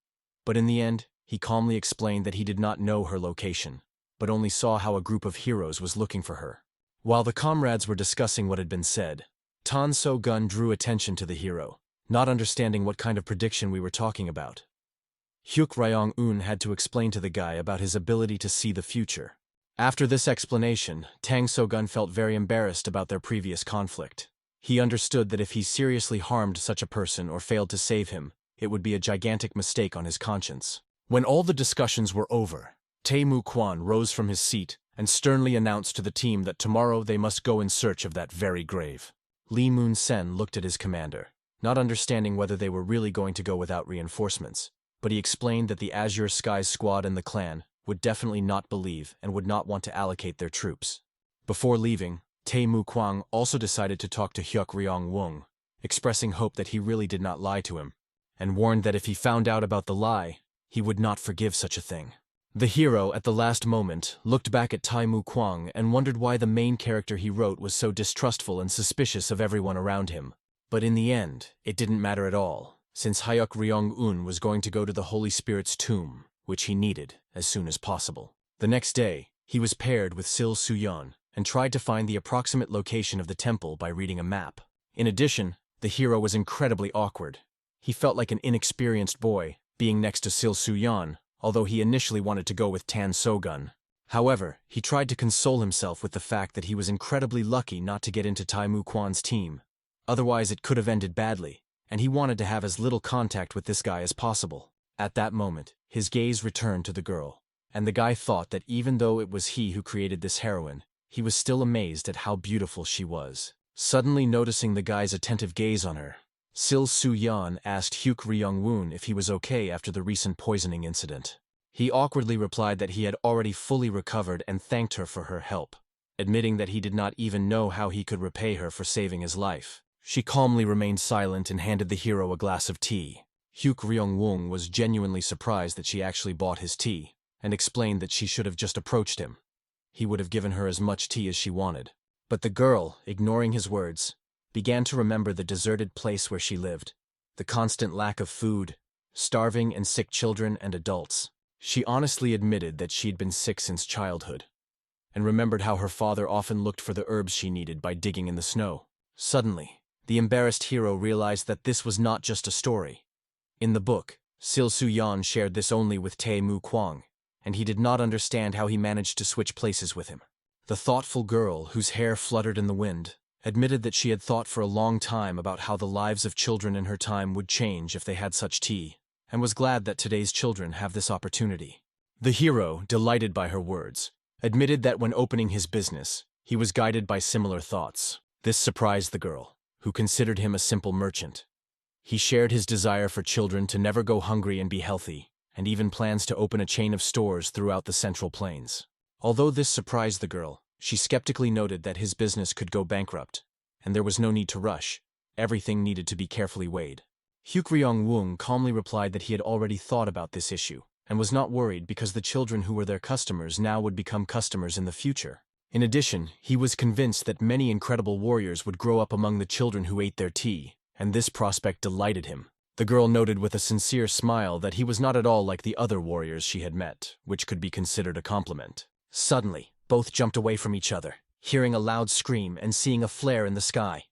But in the end, he calmly explained that he did not know her location, but only saw how a group of heroes was looking for her. While the comrades were discussing what had been said, Tan So-gun drew attention to the hero, not understanding what kind of prediction we were talking about. Hyuk Ryong-un had to explain to the guy about his ability to see the future. After this explanation, Tang So-gun felt very embarrassed about their previous conflict. He understood that if he seriously harmed such a person or failed to save him, it would be a gigantic mistake on his conscience. When all the discussions were over, Tae Mu Kwan rose from his seat and sternly announced to the team that tomorrow they must go in search of that very grave. Lee Moon-sen looked at his commander, not understanding whether they were really going to go without reinforcements, but he explained that the Azure Skies squad and the clan would definitely not believe and would not want to allocate their troops. Before leaving, Tae Mu Kwang also decided to talk to Hyuk Ryong-won, expressing hope that he really did not lie to him, and warned that if he found out about the lie, he would not forgive such a thing. The hero, at the last moment, looked back at Tae Mu Kwang and wondered why the main character he wrote was so distrustful and suspicious of everyone around him. But in the end, it didn't matter at all, since Hyuk Ryong-un was going to go to the Holy Spirit's tomb, which he needed as soon as possible. The next day, he was paired with Sil Su-yeon and tried to find the approximate location of the temple by reading a map. In addition, the hero was incredibly awkward. He felt like an inexperienced boy, being next to Sil Su-yeon, although he initially wanted to go with Tan So-gun. However, he tried to console himself with the fact that he was incredibly lucky not to get into Tae Mu Kwan's team. Otherwise it could have ended badly, and he wanted to have as little contact with this guy as possible. At that moment, his gaze returned to the girl, and the guy thought that even though it was he who created this heroine, he was still amazed at how beautiful she was. Suddenly noticing the guy's attentive gaze on her, Sil Su-yeon asked Hyuk Ryong-won if he was okay after the recent poisoning incident. He awkwardly replied that he had already fully recovered and thanked her for her help, admitting that he did not even know how he could repay her for saving his life. She calmly remained silent and handed the hero a glass of tea. Hyuk Ryong-won was genuinely surprised that she actually bought his tea, and explained that she should have just approached him. He would have given her as much tea as she wanted. But the girl, ignoring his words, began to remember the deserted place where she lived, the constant lack of food, starving and sick children and adults. She honestly admitted that she'd been sick since childhood, and remembered how her father often looked for the herbs she needed by digging in the snow. Suddenly, the embarrassed hero realized that this was not just a story. In the book, Sil Su-yeon shared this only with Tae Mu Kwang, and he did not understand how he managed to switch places with him. The thoughtful girl, whose hair fluttered in the wind, admitted that she had thought for a long time about how the lives of children in her time would change if they had such tea, and was glad that today's children have this opportunity. The hero, delighted by her words, admitted that when opening his business, he was guided by similar thoughts. This surprised the girl, who considered him a simple merchant. He shared his desire for children to never go hungry and be healthy, and even plans to open a chain of stores throughout the Central Plains. Although this surprised the girl, she skeptically noted that his business could go bankrupt, and there was no need to rush. Everything needed to be carefully weighed. Hyuk-ryong-woong calmly replied that he had already thought about this issue, and was not worried because the children who were their customers now would become customers in the future. In addition, he was convinced that many incredible warriors would grow up among the children who ate their tea, and this prospect delighted him. The girl noted with a sincere smile that he was not at all like the other warriors she had met, which could be considered a compliment. Suddenly, both jumped away from each other, hearing a loud scream and seeing a flare in the sky.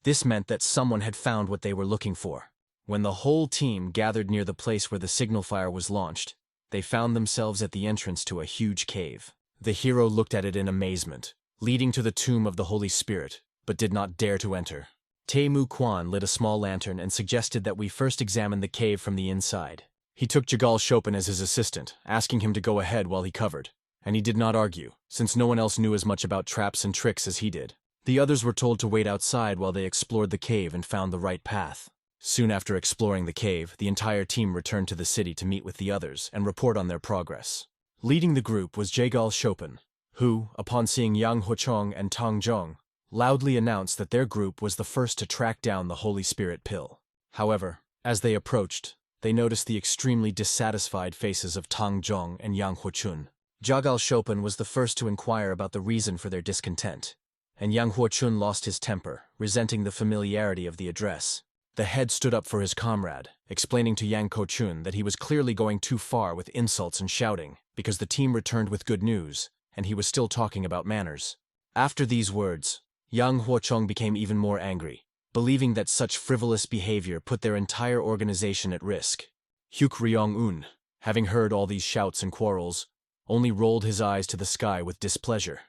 This meant that someone had found what they were looking for. When the whole team gathered near the place where the signal fire was launched, they found themselves at the entrance to a huge cave. The hero looked at it in amazement, leading to the tomb of the Holy Spirit, but did not dare to enter. Tae-mu Kwan lit a small lantern and suggested that we first examine the cave from the inside. He took Jagal Chopin as his assistant, asking him to go ahead while he covered, and he did not argue, since no one else knew as much about traps and tricks as he did. The others were told to wait outside while they explored the cave and found the right path. Soon after exploring the cave, the entire team returned to the city to meet with the others and report on their progress. Leading the group was Jagal Chopin, who, upon seeing Yang Huochong and Tang Zhong, loudly announced that their group was the first to track down the Holy Spirit pill. However, as they approached, they noticed the extremely dissatisfied faces of Tang Zhong and Yang Huochun. Jagal Chopin was the first to inquire about the reason for their discontent, and Yang Huochun lost his temper, resenting the familiarity of the address. The head stood up for his comrade, explaining to Yang Huochun that he was clearly going too far with insults and shouting, because the team returned with good news, and he was still talking about manners. After these words, Yang Huochong became even more angry, believing that such frivolous behavior put their entire organization at risk. Hyuk-ryong-un, having heard all these shouts and quarrels, only rolled his eyes to the sky with displeasure,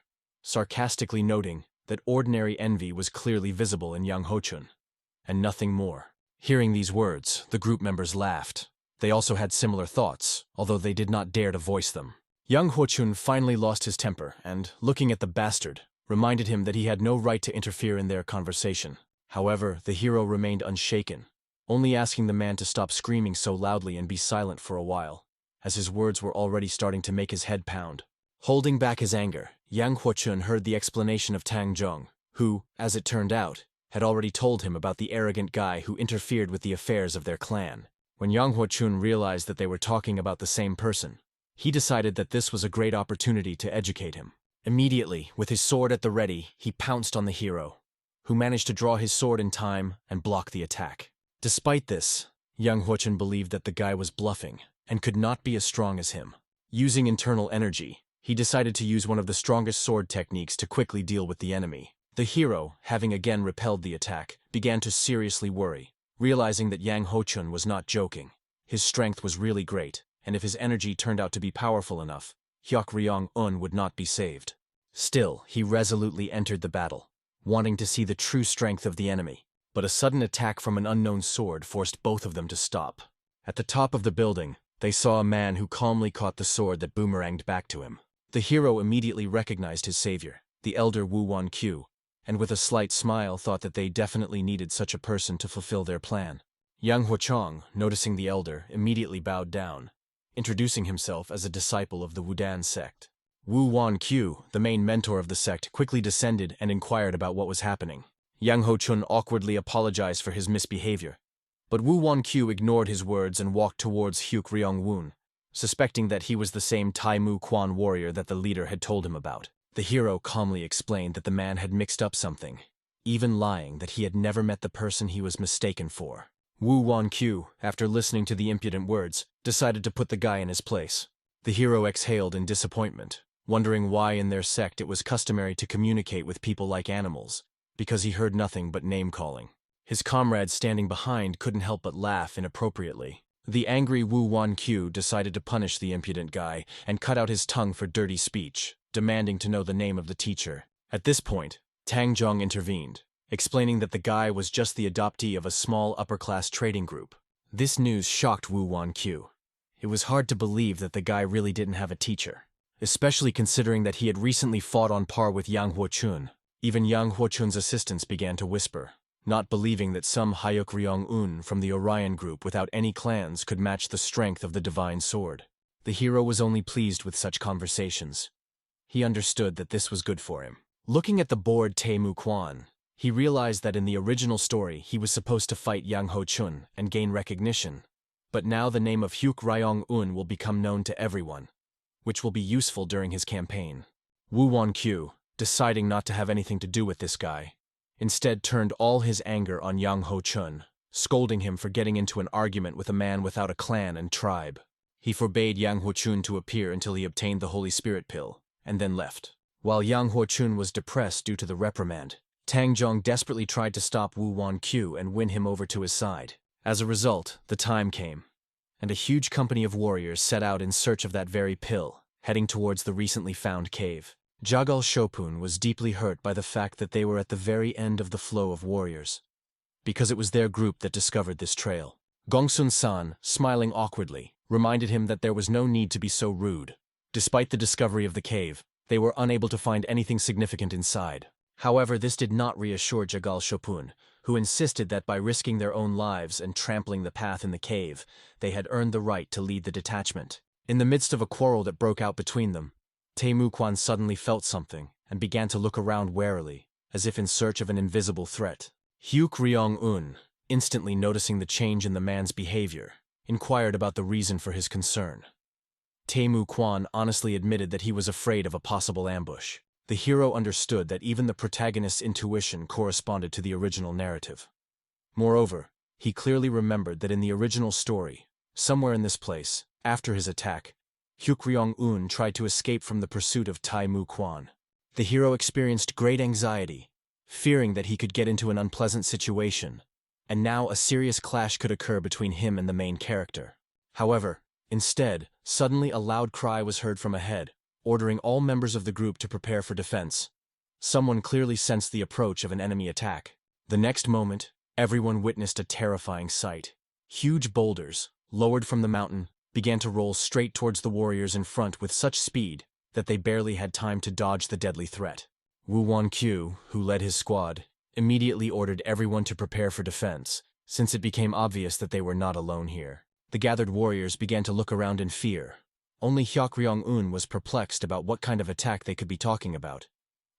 sarcastically noting that ordinary envy was clearly visible in Yang Huochun, and nothing more. Hearing these words, the group members laughed. They also had similar thoughts, although they did not dare to voice them. Yang Huochun finally lost his temper and, looking at the bastard, reminded him that he had no right to interfere in their conversation. However, the hero remained unshaken, only asking the man to stop screaming so loudly and be silent for a while, as his words were already starting to make his head pound. Holding back his anger, Yang Huochun heard the explanation of Tang Zhong, who, as it turned out, had already told him about the arrogant guy who interfered with the affairs of their clan. When Yang Huochun realized that they were talking about the same person, he decided that this was a great opportunity to educate him. Immediately, with his sword at the ready, he pounced on the hero, who managed to draw his sword in time and block the attack. Despite this, Yang Huochun believed that the guy was bluffing and could not be as strong as him. Using internal energy, he decided to use one of the strongest sword techniques to quickly deal with the enemy. The hero, having again repelled the attack, began to seriously worry, realizing that Yang Huochun was not joking. His strength was really great, and if his energy turned out to be powerful enough, Hyuk-ryong-un would not be saved. Still, he resolutely entered the battle, wanting to see the true strength of the enemy. But a sudden attack from an unknown sword forced both of them to stop. At the top of the building, they saw a man who calmly caught the sword that boomeranged back to him. The hero immediately recognized his savior, the elder Wu Wan-kyu, and with a slight smile thought that they definitely needed such a person to fulfill their plan. Yang Huochong, noticing the elder, immediately bowed down, introducing himself as a disciple of the Wudan sect. Wu Wan-kyu, the main mentor of the sect, quickly descended and inquired about what was happening. Yang Huochun awkwardly apologized for his misbehavior, but Wu Wan-kyu ignored his words and walked towards Hyuk-ryong-woon, suspecting that he was the same Tae-mu Kwan warrior that the leader had told him about. The hero calmly explained that the man had mixed up something, even lying that he had never met the person he was mistaken for. Wu Wan-kyu, after listening to the impudent words, decided to put the guy in his place. The hero exhaled in disappointment, wondering why in their sect it was customary to communicate with people like animals, because he heard nothing but name-calling. His comrades standing behind couldn't help but laugh inappropriately. The angry Wu Wan-kyu decided to punish the impudent guy and cut out his tongue for dirty speech, demanding to know the name of the teacher. At this point, Tang Zhong intervened, explaining that the guy was just the adoptee of a small upper-class trading group. This news shocked Wu Wan-kyu. It was hard to believe that the guy really didn't have a teacher, especially considering that he had recently fought on par with Yang Huochun. Even Yang Huochun's assistants began to whisper, not believing that some Hayuk Ryong-un from the Orion group without any clans could match the strength of the divine sword. The hero was only pleased with such conversations. He understood that this was good for him. Looking at the bored Tae-mu Kwan, he realized that in the original story he was supposed to fight Yang Ho-chun and gain recognition, but now the name of Hyuk Ryong-un will become known to everyone, which will be useful during his campaign. Woo Won-kyu, deciding not to have anything to do with this guy, instead turned all his anger on Yang Ho-chun, scolding him for getting into an argument with a man without a clan and tribe. He forbade Yang Ho-chun to appear until he obtained the Holy Spirit pill, and then left. While Yang Ho-chun was depressed due to the reprimand, Tang Zhong desperately tried to stop Woo Won-kyu and win him over to his side. As a result, the time came, and a huge company of warriors set out in search of that very pill, heading towards the recently found cave. Jagal Shopun was deeply hurt by the fact that they were at the very end of the flow of warriors, because it was their group that discovered this trail. Gongsun-san, smiling awkwardly, reminded him that there was no need to be so rude. Despite the discovery of the cave, they were unable to find anything significant inside. However, this did not reassure Jagal Shopun, who insisted that by risking their own lives and trampling the path in the cave, they had earned the right to lead the detachment. In the midst of a quarrel that broke out between them, Tae-mu Kwan suddenly felt something and began to look around warily, as if in search of an invisible threat. Hyuk Ryong-un, instantly noticing the change in the man's behavior, inquired about the reason for his concern. Tae-mu Kwan honestly admitted that he was afraid of a possible ambush. The hero understood that even the protagonist's intuition corresponded to the original narrative. Moreover, he clearly remembered that in the original story, somewhere in this place, after his attack, Hyuk Ryong-un tried to escape from the pursuit of Tae-mu Kwan. The hero experienced great anxiety, fearing that he could get into an unpleasant situation, and now a serious clash could occur between him and the main character. However, instead, suddenly a loud cry was heard from ahead, ordering all members of the group to prepare for defense. Someone clearly sensed the approach of an enemy attack. The next moment, everyone witnessed a terrifying sight. Huge boulders, lowered from the mountain, began to roll straight towards the warriors in front with such speed that they barely had time to dodge the deadly threat. Woo Won-kyu, who led his squad, immediately ordered everyone to prepare for defense, since it became obvious that they were not alone here. The gathered warriors began to look around in fear. Only Hyuk Ryong-un was perplexed about what kind of attack they could be talking about,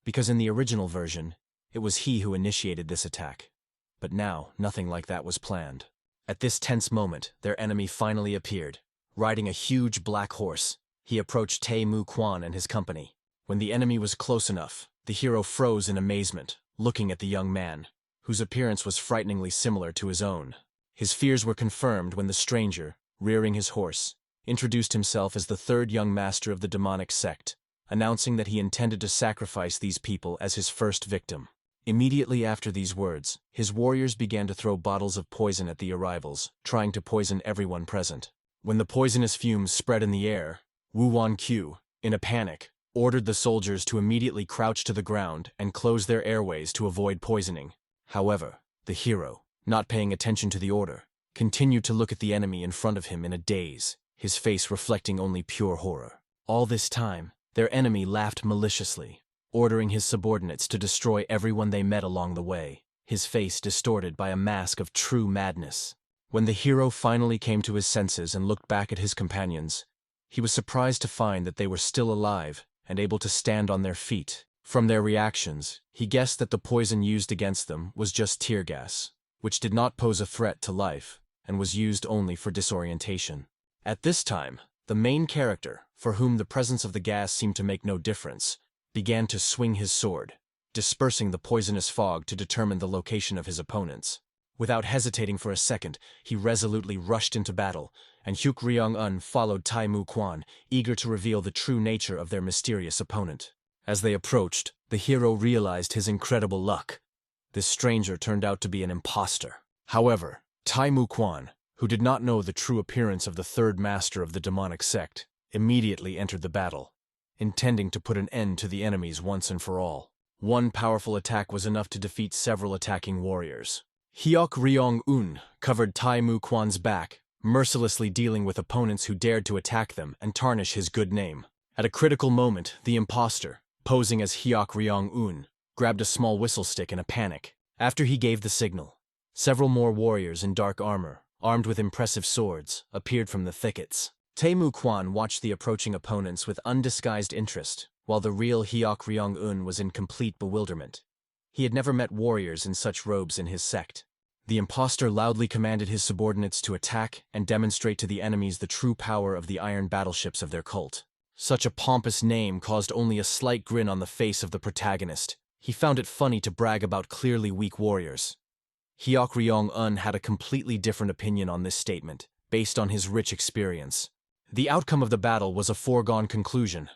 because in the original version, it was he who initiated this attack. But now, nothing like that was planned. At this tense moment, their enemy finally appeared. Riding a huge black horse, he approached Tae-mu Kwan and his company. When the enemy was close enough, the hero froze in amazement, looking at the young man, whose appearance was frighteningly similar to his own. His fears were confirmed when the stranger, rearing his horse, introduced himself as the third young master of the demonic sect, announcing that he intended to sacrifice these people as his first victim. Immediately after these words, his warriors began to throw bottles of poison at the arrivals, trying to poison everyone present. When the poisonous fumes spread in the air, Woo Won-kyu, in a panic, ordered the soldiers to immediately crouch to the ground and close their airways to avoid poisoning. However, the hero, not paying attention to the order, continued to look at the enemy in front of him in a daze, his face reflecting only pure horror. All this time, their enemy laughed maliciously, ordering his subordinates to destroy everyone they met along the way, his face distorted by a mask of true madness. When the hero finally came to his senses and looked back at his companions, he was surprised to find that they were still alive and able to stand on their feet. From their reactions, he guessed that the poison used against them was just tear gas, which did not pose a threat to life and was used only for disorientation. At this time, the main character, for whom the presence of the gas seemed to make no difference, began to swing his sword, dispersing the poisonous fog to determine the location of his opponents. Without hesitating for a second, he resolutely rushed into battle, and Hyuk Ryong-un followed Tae-mu Kwan, eager to reveal the true nature of their mysterious opponent. As they approached, the hero realized his incredible luck. This stranger turned out to be an imposter. However, Tae-mu Kwan, who did not know the true appearance of the third master of the demonic sect, immediately entered the battle, intending to put an end to the enemies once and for all. One powerful attack was enough to defeat several attacking warriors. Hyuk Ryong-un covered Tae-mu Kwan's back, mercilessly dealing with opponents who dared to attack them and tarnish his good name. At a critical moment, the imposter, posing as Hyuk Ryong-un, grabbed a small whistle stick in a panic. After he gave the signal, several more warriors in dark armor, armed with impressive swords, appeared from the thickets. Tae-mu Kwan watched the approaching opponents with undisguised interest, while the real Hyuk Ryong-un was in complete bewilderment. He had never met warriors in such robes in his sect. The imposter loudly commanded his subordinates to attack and demonstrate to the enemies the true power of the iron battleships of their cult. Such a pompous name caused only a slight grin on the face of the protagonist. He found it funny to brag about clearly weak warriors. Hyuk Ryong-un had a completely different opinion on this statement, based on his rich experience. The outcome of the battle was a foregone conclusion.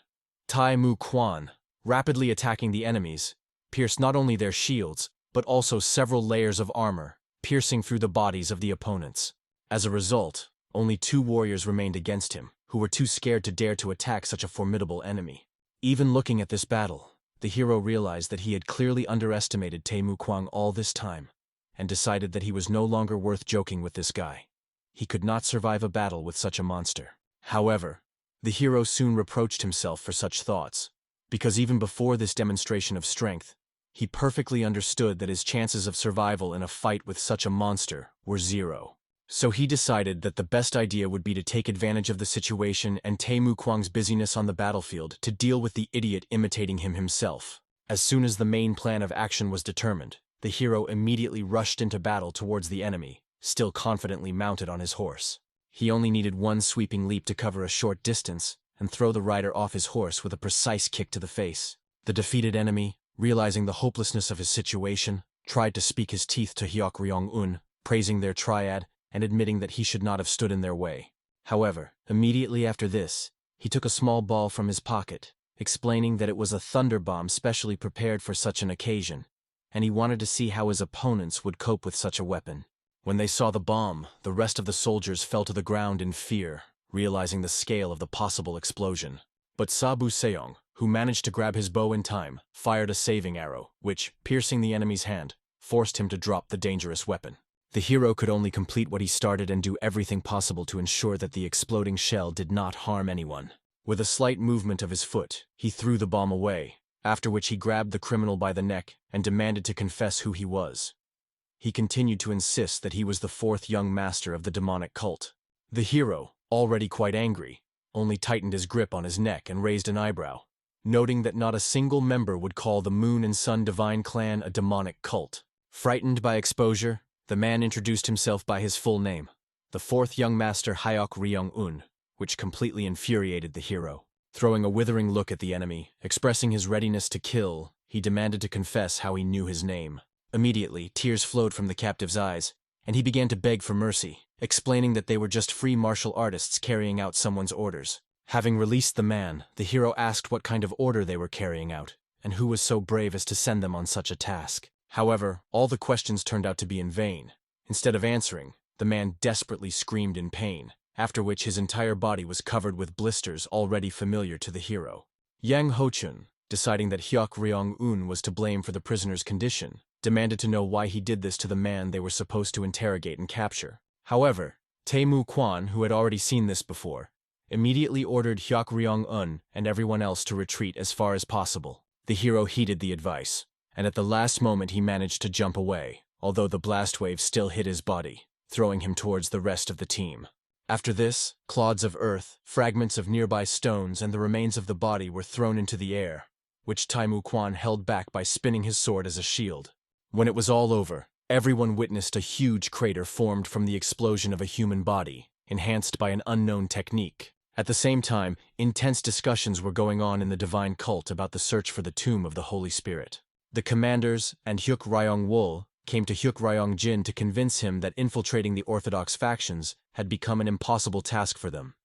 Tae-mu Kwan, rapidly attacking the enemies, pierced not only their shields, but also several layers of armor, piercing through the bodies of the opponents. As a result, only 2 warriors remained against him, who were too scared to dare to attack such a formidable enemy. Even looking at this battle, the hero realized that he had clearly underestimated Tae-mu Kwan all this time, and decided that he was no longer worth joking with this guy. He could not survive a battle with such a monster. However, the hero soon reproached himself for such thoughts, because even before this demonstration of strength, he perfectly understood that his chances of survival in a fight with such a monster were 0. So he decided that the best idea would be to take advantage of the situation and Tae-mu Kwan's busyness on the battlefield to deal with the idiot imitating him himself. As soon as the main plan of action was determined, the hero immediately rushed into battle towards the enemy, still confidently mounted on his horse. He only needed one sweeping leap to cover a short distance and throw the rider off his horse with a precise kick to the face. The defeated enemy, realizing the hopelessness of his situation, tried to speak his teeth to Hyuk Ryong-un, praising their triad and admitting that he should not have stood in their way. However, immediately after this, he took a small ball from his pocket, explaining that it was a thunder bomb specially prepared for such an occasion, and he wanted to see how his opponents would cope with such a weapon. When they saw the bomb, the rest of the soldiers fell to the ground in fear, realizing the scale of the possible explosion. But Sabu Seong, who managed to grab his bow in time, fired a saving arrow, which, piercing the enemy's hand, forced him to drop the dangerous weapon. The hero could only complete what he started and do everything possible to ensure that the exploding shell did not harm anyone. With a slight movement of his foot, he threw the bomb away, after which he grabbed the criminal by the neck and demanded to confess who he was. He continued to insist that he was the 4th young master of the demonic cult. The hero, already quite angry, only tightened his grip on his neck and raised an eyebrow, noting that not a single member would call the Moon and Sun Divine Clan a demonic cult. Frightened by exposure, the man introduced himself by his full name, the 4th young master Hyuk Ryong-un, which completely infuriated the hero. Throwing a withering look at the enemy, expressing his readiness to kill, he demanded to confess how he knew his name. Immediately, tears flowed from the captive's eyes, and he began to beg for mercy, explaining that they were just free martial artists carrying out someone's orders. Having released the man, the hero asked what kind of order they were carrying out, and who was so brave as to send them on such a task. However, all the questions turned out to be in vain. Instead of answering, the man desperately screamed in pain, after which his entire body was covered with blisters already familiar to the hero. Yang Ho-chun, deciding that Hyuk Ryong-un was to blame for the prisoner's condition, demanded to know why he did this to the man they were supposed to interrogate and capture. However, Tae-mu Kwan, who had already seen this before, immediately ordered Hyuk Ryong-un and everyone else to retreat as far as possible. The hero heeded the advice, and at the last moment he managed to jump away, although the blast wave still hit his body, throwing him towards the rest of the team. After this, clods of earth, fragments of nearby stones, and the remains of the body were thrown into the air, which Tae-mu Kwan held back by spinning his sword as a shield. When it was all over, everyone witnessed a huge crater formed from the explosion of a human body, enhanced by an unknown technique. At the same time, intense discussions were going on in the divine cult about the search for the tomb of the Holy Spirit. The commanders and Hyuk Ryong-wol came to Hyuk Ryong-jin to convince him that infiltrating the orthodox factions had become an impossible task for them,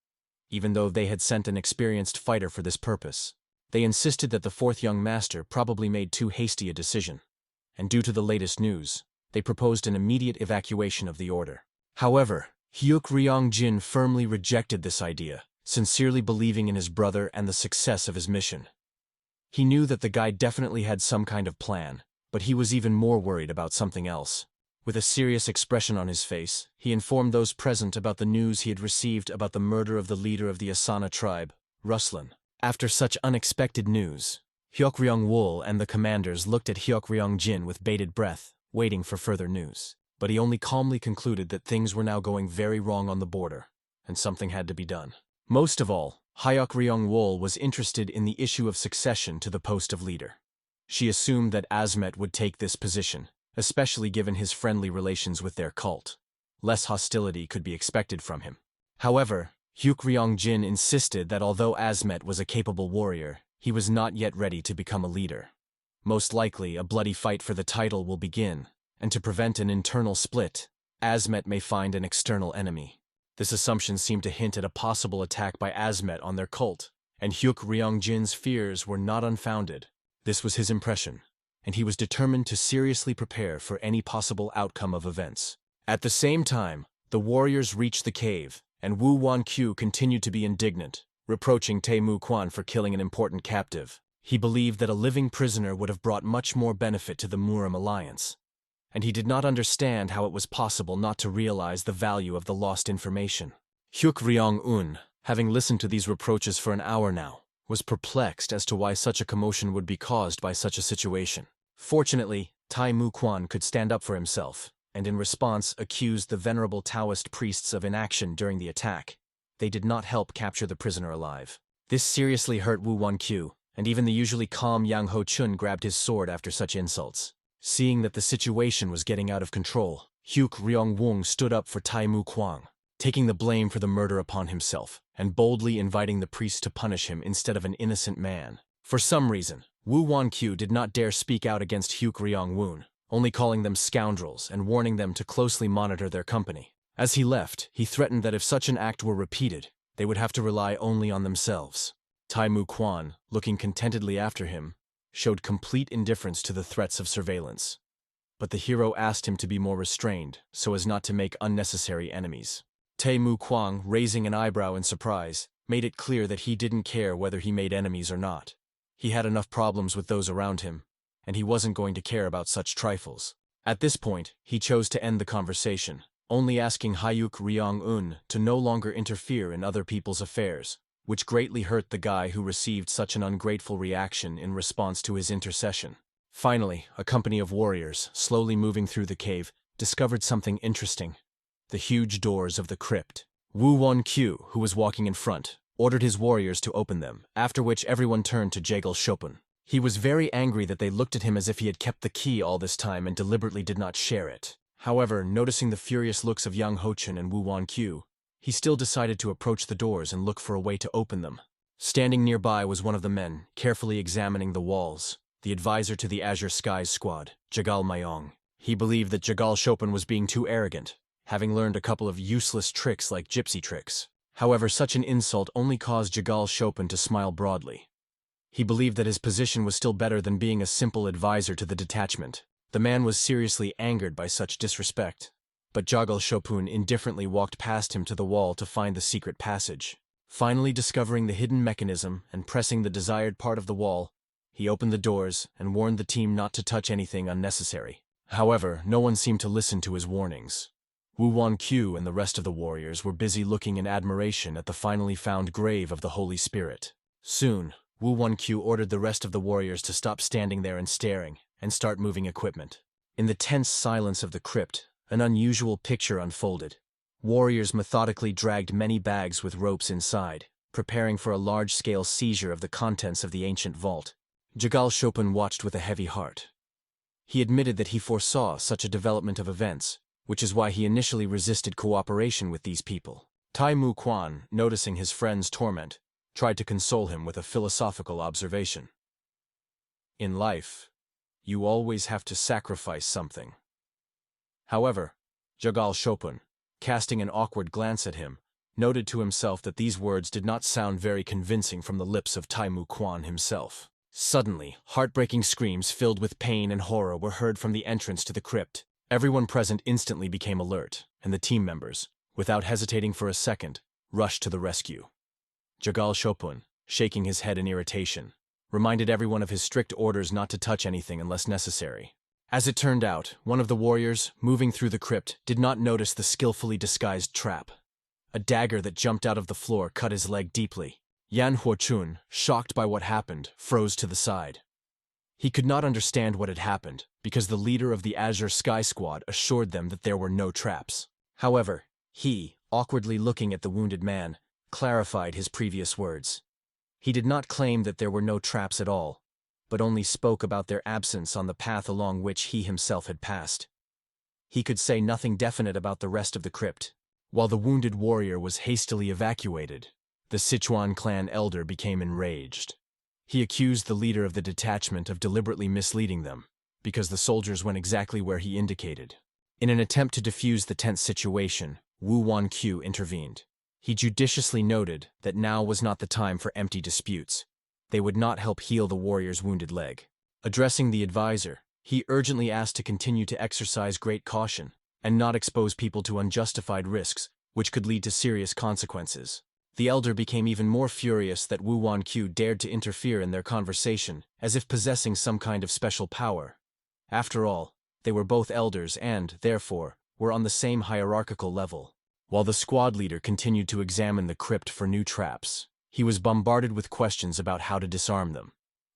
even though they had sent an experienced fighter for this purpose. They insisted that the 4th young master probably made too hasty a decision, and due to the latest news, they proposed an immediate evacuation of the order. However, Hyuk Ryong-jin firmly rejected this idea, sincerely believing in his brother and the success of his mission. He knew that the guy definitely had some kind of plan, but he was even more worried about something else. With a serious expression on his face, he informed those present about the news he had received about the murder of the leader of the Asana tribe, Ruslan. After such unexpected news, Hyokryong-wol and the commanders looked at Hyokryong-jin with bated breath, waiting for further news. But he only calmly concluded that things were now going very wrong on the border, and something had to be done. Most of all, Hyokryong-wol was interested in the issue of succession to the post of leader. She assumed that Asmet would take this position, especially given his friendly relations with their cult. Less hostility could be expected from him. However, Hyokryong-jin insisted that although Asmet was a capable warrior, he was not yet ready to become a leader. Most likely, a bloody fight for the title will begin, and to prevent an internal split, Asmet may find an external enemy. This assumption seemed to hint at a possible attack by Asmet on their cult, and Hyokryong-jin's fears were not unfounded. This was his impression, and he was determined to seriously prepare for any possible outcome of events. At the same time, the warriors reached the cave, and Wu Wanqiu continued to be indignant, reproaching Mu Quan for killing an important captive. He believed that a living prisoner would have brought much more benefit to the Murim alliance, and he did not understand how it was possible not to realize the value of the lost information. Hyokryong-un, having listened to these reproaches for an hour now, was perplexed as to why such a commotion would be caused by such a situation. Fortunately, Mu Quan could stand up for himself, and in response accused the venerable Taoist priests of inaction during the attack. They did not help capture the prisoner alive. This seriously hurt Wu Wanqiu, and even the usually calm Yang Ho-chun grabbed his sword after such insults. Seeing that the situation was getting out of control, Hyokryong-won stood up for Mu Quan, taking the blame for the murder upon himself, and boldly inviting the priest to punish him instead of an innocent man. For some reason, Wu Wanqiu did not dare speak out against Hyokryong-won, only calling them scoundrels and warning them to closely monitor their company. As he left, he threatened that if such an act were repeated, they would have to rely only on themselves. Mu Quan, looking contentedly after him, showed complete indifference to the threats of surveillance. But the hero asked him to be more restrained, so as not to make unnecessary enemies. Mu Quan, raising an eyebrow in surprise, made it clear that he didn't care whether he made enemies or not. He had enough problems with those around him, and he wasn't going to care about such trifles. At this point, he chose to end the conversation, only asking Hyokryong-un to no longer interfere in other people's affairs, which greatly hurt the guy who received such an ungrateful reaction in response to his intercession. Finally, a company of warriors, slowly moving through the cave, discovered something interesting: the huge doors of the crypt. Wu Wanqiu, who was walking in front, ordered his warriors to open them, after which everyone turned to Jaegel Shopun. He was very angry that they looked at him as if he had kept the key all this time and deliberately did not share it. However, noticing the furious looks of Yang Ho-chun and Wu Wanqiu, he still decided to approach the doors and look for a way to open them. Standing nearby was one of the men, carefully examining the walls, the advisor to the Azure Skies squad, Jagal Mayong. He believed that Jagal Shopun was being too arrogant, having learned a couple of useless tricks like gypsy tricks. However, such an insult only caused Jagal Shopun to smile broadly. He believed that his position was still better than being a simple advisor to the detachment. The man was seriously angered by such disrespect, but Jagal Shopun indifferently walked past him to the wall to find the secret passage. Finally discovering the hidden mechanism and pressing the desired part of the wall, he opened the doors and warned the team not to touch anything unnecessary. However, no one seemed to listen to his warnings. Wu Wanqiu and the rest of the warriors were busy looking in admiration at the finally found grave of the Holy Spirit. Soon, Wu Wanqiu ordered the rest of the warriors to stop standing there and staring, and start moving equipment. In the tense silence of the crypt, an unusual picture unfolded. Warriors methodically dragged many bags with ropes inside, preparing for a large-scale seizure of the contents of the ancient vault. Jagal Shopun watched with a heavy heart. He admitted that he foresaw such a development of events, which is why he initially resisted cooperation with these people. Mu Quan, noticing his friend's torment, tried to console him with a philosophical observation. In life, you always have to sacrifice something. However, Jagal Shopun, casting an awkward glance at him, noted to himself that these words did not sound very convincing from the lips of Mu Quan himself. Suddenly, heartbreaking screams filled with pain and horror were heard from the entrance to the crypt. Everyone present instantly became alert, and the team members, without hesitating for a second, rushed to the rescue. Jagal Shopun, shaking his head in irritation, reminded everyone of his strict orders not to touch anything unless necessary. As it turned out, one of the warriors, moving through the crypt, did not notice the skillfully disguised trap. A dagger that jumped out of the floor cut his leg deeply. Yan Huochun, shocked by what happened, froze to the side. He could not understand what had happened, because the leader of the Azure Sky Squad assured them that there were no traps. However, he, awkwardly looking at the wounded man, clarified his previous words. He did not claim that there were no traps at all, but only spoke about their absence on the path along which he himself had passed. He could say nothing definite about the rest of the crypt. While the wounded warrior was hastily evacuated, the Sichuan clan elder became enraged. He accused the leader of the detachment of deliberately misleading them, because the soldiers went exactly where he indicated. In an attempt to defuse the tense situation, Wu Wanqiu intervened. He judiciously noted that now was not the time for empty disputes. They would not help heal the warrior's wounded leg. Addressing the advisor, he urgently asked to continue to exercise great caution and not expose people to unjustified risks, which could lead to serious consequences. The elder became even more furious that Wu Wanqiu dared to interfere in their conversation, as if possessing some kind of special power. After all, they were both elders and, therefore, were on the same hierarchical level. While the squad leader continued to examine the crypt for new traps, he was bombarded with questions about how to disarm them.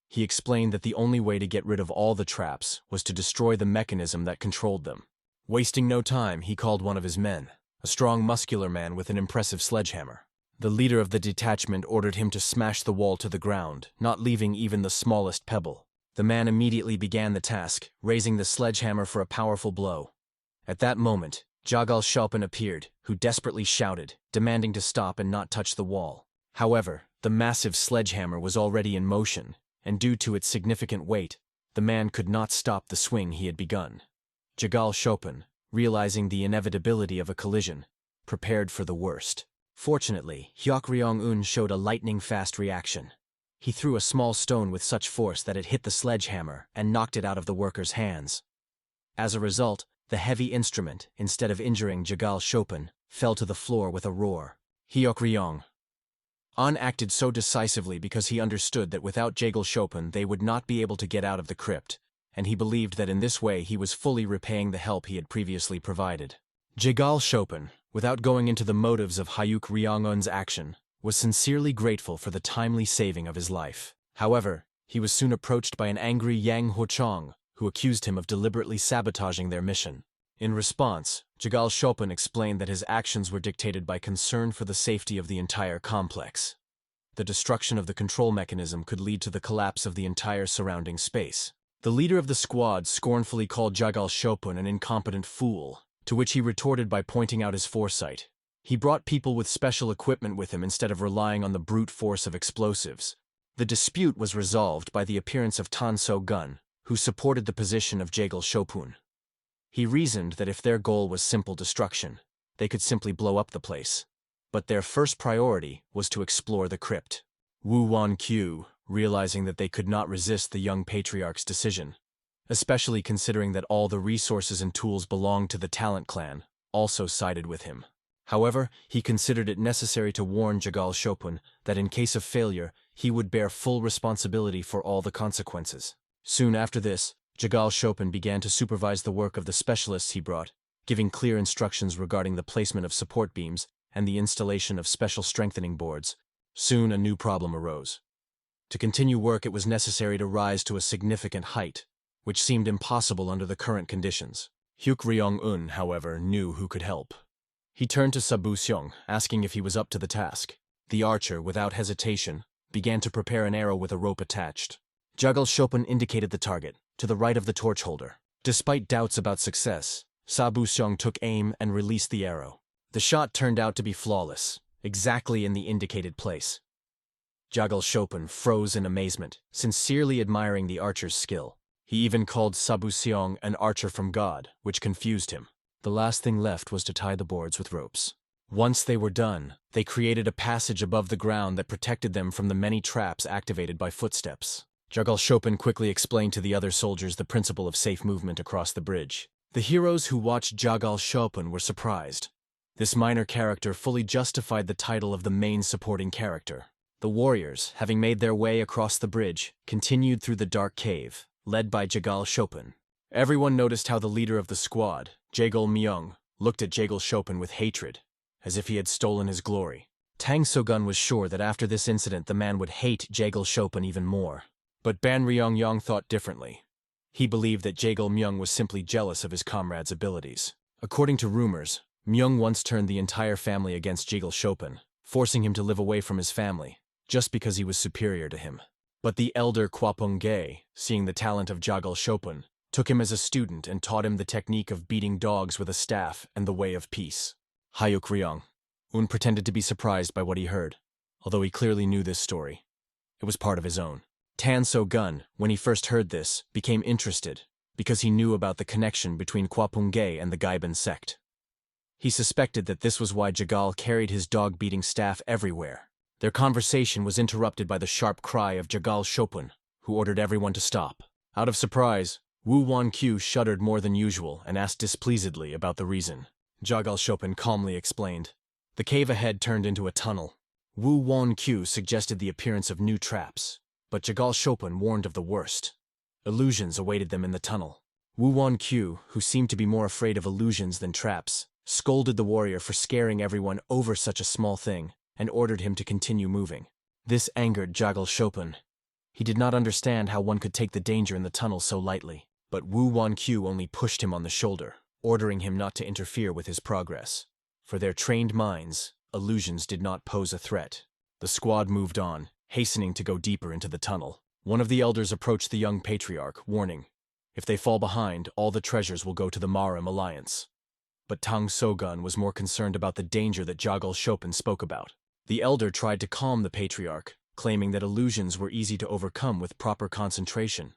He explained that the only way to get rid of all the traps was to destroy the mechanism that controlled them. Wasting no time, he called one of his men, a strong muscular man with an impressive sledgehammer. The leader of the detachment ordered him to smash the wall to the ground, not leaving even the smallest pebble. The man immediately began the task, raising the sledgehammer for a powerful blow. At that moment, Jagal Shalpan appeared, who desperately shouted, demanding to stop and not touch the wall. However, the massive sledgehammer was already in motion, and due to its significant weight, the man could not stop the swing he had begun. Jagal Shalpan, realizing the inevitability of a collision, prepared for the worst. Fortunately, Hyok Ryong-un showed a lightning-fast reaction. He threw a small stone with such force that it hit the sledgehammer and knocked it out of the worker's hands. As a result, the heavy instrument, instead of injuring Jagal Shalpan, fell to the floor with a roar. Hyok Ryong-un acted so decisively because he understood that without Jagal Shalpan they would not be able to get out of the crypt, and he believed that in this way he was fully repaying the help he had previously provided. Jagal Shalpan, without going into the motives of Hyuk Ryong-un's action, was sincerely grateful for the timely saving of his life. However, he was soon approached by an angry Yang Huochong, who accused him of deliberately sabotaging their mission. In response, Jagal Shalpan explained that his actions were dictated by concern for the safety of the entire complex. The destruction of the control mechanism could lead to the collapse of the entire surrounding space. The leader of the squad scornfully called Jagal Shalpan an incompetent fool, to which he retorted by pointing out his foresight. He brought people with special equipment with him instead of relying on the brute force of explosives. The dispute was resolved by the appearance of Tan So-gun, who supported the position of Jagal Shalpan. He reasoned that if their goal was simple destruction, they could simply blow up the place. But their first priority was to explore the crypt. Wu Wanqiu, realizing that they could not resist the young patriarch's decision, especially considering that all the resources and tools belonged to the Talent Clan, also sided with him. However, he considered it necessary to warn Jagal Shalpan that in case of failure, he would bear full responsibility for all the consequences. Soon after this, Jagal Shalpan began to supervise the work of the specialists he brought, giving clear instructions regarding the placement of support beams and the installation of special strengthening boards. Soon a new problem arose. To continue work, it was necessary to rise to a significant height, which seemed impossible under the current conditions. Hyuk Ryong-un, however, knew who could help. He turned to Sabu Seong, asking if he was up to the task. The archer, without hesitation, began to prepare an arrow with a rope attached. Jagal Shalpan indicated the target, to the right of the torch holder. Despite doubts about success, Sabu Seong took aim and released the arrow. The shot turned out to be flawless, exactly in the indicated place. Jagal Shalpan froze in amazement, sincerely admiring the archer's skill. He even called Sabu Seong an archer from God, which confused him. The last thing left was to tie the boards with ropes. Once they were done, they created a passage above the ground that protected them from the many traps activated by footsteps. Jagal Shalpan quickly explained to the other soldiers the principle of safe movement across the bridge. The heroes who watched Jagal Shalpan were surprised. This minor character fully justified the title of the main supporting character. The warriors, having made their way across the bridge, continued through the dark cave, led by Jagal Shalpan. Everyone noticed how the leader of the squad, Jaegul Myung, looked at Jaegul Chopin with hatred, as if he had stolen his glory. Tang So-gun was sure that after this incident the man would hate Jaegul Chopin even more. But Ban Ryong-yong thought differently. He believed that Jaegul Myung was simply jealous of his comrade's abilities. According to rumors, Myung once turned the entire family against Jaegul Chopin, forcing him to live away from his family, just because he was superior to him. But the elder Kwapung-gae, seeing the talent of Jaegul Chopin, took him as a student and taught him the technique of beating dogs with a staff and the way of peace. Hayuk Ryong-un pretended to be surprised by what he heard, although he clearly knew this story. It was part of his own. Tan So-gun, when he first heard this, became interested, because he knew about the connection between Kwapung-gae and the Gaiban sect. He suspected that this was why Jagal carried his dog-beating staff everywhere. Their conversation was interrupted by the sharp cry of Jagal Chopin, who ordered everyone to stop. Out of surprise, Wu Wan-kyu shuddered more than usual and asked displeasedly about the reason. Jagal Chopin calmly explained. The cave ahead turned into a tunnel. Wu Wan-kyu suggested the appearance of new traps, but Jagal Chopin warned of the worst. Illusions awaited them in the tunnel. Wu Wan-kyu, who seemed to be more afraid of illusions than traps, scolded the warrior for scaring everyone over such a small thing and ordered him to continue moving. This angered Jagal Chopin. He did not understand how one could take the danger in the tunnel so lightly, but Wu Wan-kyu only pushed him on the shoulder, ordering him not to interfere with his progress. For their trained minds, illusions did not pose a threat. The squad moved on, hastening to go deeper into the tunnel. One of the elders approached the young patriarch, warning, "If they fall behind, all the treasures will go to the Marim Alliance." But Tang So-gun was more concerned about the danger that Jagal Chopin spoke about. The elder tried to calm the patriarch, claiming that illusions were easy to overcome with proper concentration.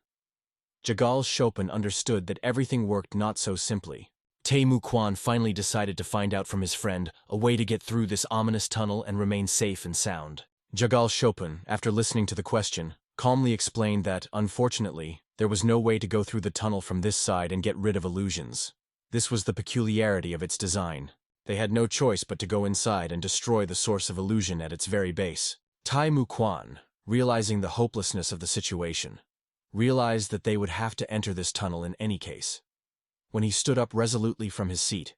Jagal Chopin understood that everything worked not so simply. Tae Mu Kwan finally decided to find out from his friend a way to get through this ominous tunnel and remain safe and sound. Jagal Chopin, after listening to the question, calmly explained that, unfortunately, there was no way to go through the tunnel from this side and get rid of illusions. This was the peculiarity of its design. They had no choice but to go inside and destroy the source of illusion at its very base. Tai Mu Kwan, realizing the hopelessness of the situation, realized that they would have to enter this tunnel in any case. When he stood up resolutely from his seat,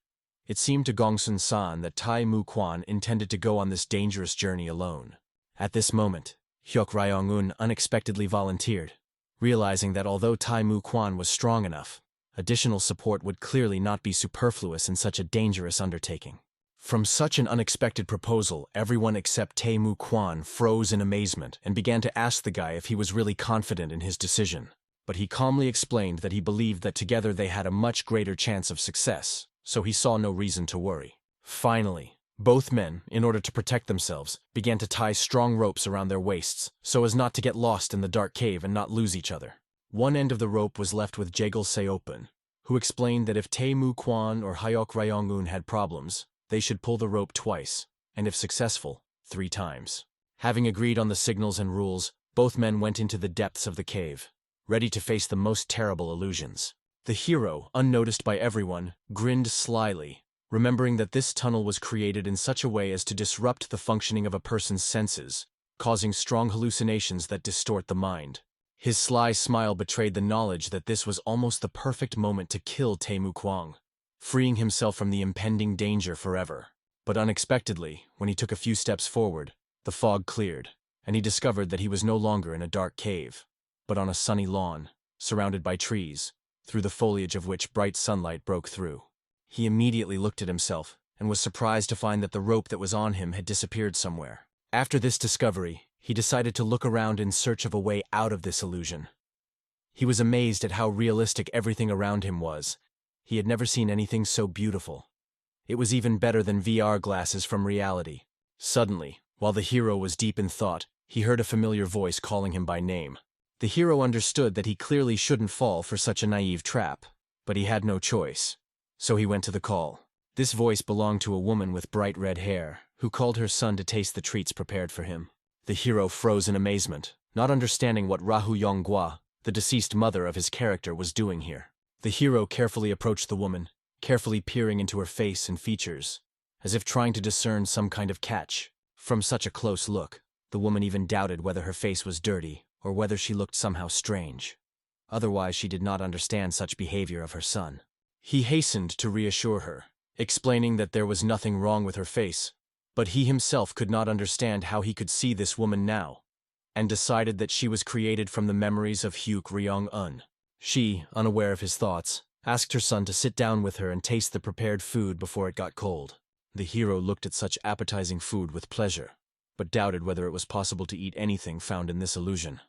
it seemed to Gongsun San that Tai Mu Kwan intended to go on this dangerous journey alone. At this moment, Hyuk Ryong-un unexpectedly volunteered, realizing that although Tai Mu Kwan was strong enough, additional support would clearly not be superfluous in such a dangerous undertaking. From such an unexpected proposal, everyone except Tae Mu Kwan froze in amazement and began to ask the guy if he was really confident in his decision. But he calmly explained that he believed that together they had a much greater chance of success, so he saw no reason to worry. Finally, both men, in order to protect themselves, began to tie strong ropes around their waists so as not to get lost in the dark cave and not lose each other. One end of the rope was left with Jaegul Seopin, who explained that if Tae Mu Kwan or Hyuk Ryong-un had problems, they should pull the rope twice, and if successful, 3 times. Having agreed on the signals and rules, both men went into the depths of the cave, ready to face the most terrible illusions. The hero, unnoticed by everyone, grinned slyly, remembering that this tunnel was created in such a way as to disrupt the functioning of a person's senses, causing strong hallucinations that distort the mind. His sly smile betrayed the knowledge that this was almost the perfect moment to kill Tae Mu Kwan, freeing himself from the impending danger forever. But unexpectedly, when he took a few steps forward, the fog cleared, and he discovered that he was no longer in a dark cave, but on a sunny lawn, surrounded by trees, through the foliage of which bright sunlight broke through. He immediately looked at himself, and was surprised to find that the rope that was on him had disappeared somewhere. After this discovery, he decided to look around in search of a way out of this illusion. He was amazed at how realistic everything around him was. He had never seen anything so beautiful. It was even better than VR glasses from reality. Suddenly, while the hero was deep in thought, he heard a familiar voice calling him by name. The hero understood that he clearly shouldn't fall for such a naive trap, but he had no choice. So he went to the call. This voice belonged to a woman with bright red hair, who called her son to taste the treats prepared for him. The hero froze in amazement, not understanding what Rahu Yonggwa, the deceased mother of his character, was doing here. The hero carefully approached the woman, carefully peering into her face and features, as if trying to discern some kind of catch. From such a close look, the woman even doubted whether her face was dirty or whether she looked somehow strange. otherwise she did not understand such behavior of her son. He hastened to reassure her, explaining that there was nothing wrong with her face, but he himself could not understand how he could see this woman now, and decided that she was created from the memories of Hyuk Ryong-un. She, unaware of his thoughts, asked her son to sit down with her and taste the prepared food before it got cold. The hero looked at such appetizing food with pleasure, but doubted whether it was possible to eat anything found in this illusion.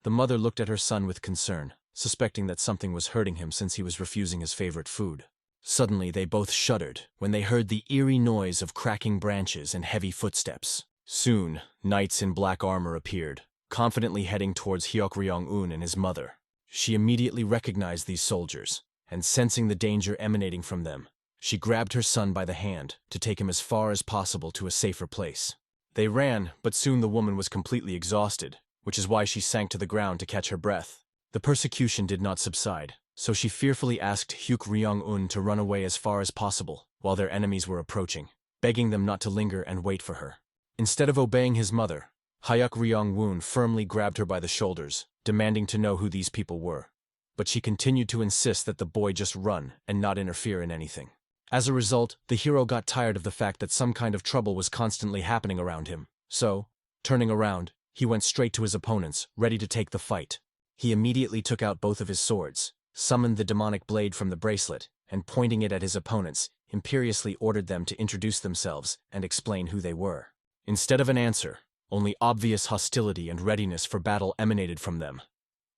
The mother looked at her son with concern, suspecting that something was hurting him since he was refusing his favorite food. Suddenly they both shuddered when they heard the eerie noise of cracking branches and heavy footsteps. Soon, knights in black armor appeared, confidently heading towards Hyuk Ryong-un and his mother. She immediately recognized these soldiers, and sensing the danger emanating from them, she grabbed her son by the hand to take him as far as possible to a safer place. They ran, but soon the woman was completely exhausted, which is why she sank to the ground to catch her breath. The persecution did not subside, so she fearfully asked Hyuk Ryong-un to run away as far as possible while their enemies were approaching, begging them not to linger and wait for her. Instead of obeying his mother, Hyuk Ryong-un firmly grabbed her by the shoulders, demanding to know who these people were. But she continued to insist that the boy just run and not interfere in anything. As a result, the hero got tired of the fact that some kind of trouble was constantly happening around him, so, turning around, he went straight to his opponents, ready to take the fight. He immediately took out both of his swords, summoned the demonic blade from the bracelet, and pointing it at his opponents, imperiously ordered them to introduce themselves and explain who they were. Instead of an answer, only obvious hostility and readiness for battle emanated from them.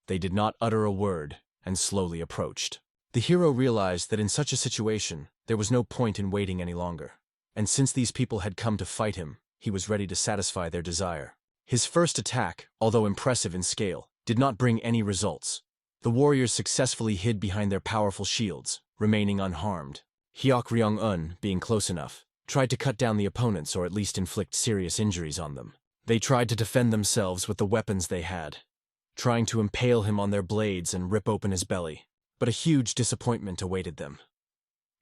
They did not utter a word and slowly approached. The hero realized that in such a situation, there was no point in waiting any longer. And since these people had come to fight him, he was ready to satisfy their desire. His first attack, although impressive in scale, did not bring any results. The warriors successfully hid behind their powerful shields, remaining unharmed. Hyuk Ryong-un, being close enough, tried to cut down the opponents or at least inflict serious injuries on them. They tried to defend themselves with the weapons they had, trying to impale him on their blades and rip open his belly. But a huge disappointment awaited them.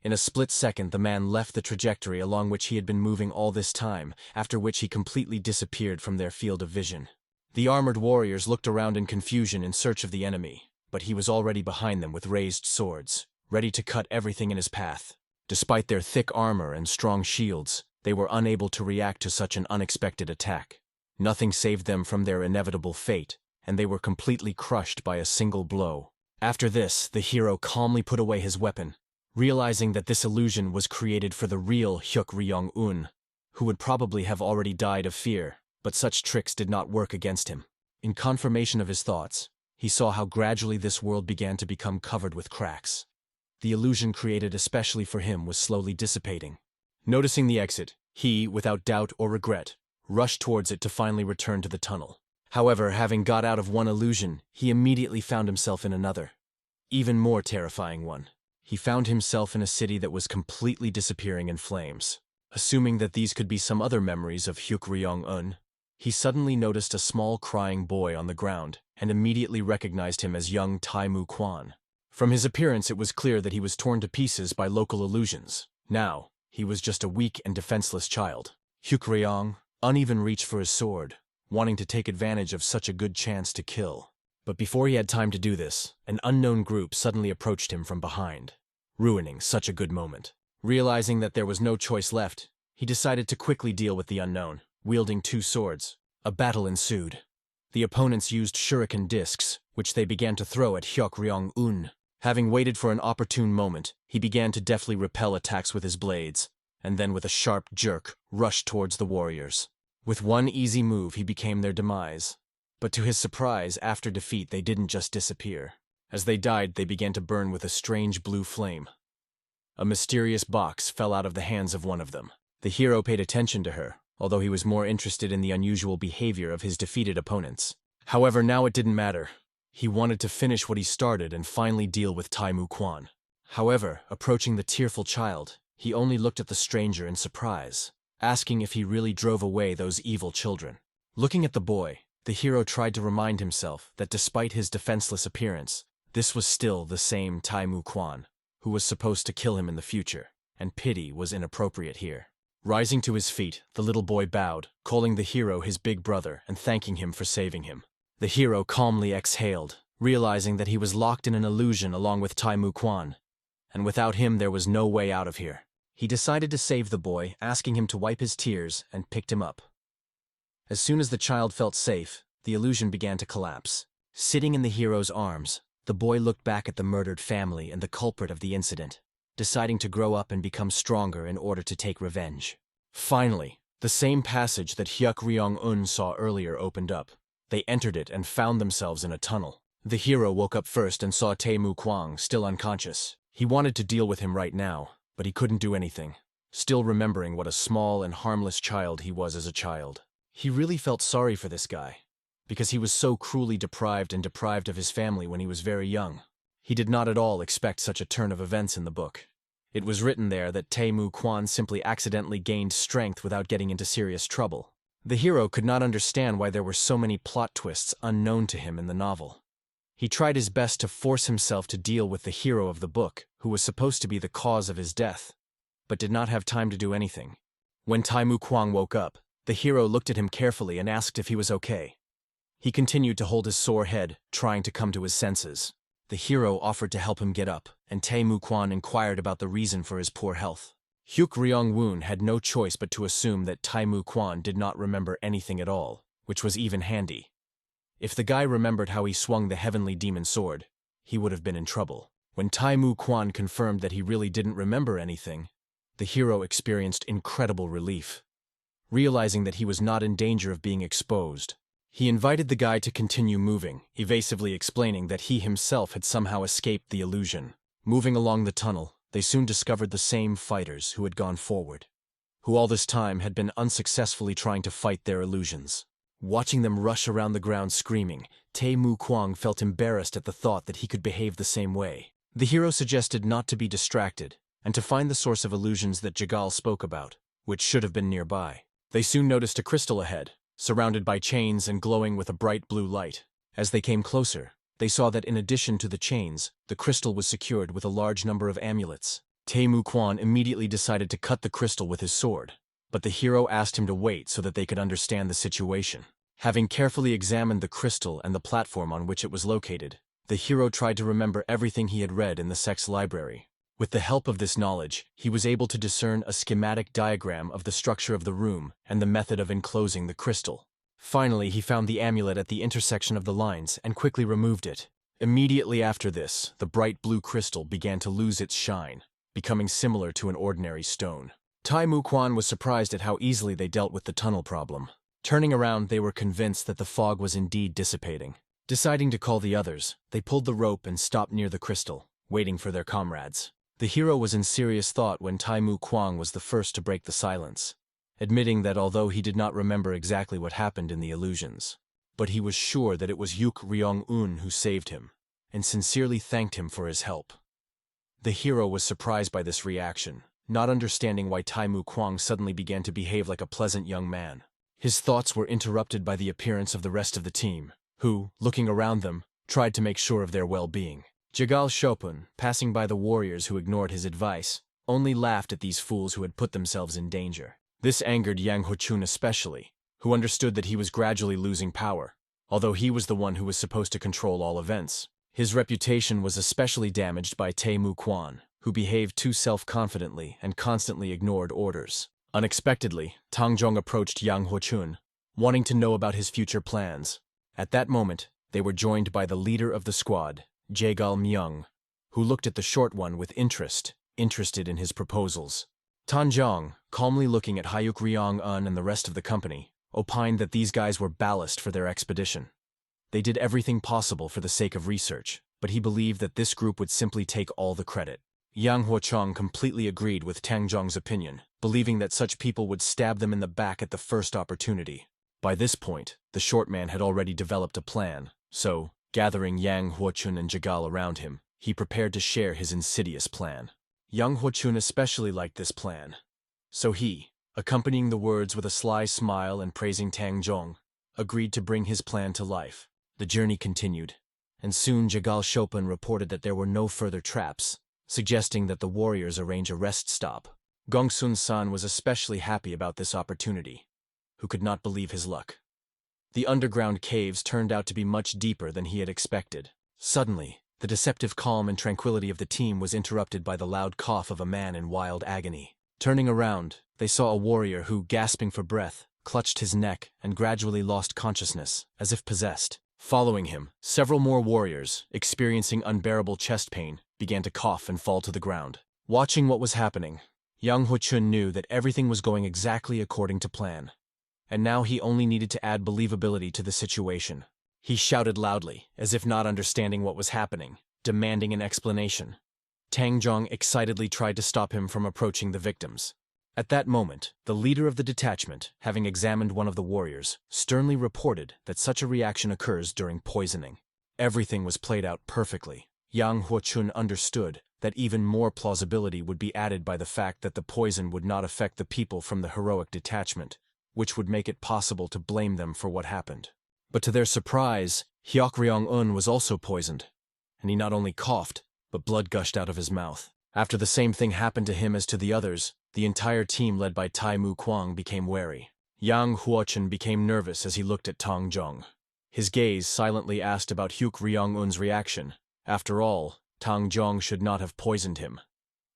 In a split second, the man left the trajectory along which he had been moving all this time, after which he completely disappeared from their field of vision. The armored warriors looked around in confusion in search of the enemy, but he was already behind them with raised swords, ready to cut everything in his path. Despite their thick armor and strong shields, they were unable to react to such an unexpected attack. Nothing saved them from their inevitable fate, and they were completely crushed by a single blow. After this, the hero calmly put away his weapon, realizing that this illusion was created for the real Hyuk Ryong-un, who would probably have already died of fear, but such tricks did not work against him. In confirmation of his thoughts, he saw how gradually this world began to become covered with cracks. The illusion created especially for him was slowly dissipating. Noticing the exit, he, without doubt or regret, rushed towards it to finally return to the tunnel. However, having got out of one illusion, he immediately found himself in another, even more terrifying one. He found himself in a city that was completely disappearing in flames. Assuming that these could be some other memories of Hyuk Ryong-un, he suddenly noticed a small crying boy on the ground and immediately recognized him as young Taimu Kwan. From his appearance, it was clear that he was torn to pieces by local illusions. Now, he was just a weak and defenseless child. Hyuk Ryong-un even reached for his sword, wanting to take advantage of such a good chance to kill. But before he had time to do this, an unknown group suddenly approached him from behind, ruining such a good moment. Realizing that there was no choice left, he decided to quickly deal with the unknown, wielding two swords. A battle ensued. The opponents used shuriken discs, which they began to throw at Hyuk Ryong-un. Having waited for an opportune moment, he began to deftly repel attacks with his blades, and then with a sharp jerk, rushed towards the warriors. With one easy move, he became their demise. But to his surprise, after defeat, they didn't just disappear. As they died, they began to burn with a strange blue flame. A mysterious box fell out of the hands of one of them. The hero paid attention to her, although he was more interested in the unusual behavior of his defeated opponents. However, now it didn't matter. He wanted to finish what he started and finally deal with Taimu Kwan. However, approaching the tearful child, he only looked at the stranger in surprise, asking if he really drove away those evil children. Looking at the boy, the hero tried to remind himself that despite his defenseless appearance, this was still the same Taimu Kwan, who was supposed to kill him in the future, and pity was inappropriate here. Rising to his feet, the little boy bowed, calling the hero his big brother and thanking him for saving him. The hero calmly exhaled, realizing that he was locked in an illusion along with Taimu Quan, and without him there was no way out of here. He decided to save the boy, asking him to wipe his tears, and picked him up. As soon as the child felt safe, the illusion began to collapse. Sitting in the hero's arms, the boy looked back at the murdered family and the culprit of the incident, deciding to grow up and become stronger in order to take revenge. Finally, the same passage that Hyuk Ryong-un saw earlier opened up. They entered it and found themselves in a tunnel. The hero woke up first and saw Tae-mu Kwang still unconscious. He wanted to deal with him right now, but he couldn't do anything, still remembering what a small and harmless child he was as a child. He really felt sorry for this guy, because he was so cruelly deprived of his family when he was very young. He did not at all expect such a turn of events in the book. It was written there that Tae-mu Kwan simply accidentally gained strength without getting into serious trouble. The hero could not understand why there were so many plot twists unknown to him in the novel. He tried his best to force himself to deal with the hero of the book, who was supposed to be the cause of his death, but did not have time to do anything. When Tae-mu Kwang woke up, the hero looked at him carefully and asked if he was okay. He continued to hold his sore head, trying to come to his senses. The hero offered to help him get up, and Tae-mu Kwan inquired about the reason for his poor health. Hyuk Ryong-woon had no choice but to assume that Tae-mu Kwan did not remember anything at all, which was even handy. If the guy remembered how he swung the heavenly demon sword, he would have been in trouble. When Tae-mu Kwan confirmed that he really didn't remember anything, the hero experienced incredible relief. Realizing that he was not in danger of being exposed, he invited the guy to continue moving, evasively explaining that he himself had somehow escaped the illusion. Moving along the tunnel, they soon discovered the same fighters who had gone forward, who all this time had been unsuccessfully trying to fight their illusions. Watching them rush around the ground screaming, Tae-mu Kwang felt embarrassed at the thought that he could behave the same way. The hero suggested not to be distracted, and to find the source of illusions that Jagal spoke about, which should have been nearby. They soon noticed a crystal ahead, surrounded by chains and glowing with a bright blue light. As they came closer, they saw that in addition to the chains, the crystal was secured with a large number of amulets. Tae-mu Kwan immediately decided to cut the crystal with his sword, but the hero asked him to wait so that they could understand the situation. Having carefully examined the crystal and the platform on which it was located, the hero tried to remember everything he had read in the sect's library. With the help of this knowledge, he was able to discern a schematic diagram of the structure of the room and the method of enclosing the crystal. Finally, he found the amulet at the intersection of the lines and quickly removed it. Immediately after this, the bright blue crystal began to lose its shine, becoming similar to an ordinary stone. Tae-mu Kwan was surprised at how easily they dealt with the tunnel problem. Turning around, they were convinced that the fog was indeed dissipating. Deciding to call the others, they pulled the rope and stopped near the crystal, waiting for their comrades. The hero was in serious thought when Tae-mu Kwang was the first to break the silence, admitting that although he did not remember exactly what happened in the illusions, but he was sure that it was Hyuk Ryong-un who saved him, and sincerely thanked him for his help. The hero was surprised by this reaction, not understanding why Tae-mu Kwang suddenly began to behave like a pleasant young man. His thoughts were interrupted by the appearance of the rest of the team, who, looking around them, tried to make sure of their well-being. Jagal Chopin, passing by the warriors who ignored his advice, only laughed at these fools who had put themselves in danger. This angered Yang Ho-chun especially, who understood that he was gradually losing power, although he was the one who was supposed to control all events. His reputation was especially damaged by Tae-mu Kwan, who behaved too self-confidently and constantly ignored orders. Unexpectedly, Tang Jong approached Yang Ho-chun, wanting to know about his future plans. At that moment, they were joined by the leader of the squad, Jagal Myung, who looked at the short one with interested in his proposals. Tan Jong, calmly looking at Hyuk Ryong-un and the rest of the company, opined that these guys were ballast for their expedition. They did everything possible for the sake of research, but he believed that this group would simply take all the credit. Yang Ho-chang completely agreed with Tang Jong's opinion, believing that such people would stab them in the back at the first opportunity. By this point, the short man had already developed a plan, so, gathering Yang Ho-chun and Jagal around him, he prepared to share his insidious plan. Yang Ho-chun especially liked this plan, so he, accompanying the words with a sly smile and praising Tang Jong, agreed to bring his plan to life. The journey continued, and soon Jagal Chopin reported that there were no further traps, suggesting that the warriors arrange a rest stop. Gongsun-san was especially happy about this opportunity, who could not believe his luck. The underground caves turned out to be much deeper than he had expected. Suddenly, the deceptive calm and tranquility of the team was interrupted by the loud cough of a man in wild agony. Turning around, they saw a warrior who, gasping for breath, clutched his neck and gradually lost consciousness, as if possessed. Following him, several more warriors, experiencing unbearable chest pain, began to cough and fall to the ground. Watching what was happening, Yang Huchun knew that everything was going exactly according to plan. And now he only needed to add believability to the situation. He shouted loudly, as if not understanding what was happening, demanding an explanation. Tang Zhong excitedly tried to stop him from approaching the victims. At that moment, the leader of the detachment, having examined one of the warriors, sternly reported that such a reaction occurs during poisoning. Everything was played out perfectly. Yang Huchun understood that even more plausibility would be added by the fact that the poison would not affect the people from the heroic detachment, which would make it possible to blame them for what happened. But to their surprise, Hyok Ryong-un was also poisoned, and he not only coughed, but blood gushed out of his mouth. After the same thing happened to him as to the others, the entire team led by Tai Mu Kwang became wary. Yang Huochen became nervous as he looked at Tang Zhong. His gaze silently asked about Hyuk Ryong-un's reaction. After all, Tang Zhong should not have poisoned him.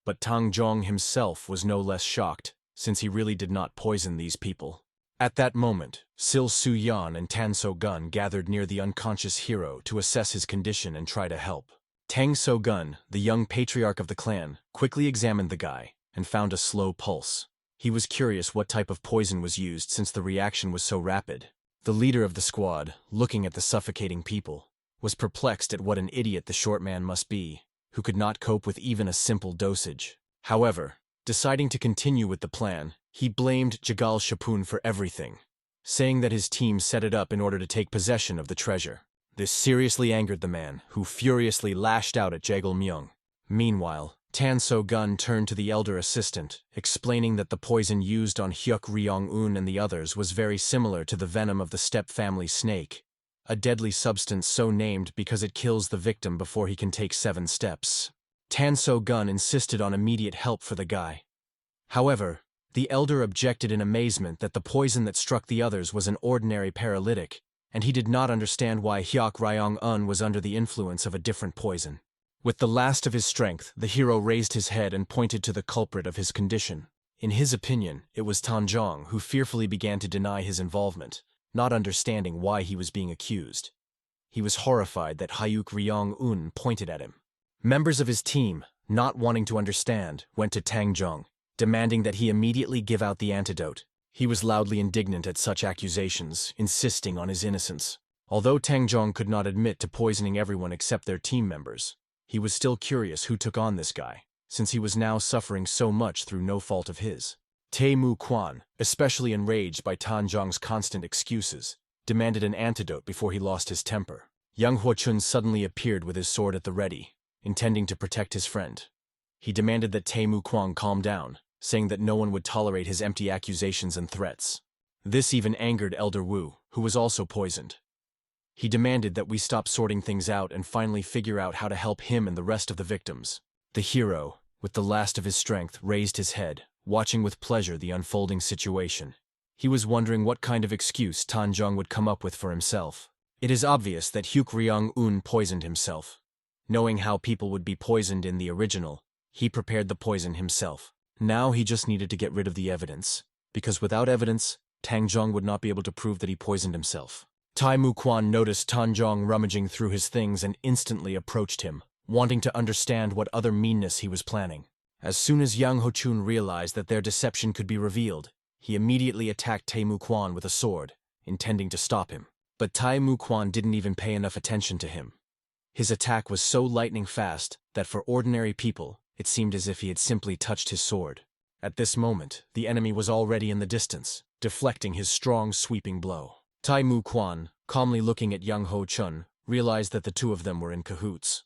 But Tang Zhong himself was no less shocked, since he really did not poison these people. At that moment, Sil Su-yan and Tan So-gun gathered near the unconscious hero to assess his condition and try to help. Tang So-gun, the young patriarch of the clan, quickly examined the guy and found a slow pulse. He was curious what type of poison was used since the reaction was so rapid. The leader of the squad, looking at the suffocating people, was perplexed at what an idiot the short man must be, who could not cope with even a simple dosage. However, deciding to continue with the plan, he blamed Jagal Shapun for everything, saying that his team set it up in order to take possession of the treasure. This seriously angered the man, who furiously lashed out at Jagal Myung. Meanwhile, Tan So-gun turned to the elder assistant, explaining that the poison used on Hyuk Ryong-un and the others was very similar to the venom of the steppe family snake, a deadly substance so named because it kills the victim before he can take 7 steps. Tan So-gun insisted on immediate help for the guy. However, the elder objected in amazement that the poison that struck the others was an ordinary paralytic, and he did not understand why Hyuk Ryong-un was under the influence of a different poison. With the last of his strength, the hero raised his head and pointed to the culprit of his condition. In his opinion, it was Tan Zhong, who fearfully began to deny his involvement, not understanding why he was being accused. He was horrified that Hyuk Ryong-un pointed at him. Members of his team, not wanting to understand, went to Tang Zhong, demanding that he immediately give out the antidote. He was loudly indignant at such accusations, insisting on his innocence. Although Tang Zhong could not admit to poisoning everyone except their team members, he was still curious who took on this guy, since he was now suffering so much through no fault of his. Tae Mu Kwan, especially enraged by Tan Zhong's constant excuses, demanded an antidote before he lost his temper. Yang Huochun suddenly appeared with his sword at the ready, intending to protect his friend. He demanded that Tae Mu Kwan calm down, saying that no one would tolerate his empty accusations and threats. This even angered Elder Wu, who was also poisoned. He demanded that we stop sorting things out and finally figure out how to help him and the rest of the victims. The hero, with the last of his strength, raised his head, watching with pleasure the unfolding situation. He was wondering what kind of excuse Tan Zhong would come up with for himself. It is obvious that Hyuk Ryong-un poisoned himself. Knowing how people would be poisoned in the original, he prepared the poison himself. Now he just needed to get rid of the evidence, because without evidence, Tang Zhong would not be able to prove that he poisoned himself. Tai Mu Quan noticed Tan Zhong rummaging through his things and instantly approached him, wanting to understand what other meanness he was planning. As soon as Yang Hochun realized that their deception could be revealed, he immediately attacked Tai Mu Quan with a sword, intending to stop him. But Tai Mu Quan didn't even pay enough attention to him. His attack was so lightning fast that for ordinary people, it seemed as if he had simply touched his sword. At this moment, the enemy was already in the distance, deflecting his strong, sweeping blow. Tai Mu Quan, calmly looking at Yang Ho Chun, realized that the two of them were in cahoots.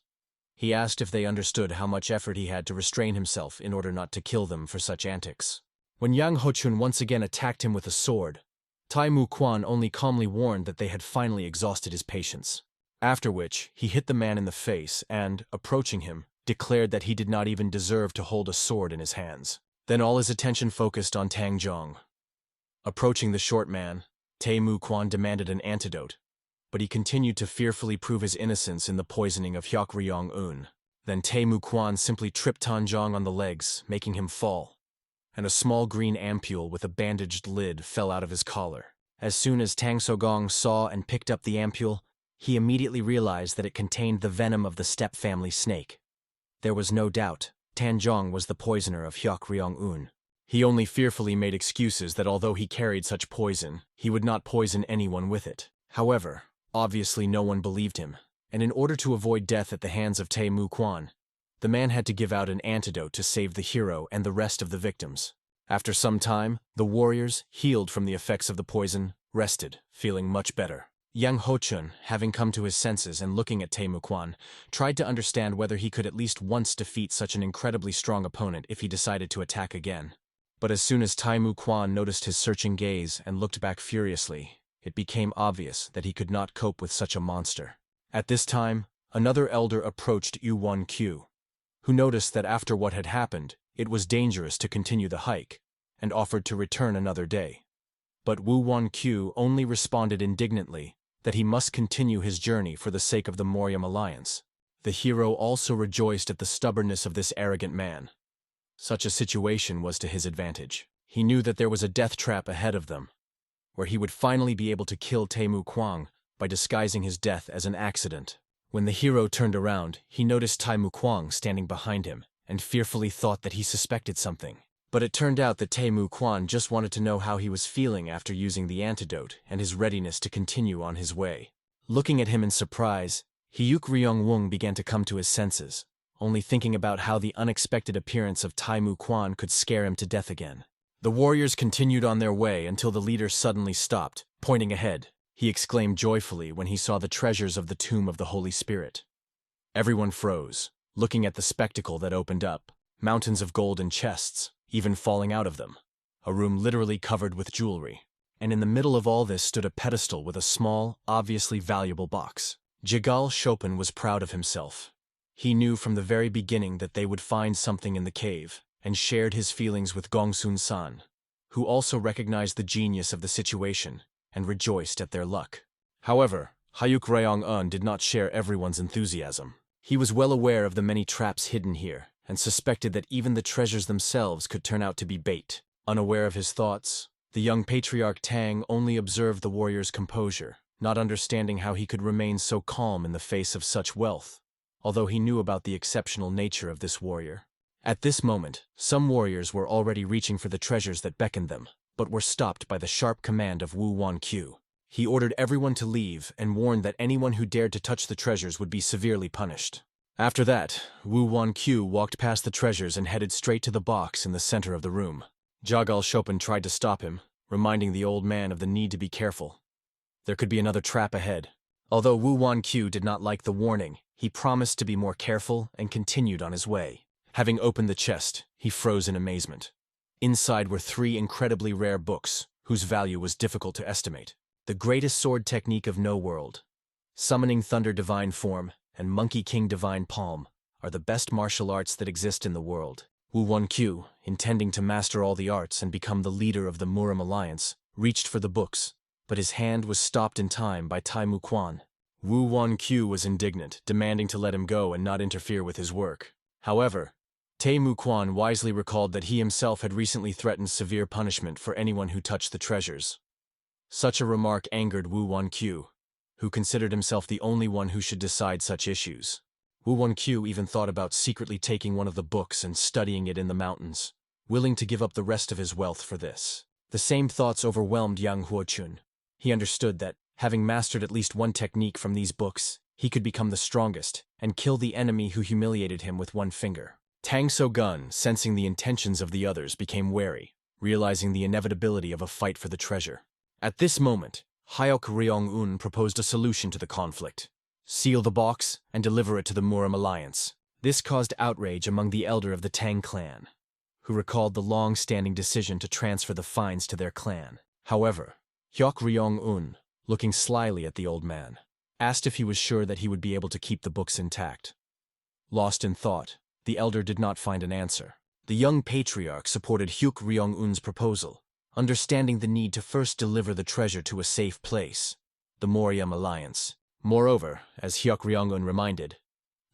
He asked if they understood how much effort he had to restrain himself in order not to kill them for such antics. When Yang Ho Chun once again attacked him with a sword, Tai Mu Quan only calmly warned that they had finally exhausted his patience. After which, he hit the man in the face and, approaching him, declared that he did not even deserve to hold a sword in his hands. Then all his attention focused on Tang Zhong. Approaching the short man, Tai Mu Quan demanded an antidote, but he continued to fearfully prove his innocence in the poisoning of Hyok Ryong-un. Then Tae-mu Kwan simply tripped Tanjong on the legs, making him fall, and a small green ampule with a bandaged lid fell out of his collar. As soon as Tang Sogong saw and picked up the ampule, he immediately realized that it contained the venom of the steppe family snake. There was no doubt, Tanjong was the poisoner of Hyok Ryong-un. He only fearfully made excuses that although he carried such poison, he would not poison anyone with it. However, obviously no one believed him, and in order to avoid death at the hands of Tae-mu Kwan, the man had to give out an antidote to save the hero and the rest of the victims. After some time, the warriors, healed from the effects of the poison, rested, feeling much better. Yang Ho-chun, having come to his senses and looking at Tae-mu Kwan, tried to understand whether he could at least once defeat such an incredibly strong opponent if he decided to attack again. But as soon as Tae-mu Kwan noticed his searching gaze and looked back furiously, it became obvious that he could not cope with such a monster. At this time, another elder approached Yu Wan-kyu, who noticed that after what had happened, it was dangerous to continue the hike, and offered to return another day. But Wu Wan-kyu only responded indignantly that he must continue his journey for the sake of the Morium Alliance. The hero also rejoiced at the stubbornness of this arrogant man. Such a situation was to his advantage. He knew that there was a death trap ahead of them, where he would finally be able to kill Tae-mu Kwan by disguising his death as an accident. When the hero turned around, he noticed Tae-mu Kwan standing behind him and fearfully thought that he suspected something. But it turned out that Tae-mu Kwan just wanted to know how he was feeling after using the antidote and his readiness to continue on his way. Looking at him in surprise, Hyuk Ryong-won began to come to his senses, only thinking about how the unexpected appearance of Tae-mu Kwan could scare him to death again. The warriors continued on their way until the leader suddenly stopped, pointing ahead. He exclaimed joyfully when he saw the treasures of the tomb of the Holy Spirit. Everyone froze, looking at the spectacle that opened up, mountains of gold and chests, even falling out of them, a room literally covered with jewelry. And in the middle of all this stood a pedestal with a small, obviously valuable box. Jigal Chopin was proud of himself. He knew from the very beginning that they would find something in the cave, and shared his feelings with Gongsun-san, who also recognized the genius of the situation and rejoiced at their luck. However, Hyuk Ryong-un did not share everyone's enthusiasm. He was well aware of the many traps hidden here, and suspected that even the treasures themselves could turn out to be bait. Unaware of his thoughts, the young patriarch Tang only observed the warrior's composure, not understanding how he could remain so calm in the face of such wealth, although he knew about the exceptional nature of this warrior. At this moment, some warriors were already reaching for the treasures that beckoned them, but were stopped by the sharp command of Wu Wan-kyu. He ordered everyone to leave and warned that anyone who dared to touch the treasures would be severely punished. After that, Wu Wan-kyu walked past the treasures and headed straight to the box in the center of the room. Jigal Chopin tried to stop him, reminding the old man of the need to be careful. There could be another trap ahead. Although Wu Wan-kyu did not like the warning, he promised to be more careful and continued on his way. Having opened the chest, he froze in amazement. Inside were 3 incredibly rare books, whose value was difficult to estimate. The Greatest Sword Technique of No World, Summoning Thunder Divine Form, and Monkey King Divine Palm are the best martial arts that exist in the world. Wu Wan-kyu, intending to master all the arts and become the leader of the Morium Alliance, reached for the books, but his hand was stopped in time by Tae-mu Kwan. Wu Wan-kyu was indignant, demanding to let him go and not interfere with his work. However, Tae-mu Kwan wisely recalled that he himself had recently threatened severe punishment for anyone who touched the treasures. Such a remark angered Wu Wan-kyu, who considered himself the only one who should decide such issues. Wu Wan-kyu even thought about secretly taking one of the books and studying it in the mountains, willing to give up the rest of his wealth for this. The same thoughts overwhelmed Yang Ho-chun. He understood that, having mastered at least one technique from these books, he could become the strongest and kill the enemy who humiliated him with one finger. Tang So-gun, sensing the intentions of the others, became wary, realizing the inevitability of a fight for the treasure. At this moment, Hyuk Ryong-un proposed a solution to the conflict. Seal the box and deliver it to the Morium Alliance. This caused outrage among the elder of the Tang clan, who recalled the long-standing decision to transfer the fines to their clan. However, Hyuk Ryong-un, looking slyly at the old man, asked if he was sure that he would be able to keep the books intact. Lost in thought, the elder did not find an answer. The young patriarch supported Hyuk Ryong-un's proposal, understanding the need to first deliver the treasure to a safe place. The the Morium alliance. Moreover, as Hyuk Ryong-un reminded,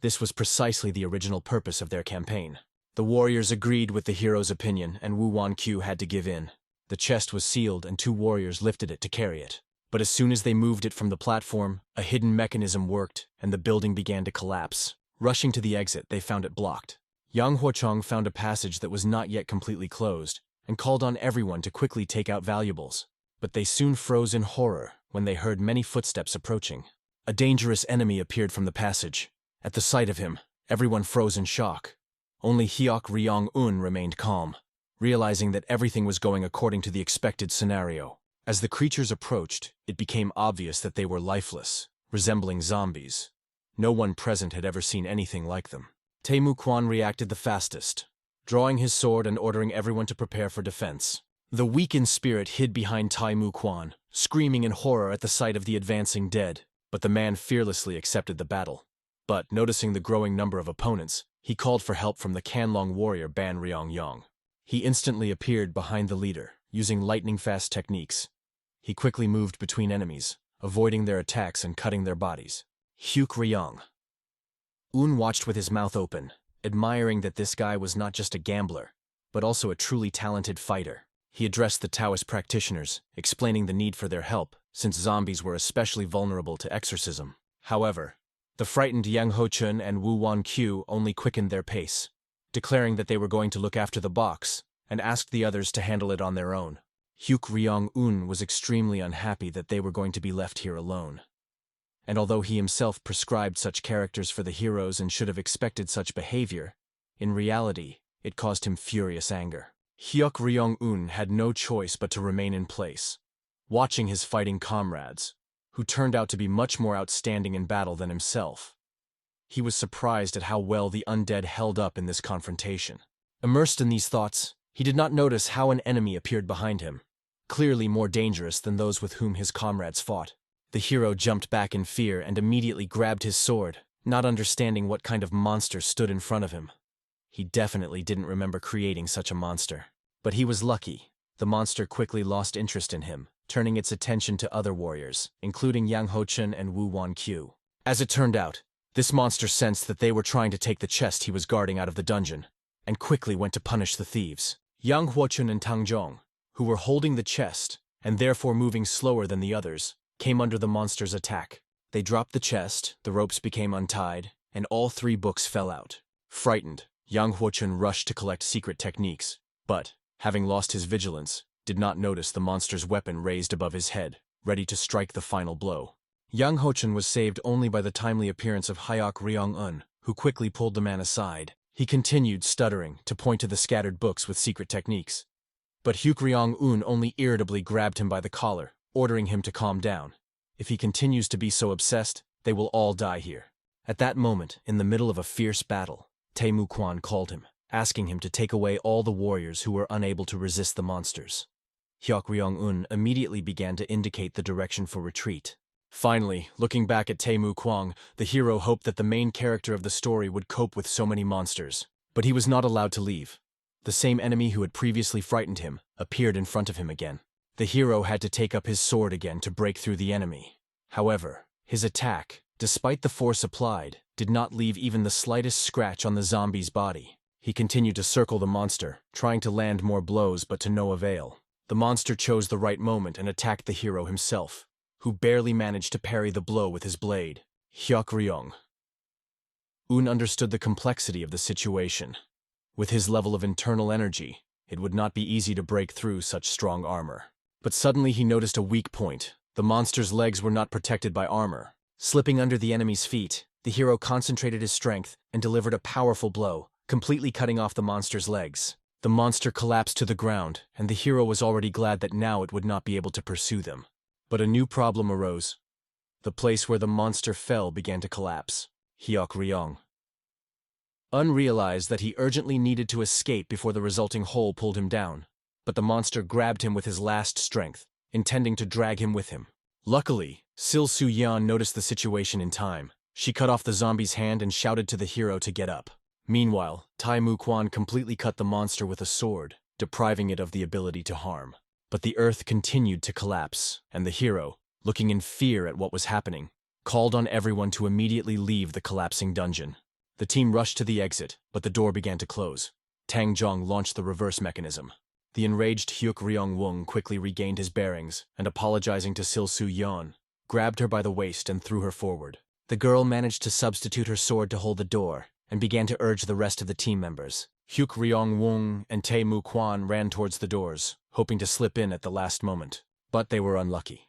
this was precisely the original purpose of their campaign. The warriors agreed with the hero's opinion, and Woo Won-kyu had to give in. The chest was sealed, and 2 warriors lifted it to carry it. But as soon as they moved it from the platform, a hidden mechanism worked, and the building began to collapse. Rushing to the exit, they found it blocked. Yang Huochong found a passage that was not yet completely closed, and called on everyone to quickly take out valuables. But they soon froze in horror when they heard many footsteps approaching. A dangerous enemy appeared from the passage. At the sight of him, everyone froze in shock. Only Hyuk Ryong-un remained calm, realizing that everything was going according to the expected scenario. As the creatures approached, it became obvious that they were lifeless, resembling zombies. No one present had ever seen anything like them. Tae-mu Kwan reacted the fastest, drawing his sword and ordering everyone to prepare for defense. The weakened spirit hid behind Tae-mu Kwan, screaming in horror at the sight of the advancing dead, but the man fearlessly accepted the battle. But, noticing the growing number of opponents, he called for help from the Canlong warrior Ban Ryong-yong. He instantly appeared behind the leader, using lightning-fast techniques. He quickly moved between enemies, avoiding their attacks and cutting their bodies. Hyuk Ryong-un watched with his mouth open, admiring that this guy was not just a gambler, but also a truly talented fighter. He addressed the Taoist practitioners, explaining the need for their help, since zombies were especially vulnerable to exorcism. However, the frightened Yang Ho-chun and Woo Won-kyu only quickened their pace, declaring that they were going to look after the box, and asked the others to handle it on their own. Hyuk Ryong-un was extremely unhappy that they were going to be left here alone. And although he himself prescribed such characters for the heroes and should have expected such behavior, in reality, it caused him furious anger. Hyuk Ryong-un had no choice but to remain in place, watching his fighting comrades, who turned out to be much more outstanding in battle than himself. He was surprised at how well the undead held up in this confrontation. Immersed in these thoughts, he did not notice how an enemy appeared behind him, clearly more dangerous than those with whom his comrades fought. The hero jumped back in fear and immediately grabbed his sword, not understanding what kind of monster stood in front of him. He definitely didn't remember creating such a monster. But he was lucky. The monster quickly lost interest in him, turning its attention to other warriors, including Yang Ho-chun and Woo Won-kyu. As it turned out, this monster sensed that they were trying to take the chest he was guarding out of the dungeon, and quickly went to punish the thieves. Yang Huochun and Tang Zhong, who were holding the chest, and therefore moving slower than the others, came under the monster's attack. They dropped the chest, the ropes became untied, and all 3 books fell out. Frightened, Yang Huochun rushed to collect secret techniques, but, having lost his vigilance, did not notice the monster's weapon raised above his head, ready to strike the final blow. Yang Ho-chun was saved only by the timely appearance of Hyuk Ryong-un, who quickly pulled the man aside. He continued, stuttering, to point to the scattered books with secret techniques. But Hyuk Ryong-un only irritably grabbed him by the collar, ordering him to calm down. If he continues to be so obsessed, they will all die here. At that moment, in the middle of a fierce battle, Tae-mu Kwan called him, asking him to take away all the warriors who were unable to resist the monsters. Hyuk Ryong-un immediately began to indicate the direction for retreat. Finally, looking back at Tae-mu Kwan, the hero hoped that the main character of the story would cope with so many monsters. But he was not allowed to leave. The same enemy who had previously frightened him appeared in front of him again. The hero had to take up his sword again to break through the enemy. However, his attack, despite the force applied, did not leave even the slightest scratch on the zombie's body. He continued to circle the monster, trying to land more blows but to no avail. The monster chose the right moment and attacked the hero himself, who barely managed to parry the blow with his blade. Hyuk Ryong-un understood the complexity of the situation. With his level of internal energy, it would not be easy to break through such strong armor. But suddenly he noticed a weak point. The monster's legs were not protected by armor. Slipping under the enemy's feet, the hero concentrated his strength and delivered a powerful blow, completely cutting off the monster's legs. The monster collapsed to the ground, and the hero was already glad that now it would not be able to pursue them. But a new problem arose. The place where the monster fell began to collapse. Hyuk Ryong-un realized that he urgently needed to escape before the resulting hole pulled him down. But the monster grabbed him with his last strength, intending to drag him with him. Luckily, Sil Su-yeon noticed the situation in time. She cut off the zombie's hand and shouted to the hero to get up. Meanwhile, Tae-mu Kwan completely cut the monster with a sword, depriving it of the ability to harm. But the earth continued to collapse, and the hero, looking in fear at what was happening, called on everyone to immediately leave the collapsing dungeon. The team rushed to the exit, but the door began to close. Tang Zhong launched the reverse mechanism. The enraged Hyuk Ryong-wung quickly regained his bearings and, apologizing to Sil Su-yeon, grabbed her by the waist and threw her forward. The girl managed to substitute her sword to hold the door and began to urge the rest of the team members. Hyuk Ryong-wung and Tae Mu-kwan ran towards the doors, hoping to slip in at the last moment. But they were unlucky.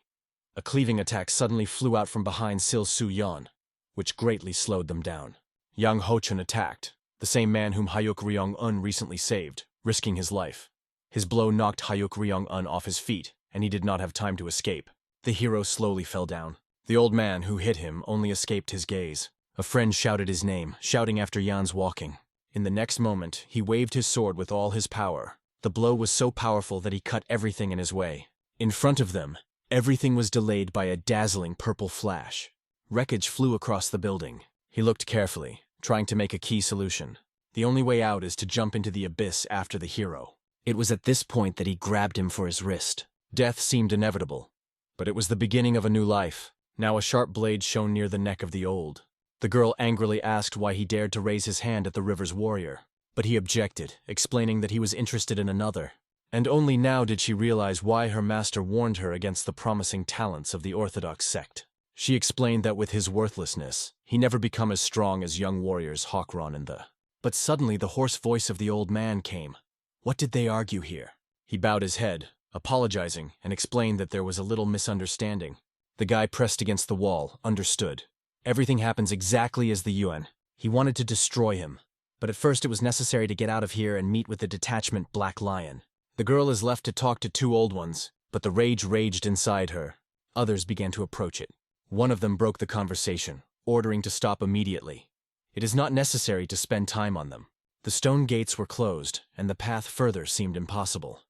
A cleaving attack suddenly flew out from behind Sil Su-yeon, which greatly slowed them down. Yang Ho-chun attacked, the same man whom Hyuk Ryong-un recently saved, risking his life. His blow knocked Hyuk Ryong-un off his feet, and he did not have time to escape. The hero slowly fell down. The old man who hit him only escaped his gaze. A friend shouted his name, shouting after Yan's walking. In the next moment, he waved his sword with all his power. The blow was so powerful that he cut everything in his way. In front of them, everything was delayed by a dazzling purple flash. Wreckage flew across the building. He looked carefully, trying to make a key solution. The only way out is to jump into the abyss after the hero. It was at this point that he grabbed him for his wrist. Death seemed inevitable, but it was the beginning of a new life. Now a sharp blade shone near the neck of the old. The girl angrily asked why he dared to raise his hand at the river's warrior, but he objected, explaining that he was interested in another. And only now did she realize why her master warned her against the promising talents of the Orthodox sect. She explained that with his worthlessness, he never become as strong as young warriors Hawkron and the... But suddenly the hoarse voice of the old man came. What did they argue here? He bowed his head, apologizing, and explained that there was a little misunderstanding. The guy pressed against the wall, understood. Everything happens exactly as the Yuan. He wanted to destroy him, but at first it was necessary to get out of here and meet with the detachment Black Lion. The girl is left to talk to two old ones, but the rage raged inside her. Others began to approach it. One of them broke the conversation, ordering to stop immediately. It is not necessary to spend time on them. The stone gates were closed, and the path further seemed impossible.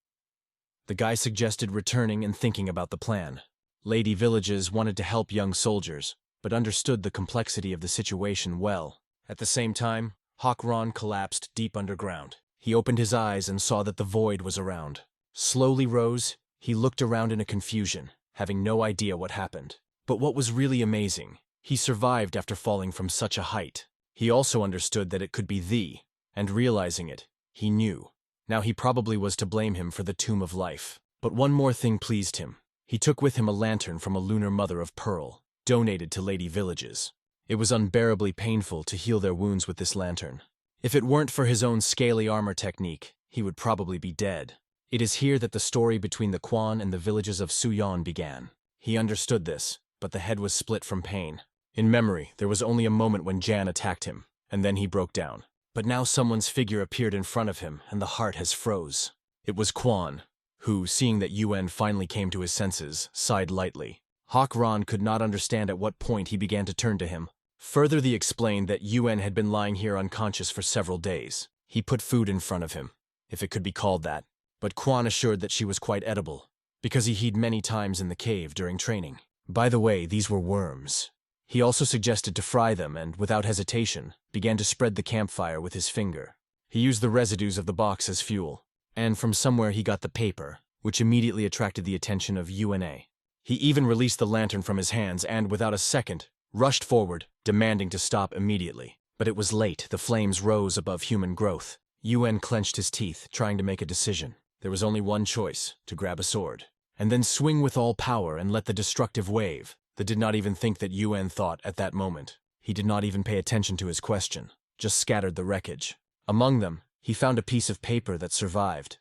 The guy suggested returning and thinking about the plan. Lady Villages wanted to help young soldiers, but understood the complexity of the situation well. At the same time, Hawkron collapsed deep underground. He opened his eyes and saw that the void was around. Slowly rose, he looked around in a confusion, having no idea what happened. But what was really amazing, he survived after falling from such a height. He also understood that it could be and realizing it, he knew. Now he probably was to blame him for the Tomb of Life. But one more thing pleased him. He took with him a lantern from a lunar mother of pearl, donated to Lady Villages. It was unbearably painful to heal their wounds with this lantern. If it weren't for his own scaly armor technique, he would probably be dead. It is here that the story between the Quan and the villages of Suyeon began. He understood this, but the head was split from pain. In memory, there was only a moment when Jan attacked him, and then he broke down. But now someone's figure appeared in front of him, and the heart has froze. It was Quan, who, seeing that Yuan finally came to his senses, sighed lightly. Hawkron could not understand at what point he began to turn to him. Further, they explained that Yuan had been lying here unconscious for several days. He put food in front of him, if it could be called that. But Quan assured that she was quite edible, because he hid many times in the cave during training. By the way, these were worms. He also suggested to fry them and, without hesitation, began to spread the campfire with his finger. He used the residues of the box as fuel, and from somewhere he got the paper, which immediately attracted the attention of UNA. He even released the lantern from his hands and, without a second, rushed forward, demanding to stop immediately. But it was late. The flames rose above human growth. UN clenched his teeth, trying to make a decision. There was only one choice, to grab a sword, and then swing with all power and let the destructive wave. That did not even think that UN thought at that moment. He did not even pay attention to his question, just scattered the wreckage. Among them, he found a piece of paper that survived.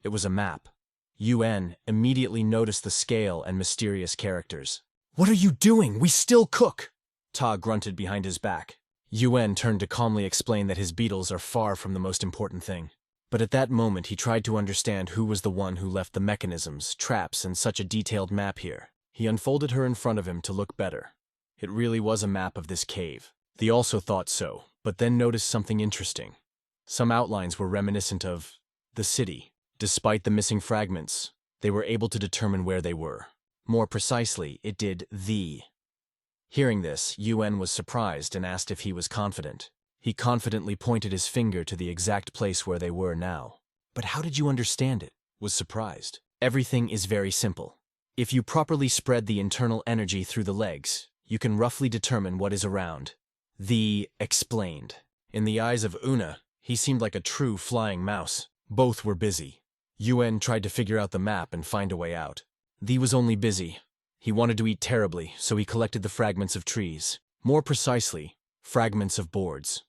It was a map. UN immediately noticed the scale and mysterious characters. "What are you doing? We still cook!" Ta grunted behind his back. UN turned to calmly explain that his beetles are far from the most important thing. But at that moment he tried to understand who was the one who left the mechanisms, traps, and such a detailed map here. He unfolded her in front of him to look better. It really was a map of this cave. They also thought so, but then noticed something interesting. Some outlines were reminiscent of the city. Despite the missing fragments, they were able to determine where they were. More precisely, it did the. Hearing this, UN was surprised and asked if he was confident. He confidently pointed his finger to the exact place where they were now. "But how did you understand it?" Was surprised. "Everything is very simple. If you properly spread the internal energy through the legs, you can roughly determine what is around. The explained. In the eyes of Una, he seemed like a true flying mouse. Both were busy. Yuen tried to figure out the map and find a way out. Thee was only busy. He wanted to eat terribly, so he collected the fragments of trees. More precisely, fragments of boards.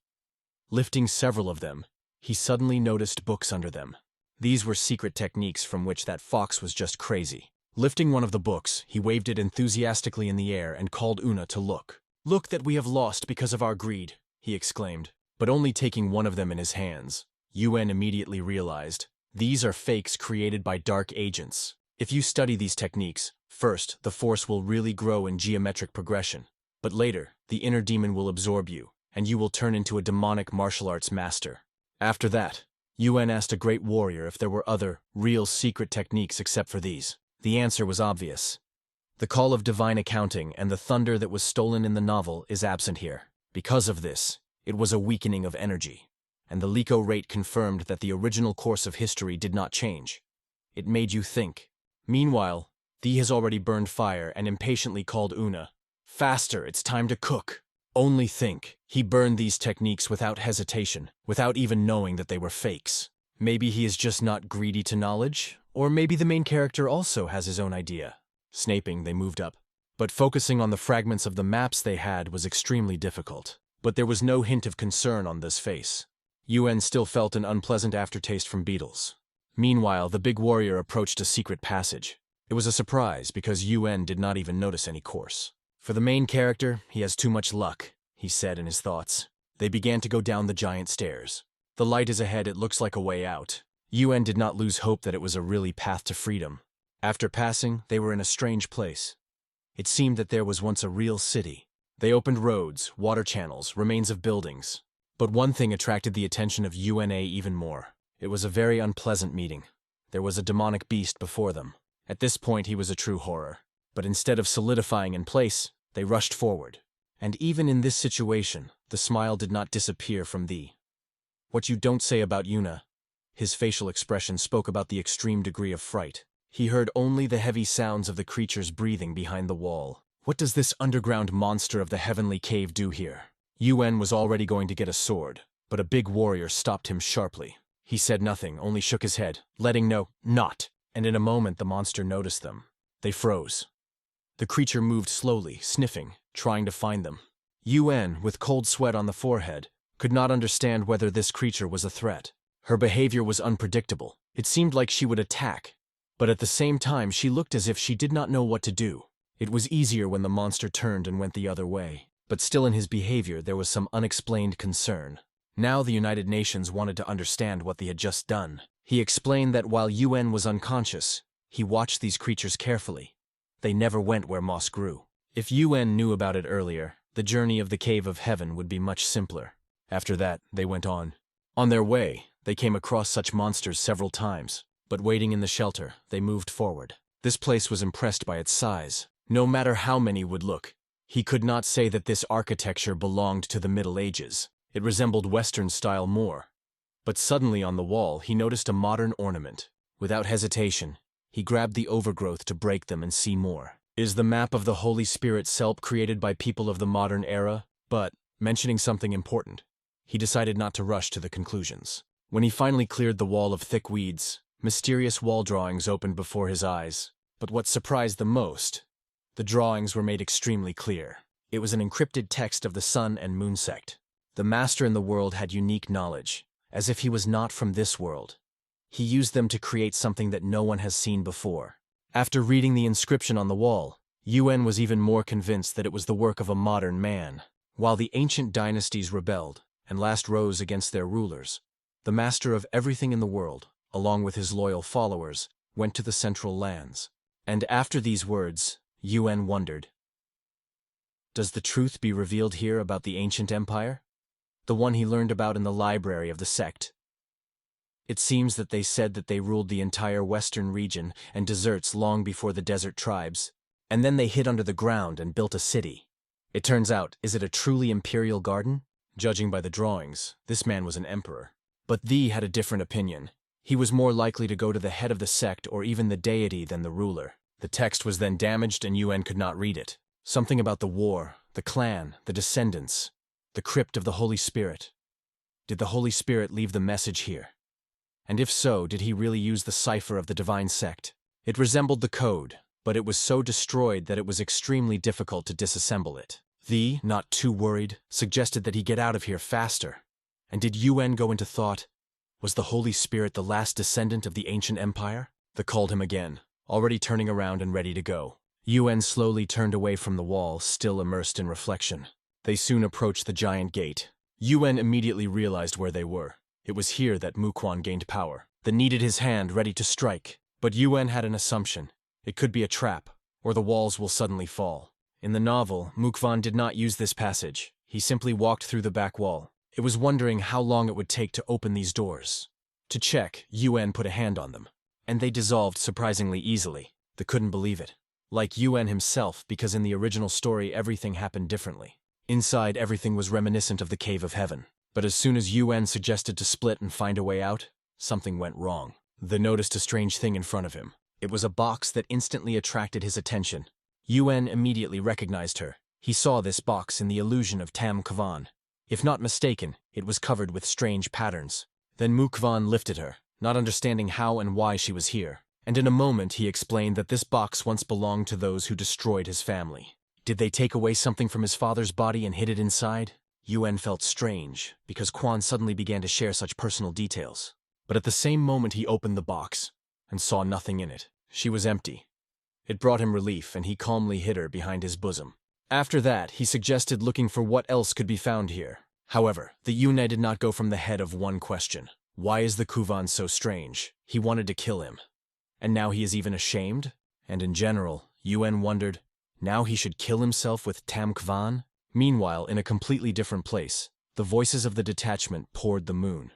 Lifting several of them, he suddenly noticed books under them. These were secret techniques from which that fox was just crazy. Lifting one of the books, he waved it enthusiastically in the air and called Una to look. "Look that we have lost because of our greed," he exclaimed, but only taking one of them in his hands. Yuen immediately realized, these are fakes created by dark agents. If you study these techniques, first, the force will really grow in geometric progression, but later, the inner demon will absorb you, and you will turn into a demonic martial arts master. After that, Yuen asked a great warrior if there were other, real secret techniques except for these. The answer was obvious. The call of divine accounting and the thunder that was stolen in the novel is absent here. Because of this, it was a weakening of energy, and the Lico rate confirmed that the original course of history did not change. It made you think. Meanwhile, Thee has already burned fire and impatiently called Una. "Faster, it's time to cook." Only think, he burned these techniques without hesitation, without even knowing that they were fakes. Maybe he is just not greedy to knowledge, or maybe the main character also has his own idea. Snaping, they moved up. But focusing on the fragments of the maps they had was extremely difficult. But there was no hint of concern on this face. Yuen still felt an unpleasant aftertaste from beetles. Meanwhile, the big warrior approached a secret passage. It was a surprise because Yuen did not even notice any course. "For the main character, he has too much luck," he said in his thoughts. They began to go down the giant stairs. "The light is ahead, it looks like a way out." Yuen did not lose hope that it was a really path to freedom. After passing, they were in a strange place. It seemed that there was once a real city. They opened roads, water channels, remains of buildings. But one thing attracted the attention of UNA even more. It was a very unpleasant meeting. There was a demonic beast before them. At this point, he was a true horror. But instead of solidifying in place, they rushed forward. And even in this situation, the smile did not disappear from Thee. "What you don't say about Yuna." His facial expression spoke about the extreme degree of fright. He heard only the heavy sounds of the creatures breathing behind the wall. What does this underground monster of the heavenly cave do here? Yuen was already going to get a sword, but a big warrior stopped him sharply. He said nothing, only shook his head, letting know, "Not." And in a moment the monster noticed them. They froze. The creature moved slowly, sniffing, trying to find them. Yuen, with cold sweat on the forehead, could not understand whether this creature was a threat. Her behavior was unpredictable. It seemed like she would attack, but at the same time she looked as if she did not know what to do. It was easier when the monster turned and went the other way, but still in his behavior there was some unexplained concern. Now the United Nations wanted to understand what they had just done. He explained that while Yuen was unconscious, he watched these creatures carefully. They never went where moss grew. If Yuen knew about it earlier, the journey of the Cave of Heaven would be much simpler. After that, they went on. On their way, they came across such monsters several times, but waiting in the shelter, they moved forward. This place was impressed by its size. No matter how many would look, he could not say that this architecture belonged to the Middle Ages. It resembled Western style more. But suddenly on the wall, he noticed a modern ornament. Without hesitation, he grabbed the overgrowth to break them and see more. Is the map of the Holy Spirit Selp created by people of the modern era? But, mentioning something important, he decided not to rush to the conclusions. When he finally cleared the wall of thick weeds, mysterious wall drawings opened before his eyes. But what surprised the most, the drawings were made extremely clear. It was an encrypted text of the Sun and Moon sect. The master in the world had unique knowledge, as if he was not from this world. He used them to create something that no one has seen before. After reading the inscription on the wall, Yuen was even more convinced that it was the work of a modern man. While the ancient dynasties rebelled and last rose against their rulers, the master of everything in the world, along with his loyal followers, went to the Central Lands. And after these words, Yuen wondered, does the truth be revealed here about the ancient empire? The one he learned about in the library of the sect. It seems that they said that they ruled the entire western region and deserts long before the desert tribes, and then they hid under the ground and built a city. It turns out, is it a truly imperial garden? Judging by the drawings, this man was an emperor. But Thee had a different opinion. He was more likely to go to the head of the sect or even the deity than the ruler. The text was then damaged and Yuen could not read it. Something about the war, the clan, the descendants, the crypt of the Holy Spirit. Did the Holy Spirit leave the message here? And if so, did he really use the cipher of the divine sect? It resembled the code, but it was so destroyed that it was extremely difficult to disassemble it. The, not too worried, suggested that he get out of here faster. And did Yuen go into thought? Was the Holy Spirit the last descendant of the ancient empire? The called him again, already turning around and ready to go. Yuen slowly turned away from the wall, still immersed in reflection. They soon approached the giant gate. Yuen immediately realized where they were. It was here that Mukwan gained power. That needed his hand ready to strike. But Yuen had an assumption. It could be a trap, or the walls will suddenly fall. In the novel, Mukwan did not use this passage. He simply walked through the back wall. It was wondering how long it would take to open these doors. To check, Yuen put a hand on them. And they dissolved surprisingly easily. They couldn't believe it. Like Yuen himself, because in the original story everything happened differently. Inside, everything was reminiscent of the Cave of Heaven. But as soon as Yuen suggested to split and find a way out, something went wrong. They noticed a strange thing in front of him. It was a box that instantly attracted his attention. Yuen immediately recognized her. He saw this box in the illusion of Tam Kvan. If not mistaken, it was covered with strange patterns. Then Mukwan lifted her, not understanding how and why she was here. And in a moment he explained that this box once belonged to those who destroyed his family. Did they take away something from his father's body and hid it inside? Yuen felt strange, because Quan suddenly began to share such personal details. But at the same moment he opened the box, and saw nothing in it. She was empty. It brought him relief, and he calmly hid her behind his bosom. After that, he suggested looking for what else could be found here. However, the Yune did not go from the head of one question. Why is the Kuvan so strange? He wanted to kill him. And now he is even ashamed? And in general, Yuen wondered, now he should kill himself with Tam Kvan? Meanwhile, in a completely different place, the voices of the detachment poured the moon.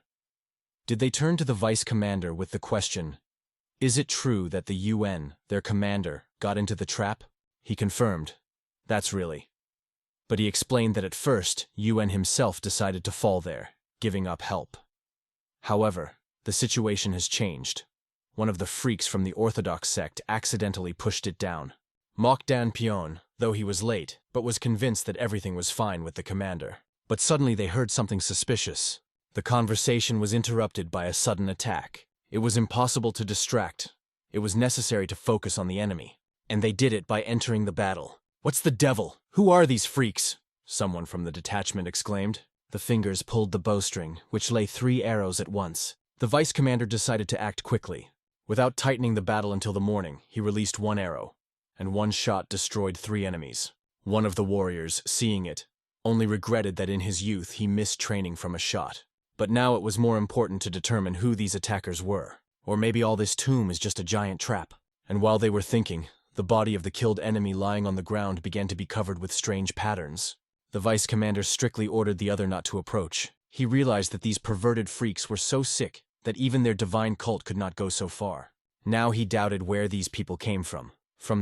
Did they turn to the vice commander with the question, is it true that the UN, their commander, got into the trap? He confirmed, that's really. But he explained that at first, UN himself decided to fall there, giving up help. However, the situation has changed. One of the freaks from the Orthodox sect accidentally pushed it down. Mok Dan Pion, though he was late, but was convinced that everything was fine with the commander. But suddenly they heard something suspicious. The conversation was interrupted by a sudden attack. It was impossible to distract. It was necessary to focus on the enemy. And they did it by entering the battle. What's the devil? Who are these freaks? Someone from the detachment exclaimed. The fingers pulled the bowstring, which lay 3 arrows at once. The vice commander decided to act quickly. Without tightening the battle until the morning, he released 1 arrow, and 1 shot destroyed 3 enemies. One of the warriors, seeing it, only regretted that in his youth he missed training from a shot. But now it was more important to determine who these attackers were. Or maybe all this tomb is just a giant trap. And while they were thinking, the body of the killed enemy lying on the ground began to be covered with strange patterns. The vice commander strictly ordered the other not to approach. He realized that these perverted freaks were so sick that even their divine cult could not go so far. Now he doubted where these people came from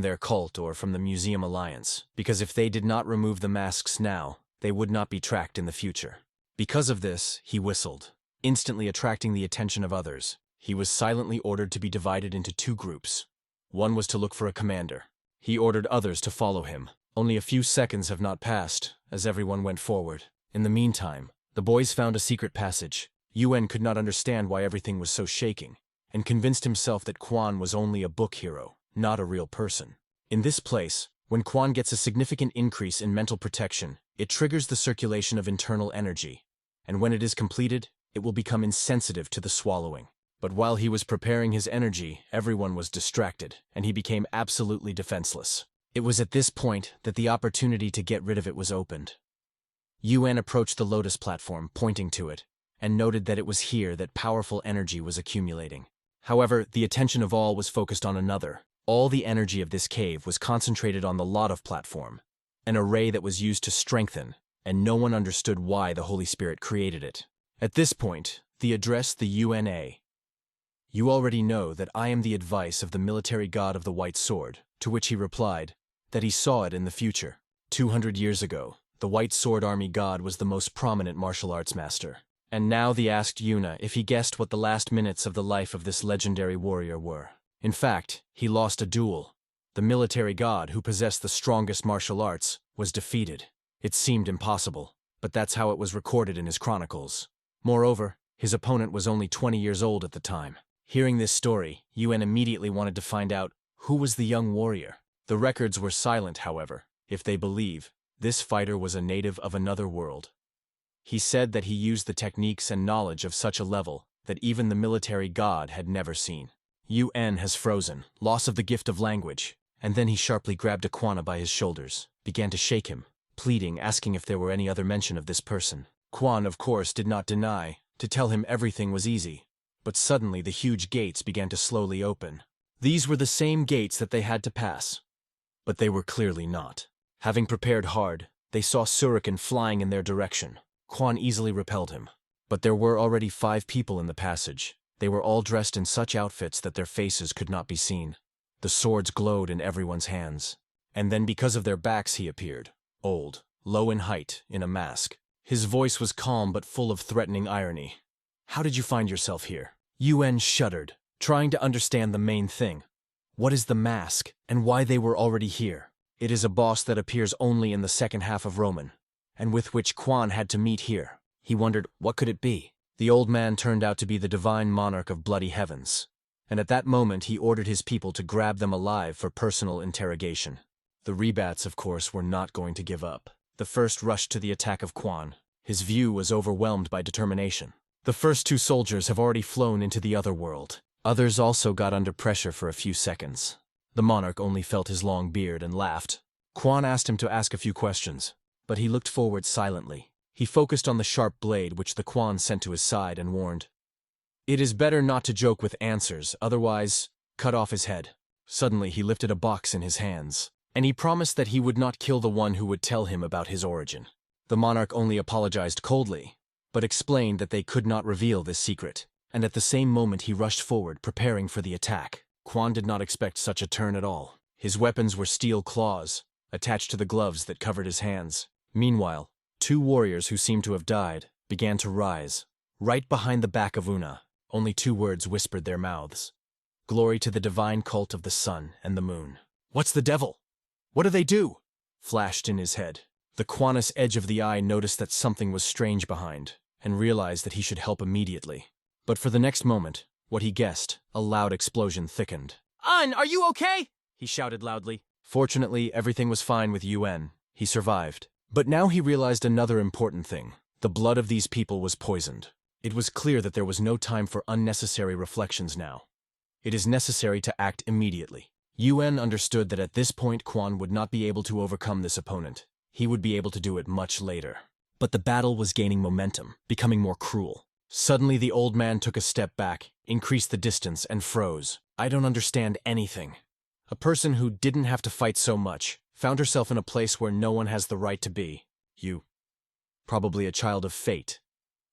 their cult or from the Museum Alliance, because if they did not remove the masks now, they would not be tracked in the future. Because of this, he whistled, instantly attracting the attention of others. He was silently ordered to be divided into 2 groups. One was to look for a commander. He ordered others to follow him. Only a few seconds have not passed, as everyone went forward. In the meantime, the boys found a secret passage. Yuen could not understand why everything was so shaking, and convinced himself that Quan was only a book hero, not a real person. In this place, when Quan gets a significant increase in mental protection, it triggers the circulation of internal energy, and when it is completed, it will become insensitive to the swallowing. But while he was preparing his energy, everyone was distracted, and he became absolutely defenseless. It was at this point that the opportunity to get rid of it was opened. Yuen approached the lotus platform, pointing to it, and noted that it was here that powerful energy was accumulating. However, the attention of all was focused on another. All the energy of this cave was concentrated on the Lotov platform, an array that was used to strengthen, and no one understood why the Holy Spirit created it. At this point, the addressed the UNA. You already know that I am the advice of the military god of the White Sword, to which he replied that he saw it in the future. 200 years ago, the White Sword Army god was the most prominent martial arts master. And now the asked Yuna if he guessed what the last minutes of the life of this legendary warrior were. In fact, he lost a duel, The military god, who possessed the strongest martial arts, was defeated. It seemed impossible, but that's how it was recorded in his chronicles. Moreover, his opponent was only 20 years old at the time. Hearing this story, Yuen immediately wanted to find out who was the young warrior. The records were silent, however. If they believe, this fighter was a native of another world. He said that he used the techniques and knowledge of such a level that even the military god had never seen. Yuen has frozen, loss of the gift of language, and then he sharply grabbed Aquana by his shoulders, began to shake him, pleading, asking if there were any other mention of this person. Quan, of course, did not deny, to tell him everything was easy. But suddenly the huge gates began to slowly open. These were the same gates that they had to pass. But they were clearly not. Having prepared hard, they saw Suriken flying in their direction. Quan easily repelled him. But there were already 5 people in the passage. They were all dressed in such outfits that their faces could not be seen. The swords glowed in everyone's hands. And then because of their backs he appeared. Old, low in height, in a mask. His voice was calm but full of threatening irony. How did you find yourself here? Yuen shuddered, trying to understand the main thing. What is the mask, and why they were already here? It is a boss that appears only in the second half of Roman, and with which Quan had to meet here. He wondered, what could it be? The old man turned out to be the divine monarch of bloody heavens, and at that moment he ordered his people to grab them alive for personal interrogation. The rebats, of course, were not going to give up. The first rushed to the attack of Quan. His view was overwhelmed by determination. The first 2 soldiers have already flown into the other world. Others also got under pressure for a few seconds. The monarch only felt his long beard and laughed. Quan asked him to ask a few questions, but he looked forward silently. He focused on the sharp blade which the Quan sent to his side and warned, "It is better not to joke with answers, otherwise, cut off his head." Suddenly he lifted a box in his hands, and he promised that he would not kill the one who would tell him about his origin. The monarch only apologized coldly, but explained that they could not reveal this secret, and at the same moment he rushed forward, preparing for the attack. Quan did not expect such a turn at all. His weapons were steel claws, attached to the gloves that covered his hands. Meanwhile, 2 warriors who seemed to have died began to rise. Right behind the back of Una, only 2 words whispered their mouths. Glory to the divine cult of the sun and the moon. What's the devil? What do they do? Flashed in his head. The Quanus edge of the eye noticed that something was strange behind, and realized that he should help immediately. But for the next moment, what he guessed, a loud explosion thickened. "An, are you okay?" he shouted loudly. Fortunately, everything was fine with Yuen. He survived. But now he realized another important thing. The blood of these people was poisoned. It was clear that there was no time for unnecessary reflections now. It is necessary to act immediately. Yuen understood that at this point Quan would not be able to overcome this opponent. He would be able to do it much later. But the battle was gaining momentum, becoming more cruel. Suddenly the old man took a step back, increased the distance, and froze. I don't understand anything. A person who didn't have to fight so much found herself in a place where no one has the right to be. You. Probably a child of fate.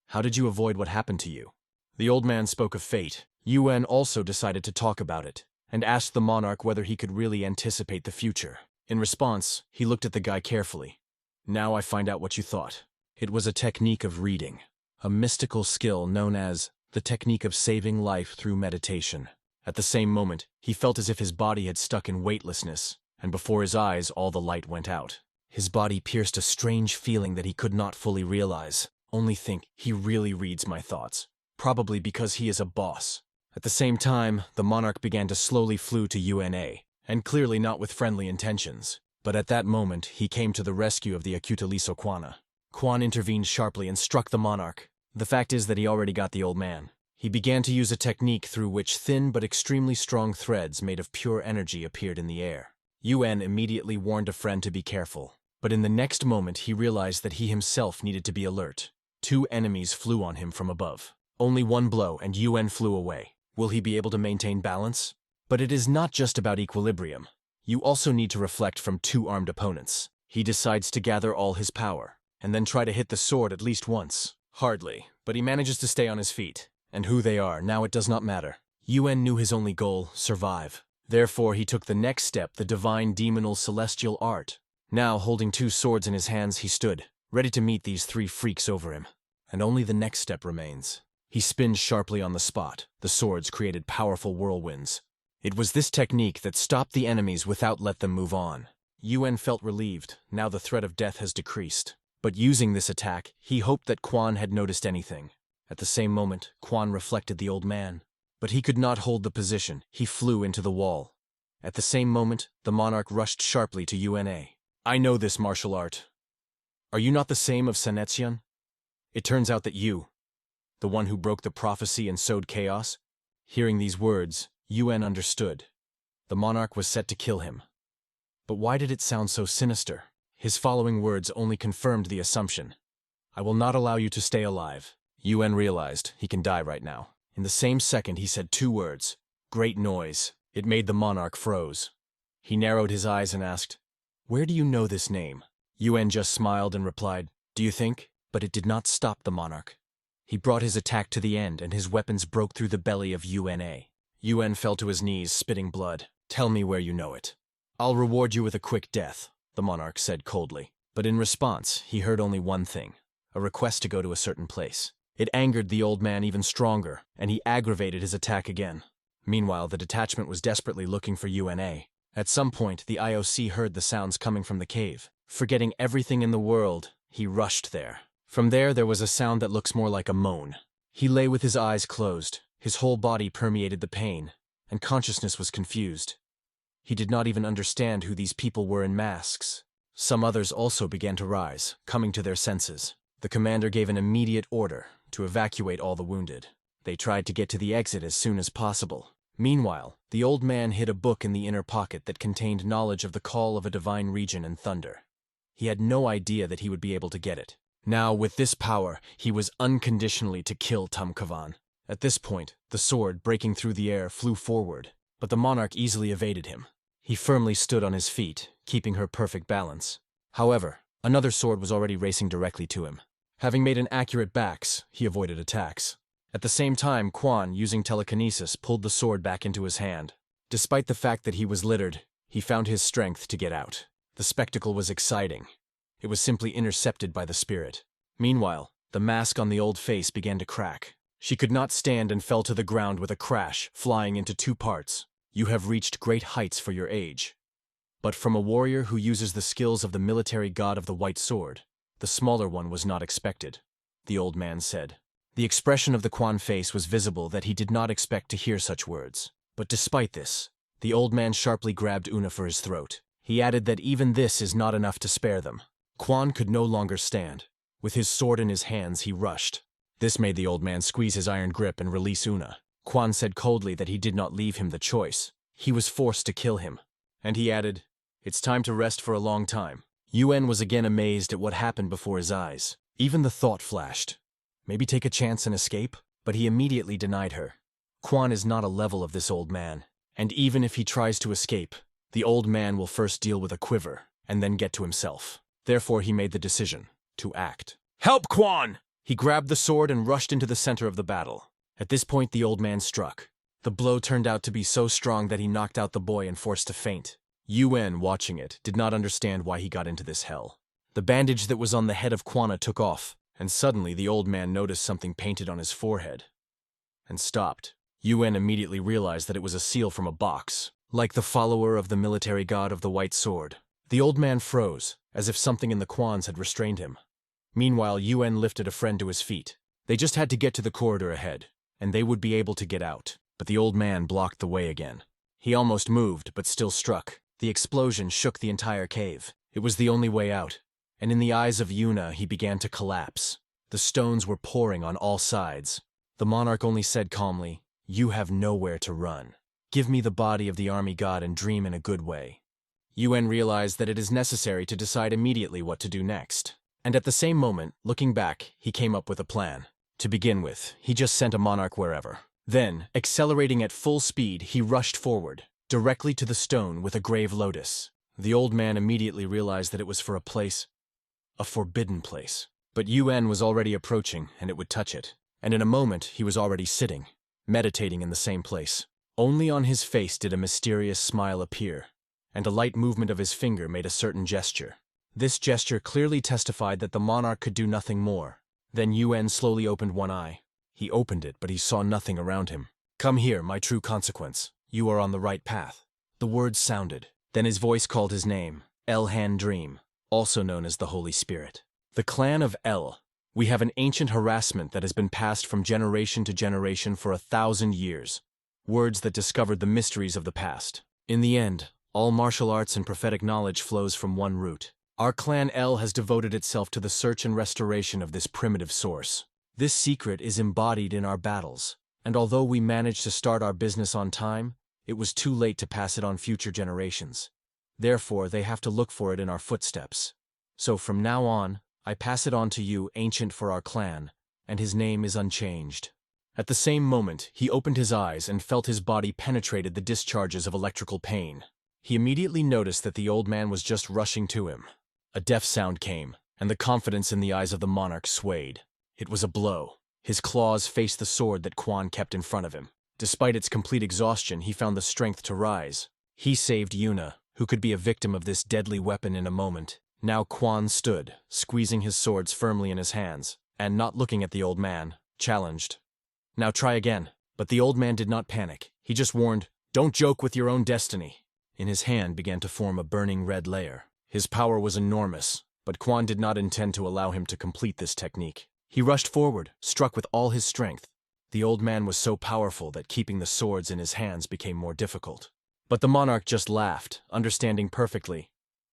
How did you avoid what happened to you? The old man spoke of fate. Yuen also decided to talk about it, and asked the monarch whether he could really anticipate the future. In response, he looked at the guy carefully. Now I find out what you thought. It was a technique of reading, a mystical skill known as the technique of saving life through meditation. At the same moment, he felt as if his body had stuck in weightlessness, and before his eyes all the light went out. His body pierced a strange feeling that he could not fully realize. Only think, he really reads my thoughts. Probably because he is a boss. At the same time, the monarch began to slowly flew to UNA, and clearly not with friendly intentions. But at that moment, he came to the rescue of the Acutaliso Quana. Quan intervened sharply and struck the monarch. The fact is that he already got the old man. He began to use a technique through which thin but extremely strong threads made of pure energy appeared in the air. Yuen immediately warned a friend to be careful. But in the next moment, he realized that he himself needed to be alert. 2 enemies flew on him from above. Only one blow and Yuen flew away. Will he be able to maintain balance? But it is not just about equilibrium. You also need to reflect from 2 armed opponents. He decides to gather all his power, and then try to hit the sword at least once. Hardly, but he manages to stay on his feet. And who they are, now it does not matter. Yuen knew his only goal, survive. Therefore he took the next step, the divine demonal celestial art. Now, holding 2 swords in his hands, he stood, ready to meet these 3 freaks over him. And only the next step remains. He spins sharply on the spot. The swords created powerful whirlwinds. It was this technique that stopped the enemies without let them move on. Yuan felt relieved, now the threat of death has decreased. But using this attack, he hoped that Quan had noticed anything. At the same moment, Quan reflected the old man. But he could not hold the position, he flew into the wall. At the same moment, the monarch rushed sharply to Yuna. I know this martial art. Are you not the same of Sanetsion? It turns out that you, the one who broke the prophecy and sowed chaos? Hearing these words, Yuan understood. The monarch was set to kill him. But why did it sound so sinister? His following words only confirmed the assumption. I will not allow you to stay alive. Yuan realized he can die right now. In the same second, he said 2 words. Great noise. It made the monarch froze. He narrowed his eyes and asked, Where do you know this name? Yuan just smiled and replied, Do you think? But it did not stop the monarch. He brought his attack to the end and his weapons broke through the belly of Yuna. Yuan fell to his knees, spitting blood. Tell me where you know it. I'll reward you with a quick death, the monarch said coldly. But in response, he heard only one thing, a request to go to a certain place. It angered the old man even stronger, and he aggravated his attack again. Meanwhile, the detachment was desperately looking for Yuna. At some point, the IOC heard the sounds coming from the cave. Forgetting everything in the world, he rushed there. From there was a sound that looks more like a moan. He lay with his eyes closed. His whole body permeated the pain, and consciousness was confused. He did not even understand who these people were in masks. Some others also began to rise, coming to their senses. The commander gave an immediate order to evacuate all the wounded. They tried to get to the exit as soon as possible. Meanwhile, the old man hid a book in the inner pocket that contained knowledge of the call of a divine region and thunder. He had no idea that he would be able to get it. Now, with this power, he was unconditionally to kill Tumkavan. At this point, the sword, breaking through the air, flew forward, but the monarch easily evaded him. He firmly stood on his feet, keeping her perfect balance. However, another sword was already racing directly to him. Having made an accurate backs, he avoided attacks. At the same time, Quan, using telekinesis, pulled the sword back into his hand. Despite the fact that he was littered, he found his strength to get out. The spectacle was exciting. It was simply intercepted by the spirit. Meanwhile, the mask on the old face began to crack. She could not stand and fell to the ground with a crash, flying into 2 parts. You have reached great heights for your age. But from a warrior who uses the skills of the military god of the white sword, the smaller one was not expected, the old man said. The expression of the Quan face was visible that he did not expect to hear such words. But despite this, the old man sharply grabbed Una for his throat. He added that even this is not enough to spare them. Quan could no longer stand. With his sword in his hands, he rushed. This made the old man squeeze his iron grip and release Una. Quan said coldly that he did not leave him the choice. He was forced to kill him. And he added, It's time to rest for a long time. Yuan was again amazed at what happened before his eyes. Even the thought flashed. Maybe take a chance and escape? But he immediately denied her. Quan is not a level of this old man. And even if he tries to escape, the old man will first deal with a quiver, and then get to himself. Therefore he made the decision to act. Help, Quan! He grabbed the sword and rushed into the center of the battle. At this point the old man struck. The blow turned out to be so strong that he knocked out the boy and forced to faint. Yuan, watching it, did not understand why he got into this hell. The bandage that was on the head of Quanah took off, and suddenly the old man noticed something painted on his forehead. And stopped. Yuan immediately realized that it was a seal from a box, like the follower of the military god of the white sword. The old man froze, as if something in the Quans had restrained him. Meanwhile, Yuan lifted a friend to his feet. They just had to get to the corridor ahead, and they would be able to get out. But the old man blocked the way again. He almost moved, but still struck. The explosion shook the entire cave. It was the only way out. And in the eyes of Yuna, he began to collapse. The stones were pouring on all sides. The monarch only said calmly, You have nowhere to run. Give me the body of the army god and dream in a good way. Yuan realized that it is necessary to decide immediately what to do next. And at the same moment, looking back, he came up with a plan. To begin with, he just sent a monarch wherever. Then, accelerating at full speed, he rushed forward, directly to the stone with a grave lotus. The old man immediately realized that it was for a forbidden place. But Yuan was already approaching, and it would touch it. And in a moment, he was already sitting, meditating in the same place. Only on his face did a mysterious smile appear, and a light movement of his finger made a certain gesture. This gesture clearly testified that the monarch could do nothing more. Then Yuan slowly opened one eye. He opened it, but he saw nothing around him. Come here, my true consequence. You are on the right path. The words sounded. Then his voice called his name, El-Han Dream, also known as the Holy Spirit. The clan of El. We have an ancient harassment that has been passed from generation to generation for 1,000 years. Words that discovered the mysteries of the past. In the end, all martial arts and prophetic knowledge flows from one root. Our clan El has devoted itself to the search and restoration of this primitive source. This secret is embodied in our battles, and although we managed to start our business on time, it was too late to pass it on future generations. Therefore, they have to look for it in our footsteps. So from now on, I pass it on to you, ancient for our clan, and his name is unchanged. At the same moment, he opened his eyes and felt his body penetrated the discharges of electrical pain. He immediately noticed that the old man was just rushing to him. A deaf sound came, and the confidence in the eyes of the monarch swayed. It was a blow. His claws faced the sword that Quan kept in front of him. Despite its complete exhaustion, he found the strength to rise. He saved Yuna, who could be a victim of this deadly weapon in a moment. Now Quan stood, squeezing his swords firmly in his hands, and not looking at the old man, challenged. Now try again. But the old man did not panic. He just warned, "Don't joke with your own destiny." In his hand began to form a burning red layer. His power was enormous, but Quan did not intend to allow him to complete this technique. He rushed forward, struck with all his strength. The old man was so powerful that keeping the swords in his hands became more difficult. But the monarch just laughed, understanding perfectly.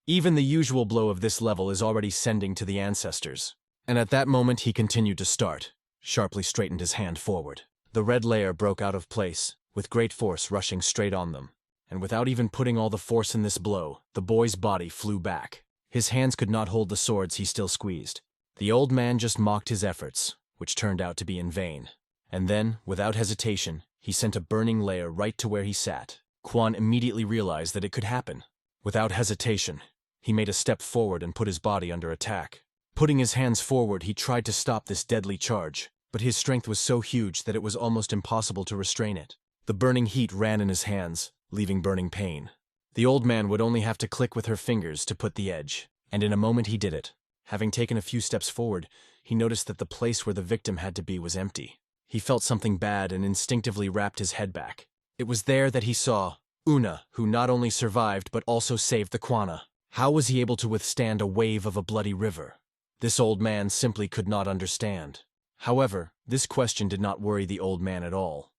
Even the usual blow of this level is already sending to the ancestors. And at that moment he continued to start, sharply straightened his hand forward. The red layer broke out of place, with great force rushing straight on them. And without even putting all the force in this blow, the boy's body flew back. His hands could not hold the swords he still squeezed. The old man just mocked his efforts, which turned out to be in vain. And then, without hesitation, he sent a burning layer right to where he sat. Quan immediately realized that it could happen. Without hesitation, he made a step forward and put his body under attack. Putting his hands forward, he tried to stop this deadly charge, but his strength was so huge that it was almost impossible to restrain it. The burning heat ran in his hands, leaving burning pain. The old man would only have to click with her fingers to put the edge, and in a moment he did it. Having taken a few steps forward, he noticed that the place where the victim had to be was empty. He felt something bad and instinctively wrapped his head back. It was there that he saw Una, who not only survived but also saved the Quana. How was he able to withstand a wave of a bloody river? This old man simply could not understand. However, this question did not worry the old man at all.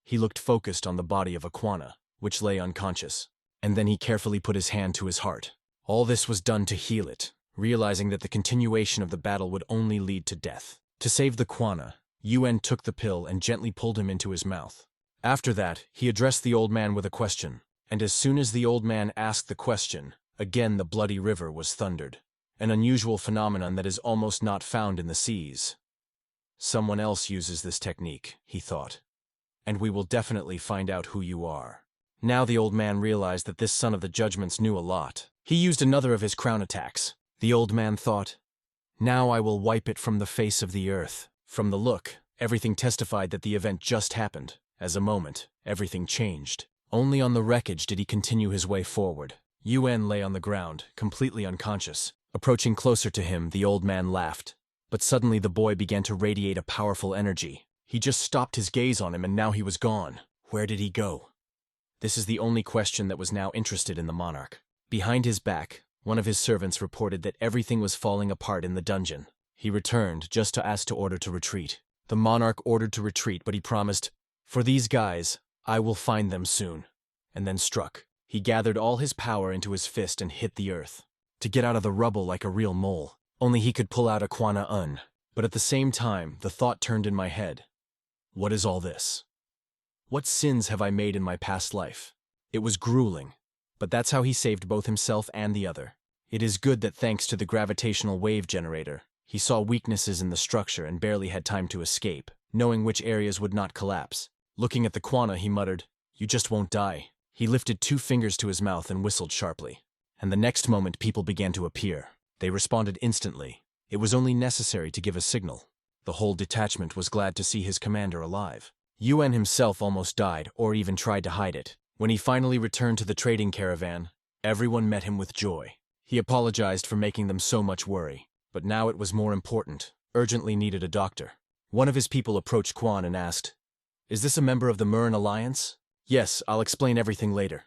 He looked focused on the body of Aquana, which lay unconscious, and then he carefully put his hand to his heart. All this was done to heal it, realizing that the continuation of the battle would only lead to death. To save the Quana, Yuen took the pill and gently pulled him into his mouth. After that, he addressed the old man with a question, and as soon as the old man asked the question, again the bloody river was thundered, an unusual phenomenon that is almost not found in the seas. Someone else uses this technique, he thought, and we will definitely find out who you are. Now the old man realized that this son of the judgments knew a lot. He used another of his crown attacks. The old man thought, "Now I will wipe it from the face of the earth." From the look, everything testified that the event just happened. As a moment, everything changed. Only on the wreckage did he continue his way forward. Yuen lay on the ground, completely unconscious. Approaching closer to him, the old man laughed. But suddenly the boy began to radiate a powerful energy. He just stopped his gaze on him and now he was gone. Where did he go? This is the only question that was now interested in the monarch. Behind his back, one of his servants reported that everything was falling apart in the dungeon. He returned just to ask to order to retreat. The monarch ordered to retreat, but he promised, "For these guys, I will find them soon," and then struck. He gathered all his power into his fist and hit the earth, to get out of the rubble like a real mole. Only he could pull out a Quana Un. But at the same time, the thought turned in my head. What is all this? What sins have I made in my past life? It was grueling, but that's how he saved both himself and the other. It is good that thanks to the gravitational wave generator, he saw weaknesses in the structure and barely had time to escape, knowing which areas would not collapse. Looking at the Quana, he muttered, "You just won't die." He lifted 2 fingers to his mouth and whistled sharply. And the next moment people began to appear. They responded instantly. It was only necessary to give a signal. The whole detachment was glad to see his commander alive. Yuen himself almost died, or even tried to hide it. When he finally returned to the trading caravan, everyone met him with joy. He apologized for making them so much worry. But now it was more important, urgently needed a doctor. One of his people approached Quan and asked, "Is this a member of the Murin Alliance?" Yes, I'll explain everything later.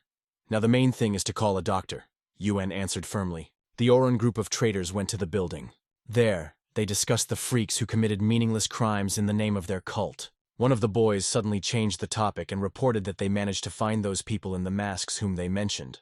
Now the main thing is to call a doctor, Yuan answered firmly. The Oran group of traitors went to the building. There, they discussed the freaks who committed meaningless crimes in the name of their cult. One of the boys suddenly changed the topic and reported that they managed to find those people in the masks whom they mentioned.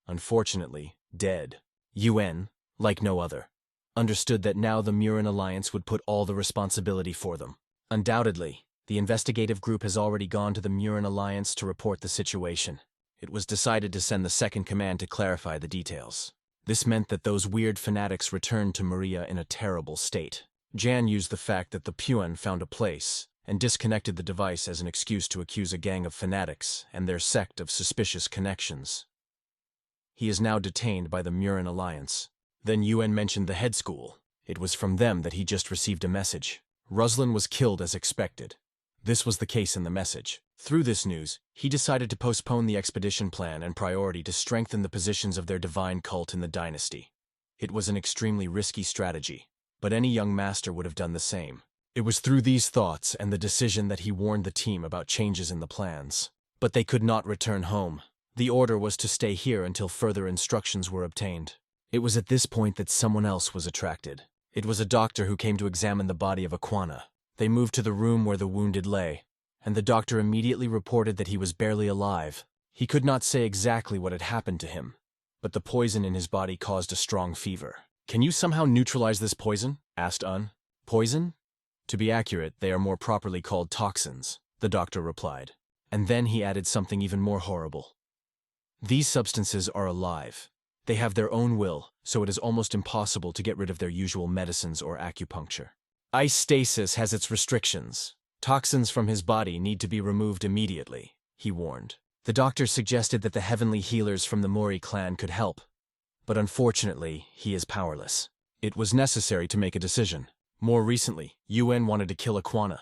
Unfortunately, dead. Yuan, like no other, understood that now the Murin Alliance would put all the responsibility for them. Undoubtedly, the investigative group has already gone to the Murin Alliance to report the situation. It was decided to send the second command to clarify the details. This meant that those weird fanatics returned to Maria in a terrible state. Jan used the fact that the Puan found a place and disconnected the device as an excuse to accuse a gang of fanatics and their sect of suspicious connections. He is now detained by the Murin Alliance. Then Yuan mentioned the head school. It was from them that he just received a message. Ruslan was killed as expected. This was the case in the message. Through this news, he decided to postpone the expedition plan and priority to strengthen the positions of their divine cult in the dynasty. It was an extremely risky strategy, but any young master would have done the same. It was through these thoughts and the decision that he warned the team about changes in the plans. But they could not return home. The order was to stay here until further instructions were obtained. It was at this point that someone else was attracted. It was a doctor who came to examine the body of Aquana. They moved to the room where the wounded lay, and the doctor immediately reported that he was barely alive. He could not say exactly what had happened to him, but the poison in his body caused a strong fever. "Can you somehow neutralize this poison?" asked Un. "Poison? To be accurate, they are more properly called toxins," the doctor replied. And then he added something even more horrible. "These substances are alive. They have their own will, so it is almost impossible to get rid of their usual medicines or acupuncture. Ice stasis has its restrictions. Toxins from his body need to be removed immediately," he warned. The doctor suggested that the heavenly healers from the Mori clan could help, but unfortunately, he is powerless. It was necessary to make a decision. More recently, Yuan wanted to kill Aquana,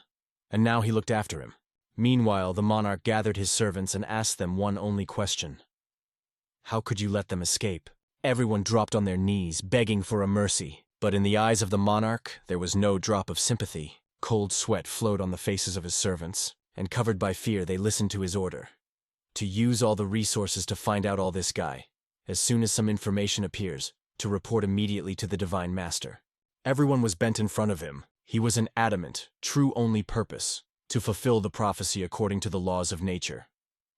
and now he looked after him. Meanwhile, the monarch gathered his servants and asked them one only question. "How could you let them escape?" Everyone dropped on their knees, begging for a mercy. But in the eyes of the monarch, there was no drop of sympathy. Cold sweat flowed on the faces of his servants, and covered by fear, they listened to his order. To use all the resources to find out all this guy. As soon as some information appears, to report immediately to the Divine Master. Everyone was bent in front of him. He was an adamant, true only purpose, to fulfill the prophecy according to the laws of nature.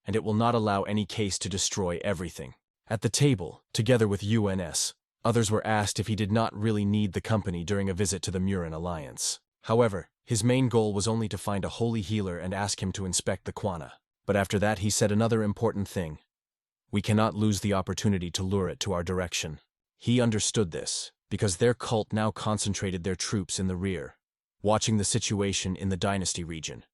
And it will not allow any case to destroy everything. At the table, together with UNS, others were asked if he did not really need the company during a visit to the Murin Alliance. However, his main goal was only to find a holy healer and ask him to inspect the Quana. But after that he said another important thing. We cannot lose the opportunity to lure it to our direction. He understood this, because their cult now concentrated their troops in the rear, watching the situation in the dynasty region.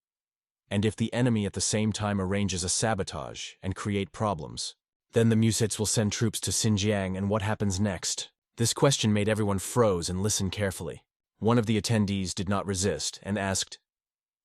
And if the enemy at the same time arranges a sabotage and create problems, then the Musits will send troops to Xinjiang, and what happens next? This question made everyone froze and listen carefully. One of the attendees did not resist and asked,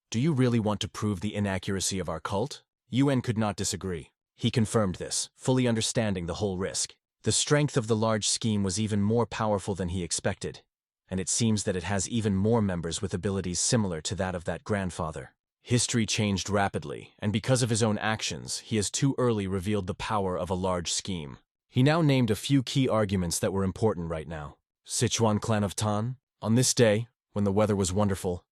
"Do you really want to prove the inaccuracy of our cult?" Yuan could not disagree. He confirmed this, fully understanding the whole risk. The strength of the large scheme was even more powerful than he expected, and it seems that it has even more members with abilities similar to that of that grandfather. History changed rapidly, and because of his own actions, he has too early revealed the power of a large scheme. He now named a few key arguments that were important right now. Sichuan clan of Tan. On this day, when the weather was wonderful,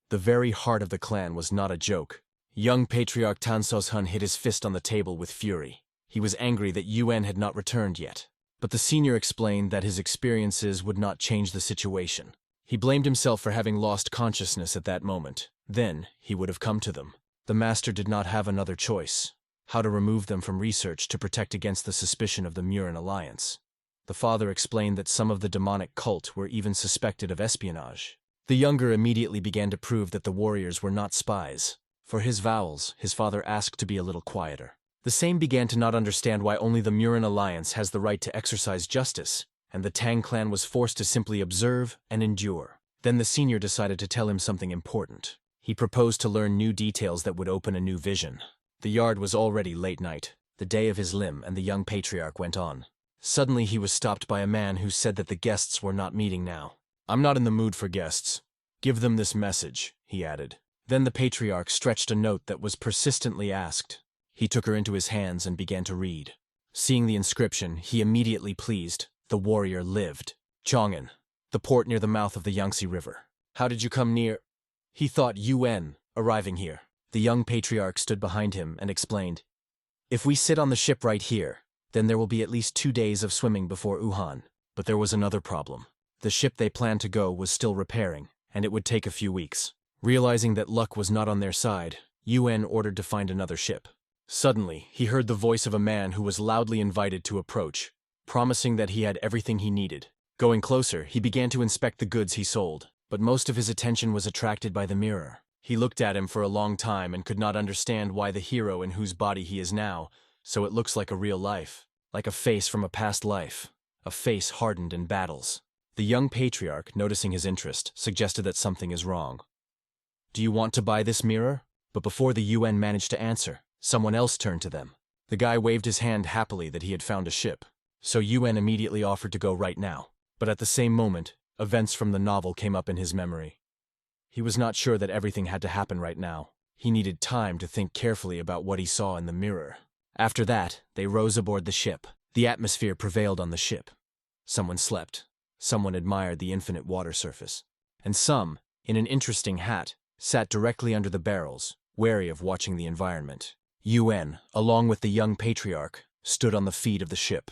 the very heart of the clan was not a joke. Young patriarch Tan Soshun hit his fist on the table with fury. He was angry that Yuan had not returned yet, but the senior explained that his experiences would not change the situation. He blamed himself for having lost consciousness at that moment. Then, he would have come to them. The master did not have another choice. How to remove them from research to protect against the suspicion of the Murin Alliance. The father explained that some of the demonic cult were even suspected of espionage. The younger immediately began to prove that the warriors were not spies. For his vowels, his father asked to be a little quieter. The same began to not understand why only the Murin Alliance has the right to exercise justice, and the Tang clan was forced to simply observe and endure. Then the senior decided to tell him something important. He proposed to learn new details that would open a new vision. The yard was already late night, the day of his limb, and the young patriarch went on. Suddenly he was stopped by a man who said that the guests were not meeting now. "I'm not in the mood for guests. Give them this message," he added. Then the patriarch stretched a note that was persistently asked. He took her into his hands and began to read. Seeing the inscription, he immediately pleased. The warrior lived. Chong'an, the port near the mouth of the Yangtze River. How did you come near? He thought UN, arriving here. The young patriarch stood behind him and explained. If we sit on the ship right here, then there will be at least 2 days of swimming before Wuhan. But there was another problem. The ship they planned to go was still repairing, and it would take a few weeks. Realizing that luck was not on their side, UN ordered to find another ship. Suddenly, he heard the voice of a man who was loudly invited to approach, promising that he had everything he needed. Going closer, he began to inspect the goods he sold, but most of his attention was attracted by the mirror. He looked at him for a long time and could not understand why the hero in whose body he is now, so it looks like a real life, like a face from a past life, a face hardened in battles. The young patriarch, noticing his interest, suggested that something is wrong. Do you want to buy this mirror? But before the UN managed to answer, someone else turned to them. The guy waved his hand happily that he had found a ship, so UN immediately offered to go right now. But at the same moment, events from the novel came up in his memory. He was not sure that everything had to happen right now. He needed time to think carefully about what he saw in the mirror. After that, they rose aboard the ship. The atmosphere prevailed on the ship. Someone slept. Someone admired the infinite water surface. And some, in an interesting hat, sat directly under the barrels, wary of watching the environment. UN, along with the young patriarch, stood on the feet of the ship.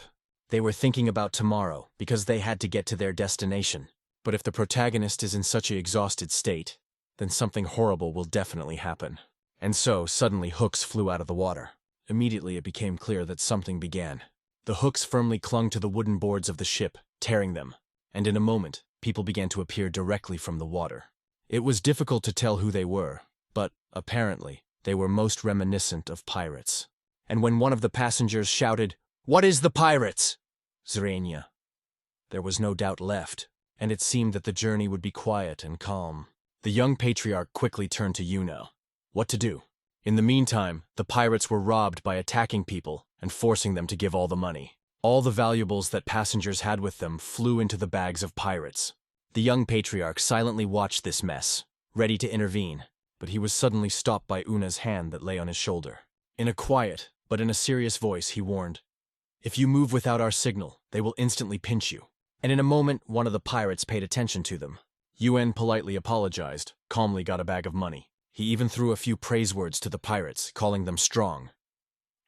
They were thinking about tomorrow because they had to get to their destination. But if the protagonist is in such an exhausted state, then something horrible will definitely happen. And so, suddenly hooks flew out of the water. Immediately it became clear that something began. The hooks firmly clung to the wooden boards of the ship, tearing them. And in a moment, people began to appear directly from the water. It was difficult to tell who they were, but, apparently, they were most reminiscent of pirates. And when one of the passengers shouted, "What is the pirates?" Zrenia. There was no doubt left, and it seemed that the journey would be quiet and calm. The young patriarch quickly turned to Yuna. What to do? In the meantime, the pirates were robbed by attacking people and forcing them to give all the money. All the valuables that passengers had with them flew into the bags of pirates. The young patriarch silently watched this mess, ready to intervene, but he was suddenly stopped by Una's hand that lay on his shoulder. In a quiet, but in a serious voice, he warned, "If you move without our signal, they will instantly pinch you." And in a moment, one of the pirates paid attention to them. UN politely apologized, calmly got a bag of money. He even threw a few praise words to the pirates, calling them strong.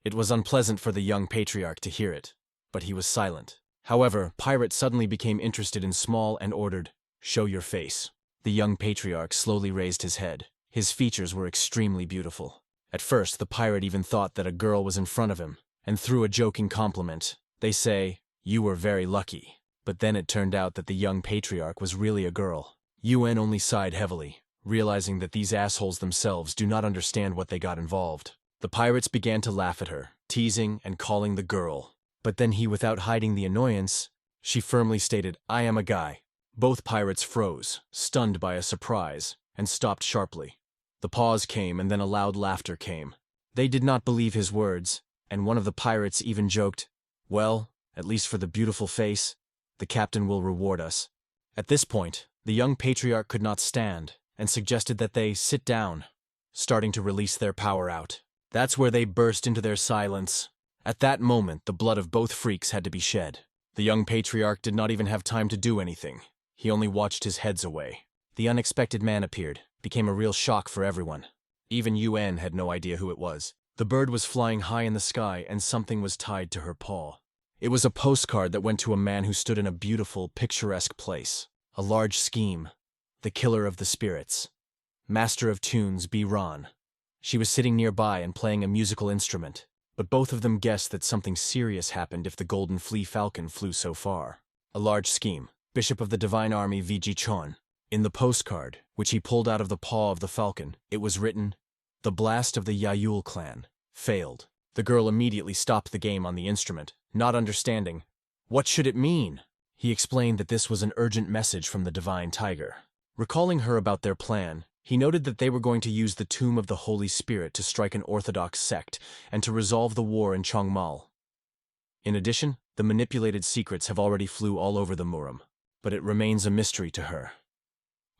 It was unpleasant for the young patriarch to hear it, but he was silent. However, Pirate suddenly became interested in Small and ordered, "Show your face." The young patriarch slowly raised his head. His features were extremely beautiful. At first, the pirate even thought that a girl was in front of him, and threw a joking compliment. They say, "You were very lucky." But then it turned out that the young patriarch was really a girl. UN only sighed heavily, realizing that these assholes themselves do not understand what they got involved. The pirates began to laugh at her, teasing and calling the girl. But then he, without hiding the annoyance, she firmly stated, "I am a guy." Both pirates froze, stunned by a surprise, and stopped sharply. The pause came, and then a loud laughter came. They did not believe his words, and one of the pirates even joked, "Well, at least for the beautiful face, the captain will reward us." At this point, the young patriarch could not stand, and suggested that they sit down, starting to release their power out. That's where they burst into their silence. At that moment, the blood of both freaks had to be shed. The young patriarch did not even have time to do anything. He only watched his heads away. The unexpected man appeared, became a real shock for everyone. Even UN had no idea who it was. The bird was flying high in the sky, and something was tied to her paw. It was a postcard that went to a man who stood in a beautiful, picturesque place. A large scheme. The killer of the spirits. Master of tunes, B. Ron. She was sitting nearby and playing a musical instrument, but both of them guessed that something serious happened if the golden flea falcon flew so far. A large scheme. Bishop of the Divine Army V.G. Chon. In the postcard, which he pulled out of the paw of the falcon, it was written, "The blast of the Yahello clan failed." The girl immediately stopped the game on the instrument, not understanding. What should it mean? He explained that this was an urgent message from the Divine Tiger. Recalling her about their plan, he noted that they were going to use the Tomb of the Holy Spirit to strike an Orthodox sect and to resolve the war in Chongmal. In addition, the manipulated secrets have already flew all over the Muram, but it remains a mystery to her.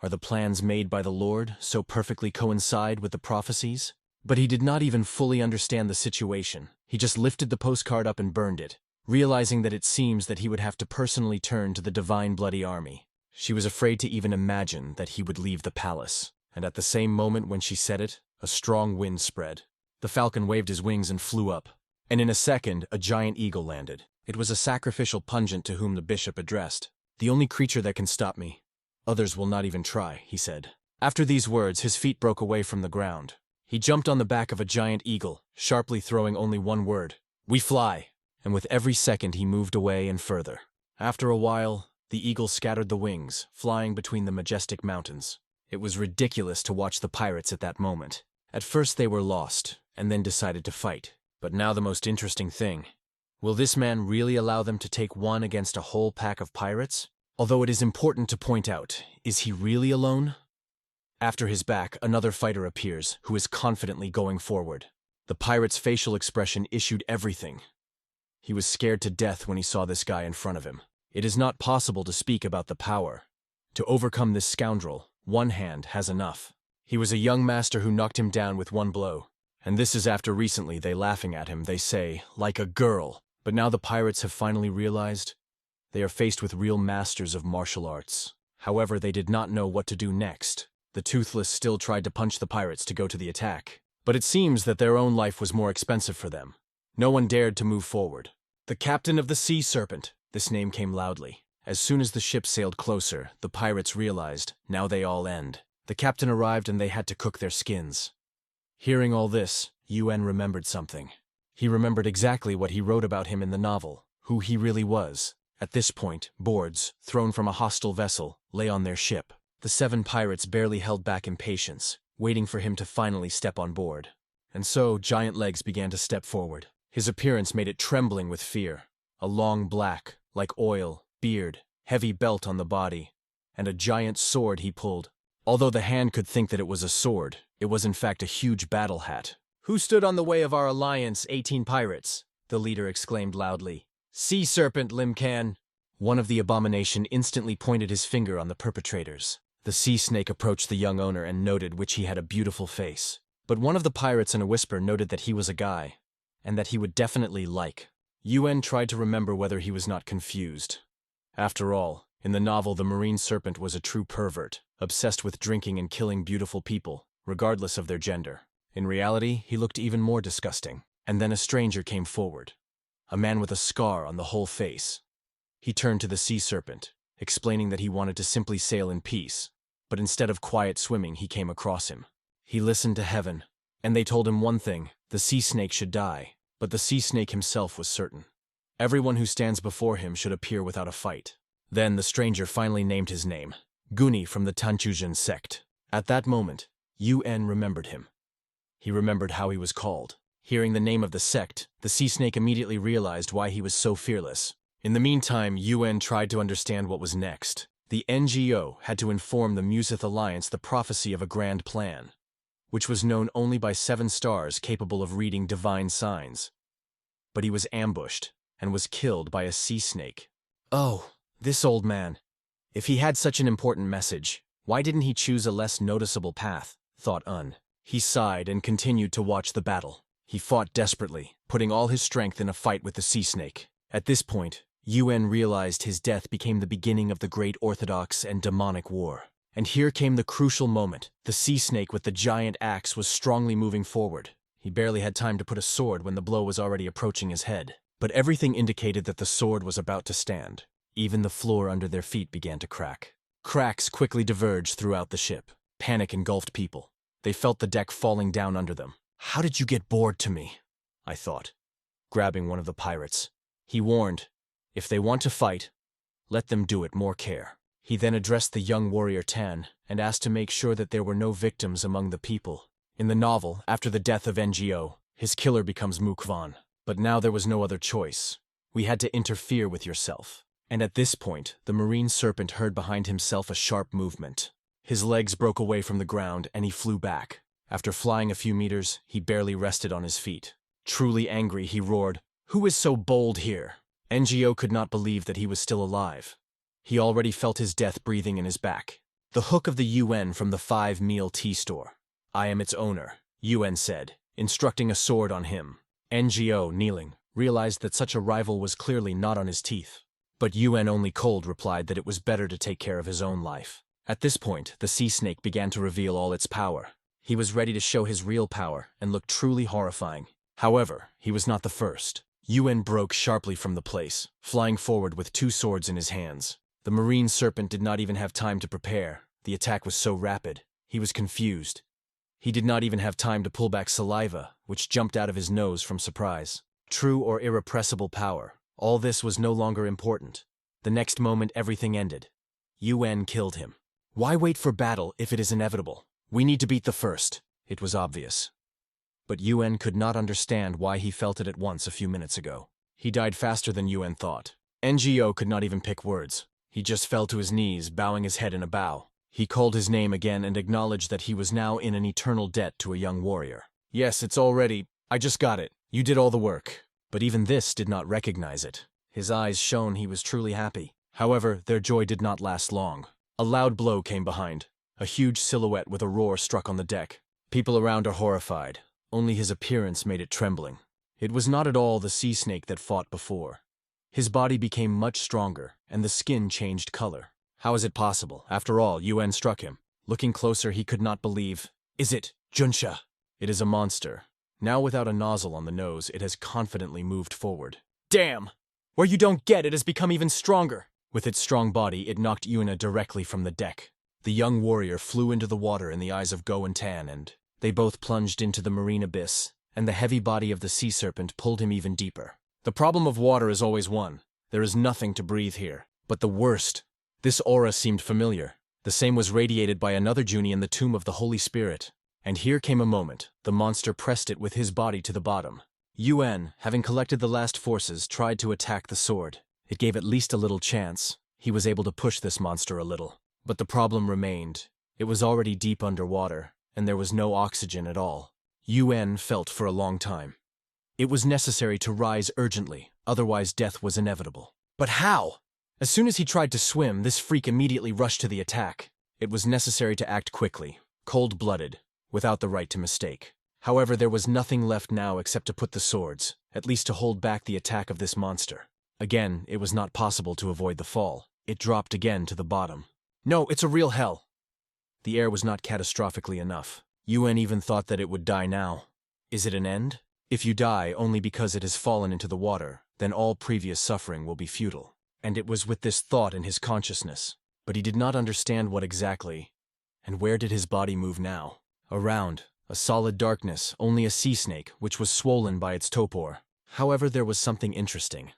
Are the plans made by the Lord so perfectly coincide with the prophecies? But he did not even fully understand the situation. He just lifted the postcard up and burned it, realizing that it seems that he would have to personally turn to the Divine Bloody Army. She was afraid to even imagine that he would leave the palace. And at the same moment when she said it, a strong wind spread. The falcon waved his wings and flew up. And in a second, a giant eagle landed. It was a sacrificial pungent to whom the bishop addressed. "The only creature that can stop me. Others will not even try," he said. After these words, his feet broke away from the ground. He jumped on the back of a giant eagle, sharply throwing only one word: "We fly!" And with every second he moved away and further. After a while, the eagle scattered the wings, flying between the majestic mountains. It was ridiculous to watch the pirates at that moment. At first they were lost, and then decided to fight. But now the most interesting thing. Will this man really allow them to take one against a whole pack of pirates? Although it is important to point out, is he really alone? After his back, another fighter appears, who is confidently going forward. The pirate's facial expression issued everything. He was scared to death when he saw this guy in front of him. It is not possible to speak about the power. To overcome this scoundrel, one hand has enough. He was a young master who knocked him down with one blow. And this is after recently they laughing at him, they say, like a girl. But now the pirates have finally realized they are faced with real masters of martial arts. However, they did not know what to do next. The Toothless still tried to punch the pirates to go to the attack. But it seems that their own life was more expensive for them. No one dared to move forward. The captain of the Sea Serpent, this name came loudly. As soon as the ship sailed closer, the pirates realized, now they all end. The captain arrived and they had to cook their skins. Hearing all this, Yuen remembered something. He remembered exactly what he wrote about him in the novel, who he really was. At this point, boards, thrown from a hostile vessel, lay on their ship. The 7 pirates barely held back impatience, waiting for him to finally step on board. And so, giant legs began to step forward. His appearance made it trembling with fear. A long black, like oil, beard, heavy belt on the body, and a giant sword he pulled. Although the hand could think that it was a sword, it was in fact a huge battle hat. "Who stood on the way of our alliance, 18 pirates?" the leader exclaimed loudly. "Sea Serpent, Limcan!" One of the abomination instantly pointed his finger on the perpetrators. The sea snake approached the young owner and noted which he had a beautiful face. But one of the pirates in a whisper noted that he was a guy, and that he would definitely like. Yuen tried to remember whether he was not confused. After all, in the novel the marine serpent was a true pervert, obsessed with drinking and killing beautiful people, regardless of their gender. In reality, he looked even more disgusting. And then a stranger came forward. A man with a scar on the whole face. He turned to the sea serpent, explaining that he wanted to simply sail in peace, but instead of quiet swimming he came across him. He listened to heaven, and they told him one thing: the sea snake should die, but the sea snake himself was certain. Everyone who stands before him should appear without a fight. Then the stranger finally named his name, Guni from the Tanchujin sect. At that moment, Yuen remembered him. He remembered how he was called. Hearing the name of the sect, the sea snake immediately realized why he was so fearless. In the meantime, Yuen tried to understand what was next. The NGO had to inform the Musith Alliance the prophecy of a grand plan, which was known only by 7 stars capable of reading divine signs. But he was ambushed, and was killed by a sea snake. Oh, this old man. If he had such an important message, why didn't he choose a less noticeable path, thought Un. He sighed and continued to watch the battle. He fought desperately, putting all his strength in a fight with the sea snake. At this point, Yuen realized his death became the beginning of the great orthodox and demonic war. And here came the crucial moment. The sea snake with the giant axe was strongly moving forward. He barely had time to put a sword when the blow was already approaching his head. But everything indicated that the sword was about to stand. Even the floor under their feet began to crack. Cracks quickly diverged throughout the ship. Panic engulfed people. They felt the deck falling down under them. "How did you get bored to me?" I thought, grabbing one of the pirates. He warned, if they want to fight, let them do it more care. He then addressed the young warrior Tan and asked to make sure that there were no victims among the people. In the novel, after the death of NGO, his killer becomes Mukvan. But now there was no other choice. We had to interfere with yourself. And at this point, the marine serpent heard behind himself a sharp movement. His legs broke away from the ground and he flew back. After flying a few meters, he barely rested on his feet. Truly angry, he roared, "Who is so bold here?" NGO could not believe that he was still alive. He already felt his death breathing in his back. The hook of the UN from the 5-meal tea store. "I am its owner," Yuen said, instructing a sword on him. Ngo, kneeling, realized that such a rival was clearly not on his teeth. But Yuen only cold replied that it was better to take care of his own life. At this point, the sea snake began to reveal all its power. He was ready to show his real power and looked truly horrifying. However, he was not the first. Yuen broke sharply from the place, flying forward with 2 swords in his hands. The marine serpent did not even have time to prepare. The attack was so rapid. He was confused. He did not even have time to pull back saliva, which jumped out of his nose from surprise. True or irrepressible power. All this was no longer important. The next moment everything ended. Yuen killed him. Why wait for battle if it is inevitable? We need to beat the first. It was obvious. But Yuen could not understand why he felt it at once a few minutes ago. He died faster than Yuen thought. Ngo could not even pick words. He just fell to his knees, bowing his head in a bow. He called his name again and acknowledged that he was now in an eternal debt to a young warrior. Yes, it's all ready. I just got it. You did all the work. But even this did not recognize it. His eyes shone he was truly happy. However, their joy did not last long. A loud blow came behind. A huge silhouette with a roar struck on the deck. People around are horrified. Only his appearance made it trembling. It was not at all the sea snake that fought before. His body became much stronger, and the skin changed color. How is it possible? After all, Yuen struck him. Looking closer, he could not believe. Is it Junsha? It is a monster. Now without a nozzle on the nose, it has confidently moved forward. Damn! Where you don't get, it has become even stronger. With its strong body, it knocked Yuna directly from the deck. The young warrior flew into the water in the eyes of Go and Tan, and they both plunged into the marine abyss, and the heavy body of the sea serpent pulled him even deeper. The problem of water is always one. There is nothing to breathe here. But the worst. This aura seemed familiar. The same was radiated by another Junie in the tomb of the Holy Spirit. And here came a moment. The monster pressed it with his body to the bottom. Yuen, having collected the last forces, tried to attack the sword. It gave at least a little chance. He was able to push this monster a little. But the problem remained. It was already deep underwater, and there was no oxygen at all. Yuen felt for a long time. It was necessary to rise urgently, otherwise death was inevitable. But how? As soon as he tried to swim, this freak immediately rushed to the attack. It was necessary to act quickly, cold-blooded, without the right to mistake. However, there was nothing left now except to put the swords, at least to hold back the attack of this monster. Again, it was not possible to avoid the fall. It dropped again to the bottom. No, it's a real hell. The air was not catastrophically enough. Yuen even thought that it would die now. Is it an end? If you die only because it has fallen into the water, then all previous suffering will be futile. And it was with this thought in his consciousness. But he did not understand what exactly. And where did his body move now? Around, a solid darkness, only a sea snake, which was swollen by its torpor. However, there was something interesting.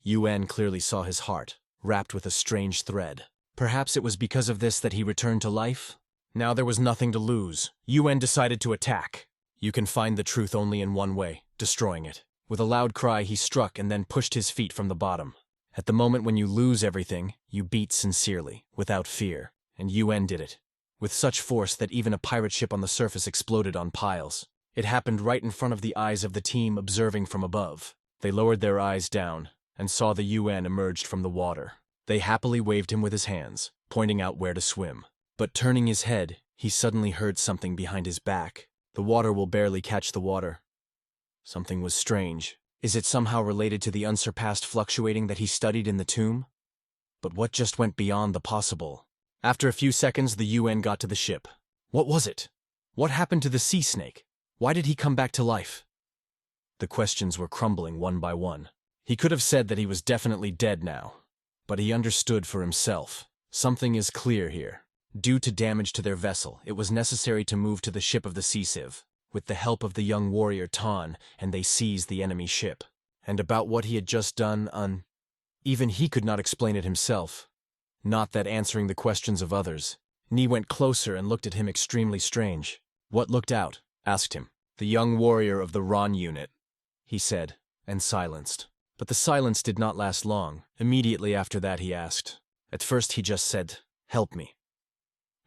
Yuen clearly saw his heart, wrapped with a strange thread. Perhaps it was because of this that he returned to life? Now there was nothing to lose. Yuen decided to attack. You can find the truth only in one way, destroying it. With a loud cry, he struck and then pushed his feet from the bottom. At the moment when you lose everything, you beat sincerely, without fear. And Yuen did it. With such force that even a pirate ship on the surface exploded on piles. It happened right in front of the eyes of the team observing from above. They lowered their eyes down and saw the Yuen emerged from the water. They happily waved him with his hands, pointing out where to swim. But turning his head, he suddenly heard something behind his back. The water will barely catch the water. Something was strange. Is it somehow related to the unsurpassed fluctuating that he studied in the tomb? But what just went beyond the possible? After a few seconds, the Yuen got to the ship. What was it? What happened to the sea snake? Why did he come back to life? The questions were crumbling one by one. He could have said that he was definitely dead now. But he understood for himself. Something is clear here. Due to damage to their vessel, it was necessary to move to the ship of the sea sieve, with the help of the young warrior Tan, and they seized the enemy ship. And about what he had just done, even he could not explain it himself. Not that answering the questions of others. Ni went closer and looked at him extremely strange. What looked out? Asked him. The young warrior of the Ron unit, he said, and silenced. But the silence did not last long. Immediately after that he asked. At first he just said, "Help me."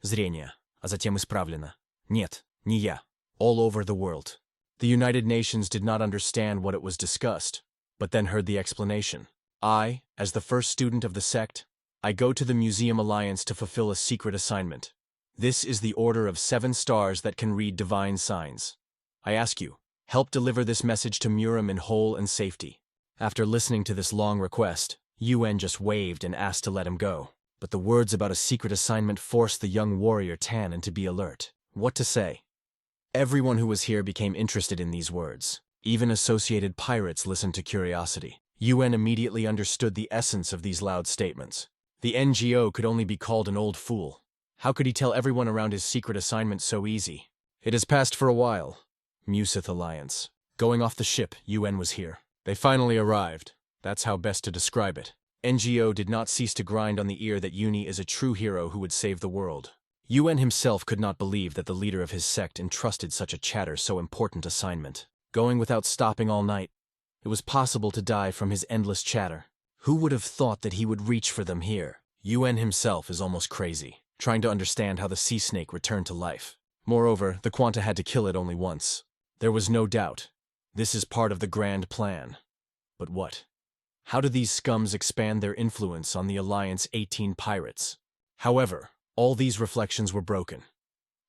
Зрение, а затем исправлено. Нет, не я. All over the world. The United Nations did not understand what it was discussed, but then heard the explanation. I, as the first student of the sect, I go to the Museum Alliance to fulfill a secret assignment. This is the order of 7 stars that can read divine signs. I ask you, help deliver this message to Muram in whole and safety." After listening to this long request, Yuen just waved and asked to let him go. But the words about a secret assignment forced the young warrior Tan to be alert. What to say? Everyone who was here became interested in these words. Even associated pirates listened to curiosity. Yuen immediately understood the essence of these loud statements. The NGO could only be called an old fool. How could he tell everyone around his secret assignment so easy? It has passed for a while. Musith Alliance. Going off the ship, Yuen was here. They finally arrived. That's how best to describe it. NGO did not cease to grind on the ear that Uni is a true hero who would save the world. Yuen himself could not believe that the leader of his sect entrusted such a chatter so important assignment. Going without stopping all night, it was possible to die from his endless chatter. Who would have thought that he would reach for them here? Yuen himself is almost crazy, trying to understand how the sea snake returned to life. Moreover, the Quanta had to kill it only once. There was no doubt. This is part of the grand plan. But what? How do these scums expand their influence on the Alliance 18 pirates? However, all these reflections were broken.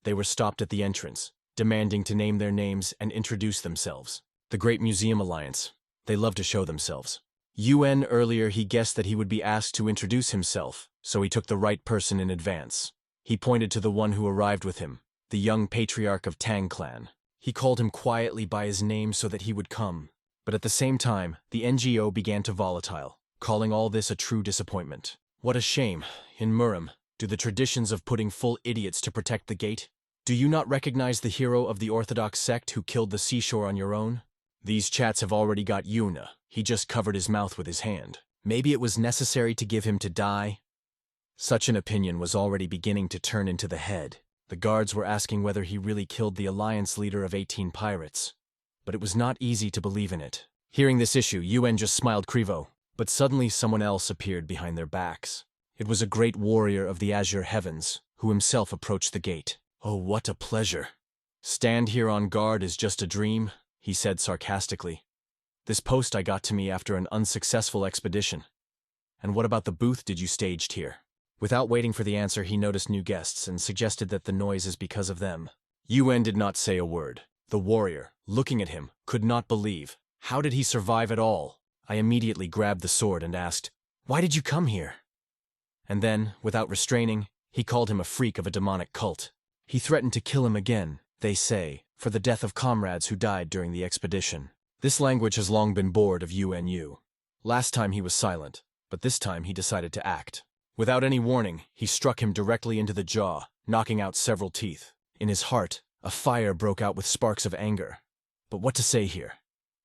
They were stopped at the entrance, demanding to name their names and introduce themselves. The Great Museum Alliance. They love to show themselves. Yuen earlier he guessed that he would be asked to introduce himself, so he took the right person in advance. He pointed to the one who arrived with him, the young patriarch of Tang Clan. He called him quietly by his name so that he would come. But at the same time, the NGO began to volatile, calling all this a true disappointment. What a shame. In Muram, do the traditions of putting full idiots to protect the gate? Do you not recognize the hero of the Orthodox sect who killed the seashore on your own? These chats have already got Yuna. He just covered his mouth with his hand. Maybe it was necessary to give him to die? Such an opinion was already beginning to turn into the head. The guards were asking whether he really killed the Alliance leader of 18 pirates. But it was not easy to believe in it. Hearing this issue, Yuen just smiled Krivo. But suddenly someone else appeared behind their backs. It was a great warrior of the azure heavens, who himself approached the gate. "Oh, what a pleasure. Stand here on guard is just a dream," he said sarcastically. "This post I got to me after an unsuccessful expedition. And what about the booth did you staged here?" Without waiting for the answer, he noticed new guests and suggested that the noise is because of them. Yuen did not say a word. The warrior, looking at him, could not believe. How did he survive at all? I immediately grabbed the sword and asked, "Why did you come here?" And then, without restraining, he called him a freak of a demonic cult. He threatened to kill him again, they say, for the death of comrades who died during the expedition. This language has long been bored of UNU. Last time he was silent, but this time he decided to act. Without any warning, he struck him directly into the jaw, knocking out several teeth. In his heart, a fire broke out with sparks of anger. But what to say here?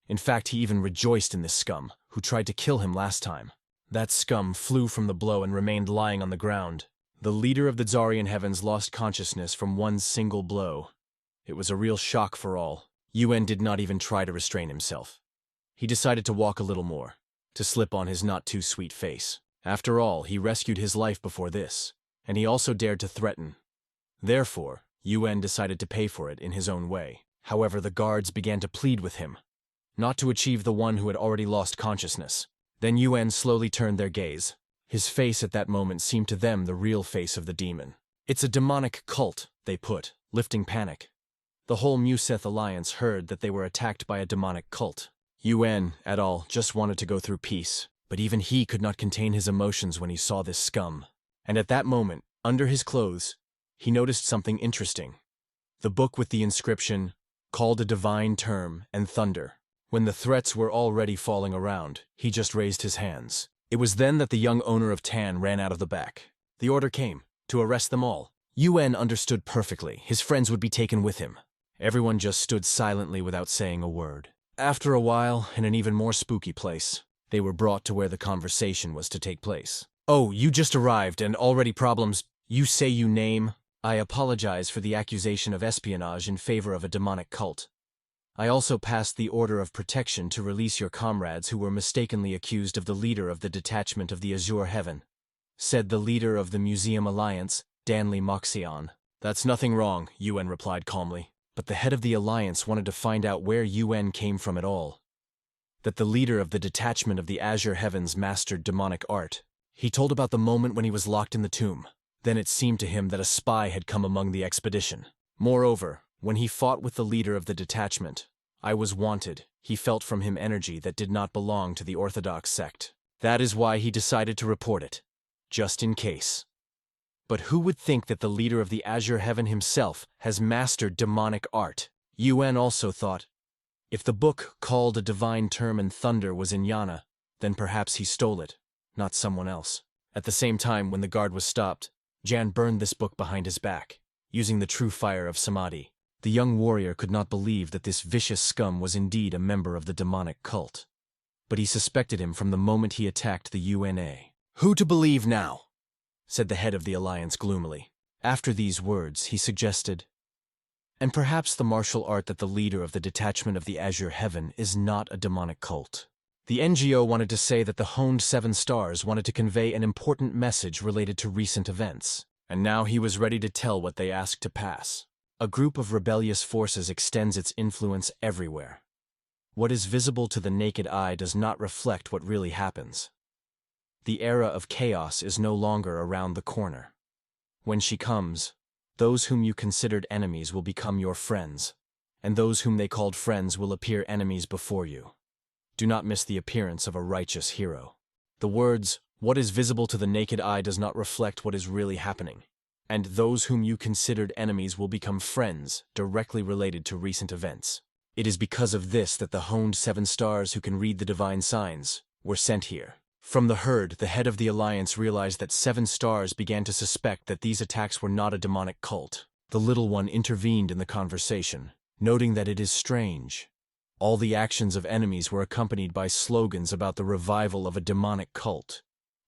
In fact, he even rejoiced in this scum, who tried to kill him last time. That scum flew from the blow and remained lying on the ground. The leader of the Zarian heavens lost consciousness from one single blow. It was a real shock for all. Yuen did not even try to restrain himself. He decided to walk a little more, to slip on his not-too-sweet face. After all, he rescued his life before this, and he also dared to threaten. Therefore, Yuen decided to pay for it in his own way. However, the guards began to plead with him, not to achieve the one who had already lost consciousness. Then Yuen slowly turned their gaze. His face at that moment seemed to them the real face of the demon. "It's a demonic cult," they put, lifting panic. The whole Museth Alliance heard that they were attacked by a demonic cult. Yuen, et al., just wanted to go through peace, but even he could not contain his emotions when he saw this scum. And at that moment, under his clothes, he noticed something interesting. The book with the inscription, "Called a Divine Term and Thunder." When the threats were already falling around, he just raised his hands. It was then that the young owner of Tan ran out of the back. The order came, to arrest them all. Yuen understood perfectly. His friends would be taken with him. Everyone just stood silently without saying a word. After a while, in an even more spooky place, they were brought to where the conversation was to take place. "Oh, you just arrived and already problems. You say you name. I apologize for the accusation of espionage in favor of a demonic cult. I also passed the order of protection to release your comrades who were mistakenly accused of the leader of the detachment of the Azure Heaven," said the leader of the Museum Alliance, Danley Moxion. "That's nothing wrong," Yuen replied calmly. But the head of the Alliance wanted to find out where Yuen came from at all. That the leader of the detachment of the Azure Heavens mastered demonic art. He told about the moment when he was locked in the tomb. Then it seemed to him that a spy had come among the expedition. Moreover, when he fought with the leader of the detachment, I was wanted, he felt from him energy that did not belong to the Orthodox sect. That is why he decided to report it, just in case. But who would think that the leader of the Azure Heaven himself has mastered demonic art? Yuen also thought, if the book called A Divine Term and Thunder was in Yana, then perhaps he stole it, not someone else. At the same time, when the guard was stopped, Jan burned this book behind his back, using the true fire of Samadhi. The young warrior could not believe that this vicious scum was indeed a member of the demonic cult. But he suspected him from the moment he attacked the UNA. Who to believe now? Said the head of the alliance gloomily. After these words, he suggested, and perhaps the martial art that the leader of the detachment of the Azure Heaven is not a demonic cult. The NGO wanted to say that the honed 7 stars wanted to convey an important message related to recent events, and now he was ready to tell what they asked to pass. A group of rebellious forces extends its influence everywhere. What is visible to the naked eye does not reflect what really happens. The era of chaos is no longer around the corner. When she comes, those whom you considered enemies will become your friends, and those whom they called friends will appear enemies before you. Do not miss the appearance of a righteous hero. The words, what is visible to the naked eye does not reflect what is really happening, and those whom you considered enemies will become friends, directly related to recent events. It is because of this that the honed 7 stars who can read the divine signs were sent here. From the herd, the head of the alliance realized that 7 stars began to suspect that these attacks were not a demonic cult. The little one intervened in the conversation, noting that it is strange. All the actions of enemies were accompanied by slogans about the revival of a demonic cult,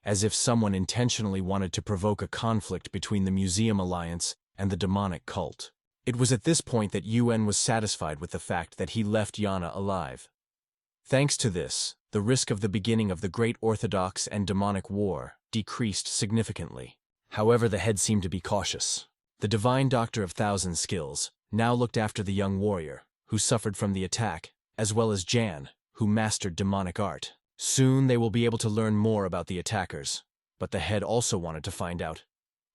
as if someone intentionally wanted to provoke a conflict between the Museum Alliance and the demonic cult. It was at this point that Yuen was satisfied with the fact that he left Yana alive. Thanks to this, the risk of the beginning of the Great Orthodox and Demonic War decreased significantly. However, the head seemed to be cautious. The Divine Doctor of Thousand Skills now looked after the young warrior, who suffered from the attack, as well as Jan, who mastered demonic art. Soon they will be able to learn more about the attackers, but the head also wanted to find out,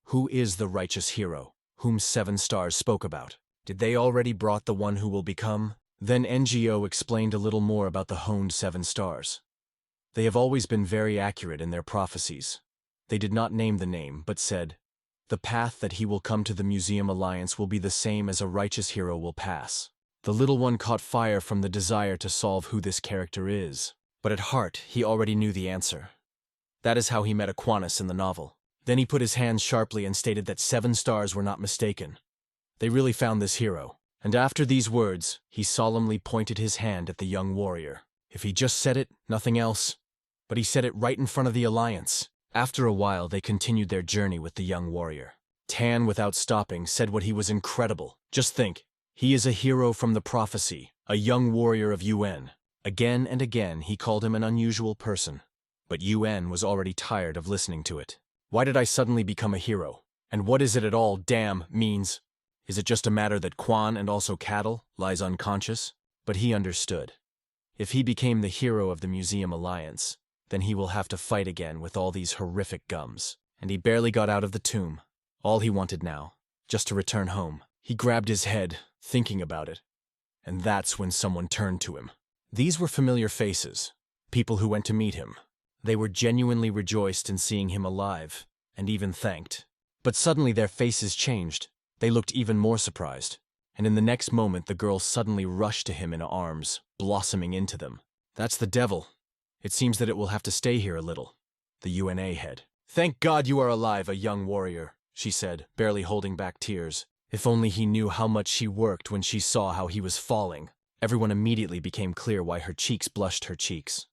who is the righteous hero, whom 7 stars spoke about? Did they already brought the one who will become? Then NGO explained a little more about the honed 7 stars. They have always been very accurate in their prophecies. They did not name the name, but said, the path that he will come to the Museum Alliance will be the same as a righteous hero will pass. The little one caught fire from the desire to solve who this character is, but at heart he already knew the answer. That is how he met Aquinas in the novel. Then he put his hands sharply and stated that 7 stars were not mistaken. They really found this hero. And after these words, he solemnly pointed his hand at the young warrior. If he just said it, nothing else. But he said it right in front of the alliance. After a while, they continued their journey with the young warrior. Tan, without stopping, said what he was incredible. Just think, he is a hero from the prophecy, a young warrior of UN. Again and again, he called him an unusual person. But UN was already tired of listening to it. Why did I suddenly become a hero? And what is it at all, damn, means? Is it just a matter that Quan, and also cattle, lies unconscious? But he understood. If he became the hero of the Museum Alliance, then he will have to fight again with all these horrific gums. And he barely got out of the tomb. All he wanted now, just to return home. He grabbed his head, thinking about it. And that's when someone turned to him. These were familiar faces, people who went to meet him. They were genuinely rejoiced in seeing him alive, and even thanked. But suddenly their faces changed. They looked even more surprised, and in the next moment the girl suddenly rushed to him in arms, blossoming into them. That's the devil. It seems that it will have to stay here a little. The UNA head. Thank God you are alive, a young warrior, she said, barely holding back tears. If only he knew how much she worked when she saw how he was falling. Everyone immediately became clear why her cheeks blushed her cheeks.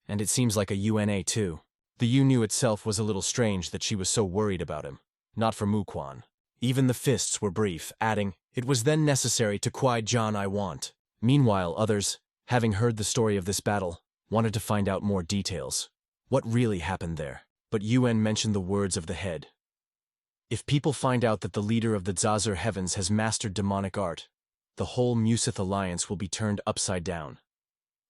And it seems like a UNA too. The UNU itself was a little strange that she was so worried about him. Not for Muquan. Even the fists were brief, adding, it was then necessary to quiet John I want. Meanwhile, others, having heard the story of this battle, wanted to find out more details. What really happened there? But UN mentioned the words of the head. If people find out that the leader of the Dronzer heavens has mastered demonic art, the whole Musith alliance will be turned upside down.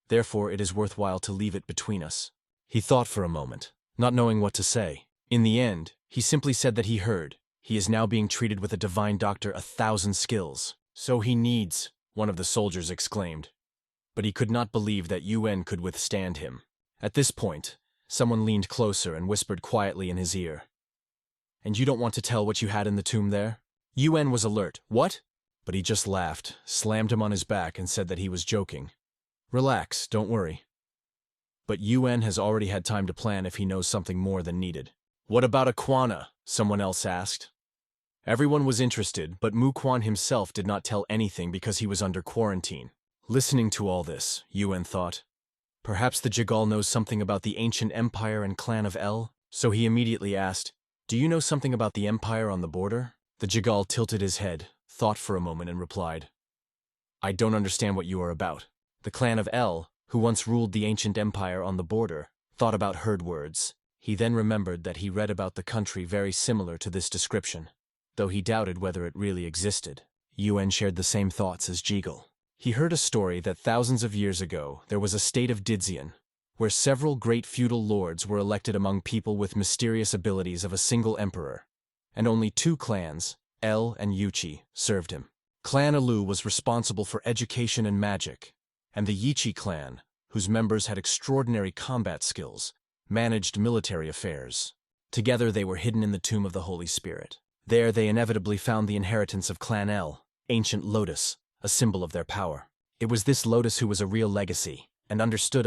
Therefore, it is worthwhile to leave it between us. He thought for a moment, not knowing what to say. In the end, he simply said that he heard. He is now being treated with a divine doctor 1,000 skills. So he needs, one of the soldiers exclaimed. But he could not believe that UN could withstand him. At this point, someone leaned closer and whispered quietly in his ear. And you don't want to tell what you had in the tomb there? UN was alert. What? But he just laughed, slammed him on his back and said that he was joking. Relax, don't worry. But UN has already had time to plan if he knows something more than needed. What about Aquana? Someone else asked. Everyone was interested, but Mu Quan himself did not tell anything because he was under quarantine. Listening to all this, UN thought, perhaps the Jigal knows something about the ancient empire and clan of El? So he immediately asked, do you know something about the empire on the border? The Jigal tilted his head, thought for a moment and replied, I don't understand what you are about. The clan of El, who once ruled the ancient empire on the border, thought about heard words. He then remembered that he read about the country very similar to this description, though he doubted whether it really existed. UN shared the same thoughts as Jigal. He heard a story that thousands of years ago there was a state of Didzian, where several great feudal lords were elected among people with mysterious abilities of a single emperor, and only 2 clans, El and Yuchi, served him. Clan Alu was responsible for education and magic, and the Yichi clan, whose members had extraordinary combat skills, managed military affairs. Together they were hidden in the tomb of the Holy Spirit. There they inevitably found the inheritance of Clan El, ancient lotus, a symbol of their power. It was this lotus who was a real legacy, and understood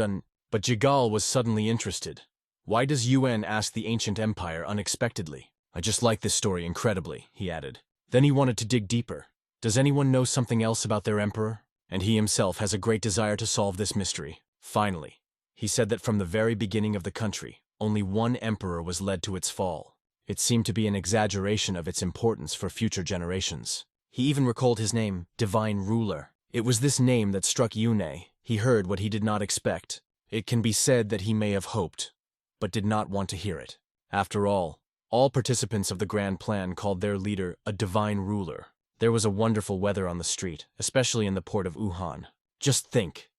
But Jigal was suddenly interested. Why does UN ask the ancient empire unexpectedly? I just like this story incredibly, he added. Then he wanted to dig deeper. Does anyone know something else about their emperor? And he himself has a great desire to solve this mystery. Finally, he said that from the very beginning of the country, only one emperor was led to its fall. It seemed to be an exaggeration of its importance for future generations. He even recalled his name, Divine Ruler. It was this name that struck Yune. He heard what he did not expect. It can be said that he may have hoped, but did not want to hear it. After all participants of the grand plan called their leader a divine ruler. There was a wonderful weather on the street, especially in the port of Wuhan. Just think.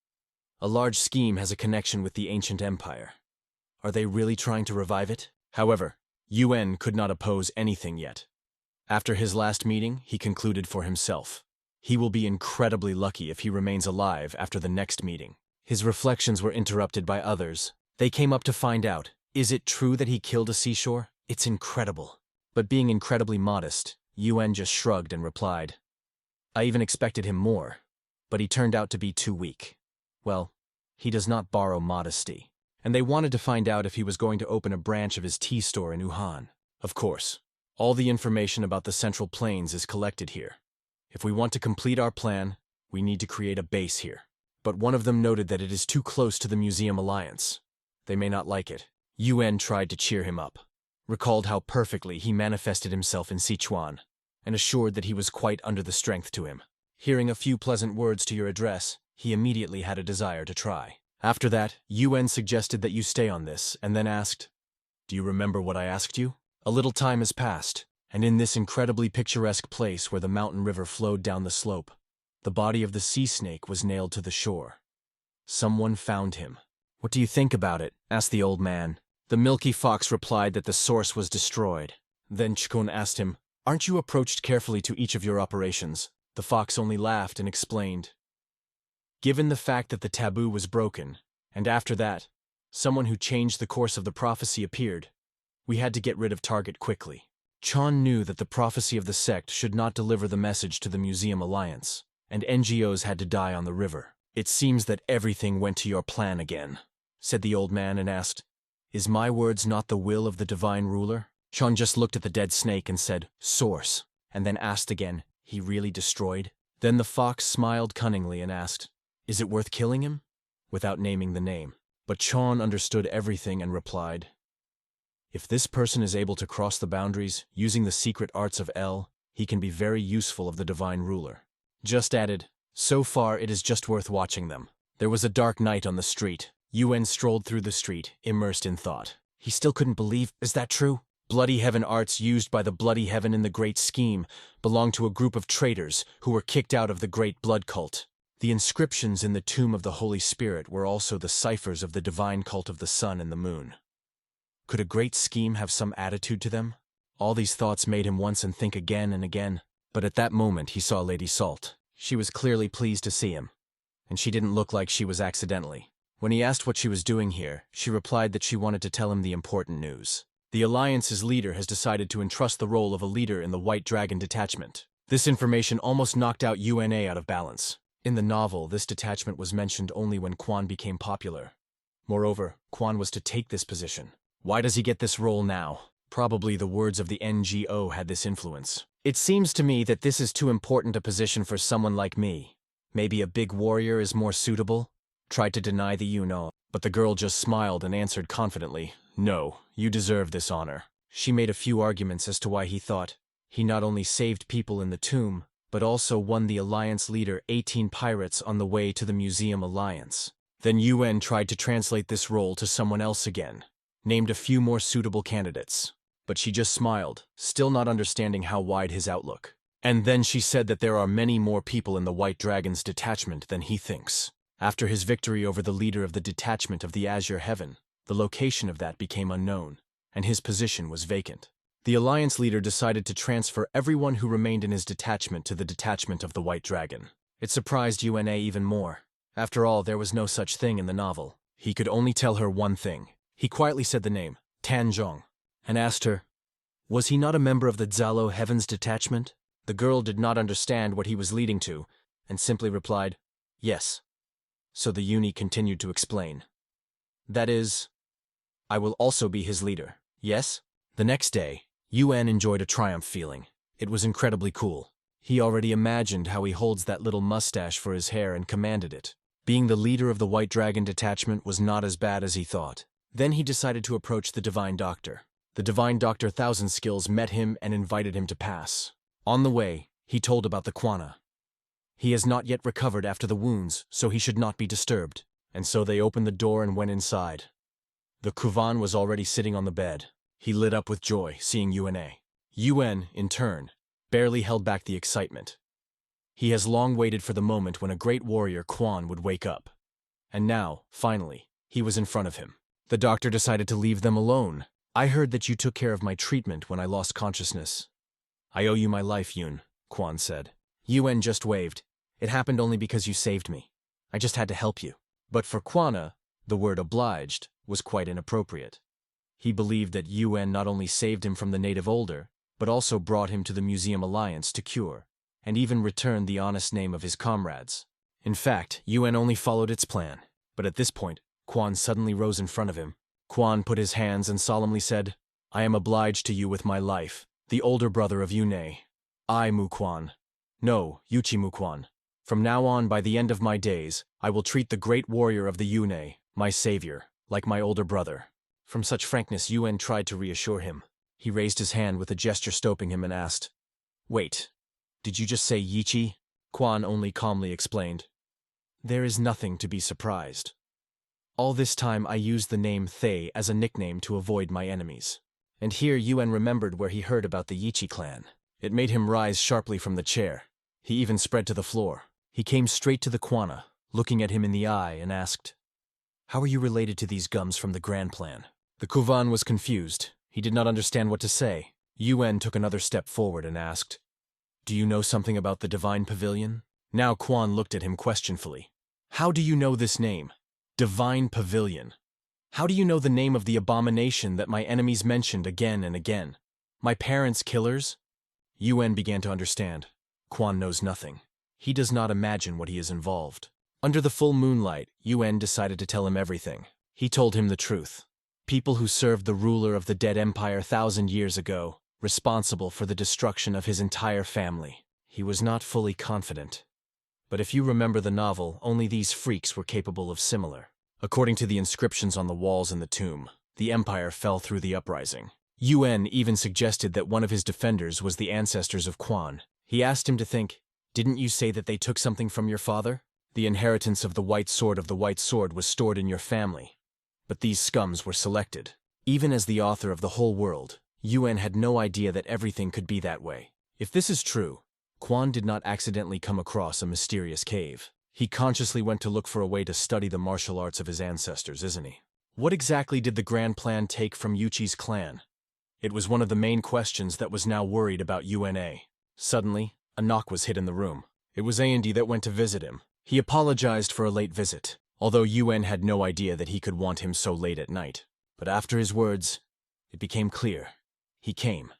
A large scheme has a connection with the ancient empire. Are they really trying to revive it? However, UN could not oppose anything yet. After his last meeting, he concluded for himself. He will be incredibly lucky if he remains alive after the next meeting. His reflections were interrupted by others. They came up to find out, is it true that he killed a seashore? It's incredible. But being incredibly modest, UN just shrugged and replied, I even expected him more, but he turned out to be too weak. Well, he does not borrow modesty. And they wanted to find out if he was going to open a branch of his tea store in Wuhan. Of course, all the information about the Central Plains is collected here. If we want to complete our plan, we need to create a base here. But one of them noted that it is too close to the Museum Alliance. They may not like it. UN tried to cheer him up, recalled how perfectly he manifested himself in Sichuan, and assured that he was quite under the strength to him. Hearing a few pleasant words to your address, he immediately had a desire to try. After that, UN suggested that you stay on this, and then asked, do you remember what I asked you? A little time has passed, and in this incredibly picturesque place where the mountain river flowed down the slope, the body of the sea snake was nailed to the shore. Someone found him. What do you think about it? Asked the old man. The milky fox replied that the source was destroyed. Then Chikun asked him, aren't you approached carefully to each of your operations? The fox only laughed and explained, given the fact that the taboo was broken, and after that, someone who changed the course of the prophecy appeared, we had to get rid of target quickly. Chan knew that the prophecy of the sect should not deliver the message to the Museum Alliance, and NGOs had to die on the river. It seems that everything went to your plan again, said the old man and asked, is my words not the will of the divine ruler? Chan just looked at the dead snake and said, source, and then asked again, he really destroyed? Then the fox smiled cunningly and asked, is it worth killing him? Without naming the name. But Chan understood everything and replied, if this person is able to cross the boundaries using the secret arts of El, he can be very useful of the divine ruler. Just added, so far it is just worth watching them. There was a dark night on the street. UN strolled through the street, immersed in thought. He still couldn't believe, is that true? Bloody Heaven arts used by the Bloody Heaven in the Great Scheme belonged to a group of traitors who were kicked out of the Great Blood Cult. The inscriptions in the tomb of the Holy Spirit were also the ciphers of the divine cult of the sun and the moon. Could a great scheme have some attitude to them? All these thoughts made him once and think again and again, but at that moment he saw Lady Salt. She was clearly pleased to see him, and she didn't look like she was accidentally. When he asked what she was doing here, she replied that she wanted to tell him the important news. The Alliance's leader has decided to entrust the role of a leader in the White Dragon detachment. This information almost knocked out UNA out of balance. In the novel, this detachment was mentioned only when Quan became popular. Moreover, Quan was to take this position. Why does he get this role now? Probably the words of the NGO had this influence. It seems to me that this is too important a position for someone like me. Maybe a big warrior is more suitable? Tried to deny the you-know, but the girl just smiled and answered confidently, "No, you deserve this honor." She made a few arguments as to why he thought he not only saved people in the tomb, but also won the Alliance leader 18 pirates on the way to the Museum Alliance. Then UN tried to translate this role to someone else again, named a few more suitable candidates. But she just smiled, still not understanding how wide his outlook. And then she said that there are many more people in the White Dragon's detachment than he thinks. After his victory over the leader of the detachment of the Azure Heaven, the location of that became unknown, and his position was vacant. The Alliance leader decided to transfer everyone who remained in his detachment to the detachment of the White Dragon. It surprised UNA even more. After all, there was no such thing in the novel. He could only tell her one thing. He quietly said the name, Tan Zhong, and asked her, was he not a member of the Zalo Heaven's detachment? The girl did not understand what he was leading to, and simply replied, yes. So the Uni continued to explain. That is, I will also be his leader, yes? The next day, UN enjoyed a triumph feeling. It was incredibly cool. He already imagined how he holds that little mustache for his hair and commanded it. Being the leader of the White Dragon detachment was not as bad as he thought. Then he decided to approach the Divine Doctor. The Divine Doctor Thousand Skills met him and invited him to pass. On the way, he told about the Quana. He has not yet recovered after the wounds, so he should not be disturbed. And so they opened the door and went inside. The Kuvan was already sitting on the bed. He lit up with joy, seeing UNA. UN, in turn, barely held back the excitement. He has long waited for the moment when a great warrior, Quan, would wake up. And now, finally, he was in front of him. The doctor decided to leave them alone. I heard that you took care of my treatment when I lost consciousness. I owe you my life, Yun, Quan said. UN just waved. It happened only because you saved me. I just had to help you. But for Quana, the word obliged was quite inappropriate. He believed that UN not only saved him from the native older, but also brought him to the Museum Alliance to cure, and even returned the honest name of his comrades. In fact, UN only followed its plan. But at this point, Quan suddenly rose in front of him. Quan put his hands and solemnly said, I am obliged to you with my life, the older brother of Yune. I, Mu Quan. No, Yuchi Mu Quan. From now on, by the end of my days, I will treat the great warrior of the Yune, my savior, like my older brother. From such frankness, UN tried to reassure him. He raised his hand with a gesture stopping him and asked, Wait, did you just say Yichi? Quan only calmly explained, There is nothing to be surprised. All this time I used the name Thay as a nickname to avoid my enemies. And here UN remembered where he heard about the Yichi clan. It made him rise sharply from the chair. He even spread to the floor. He came straight to the Quana, looking at him in the eye, and asked, How are you related to these gums from the Grand Plan? The Kuvan was confused. He did not understand what to say. UN took another step forward and asked, Do you know something about the Divine Pavilion? Now Quan looked at him questionfully. How do you know this name? Divine Pavilion. How do you know the name of the abomination that my enemies mentioned again and again? My parents' killers? UN began to understand. Quan knows nothing. He does not imagine what he is involved. Under the full moonlight, UN decided to tell him everything. He told him the truth. People who served the ruler of the dead empire 1,000 years ago, responsible for the destruction of his entire family. He was not fully confident. But if you remember the novel, only these freaks were capable of similar. According to the inscriptions on the walls in the tomb, the empire fell through the uprising. UN even suggested that one of his defenders was the ancestors of Quan. He asked him to think, Didn't you say that they took something from your father? The inheritance of the White Sword was stored in your family. But these scums were selected. Even as the author of the whole world, UN had no idea that everything could be that way. If this is true, Quan did not accidentally come across a mysterious cave. He consciously went to look for a way to study the martial arts of his ancestors, isn't he? What exactly did the grand plan take from Yuchi's clan? It was one of the main questions that was now worried about UNA. Suddenly, a knock was hit in the room. It was Andy that went to visit him. He apologized for a late visit, although UN had no idea that he could want him so late at night. But after his words, it became clear. He came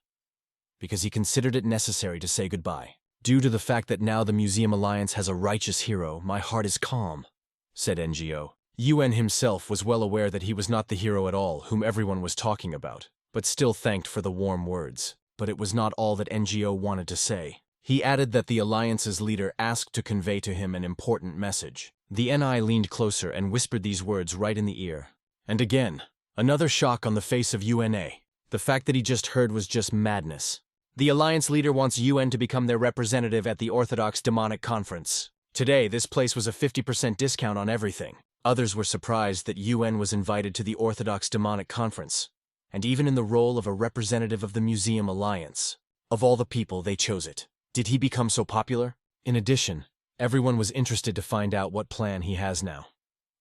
because he considered it necessary to say goodbye. Due to the fact that now the Museum Alliance has a righteous hero, my heart is calm, said NGO. UN himself was well aware that he was not the hero at all whom everyone was talking about, but still thanked for the warm words. But it was not all that NGO wanted to say. He added that the Alliance's leader asked to convey to him an important message. The NI leaned closer and whispered these words right in the ear. And again, another shock on the face of UNA. The fact that he just heard was just madness. The Alliance leader wants UN to become their representative at the Orthodox Demonic Conference. Today, this place was a 50% discount on everything. Others were surprised that UN was invited to the Orthodox Demonic Conference, and even in the role of a representative of the Museum Alliance. Of all the people, they chose it. Did he become so popular? In addition, everyone was interested to find out what plan he has now.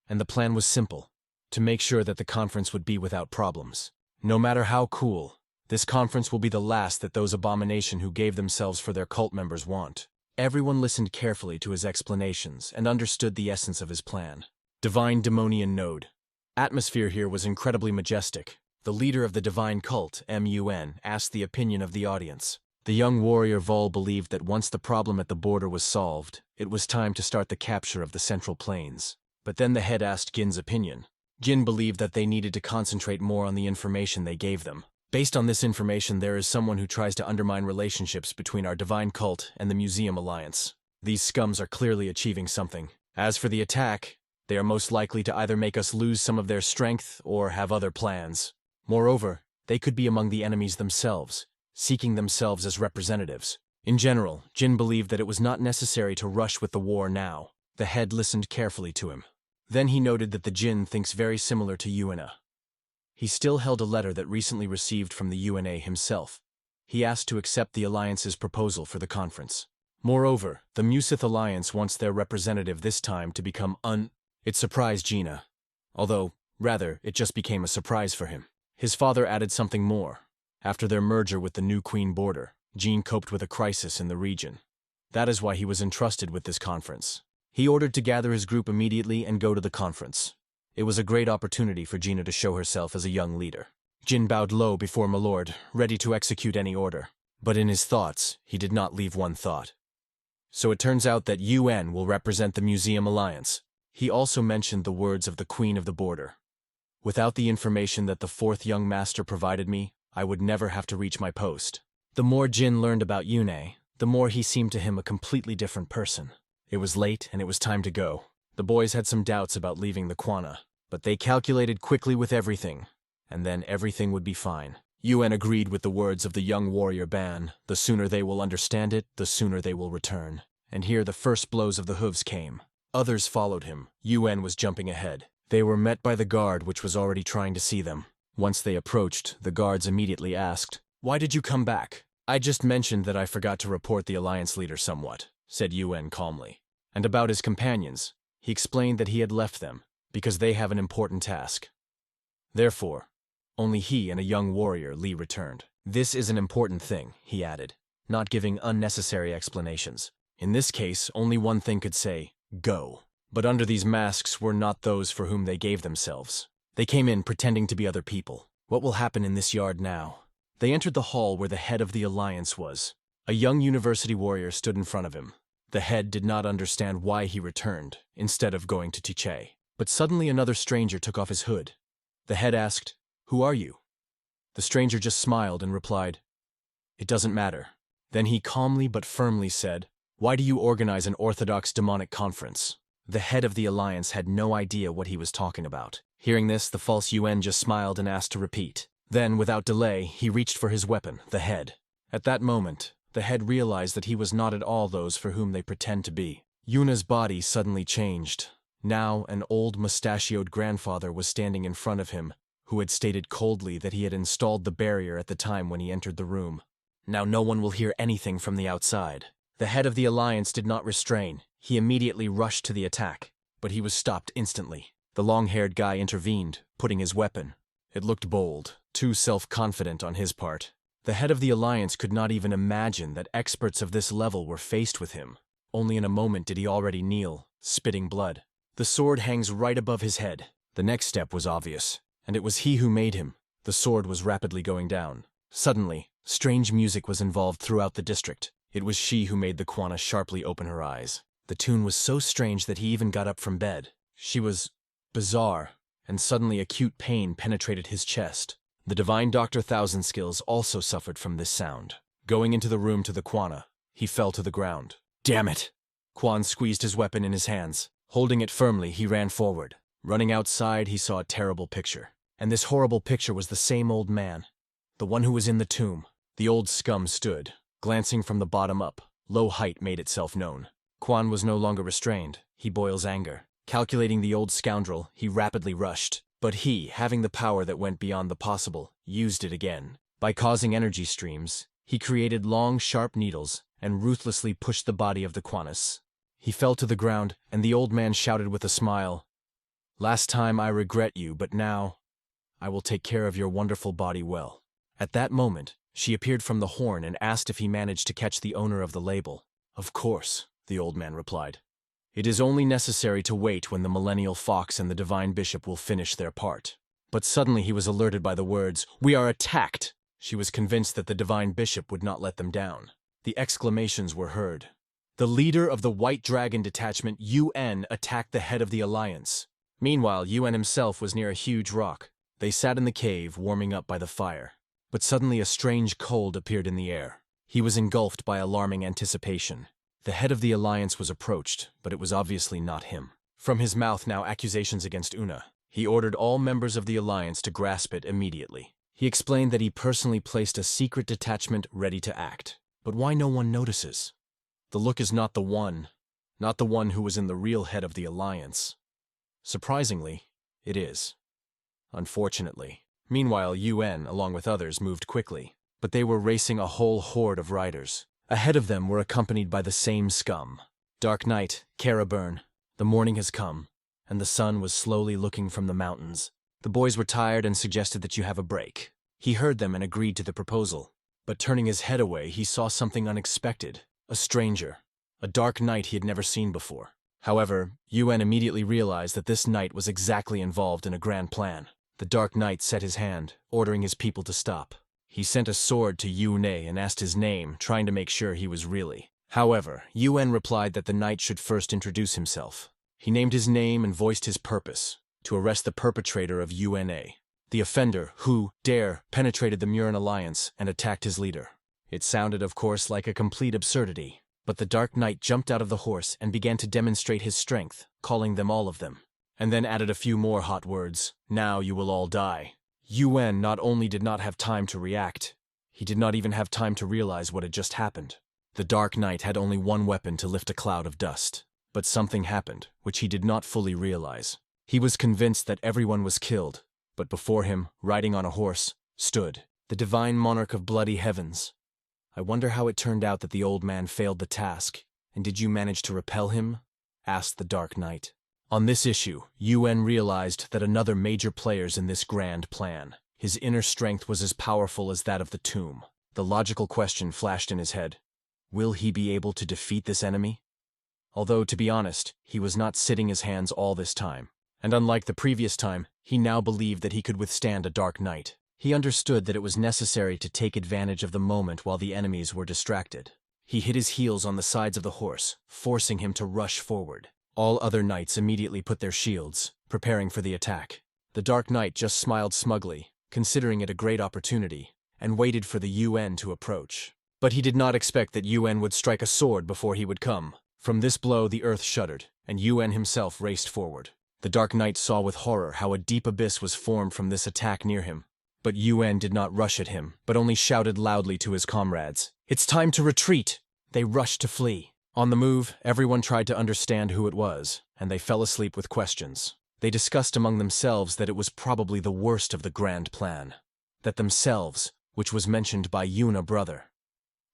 And the plan was simple, to make sure that the conference would be without problems. No matter how cool, this conference will be the last that those abominations who gave themselves for their cult members want. Everyone listened carefully to his explanations and understood the essence of his plan. Divine Demonian Node. Atmosphere here was incredibly majestic. The leader of the divine cult, MUN, asked the opinion of the audience. The young warrior Vol believed that once the problem at the border was solved, it was time to start the capture of the Central Plains. But then the head asked Gin's opinion. Gin believed that they needed to concentrate more on the information they gave them. Based on this information, there is someone who tries to undermine relationships between our divine cult and the Museum Alliance. These scums are clearly achieving something. As for the attack, they are most likely to either make us lose some of their strength or have other plans. Moreover, they could be among the enemies themselves, seeking themselves as representatives. In general, Jin believed that it was not necessary to rush with the war now. The head listened carefully to him. Then he noted that the Jin thinks very similar to UNA. He still held a letter that recently received from the UNA himself. He asked to accept the Alliance's proposal for the conference. Moreover, the Musith Alliance wants their representative this time to become It surprised Gina. Although, rather, it just became a surprise for him. His father added something more. After their merger with the new Queen border, Jean coped with a crisis in the region. That is why he was entrusted with this conference. He ordered to gather his group immediately and go to the conference. It was a great opportunity for Gina to show herself as a young leader. Jin bowed low before my lord, ready to execute any order. But in his thoughts, he did not leave one thought. So it turns out that UN will represent the Museum Alliance. He also mentioned the words of the Queen of the Border. Without the information that the fourth young master provided me, I would never have to reach my post. The more Jin learned about Yune, the more he seemed to him a completely different person. It was late and it was time to go. The boys had some doubts about leaving the Kwana, but they calculated quickly with everything, and then everything would be fine. UN agreed with the words of the young warrior Ban. The sooner they will understand it, the sooner they will return. And here the first blows of the hooves came. Others followed him. UN was jumping ahead. They were met by the guard, which was already trying to see them. Once they approached, the guards immediately asked, "Why did you come back?" "I just mentioned that I forgot to report the Alliance leader somewhat," said UN calmly. And about his companions, he explained that he had left them, because they have an important task. Therefore, only he and a young warrior, Lee, returned. This is an important thing, he added, not giving unnecessary explanations. In this case, only one thing could say, go. But under these masks were not those for whom they gave themselves. They came in pretending to be other people. What will happen in this yard now? They entered the hall where the head of the Alliance was. A young university warrior stood in front of him. The head did not understand why he returned, instead of going to Tiche. But suddenly another stranger took off his hood. The head asked, "Who are you?" The stranger just smiled and replied, "It doesn't matter." Then he calmly but firmly said, "Why do you organize an Orthodox demonic conference?" The head of the Alliance had no idea what he was talking about. Hearing this, the false UN just smiled and asked to repeat. Then, without delay, he reached for his weapon, the head. At that moment, the head realized that he was not at all those for whom they pretend to be. Yuna's body suddenly changed. Now, an old mustachioed grandfather was standing in front of him, who had stated coldly that he had installed the barrier at the time when he entered the room. Now no one will hear anything from the outside. The head of the Alliance did not restrain. He immediately rushed to the attack, but he was stopped instantly. The long-haired guy intervened, putting his weapon. It looked bold, too self-confident on his part. The head of the Alliance could not even imagine that experts of this level were faced with him. Only in a moment did he already kneel, spitting blood. The sword hangs right above his head. The next step was obvious, and it was he who made him. The sword was rapidly going down. Suddenly, strange music was involved throughout the district. It was she who made the Quana sharply open her eyes. The tune was so strange that he even got up from bed. She was bizarre, and suddenly acute pain penetrated his chest. The divine Dr. Thousandskills also suffered from this sound. Going into the room to the Quana, he fell to the ground. Damn it! Quan squeezed his weapon in his hands. Holding it firmly, he ran forward. Running outside, he saw a terrible picture. And this horrible picture was the same old man. The one who was in the tomb. The old scum stood, glancing from the bottom up. Low height made itself known. Quan was no longer restrained. He boils anger. Calculating the old scoundrel, he rapidly rushed. But he, having the power that went beyond the possible, used it again. By causing energy streams, he created long, sharp needles and ruthlessly pushed the body of the Quanus. He fell to the ground, and the old man shouted with a smile, "Last time I regret you, but now I will take care of your wonderful body well." At that moment, she appeared from the horn and asked if he managed to catch the owner of the label. "Of course," the old man replied. "It is only necessary to wait when the Millennial Fox and the Divine Bishop will finish their part." But suddenly he was alerted by the words, "We are attacked!" She was convinced that the Divine Bishop would not let them down. The exclamations were heard. The leader of the White Dragon detachment, UN, attacked the head of the Alliance. Meanwhile, UN himself was near a huge rock. They sat in the cave, warming up by the fire. But suddenly a strange cold appeared in the air. He was engulfed by alarming anticipation. The head of the Alliance was approached, but it was obviously not him. From his mouth now accusations against Una. He ordered all members of the Alliance to grasp it immediately. He explained that he personally placed a secret detachment ready to act. But why no one notices? The look is not the one who was in the real head of the Alliance. Surprisingly, it is. Unfortunately. Meanwhile, UN, along with others, moved quickly. But they were racing a whole horde of riders. Ahead of them were accompanied by the same scum. Dark night, Caraburn. The morning has come, and the sun was slowly looking from the mountains. The boys were tired and suggested that you have a break. He heard them and agreed to the proposal. But turning his head away, he saw something unexpected. A stranger. A dark knight he had never seen before. However, UN immediately realized that this knight was exactly involved in a grand plan. The Dark Knight set his hand, ordering his people to stop. He sent a sword to Yune and asked his name, trying to make sure he was really. However, UN replied that the knight should first introduce himself. He named his name and voiced his purpose, to arrest the perpetrator of UNA, the offender who, penetrated the Murin Alliance and attacked his leader. It sounded, of course, like a complete absurdity, but the Dark Knight jumped out of the horse and began to demonstrate his strength, calling them all of them. And then added a few more hot words. "Now you will all die." UN not only did not have time to react, he did not even have time to realize what had just happened. The Dark Knight had only one weapon to lift a cloud of dust. But something happened, which he did not fully realize. He was convinced that everyone was killed, but before him, riding on a horse, stood the divine monarch of bloody heavens. "I wonder how it turned out that the old man failed the task, and did you manage to repel him?" asked the Dark Knight. On this issue, UN realized that another major player's in this grand plan. His inner strength was as powerful as that of the tomb. The logical question flashed in his head. Will he be able to defeat this enemy? Although, to be honest, he was not sitting his hands all this time. And unlike the previous time, he now believed that he could withstand a Dark Knight. He understood that it was necessary to take advantage of the moment while the enemies were distracted. He hit his heels on the sides of the horse, forcing him to rush forward. All other knights immediately put their shields, preparing for the attack. The Dark Knight just smiled smugly, considering it a great opportunity, and waited for the UN to approach. But he did not expect that UN would strike a sword before he would come. From this blow the earth shuddered, and UN himself raced forward. The Dark Knight saw with horror how a deep abyss was formed from this attack near him. But UN did not rush at him, but only shouted loudly to his comrades, "It's time to retreat!" They rushed to flee. On the move, everyone tried to understand who it was, and they fell asleep with questions. They discussed among themselves that it was probably the worst of the grand plan. That themselves, which was mentioned by Yuna brother.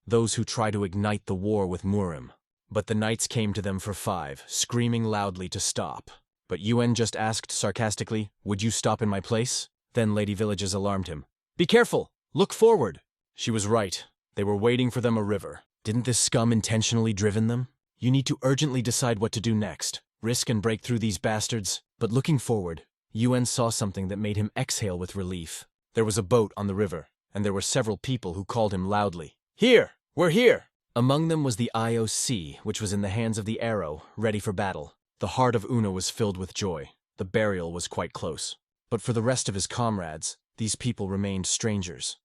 Those who try to ignite the war with Murim. But the knights came to them for 5, screaming loudly to stop. But Yuen just asked sarcastically, "Would you stop in my place?" Then Lady Villages alarmed him. "Be careful! Look forward!" She was right. They were waiting for them a river. Didn't this scum intentionally driven them? You need to urgently decide what to do next. Risk and break through these bastards. But looking forward, Yuen saw something that made him exhale with relief. There was a boat on the river, and there were several people who called him loudly. "Here! We're here!" Among them was the IOC, which was in the hands of the Arrow, ready for battle. The heart of Una was filled with joy. The burial was quite close. But for the rest of his comrades, these people remained strangers.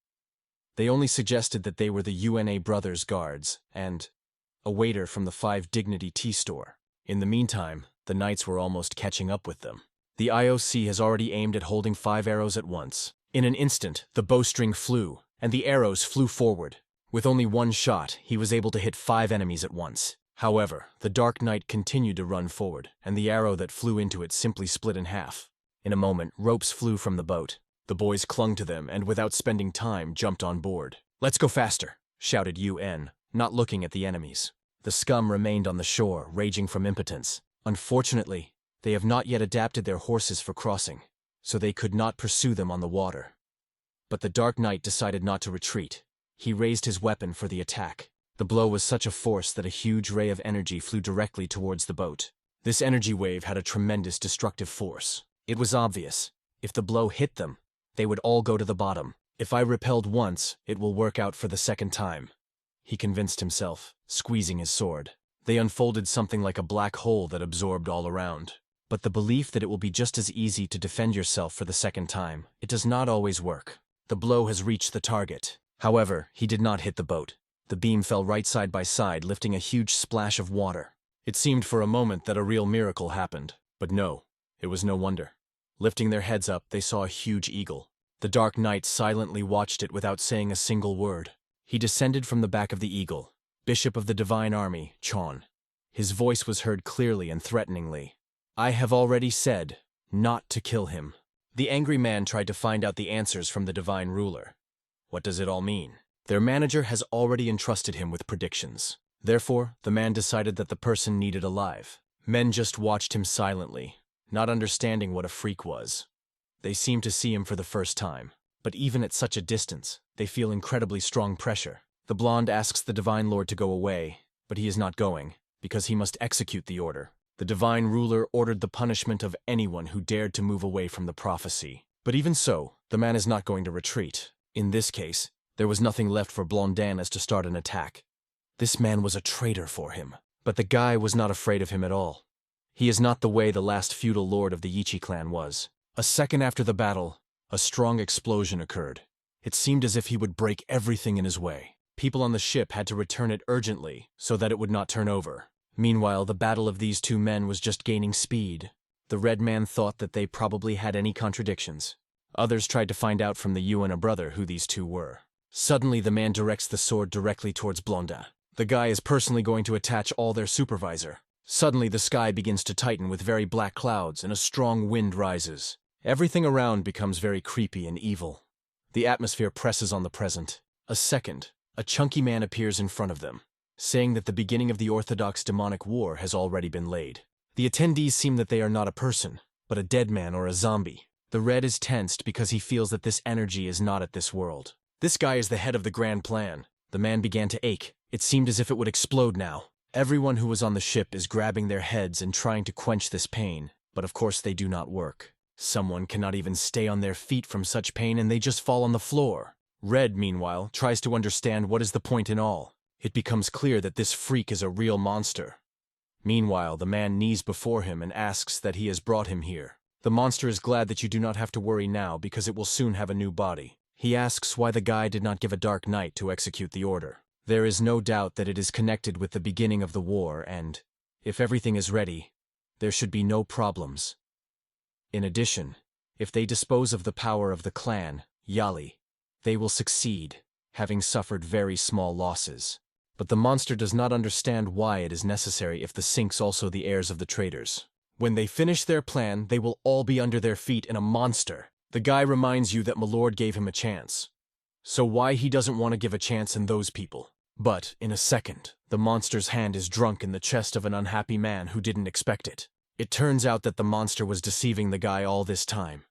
They only suggested that they were the UNA Brothers guards, and a waiter from the 5 Dignity tea store. In the meantime, the knights were almost catching up with them. The IOC has already aimed at holding 5 arrows at once. In an instant, the bowstring flew, and the arrows flew forward. With only one shot, he was able to hit 5 enemies at once. However, the Dark Knight continued to run forward, and the arrow that flew into it simply split in half. In a moment, ropes flew from the boat. The boys clung to them and, without spending time, jumped on board. "Let's go faster," shouted UN, not looking at the enemies. The scum remained on the shore, raging from impotence. Unfortunately, they have not yet adapted their horses for crossing, so they could not pursue them on the water. But the Dark Knight decided not to retreat. He raised his weapon for the attack. The blow was such a force that a huge ray of energy flew directly towards the boat. This energy wave had a tremendous destructive force. It was obvious. If the blow hit them, they would all go to the bottom. "If I repelled once, it will work out for the second time," he convinced himself, squeezing his sword. They unfolded something like a black hole that absorbed all around. But the belief that it will be just as easy to defend yourself for the second time, it does not always work. The blow has reached the target. However, he did not hit the boat. The beam fell right side by side, lifting a huge splash of water. It seemed for a moment that a real miracle happened. But no, it was no wonder. Lifting their heads up, they saw a huge eagle. The Dark Knight silently watched it without saying a single word. He descended from the back of the eagle, Bishop of the Divine Army, Chon. His voice was heard clearly and threateningly. "I have already said not to kill him." The angry man tried to find out the answers from the Divine Ruler. What does it all mean? Their manager has already entrusted him with predictions. Therefore, the man decided that the person needed alive. Men just watched him silently, not understanding what a freak was. They seem to see him for the first time. But even at such a distance, they feel incredibly strong pressure. The blonde asks the Divine Lord to go away, but he is not going, because he must execute the order. The Divine Ruler ordered the punishment of anyone who dared to move away from the prophecy. But even so, the man is not going to retreat. In this case, there was nothing left for Blondin as to start an attack. This man was a traitor for him, but the guy was not afraid of him at all. He is not the way the last feudal lord of the Yichi clan was. A second after the battle, a strong explosion occurred. It seemed as if he would break everything in his way. People on the ship had to return it urgently so that it would not turn over. Meanwhile, the battle of these 2 men was just gaining speed. The red man thought that they probably had any contradictions. Others tried to find out from the Yuan brother who these 2 were. Suddenly, the man directs the sword directly towards Blondin. The guy is personally going to attach all their supervisor. Suddenly, the sky begins to tighten with very black clouds and a strong wind rises. Everything around becomes very creepy and evil. The atmosphere presses on the present. A second, a chunky man appears in front of them, saying that the beginning of the Orthodox demonic war has already been laid. The attendees seem that they are not a person, but a dead man or a zombie. The red is tensed because he feels that this energy is not at this world. This guy is the head of the grand plan. The man began to ache. It seemed as if it would explode now. Everyone who was on the ship is grabbing their heads and trying to quench this pain, but of course they do not work. Someone cannot even stay on their feet from such pain and they just fall on the floor. Red, meanwhile, tries to understand what is the point in all. It becomes clear that this freak is a real monster. Meanwhile, the man kneels before him and asks that he has brought him here. The monster is glad that you do not have to worry now because it will soon have a new body. He asks why the guy did not give a Dark Knight to execute the order. There is no doubt that it is connected with the beginning of the war and, if everything is ready, there should be no problems. In addition, if they dispose of the power of the clan, Yali, they will succeed, having suffered very small losses. But the monster does not understand why it is necessary if the sinks also the heirs of the traitors. When they finish their plan, they will all be under their feet in a monster. The guy reminds you that Milord gave him a chance. So why he doesn't want to give a chance in those people? But, in a second, the monster's hand is drunk in the chest of an unhappy man who didn't expect it. It turns out that the monster was deceiving the guy all this time.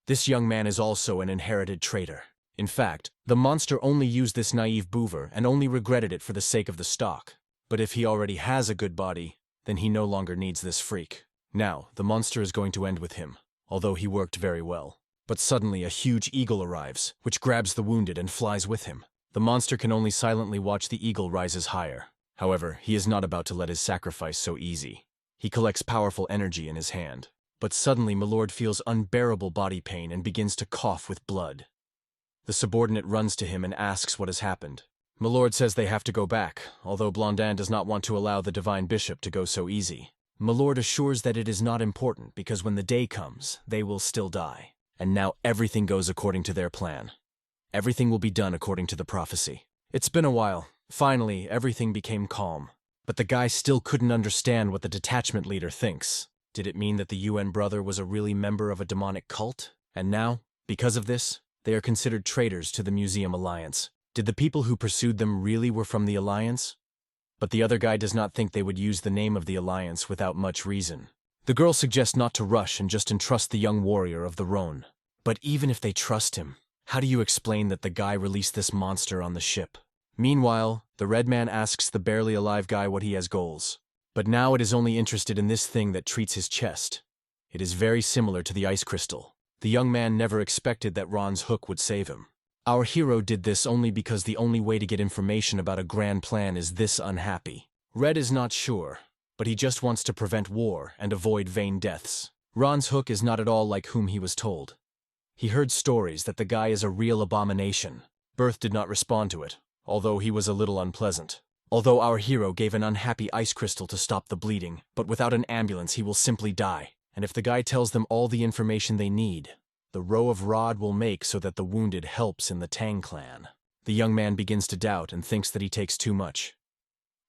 This young man is also an inherited traitor. In fact, the monster only used this naive boover and only regretted it for the sake of the stock. But if he already has a good body, then he no longer needs this freak. Now, the monster is going to end with him, although he worked very well. But suddenly a huge eagle arrives, which grabs the wounded and flies with him. The monster can only silently watch the eagle rises higher. However, he is not about to let his sacrifice so easy. He collects powerful energy in his hand. But suddenly Milord feels unbearable body pain and begins to cough with blood. The subordinate runs to him and asks what has happened. Milord says they have to go back, although Blondin does not want to allow the divine bishop to go so easy. Milord assures that it is not important because when the day comes, they will still die. And now everything goes according to their plan. Everything will be done according to the prophecy. It's been a while. Finally, everything became calm. But the guy still couldn't understand what the detachment leader thinks. Did it mean that the UN brother was a really member of a demonic cult? And now, because of this, they are considered traitors to the Museum Alliance. Did the people who pursued them really were from the Alliance? But the other guy does not think they would use the name of the Alliance without much reason. The girl suggests not to rush and just entrust the young warrior of the Rhone. But even if they trust him, how do you explain that the guy released this monster on the ship? Meanwhile, the red man asks the barely alive guy what he has goals. But now it is only interested in this thing that treats his chest. It is very similar to the ice crystal. The young man never expected that Ron's hook would save him. Our hero did this only because the only way to get information about a grand plan is this unhappy. Red is not sure, but he just wants to prevent war and avoid vain deaths. Ron's hook is not at all like whom he was told. He heard stories that the guy is a real abomination. Berth did not respond to it, although he was a little unpleasant. Although our hero gave an unhappy ice crystal to stop the bleeding, but without an ambulance he will simply die. And if the guy tells them all the information they need, the row of rod will make so that the wounded helps in the Tang clan. The young man begins to doubt and thinks that he takes too much.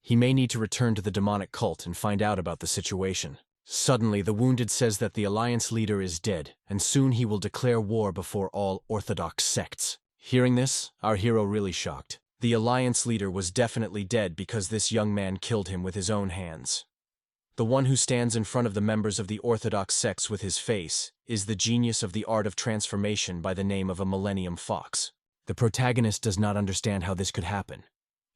He may need to return to the demonic cult and find out about the situation. Suddenly, the wounded says that the Alliance leader is dead, and soon he will declare war before all Orthodox sects. Hearing this, our hero really shocked. The Alliance leader was definitely dead because this young man killed him with his own hands. The one who stands in front of the members of the Orthodox sects with his face is the genius of the art of transformation by the name of a Millennium Fox. The protagonist does not understand how this could happen.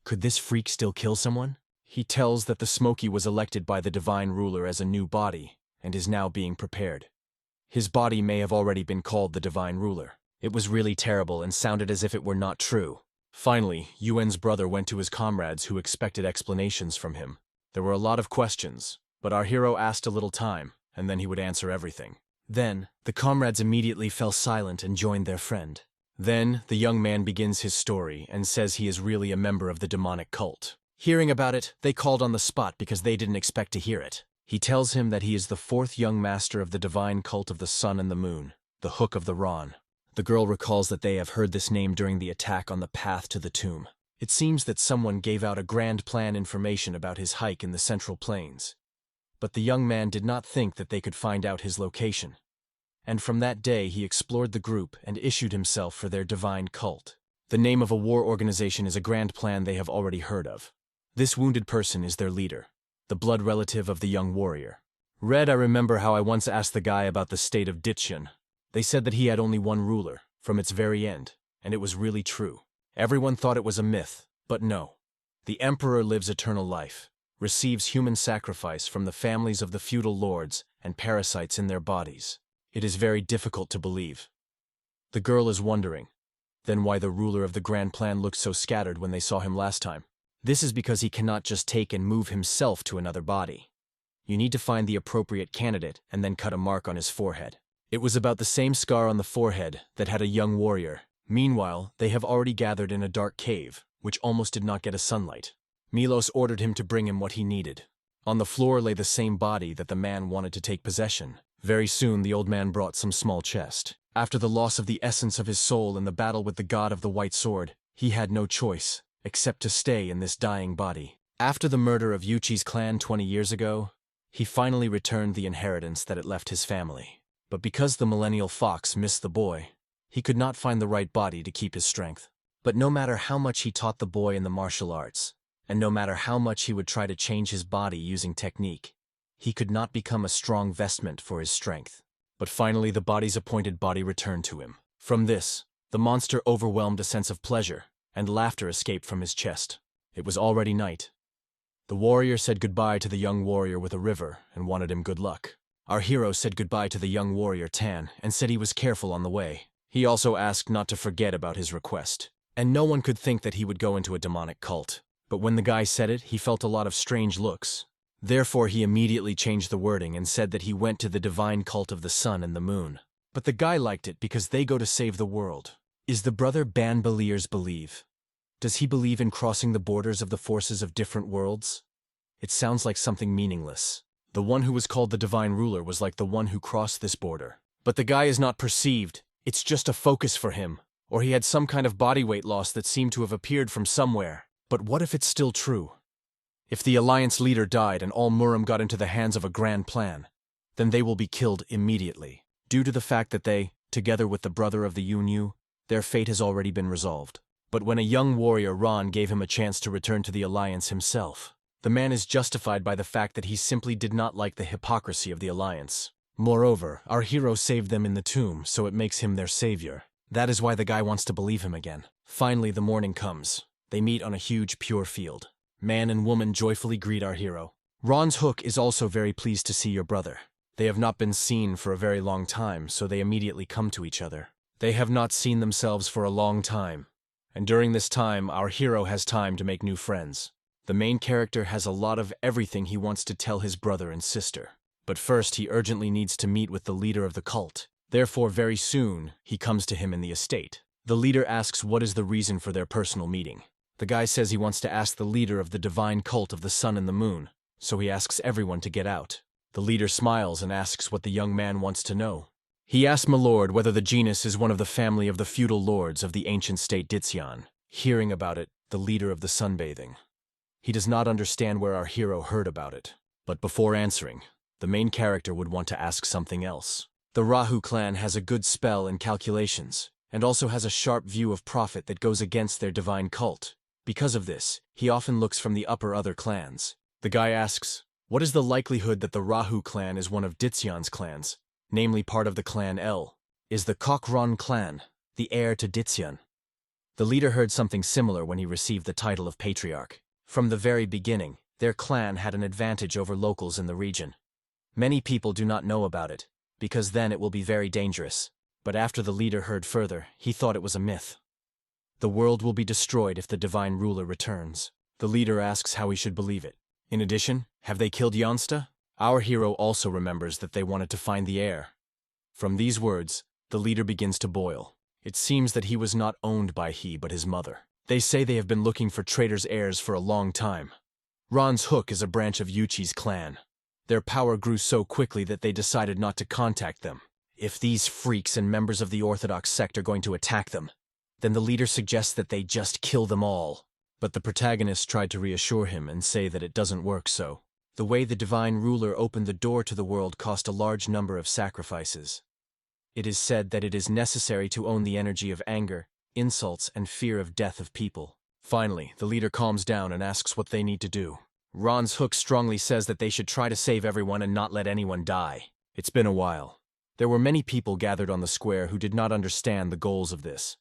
Could this freak still kill someone? He tells that the Smoky was elected by the divine ruler as a new body and is now being prepared. His body may have already been called the divine ruler. It was really terrible and sounded as if it were not true. Finally, Yuen's brother went to his comrades who expected explanations from him. There were a lot of questions, but our hero asked a little time, and then he would answer everything. Then, the comrades immediately fell silent and joined their friend. Then, the young man begins his story and says he is really a member of the demonic cult. Hearing about it, they called on the spot because they didn't expect to hear it. He tells him that he is the fourth young master of the divine cult of the sun and the moon, the Hook of the Ron. The girl recalls that they have heard this name during the attack on the path to the tomb. It seems that someone gave out a grand plan information about his hike in the Central Plains. But the young man did not think that they could find out his location. And from that day he explored the group and issued himself for their divine cult. The name of a war organization is a grand plan they have already heard of. This wounded person is their leader, the blood relative of the young warrior. Red, I remember how I once asked the guy about the state of Ditchen. They said that he had only one ruler, from its very end, and it was really true. Everyone thought it was a myth, but no. The emperor lives eternal life, receives human sacrifice from the families of the feudal lords and parasites in their bodies. It is very difficult to believe. The girl is wondering, then why the ruler of the grand plan looked so scattered when they saw him last time. This is because he cannot just take and move himself to another body. You need to find the appropriate candidate and then cut a mark on his forehead. It was about the same scar on the forehead that had a young warrior. Meanwhile, they have already gathered in a dark cave, which almost did not get a sunlight. Milos ordered him to bring him what he needed. On the floor lay the same body that the man wanted to take possession. Very soon the old man brought some small chest. After the loss of the essence of his soul in the battle with the god of the white sword, he had no choice except to stay in this dying body. After the murder of Yuchi's clan 20 years ago, he finally returned the inheritance that it left his family. But because the millennial fox missed the boy, he could not find the right body to keep his strength. But no matter how much he taught the boy in the martial arts, and no matter how much he would try to change his body using technique, he could not become a strong vestment for his strength. But finally the body's appointed body returned to him. From this, the monster overwhelmed a sense of pleasure, and laughter escaped from his chest. It was already night. The warrior said goodbye to the young warrior with a river and wanted him good luck. Our hero said goodbye to the young warrior Tan and said he was careful on the way. He also asked not to forget about his request. And no one could think that he would go into a demonic cult. But when the guy said it, he felt a lot of strange looks. Therefore he immediately changed the wording and said that he went to the divine cult of the sun and the moon. But the guy liked it because they go to save the world. Is the brother Ban Beliers believe? Does he believe in crossing the borders of the forces of different worlds? It sounds like something meaningless. The one who was called the divine ruler was like the one who crossed this border. But the guy is not perceived. It's just a focus for him. Or he had some kind of body weight loss that seemed to have appeared from somewhere. But what if it's still true? If the alliance leader died and all Muram got into the hands of a grand plan, then they will be killed immediately. Due to the fact that they, together with the brother of the Yunyu, their fate has already been resolved. But when a young warrior Ron gave him a chance to return to the alliance himself, the man is justified by the fact that he simply did not like the hypocrisy of the alliance. Moreover, our hero saved them in the tomb, so it makes him their savior. That is why the guy wants to believe him again. Finally, the morning comes. They meet on a huge pure field. Man and woman joyfully greet our hero. Ron's hook is also very pleased to see your brother. They have not been seen for a very long time, so they immediately come to each other. They have not seen themselves for a long time. And during this time, our hero has time to make new friends. The main character has a lot of everything he wants to tell his brother and sister. But first, he urgently needs to meet with the leader of the cult. Therefore, very soon, he comes to him in the estate. The leader asks what is the reason for their personal meeting. The guy says he wants to ask the leader of the divine cult of the sun and the moon, so he asks everyone to get out. The leader smiles and asks what the young man wants to know. He asks my lord whether the genus is one of the family of the feudal lords of the ancient state Ditzian. Hearing about it, the leader of the sunbathing. He does not understand where our hero heard about it. But before answering, the main character would want to ask something else. The Rahu clan has a good spell in calculations, and also has a sharp view of profit that goes against their divine cult. Because of this, he often looks from the upper other clans. The guy asks, what is the likelihood that the Rahu clan is one of Ditzian's clans, namely part of the clan L? Is the Kokron clan the heir to Ditzian? The leader heard something similar when he received the title of patriarch. From the very beginning, their clan had an advantage over locals in the region. Many people do not know about it, because then it will be very dangerous. But after the leader heard further, he thought it was a myth. The world will be destroyed if the divine ruler returns. The leader asks how he should believe it. In addition, have they killed Yonsta? Our hero also remembers that they wanted to find the heir. From these words, the leader begins to boil. It seems that he was not owned by he but his mother. They say they have been looking for traitors' heirs for a long time. Ron's hook is a branch of Yuchi's clan. Their power grew so quickly that they decided not to contact them. If these freaks and members of the Orthodox sect are going to attack them, then the leader suggests that they just kill them all. But the protagonist tried to reassure him and say that it doesn't work so. The way the divine ruler opened the door to the world cost a large number of sacrifices. It is said that it is necessary to own the energy of anger, insults, and fear of death of people. Finally, the leader calms down and asks what they need to do. Ron's hook strongly says that they should try to save everyone and not let anyone die. It's been a while. There were many people gathered on the square who did not understand the goals of this.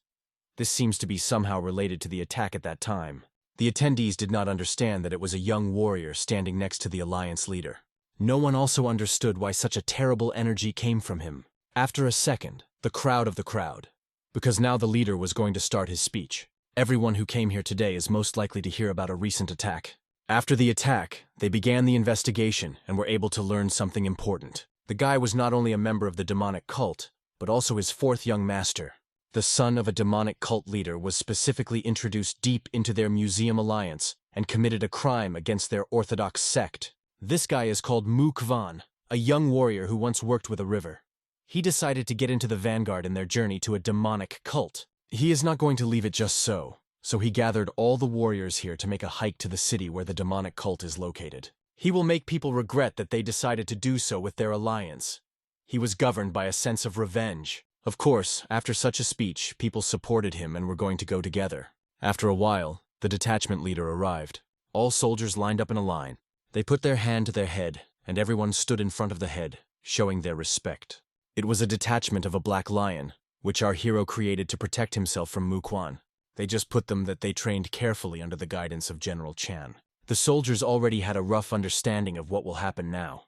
This seems to be somehow related to the attack at that time. The attendees did not understand that it was a young warrior standing next to the alliance leader. No one also understood why such a terrible energy came from him. After a second, the crowd. Because now the leader was going to start his speech. Everyone who came here today is most likely to hear about a recent attack. After the attack, they began the investigation and were able to learn something important. The guy was not only a member of the demonic cult, but also his fourth young master. The son of a demonic cult leader was specifically introduced deep into their museum alliance and committed a crime against their orthodox sect. This guy is called Mu Kvan, a young warrior who once worked with a river. He decided to get into the vanguard in their journey to a demonic cult. He is not going to leave it just so he gathered all the warriors here to make a hike to the city where the demonic cult is located. He will make people regret that they decided to do so with their alliance. He was governed by a sense of revenge. Of course, after such a speech, people supported him and were going to go together. After a while, the detachment leader arrived. All soldiers lined up in a line. They put their hand to their head and everyone stood in front of the head, showing their respect. It was a detachment of a black lion, which our hero created to protect himself from Muquan. They just put them that they trained carefully under the guidance of General Chan. The soldiers already had a rough understanding of what will happen now.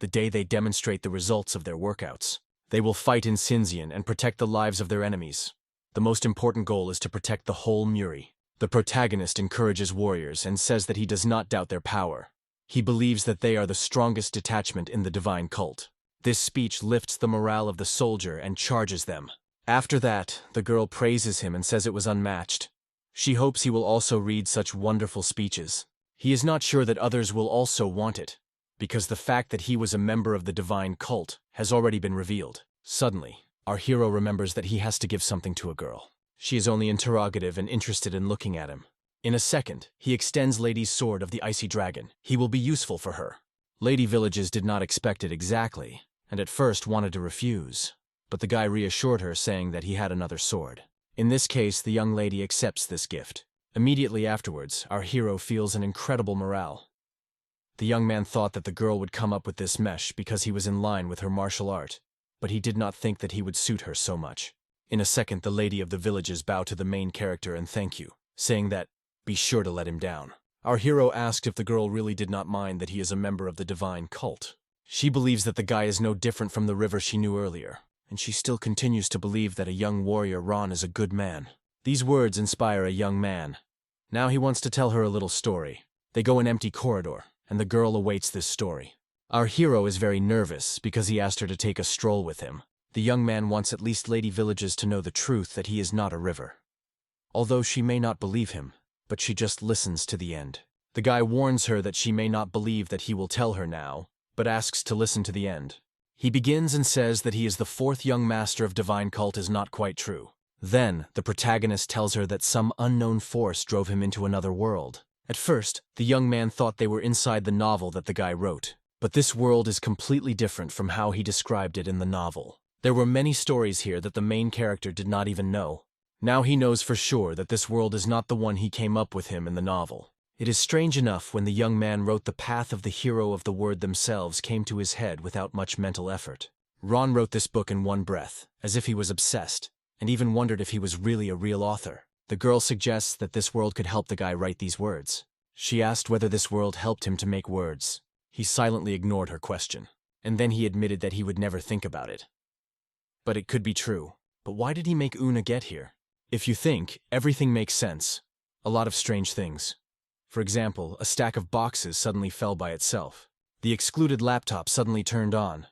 The day they demonstrate the results of their workouts, they will fight in Xinjiang and protect the lives of their enemies. The most important goal is to protect the whole Muri. The protagonist encourages warriors and says that he does not doubt their power. He believes that they are the strongest detachment in the divine cult. This speech lifts the morale of the soldier and charges them. After that, the girl praises him and says it was unmatched. She hopes he will also read such wonderful speeches. He is not sure that others will also want it, because the fact that he was a member of the divine cult has already been revealed. Suddenly, our hero remembers that he has to give something to a girl. She is only interrogative and interested in looking at him. In a second, he extends Lady's sword of the icy dragon. He will be useful for her. Lady Villages did not expect it exactly, and at first wanted to refuse. But the guy reassured her, saying that he had another sword. In this case, the young lady accepts this gift. Immediately afterwards, our hero feels an incredible morale. The young man thought that the girl would come up with this mesh because he was in line with her martial art, but he did not think that he would suit her so much. In a second, the lady of the villages bowed to the main character and thank you, saying that, be sure to let him down. Our hero asked if the girl really did not mind that he is a member of the divine cult. She believes that the guy is no different from the river she knew earlier, and she still continues to believe that a young warrior Ron is a good man. These words inspire a young man. Now he wants to tell her a little story. They go an empty corridor, and the girl awaits this story. Our hero is very nervous because he asked her to take a stroll with him. The young man wants at least Lady Villages to know the truth that he is not a river. Although she may not believe him, but she just listens to the end. The guy warns her that she may not believe that he will tell her now, but asks to listen to the end. He begins and says that he is the fourth young master of divine cult is not quite true. Then, the protagonist tells her that some unknown force drove him into another world. At first, the young man thought they were inside the novel that the guy wrote, but this world is completely different from how he described it in the novel. There were many stories here that the main character did not even know. Now he knows for sure that this world is not the one he came up with him in the novel. It is strange enough when the young man wrote the path of the hero of the word themselves came to his head without much mental effort. Ron wrote this book in one breath, as if he was obsessed, and even wondered if he was really a real author. The girl suggests that this world could help the guy write these words. She asked whether this world helped him to make words. He silently ignored her question, and then he admitted that he would never think about it. But it could be true. But why did he make Una get here? If you think, everything makes sense. A lot of strange things. For example, a stack of boxes suddenly fell by itself. The excluded laptop suddenly turned on.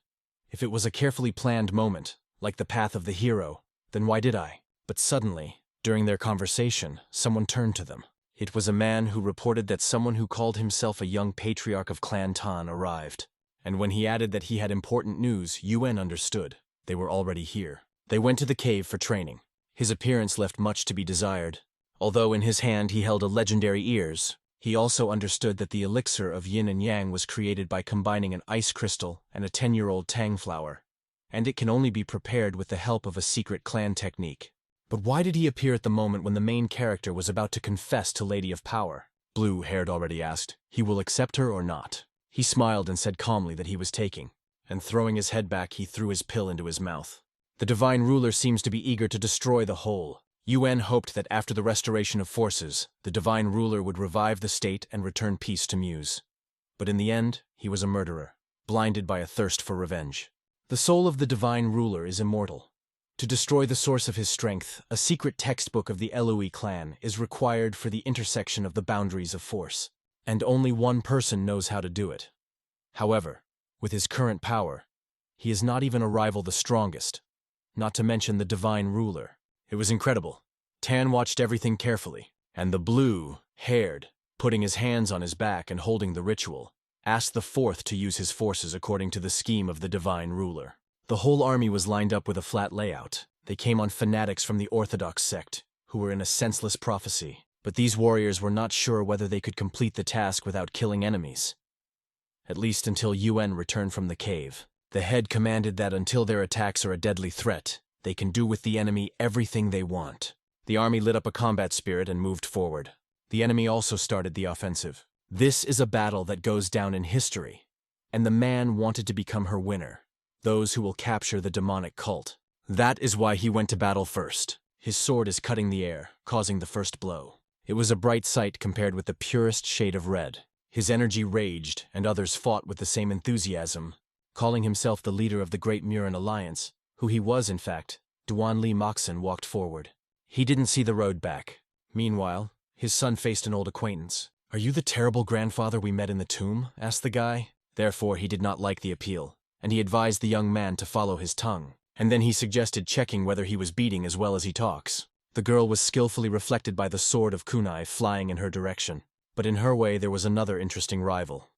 If it was a carefully planned moment, like the path of the hero, then why did I? But suddenly, during their conversation, someone turned to them. It was a man who reported that someone who called himself a young patriarch of Clan Tan arrived. And when he added that he had important news, UN understood. They were already here. They went to the cave for training. His appearance left much to be desired. Although in his hand he held a legendary ears, he also understood that the elixir of yin and yang was created by combining an ice crystal and a 10-year-old tang flower, and it can only be prepared with the help of a secret clan technique. But why did he appear at the moment when the main character was about to confess to Lady of Power? Blue-haired already asked, he will accept her or not? He smiled and said calmly that he was taking, and throwing his head back he threw his pill into his mouth. The divine ruler seems to be eager to destroy the whole. UN hoped that after the restoration of forces, the divine ruler would revive the state and return peace to Muse. But in the end, he was a murderer, blinded by a thirst for revenge. The soul of the divine ruler is immortal. To destroy the source of his strength, a secret textbook of the Eloi clan is required for the intersection of the boundaries of force, and only one person knows how to do it. However, with his current power, he is not even a rival the strongest, not to mention the divine ruler. It was incredible. Tan watched everything carefully, and the blue-haired, putting his hands on his back and holding the ritual, asked the fourth to use his forces according to the scheme of the divine ruler. The whole army was lined up with a flat layout. They came on fanatics from the Orthodox sect, who were in a senseless prophecy. But these warriors were not sure whether they could complete the task without killing enemies. At least until UN returned from the cave. The head commanded that until their attacks are a deadly threat, they can do with the enemy everything they want. The army lit up a combat spirit and moved forward. The enemy also started the offensive. This is a battle that goes down in history. and the man wanted to become her winner, those who will capture the demonic cult. That is why he went to battle first. His sword is cutting the air, causing the first blow. It was a bright sight compared with the purest shade of red. His energy raged, and others fought with the same enthusiasm. Calling himself the leader of the Great Murin Alliance, who he was in fact, Duan Li Moxon walked forward. He didn't see the road back. Meanwhile, his son faced an old acquaintance. "Are you the terrible grandfather we met in the tomb?" asked the guy. Therefore, he did not like the appeal, and he advised the young man to follow his tongue. And then he suggested checking whether he was beating as well as he talks. The girl was skillfully reflected by the sword of kunai flying in her direction. But in her way there was another interesting rival.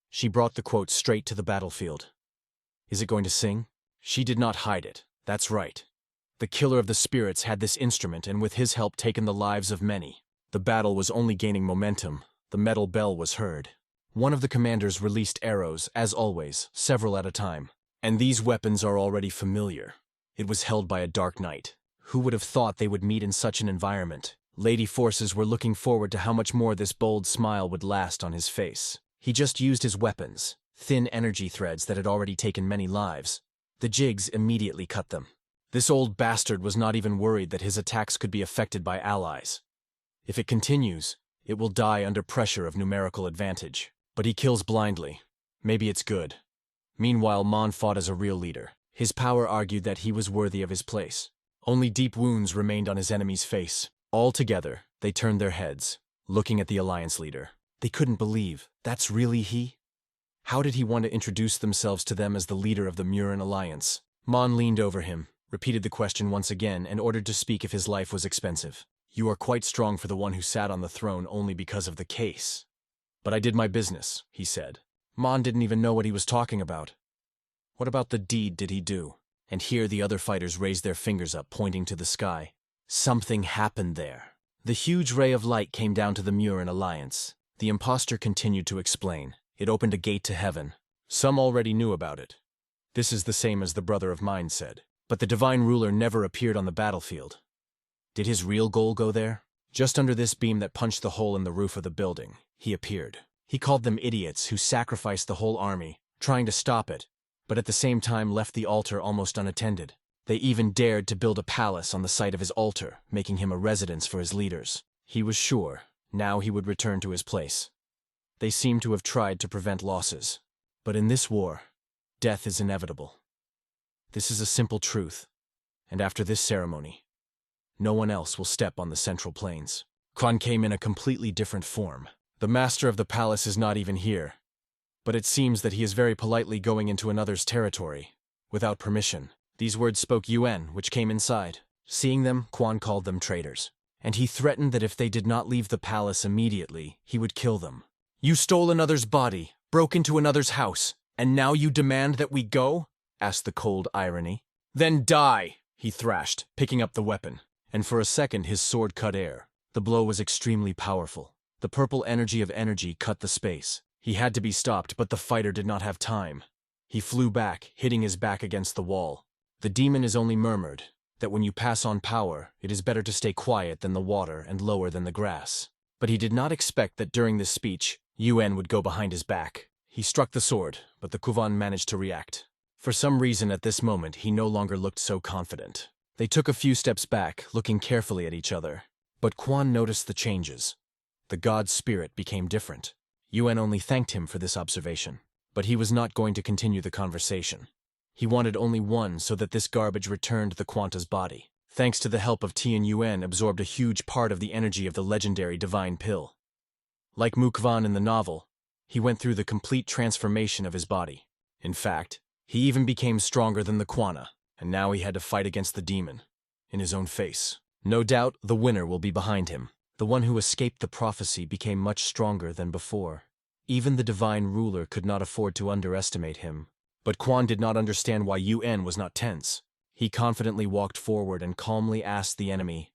She brought the quote straight to the battlefield. "Is it going to sing?" She did not hide it. That's right. The killer of the spirits had this instrument and with his help taken the lives of many. The battle was only gaining momentum. The metal bell was heard. One of the commanders released arrows, as always, several at a time. And these weapons are already familiar. It was held by a dark knight. Who would have thought they would meet in such an environment? Lady forces were looking forward to how much more this bold smile would last on his face. He just used his weapons, thin energy threads that had already taken many lives. The jigs immediately cut them. This old bastard was not even worried that his attacks could be affected by allies. If it continues, it will die under pressure of numerical advantage. But he kills blindly. Maybe it's good. Meanwhile, Mon fought as a real leader. His power argued that he was worthy of his place. Only deep wounds remained on his enemy's face. All together, they turned their heads, looking at the alliance leader. They couldn't believe, that's really he? How did he want to introduce themselves to them as the leader of the Murin Alliance? Mon leaned over him, repeated the question once again, and ordered to speak if his life was expensive. "You are quite strong for the one who sat on the throne only because of the case." "But I did my business," he said. Mon didn't even know what he was talking about. What about the deed did he do? And here the other fighters raised their fingers up, pointing to the sky. Something happened there. The huge ray of light came down to the Murin Alliance. The impostor continued to explain. It opened a gate to heaven. Some already knew about it. This is the same as the brother of mine said. But the divine ruler never appeared on the battlefield. Did his real goal go there? Just under this beam that punched the hole in the roof of the building, he appeared. He called them idiots who sacrificed the whole army, trying to stop it, but at the same time left the altar almost unattended. They even dared to build a palace on the site of his altar, making him a residence for his leaders. He was sure, now he would return to his place. They seemed to have tried to prevent losses. But in this war, death is inevitable. This is a simple truth, and after this ceremony, no one else will step on the central plains. Quan came in a completely different form. The master of the palace is not even here, but it seems that he is very politely going into another's territory, without permission. These words spoke Yuan, which came inside. Seeing them, Quan called them traitors, and he threatened that if they did not leave the palace immediately, he would kill them. "You stole another's body, broke into another's house, and now you demand that we go?" asked the cold irony. "Then die!" he thrashed, picking up the weapon. And for a second his sword cut air. The blow was extremely powerful. The purple energy of energy cut the space. He had to be stopped, but the fighter did not have time. He flew back, hitting his back against the wall. The demon is only murmured that when you pass on power, it is better to stay quiet than the water and lower than the grass. But he did not expect that during this speech, Yuan would go behind his back. He struck the sword, but the Kuvan managed to react. For some reason at this moment, he no longer looked so confident. They took a few steps back, looking carefully at each other. But Quan noticed the changes. The god's spirit became different. Yuan only thanked him for this observation. But he was not going to continue the conversation. He wanted only one so that this garbage returned the Quanta's body. Thanks to the help of Tian Yuan absorbed a huge part of the energy of the legendary divine pill. Like Mukvan in the novel, he went through the complete transformation of his body. In fact, he even became stronger than the Quanta, and now he had to fight against the demon, in his own face. No doubt, the winner will be behind him. The one who escaped the prophecy became much stronger than before. Even the divine ruler could not afford to underestimate him. But Quan did not understand why Yuan was not tense. He confidently walked forward and calmly asked the enemy,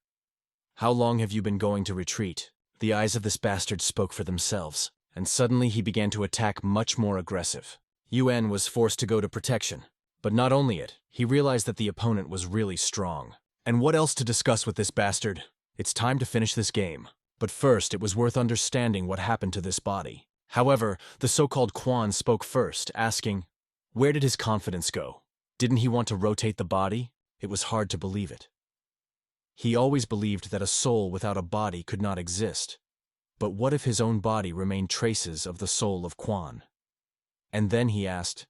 "How long have you been going to retreat?" The eyes of this bastard spoke for themselves, and suddenly he began to attack much more aggressive. Yuan was forced to go to protection. But not only it, he realized that the opponent was really strong. And what else to discuss with this bastard? It's time to finish this game. But first, it was worth understanding what happened to this body. However, the so-called Quan spoke first, asking, where did his confidence go? Didn't he want to rotate the body? It was hard to believe it. He always believed that a soul without a body could not exist. But what if his own body remained traces of the soul of Quan? And then he asked,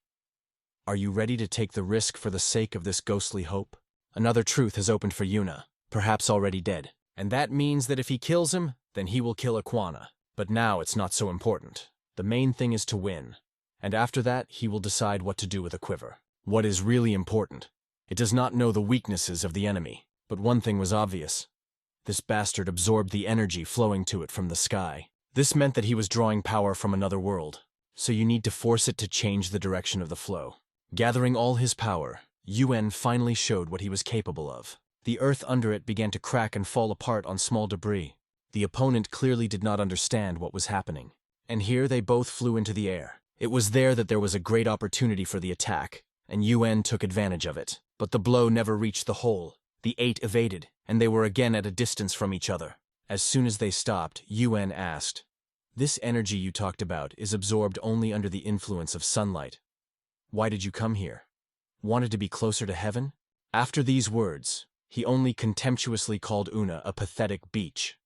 are you ready to take the risk for the sake of this ghostly hope? Another truth has opened for Yuna, perhaps already dead. And that means that if he kills him, then he will kill Aquana. But now it's not so important. The main thing is to win. And after that, he will decide what to do with a quiver. What is really important? It does not know the weaknesses of the enemy. But one thing was obvious. This bastard absorbed the energy flowing to it from the sky. This meant that he was drawing power from another world. So you need to force it to change the direction of the flow. Gathering all his power, Yuen finally showed what he was capable of. The earth under it began to crack and fall apart on small debris. The opponent clearly did not understand what was happening. And here they both flew into the air. It was there that there was a great opportunity for the attack, and Yuen took advantage of it. But the blow never reached the hole. The 8 evaded, and they were again at a distance from each other. As soon as they stopped, Yuen asked, this energy you talked about is absorbed only under the influence of sunlight. Why did you come here? Wanted to be closer to heaven? After these words, he only contemptuously called Una a pathetic beach.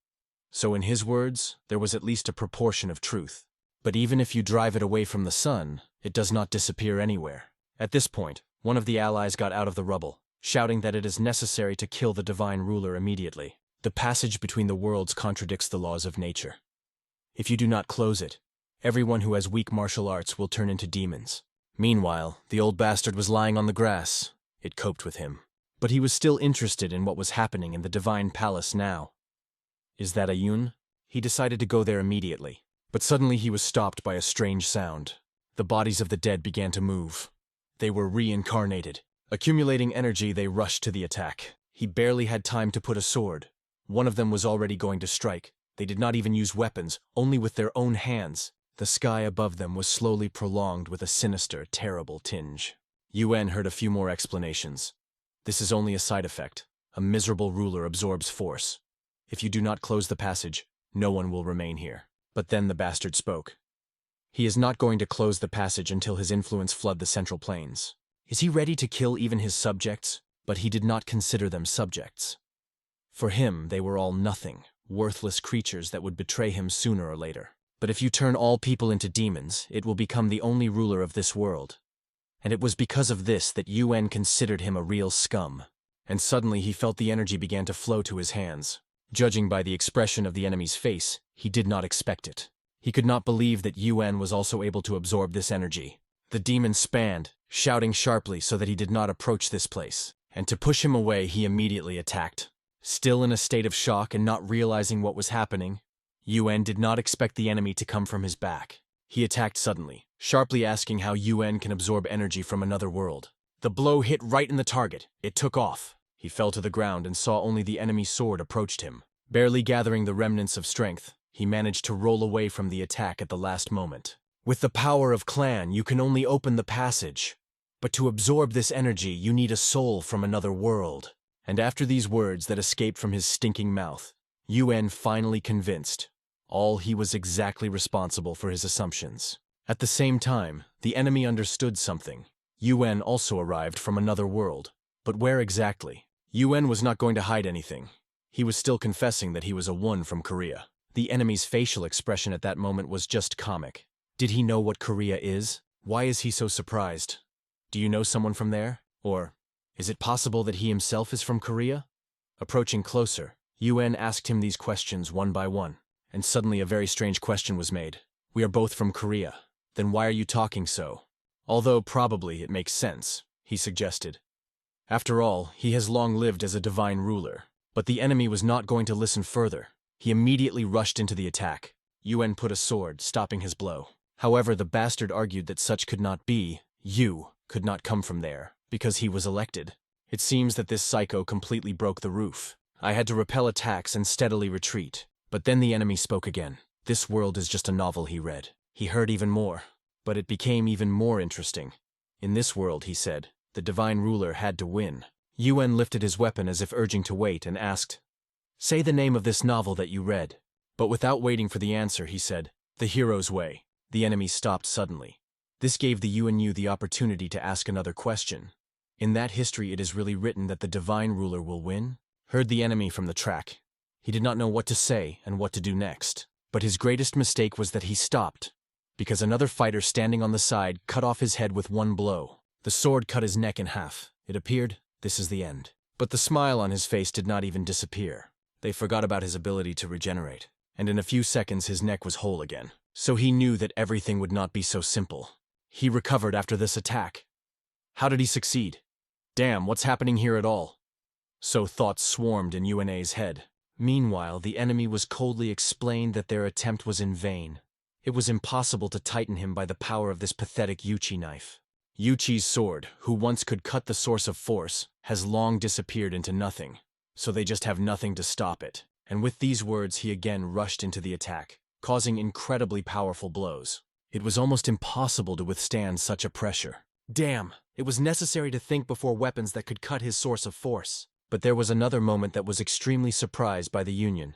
So in his words, there was at least a proportion of truth. But even if you drive it away from the sun, it does not disappear anywhere. At this point, one of the allies got out of the rubble, shouting that it is necessary to kill the divine ruler immediately. The passage between the worlds contradicts the laws of nature. If you do not close it, everyone who has weak martial arts will turn into demons. Meanwhile, the old bastard was lying on the grass. It coped with him. But he was still interested in what was happening in the divine palace now. Is that Ayun? He decided to go there immediately. But suddenly he was stopped by a strange sound. The bodies of the dead began to move. They were reincarnated. Accumulating energy, they rushed to the attack. He barely had time to put a sword. One of them was already going to strike. They did not even use weapons, only with their own hands. The sky above them was slowly prolonged with a sinister, terrible tinge. Yuen heard a few more explanations. This is only a side effect. A miserable ruler absorbs force. If you do not close the passage, no one will remain here. But then the bastard spoke. He is not going to close the passage until his influence flood the central plains. Is he ready to kill even his subjects? But he did not consider them subjects. For him, they were all nothing, worthless creatures that would betray him sooner or later. But if you turn all people into demons, it will become the only ruler of this world. And it was because of this that Yuen considered him a real scum. And suddenly he felt the energy began to flow to his hands. Judging by the expression of the enemy's face, he did not expect it. He could not believe that Yuen was also able to absorb this energy. The demon spanned, shouting sharply so that he did not approach this place. And to push him away, he immediately attacked. Still in a state of shock and not realizing what was happening, Yuen did not expect the enemy to come from his back. He attacked suddenly, sharply asking how Yuen can absorb energy from another world. The blow hit right in the target. It took off. He fell to the ground and saw only the enemy's sword approached him. Barely gathering the remnants of strength, he managed to roll away from the attack at the last moment. With the power of clan, you can only open the passage. But to absorb this energy, you need a soul from another world. And after these words that escaped from his stinking mouth, Yuen finally convinced. All he was exactly responsible for his assumptions. At the same time, the enemy understood something. Yuen also arrived from another world. But where exactly? Yuen was not going to hide anything. He was still confessing that he was a one from Korea. The enemy's facial expression at that moment was just comic. Did he know what Korea is? Why is he so surprised? Do you know someone from there? Or is it possible that he himself is from Korea? Approaching closer, Yuen asked him these questions one by one. And suddenly a very strange question was made. We are both from Korea. Then why are you talking so? Although probably it makes sense, he suggested. After all, he has long lived as a divine ruler. But the enemy was not going to listen further. He immediately rushed into the attack. Yuen put a sword, stopping his blow. However, the bastard argued that such could not be. You could not come from there, because he was elected. It seems that this psycho completely broke the roof. I had to repel attacks and steadily retreat. But then the enemy spoke again. This world is just a novel he read. He heard even more. But it became even more interesting. In this world, he said, the divine ruler had to win. Yuen lifted his weapon as if urging to wait and asked, "Say the name of this novel that you read." But without waiting for the answer, he said, "The Hero's Way." The enemy stopped suddenly. This gave the UNU the opportunity to ask another question. In that history, it is really written that the divine ruler will win? Heard the enemy from the track. He did not know what to say and what to do next. But his greatest mistake was that he stopped, because another fighter standing on the side cut off his head with one blow. The sword cut his neck in half. It appeared, this is the end. But the smile on his face did not even disappear. They forgot about his ability to regenerate, and in a few seconds his neck was whole again. So he knew that everything would not be so simple. He recovered after this attack. How did he succeed? Damn, what's happening here at all? So thoughts swarmed in UNA's head. Meanwhile, the enemy was coldly explained that their attempt was in vain. It was impossible to tighten him by the power of this pathetic Yuchi knife. Yuchi's sword, who once could cut the source of force, has long disappeared into nothing, so they just have nothing to stop it. And with these words, he again rushed into the attack, causing incredibly powerful blows. It was almost impossible to withstand such a pressure. Damn, it was necessary to think before weapons that could cut his source of force. But there was another moment that was extremely surprised by the Union.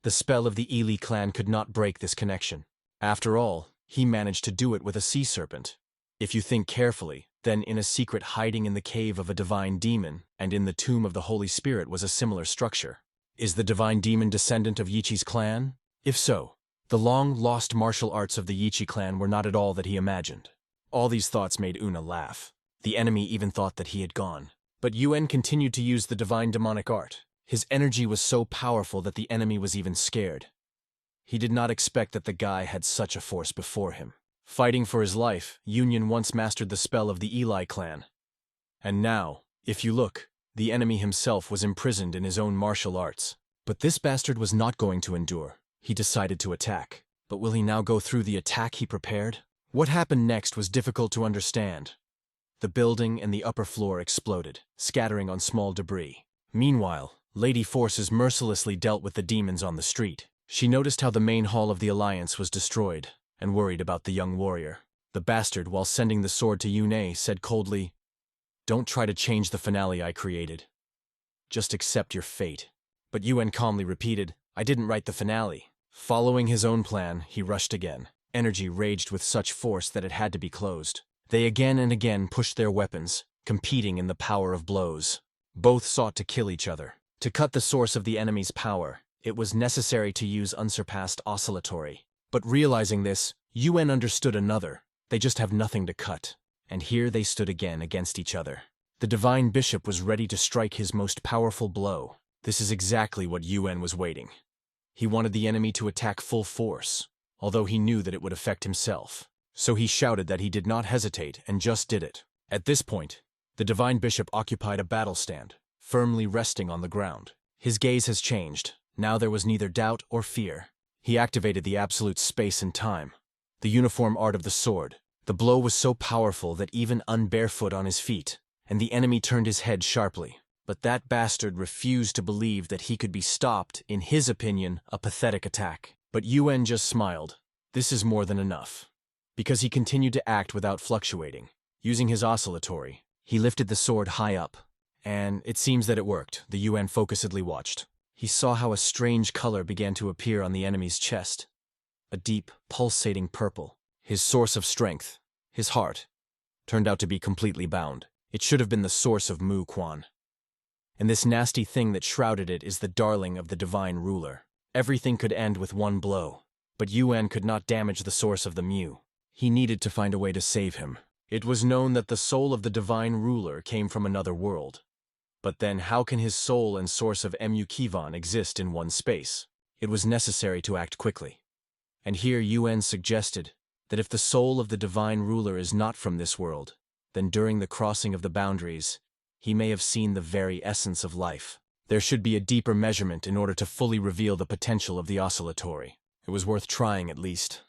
The spell of the Ely clan could not break this connection. After all, he managed to do it with a sea serpent. If you think carefully, then in a secret hiding in the cave of a divine demon and in the tomb of the Holy Spirit was a similar structure. Is the divine demon descendant of Yichi's clan? If so, the long-lost martial arts of the Yichi clan were not at all that he imagined. All these thoughts made Una laugh. The enemy even thought that he had gone. But Yuen continued to use the divine demonic art. His energy was so powerful that the enemy was even scared. He did not expect that the guy had such a force before him. Fighting for his life, Union once mastered the spell of the Eli clan. And now, if you look, the enemy himself was imprisoned in his own martial arts. But this bastard was not going to endure. He decided to attack. But will he now go through the attack he prepared? What happened next was difficult to understand. The building and the upper floor exploded, scattering on small debris. Meanwhile, Lady Forces mercilessly dealt with the demons on the street. She noticed how the main hall of the Alliance was destroyed, and worried about the young warrior. The bastard, while sending the sword to Yune, said coldly, "Don't try to change the finale I created. Just accept your fate." But Yuen calmly repeated, "I didn't write the finale." Following his own plan, he rushed again. Energy raged with such force that it had to be closed. They again and again pushed their weapons, competing in the power of blows. Both sought to kill each other. To cut the source of the enemy's power, it was necessary to use unsurpassed oscillatory. But realizing this, Yuen understood another. They just have nothing to cut. And here they stood again against each other. The divine bishop was ready to strike his most powerful blow. This is exactly what Yuen was waiting. He wanted the enemy to attack full force, although he knew that it would affect himself. So he shouted that he did not hesitate and just did it. At this point, the divine bishop occupied a battle stand, firmly resting on the ground. His gaze has changed. Now there was neither doubt or fear. He activated the absolute space and time. The uniform art of the sword. The blow was so powerful that even unbarefoot on his feet, and the enemy turned his head sharply. But that bastard refused to believe that he could be stopped, in his opinion, a pathetic attack. But Yuen just smiled. This is more than enough. Because he continued to act without fluctuating. Using his oscillatory, he lifted the sword high up. And it seems that it worked. The Yuen focusedly watched. He saw how a strange color began to appear on the enemy's chest. A deep, pulsating purple. His source of strength, his heart, turned out to be completely bound. It should have been the source of Mu Quan. And this nasty thing that shrouded it is the darling of the divine ruler. Everything could end with one blow. But Yuen could not damage the source of the Mu. He needed to find a way to save him. It was known that the soul of the divine ruler came from another world. But then how can his soul and source of Mu Kivan exist in one space? It was necessary to act quickly. And here Yuen suggested that if the soul of the divine ruler is not from this world, then during the crossing of the boundaries, he may have seen the very essence of life. There should be a deeper measurement in order to fully reveal the potential of the oscillatory. It was worth trying at least.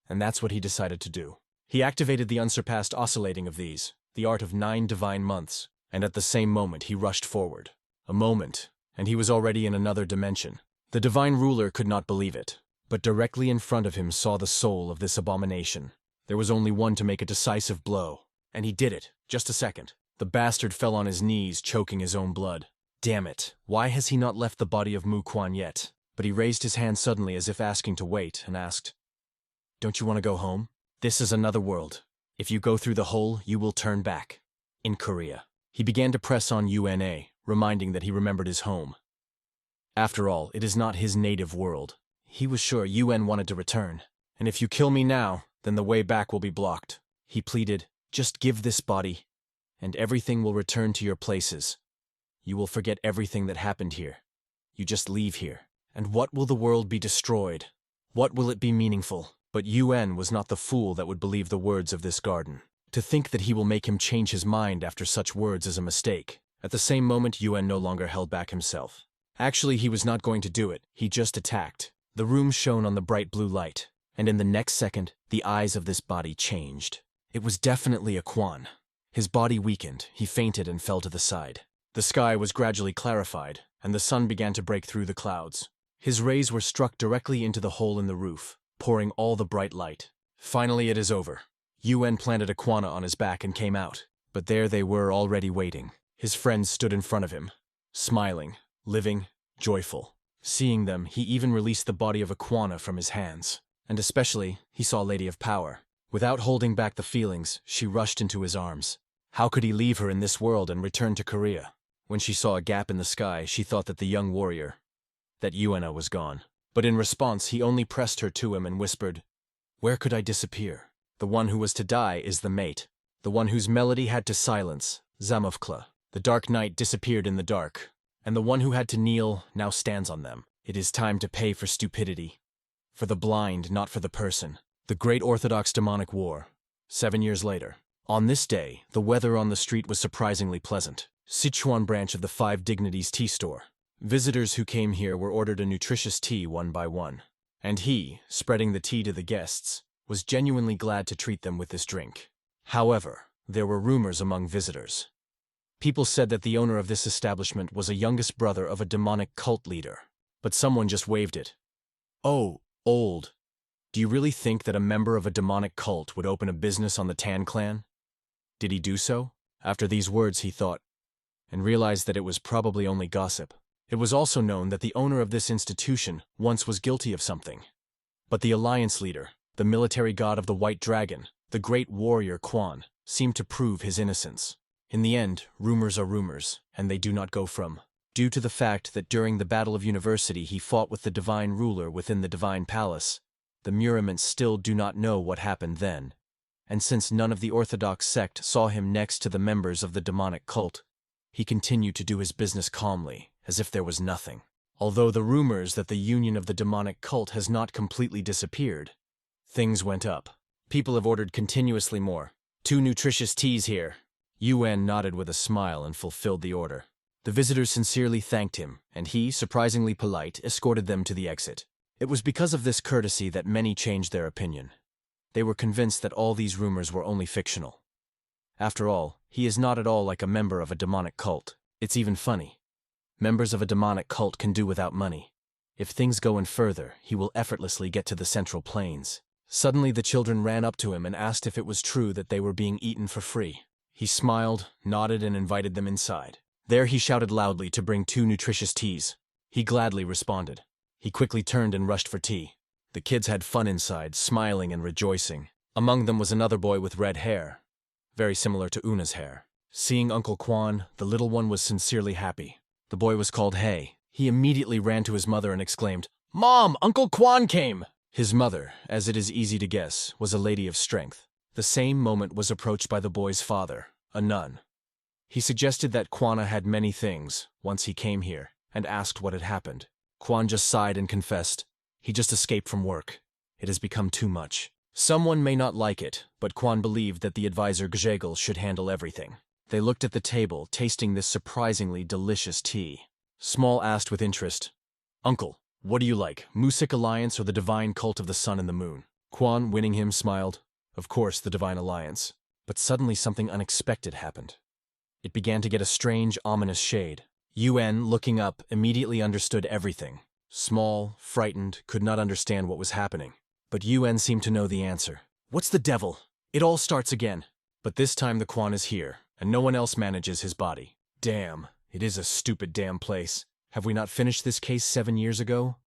And that's what he decided to do. He activated the unsurpassed oscillating of these, the art of 9 divine months, and at the same moment he rushed forward. A moment, and he was already in another dimension. The divine ruler could not believe it, but directly in front of him saw the soul of this abomination. There was only one to make a decisive blow, and he did it. Just a second. The bastard fell on his knees, choking his own blood. Damn it, why has he not left the body of Mu Quan yet? But he raised his hand suddenly as if asking to wait, and asked, Don't you want to go home? This is another world. If you go through the hole, you will turn back. In Korea. He began to press on UNA, reminding that he remembered his home. After all, it is not his native world. He was sure UN wanted to return. And if you kill me now, then the way back will be blocked. He pleaded, just give this body, and everything will return to your places. You will forget everything that happened here. You just leave here. And what will the world be destroyed? What will it be meaningful? But UN was not the fool that would believe the words of this garden. To think that he will make him change his mind after such words is a mistake. At the same moment, UN no longer held back himself. Actually, he was not going to do it. He just attacked. The room shone on the bright blue light, and in the next second, the eyes of this body changed. It was definitely a Quan. His body weakened, he fainted and fell to the side. The sky was gradually clarified, and the sun began to break through the clouds. His rays were struck directly into the hole in the roof, pouring all the bright light. Finally, it is over. UN planted a Quana on his back and came out, but there they were already waiting. His friends stood in front of him, smiling, living, joyful. Seeing them, he even released the body of a Quana from his hands. And especially, he saw Lady of Power. Without holding back the feelings, she rushed into his arms. How could he leave her in this world and return to Korea? When she saw a gap in the sky, she thought that the young warrior, that Yuena was gone. But in response, he only pressed her to him and whispered, "Where could I disappear? The one who was to die is the mate. The one whose melody had to silence, Zamofkla. The dark night disappeared in the dark, and the one who had to kneel now stands on them. It is time to pay for stupidity. For the blind, not for the person. The Great Orthodox Demonic War. 7 years later. On this day, the weather on the street was surprisingly pleasant. Sichuan branch of the Five Dignities tea store. Visitors who came here were ordered a nutritious tea one by one. And he, spreading the tea to the guests, was genuinely glad to treat them with this drink. However, there were rumors among visitors. People said that the owner of this establishment was a youngest brother of a demonic cult leader. But someone just waved it. "Oh, old. Do you really think that a member of a demonic cult would open a business on the Tan clan?" Did he do so? After these words he thought, and realized that it was probably only gossip. It was also known that the owner of this institution once was guilty of something. But the alliance leader, the military god of the White Dragon, the great warrior Quan, seemed to prove his innocence. In the end, rumors are rumors, and they do not go from. Due to the fact that during the Battle of University he fought with the divine ruler within the divine palace, the Muraments still do not know what happened then. And since none of the Orthodox sect saw him next to the members of the demonic cult, he continued to do his business calmly, as if there was nothing. Although the rumors that the union of the demonic cult has not completely disappeared, things went up. People have ordered continuously more. 2 nutritious teas here. UN nodded with a smile and fulfilled the order. The visitors sincerely thanked him, and he, surprisingly polite, escorted them to the exit. It was because of this courtesy that many changed their opinion. They were convinced that all these rumors were only fictional. After all, he is not at all like a member of a demonic cult. It's even funny. Members of a demonic cult can do without money. If things go in further, he will effortlessly get to the Central Plains. Suddenly the children ran up to him and asked if it was true that they were being eaten for free. He smiled, nodded, and invited them inside. There he shouted loudly to bring 2 nutritious teas. He gladly responded. He quickly turned and rushed for tea. The kids had fun inside, smiling and rejoicing. Among them was another boy with red hair, very similar to Una's hair. Seeing Uncle Quan, the little one was sincerely happy. The boy was called Hey. He immediately ran to his mother and exclaimed, "Mom, Uncle Quan came!" His mother, as it is easy to guess, was a lady of strength. The same moment was approached by the boy's father, a nun. He suggested that Quana had many things once he came here, and asked what had happened. Quan just sighed and confessed, he just escaped from work. It has become too much. Someone may not like it, but Quan believed that the advisor Gzegel should handle everything. They looked at the table, tasting this surprisingly delicious tea. Small asked with interest, "Uncle, what do you like, Music Alliance or the Divine Cult of the Sun and the Moon?" Quan, winning him, smiled. Of course, the Divine Alliance. But suddenly something unexpected happened. It began to get a strange, ominous shade. UN, looking up, immediately understood everything. Small, frightened, could not understand what was happening. But UN seemed to know the answer. "What's the devil? It all starts again." But this time the Quan is here, and no one else manages his body. Damn, it is a stupid damn place. Have we not finished this case 7 years ago?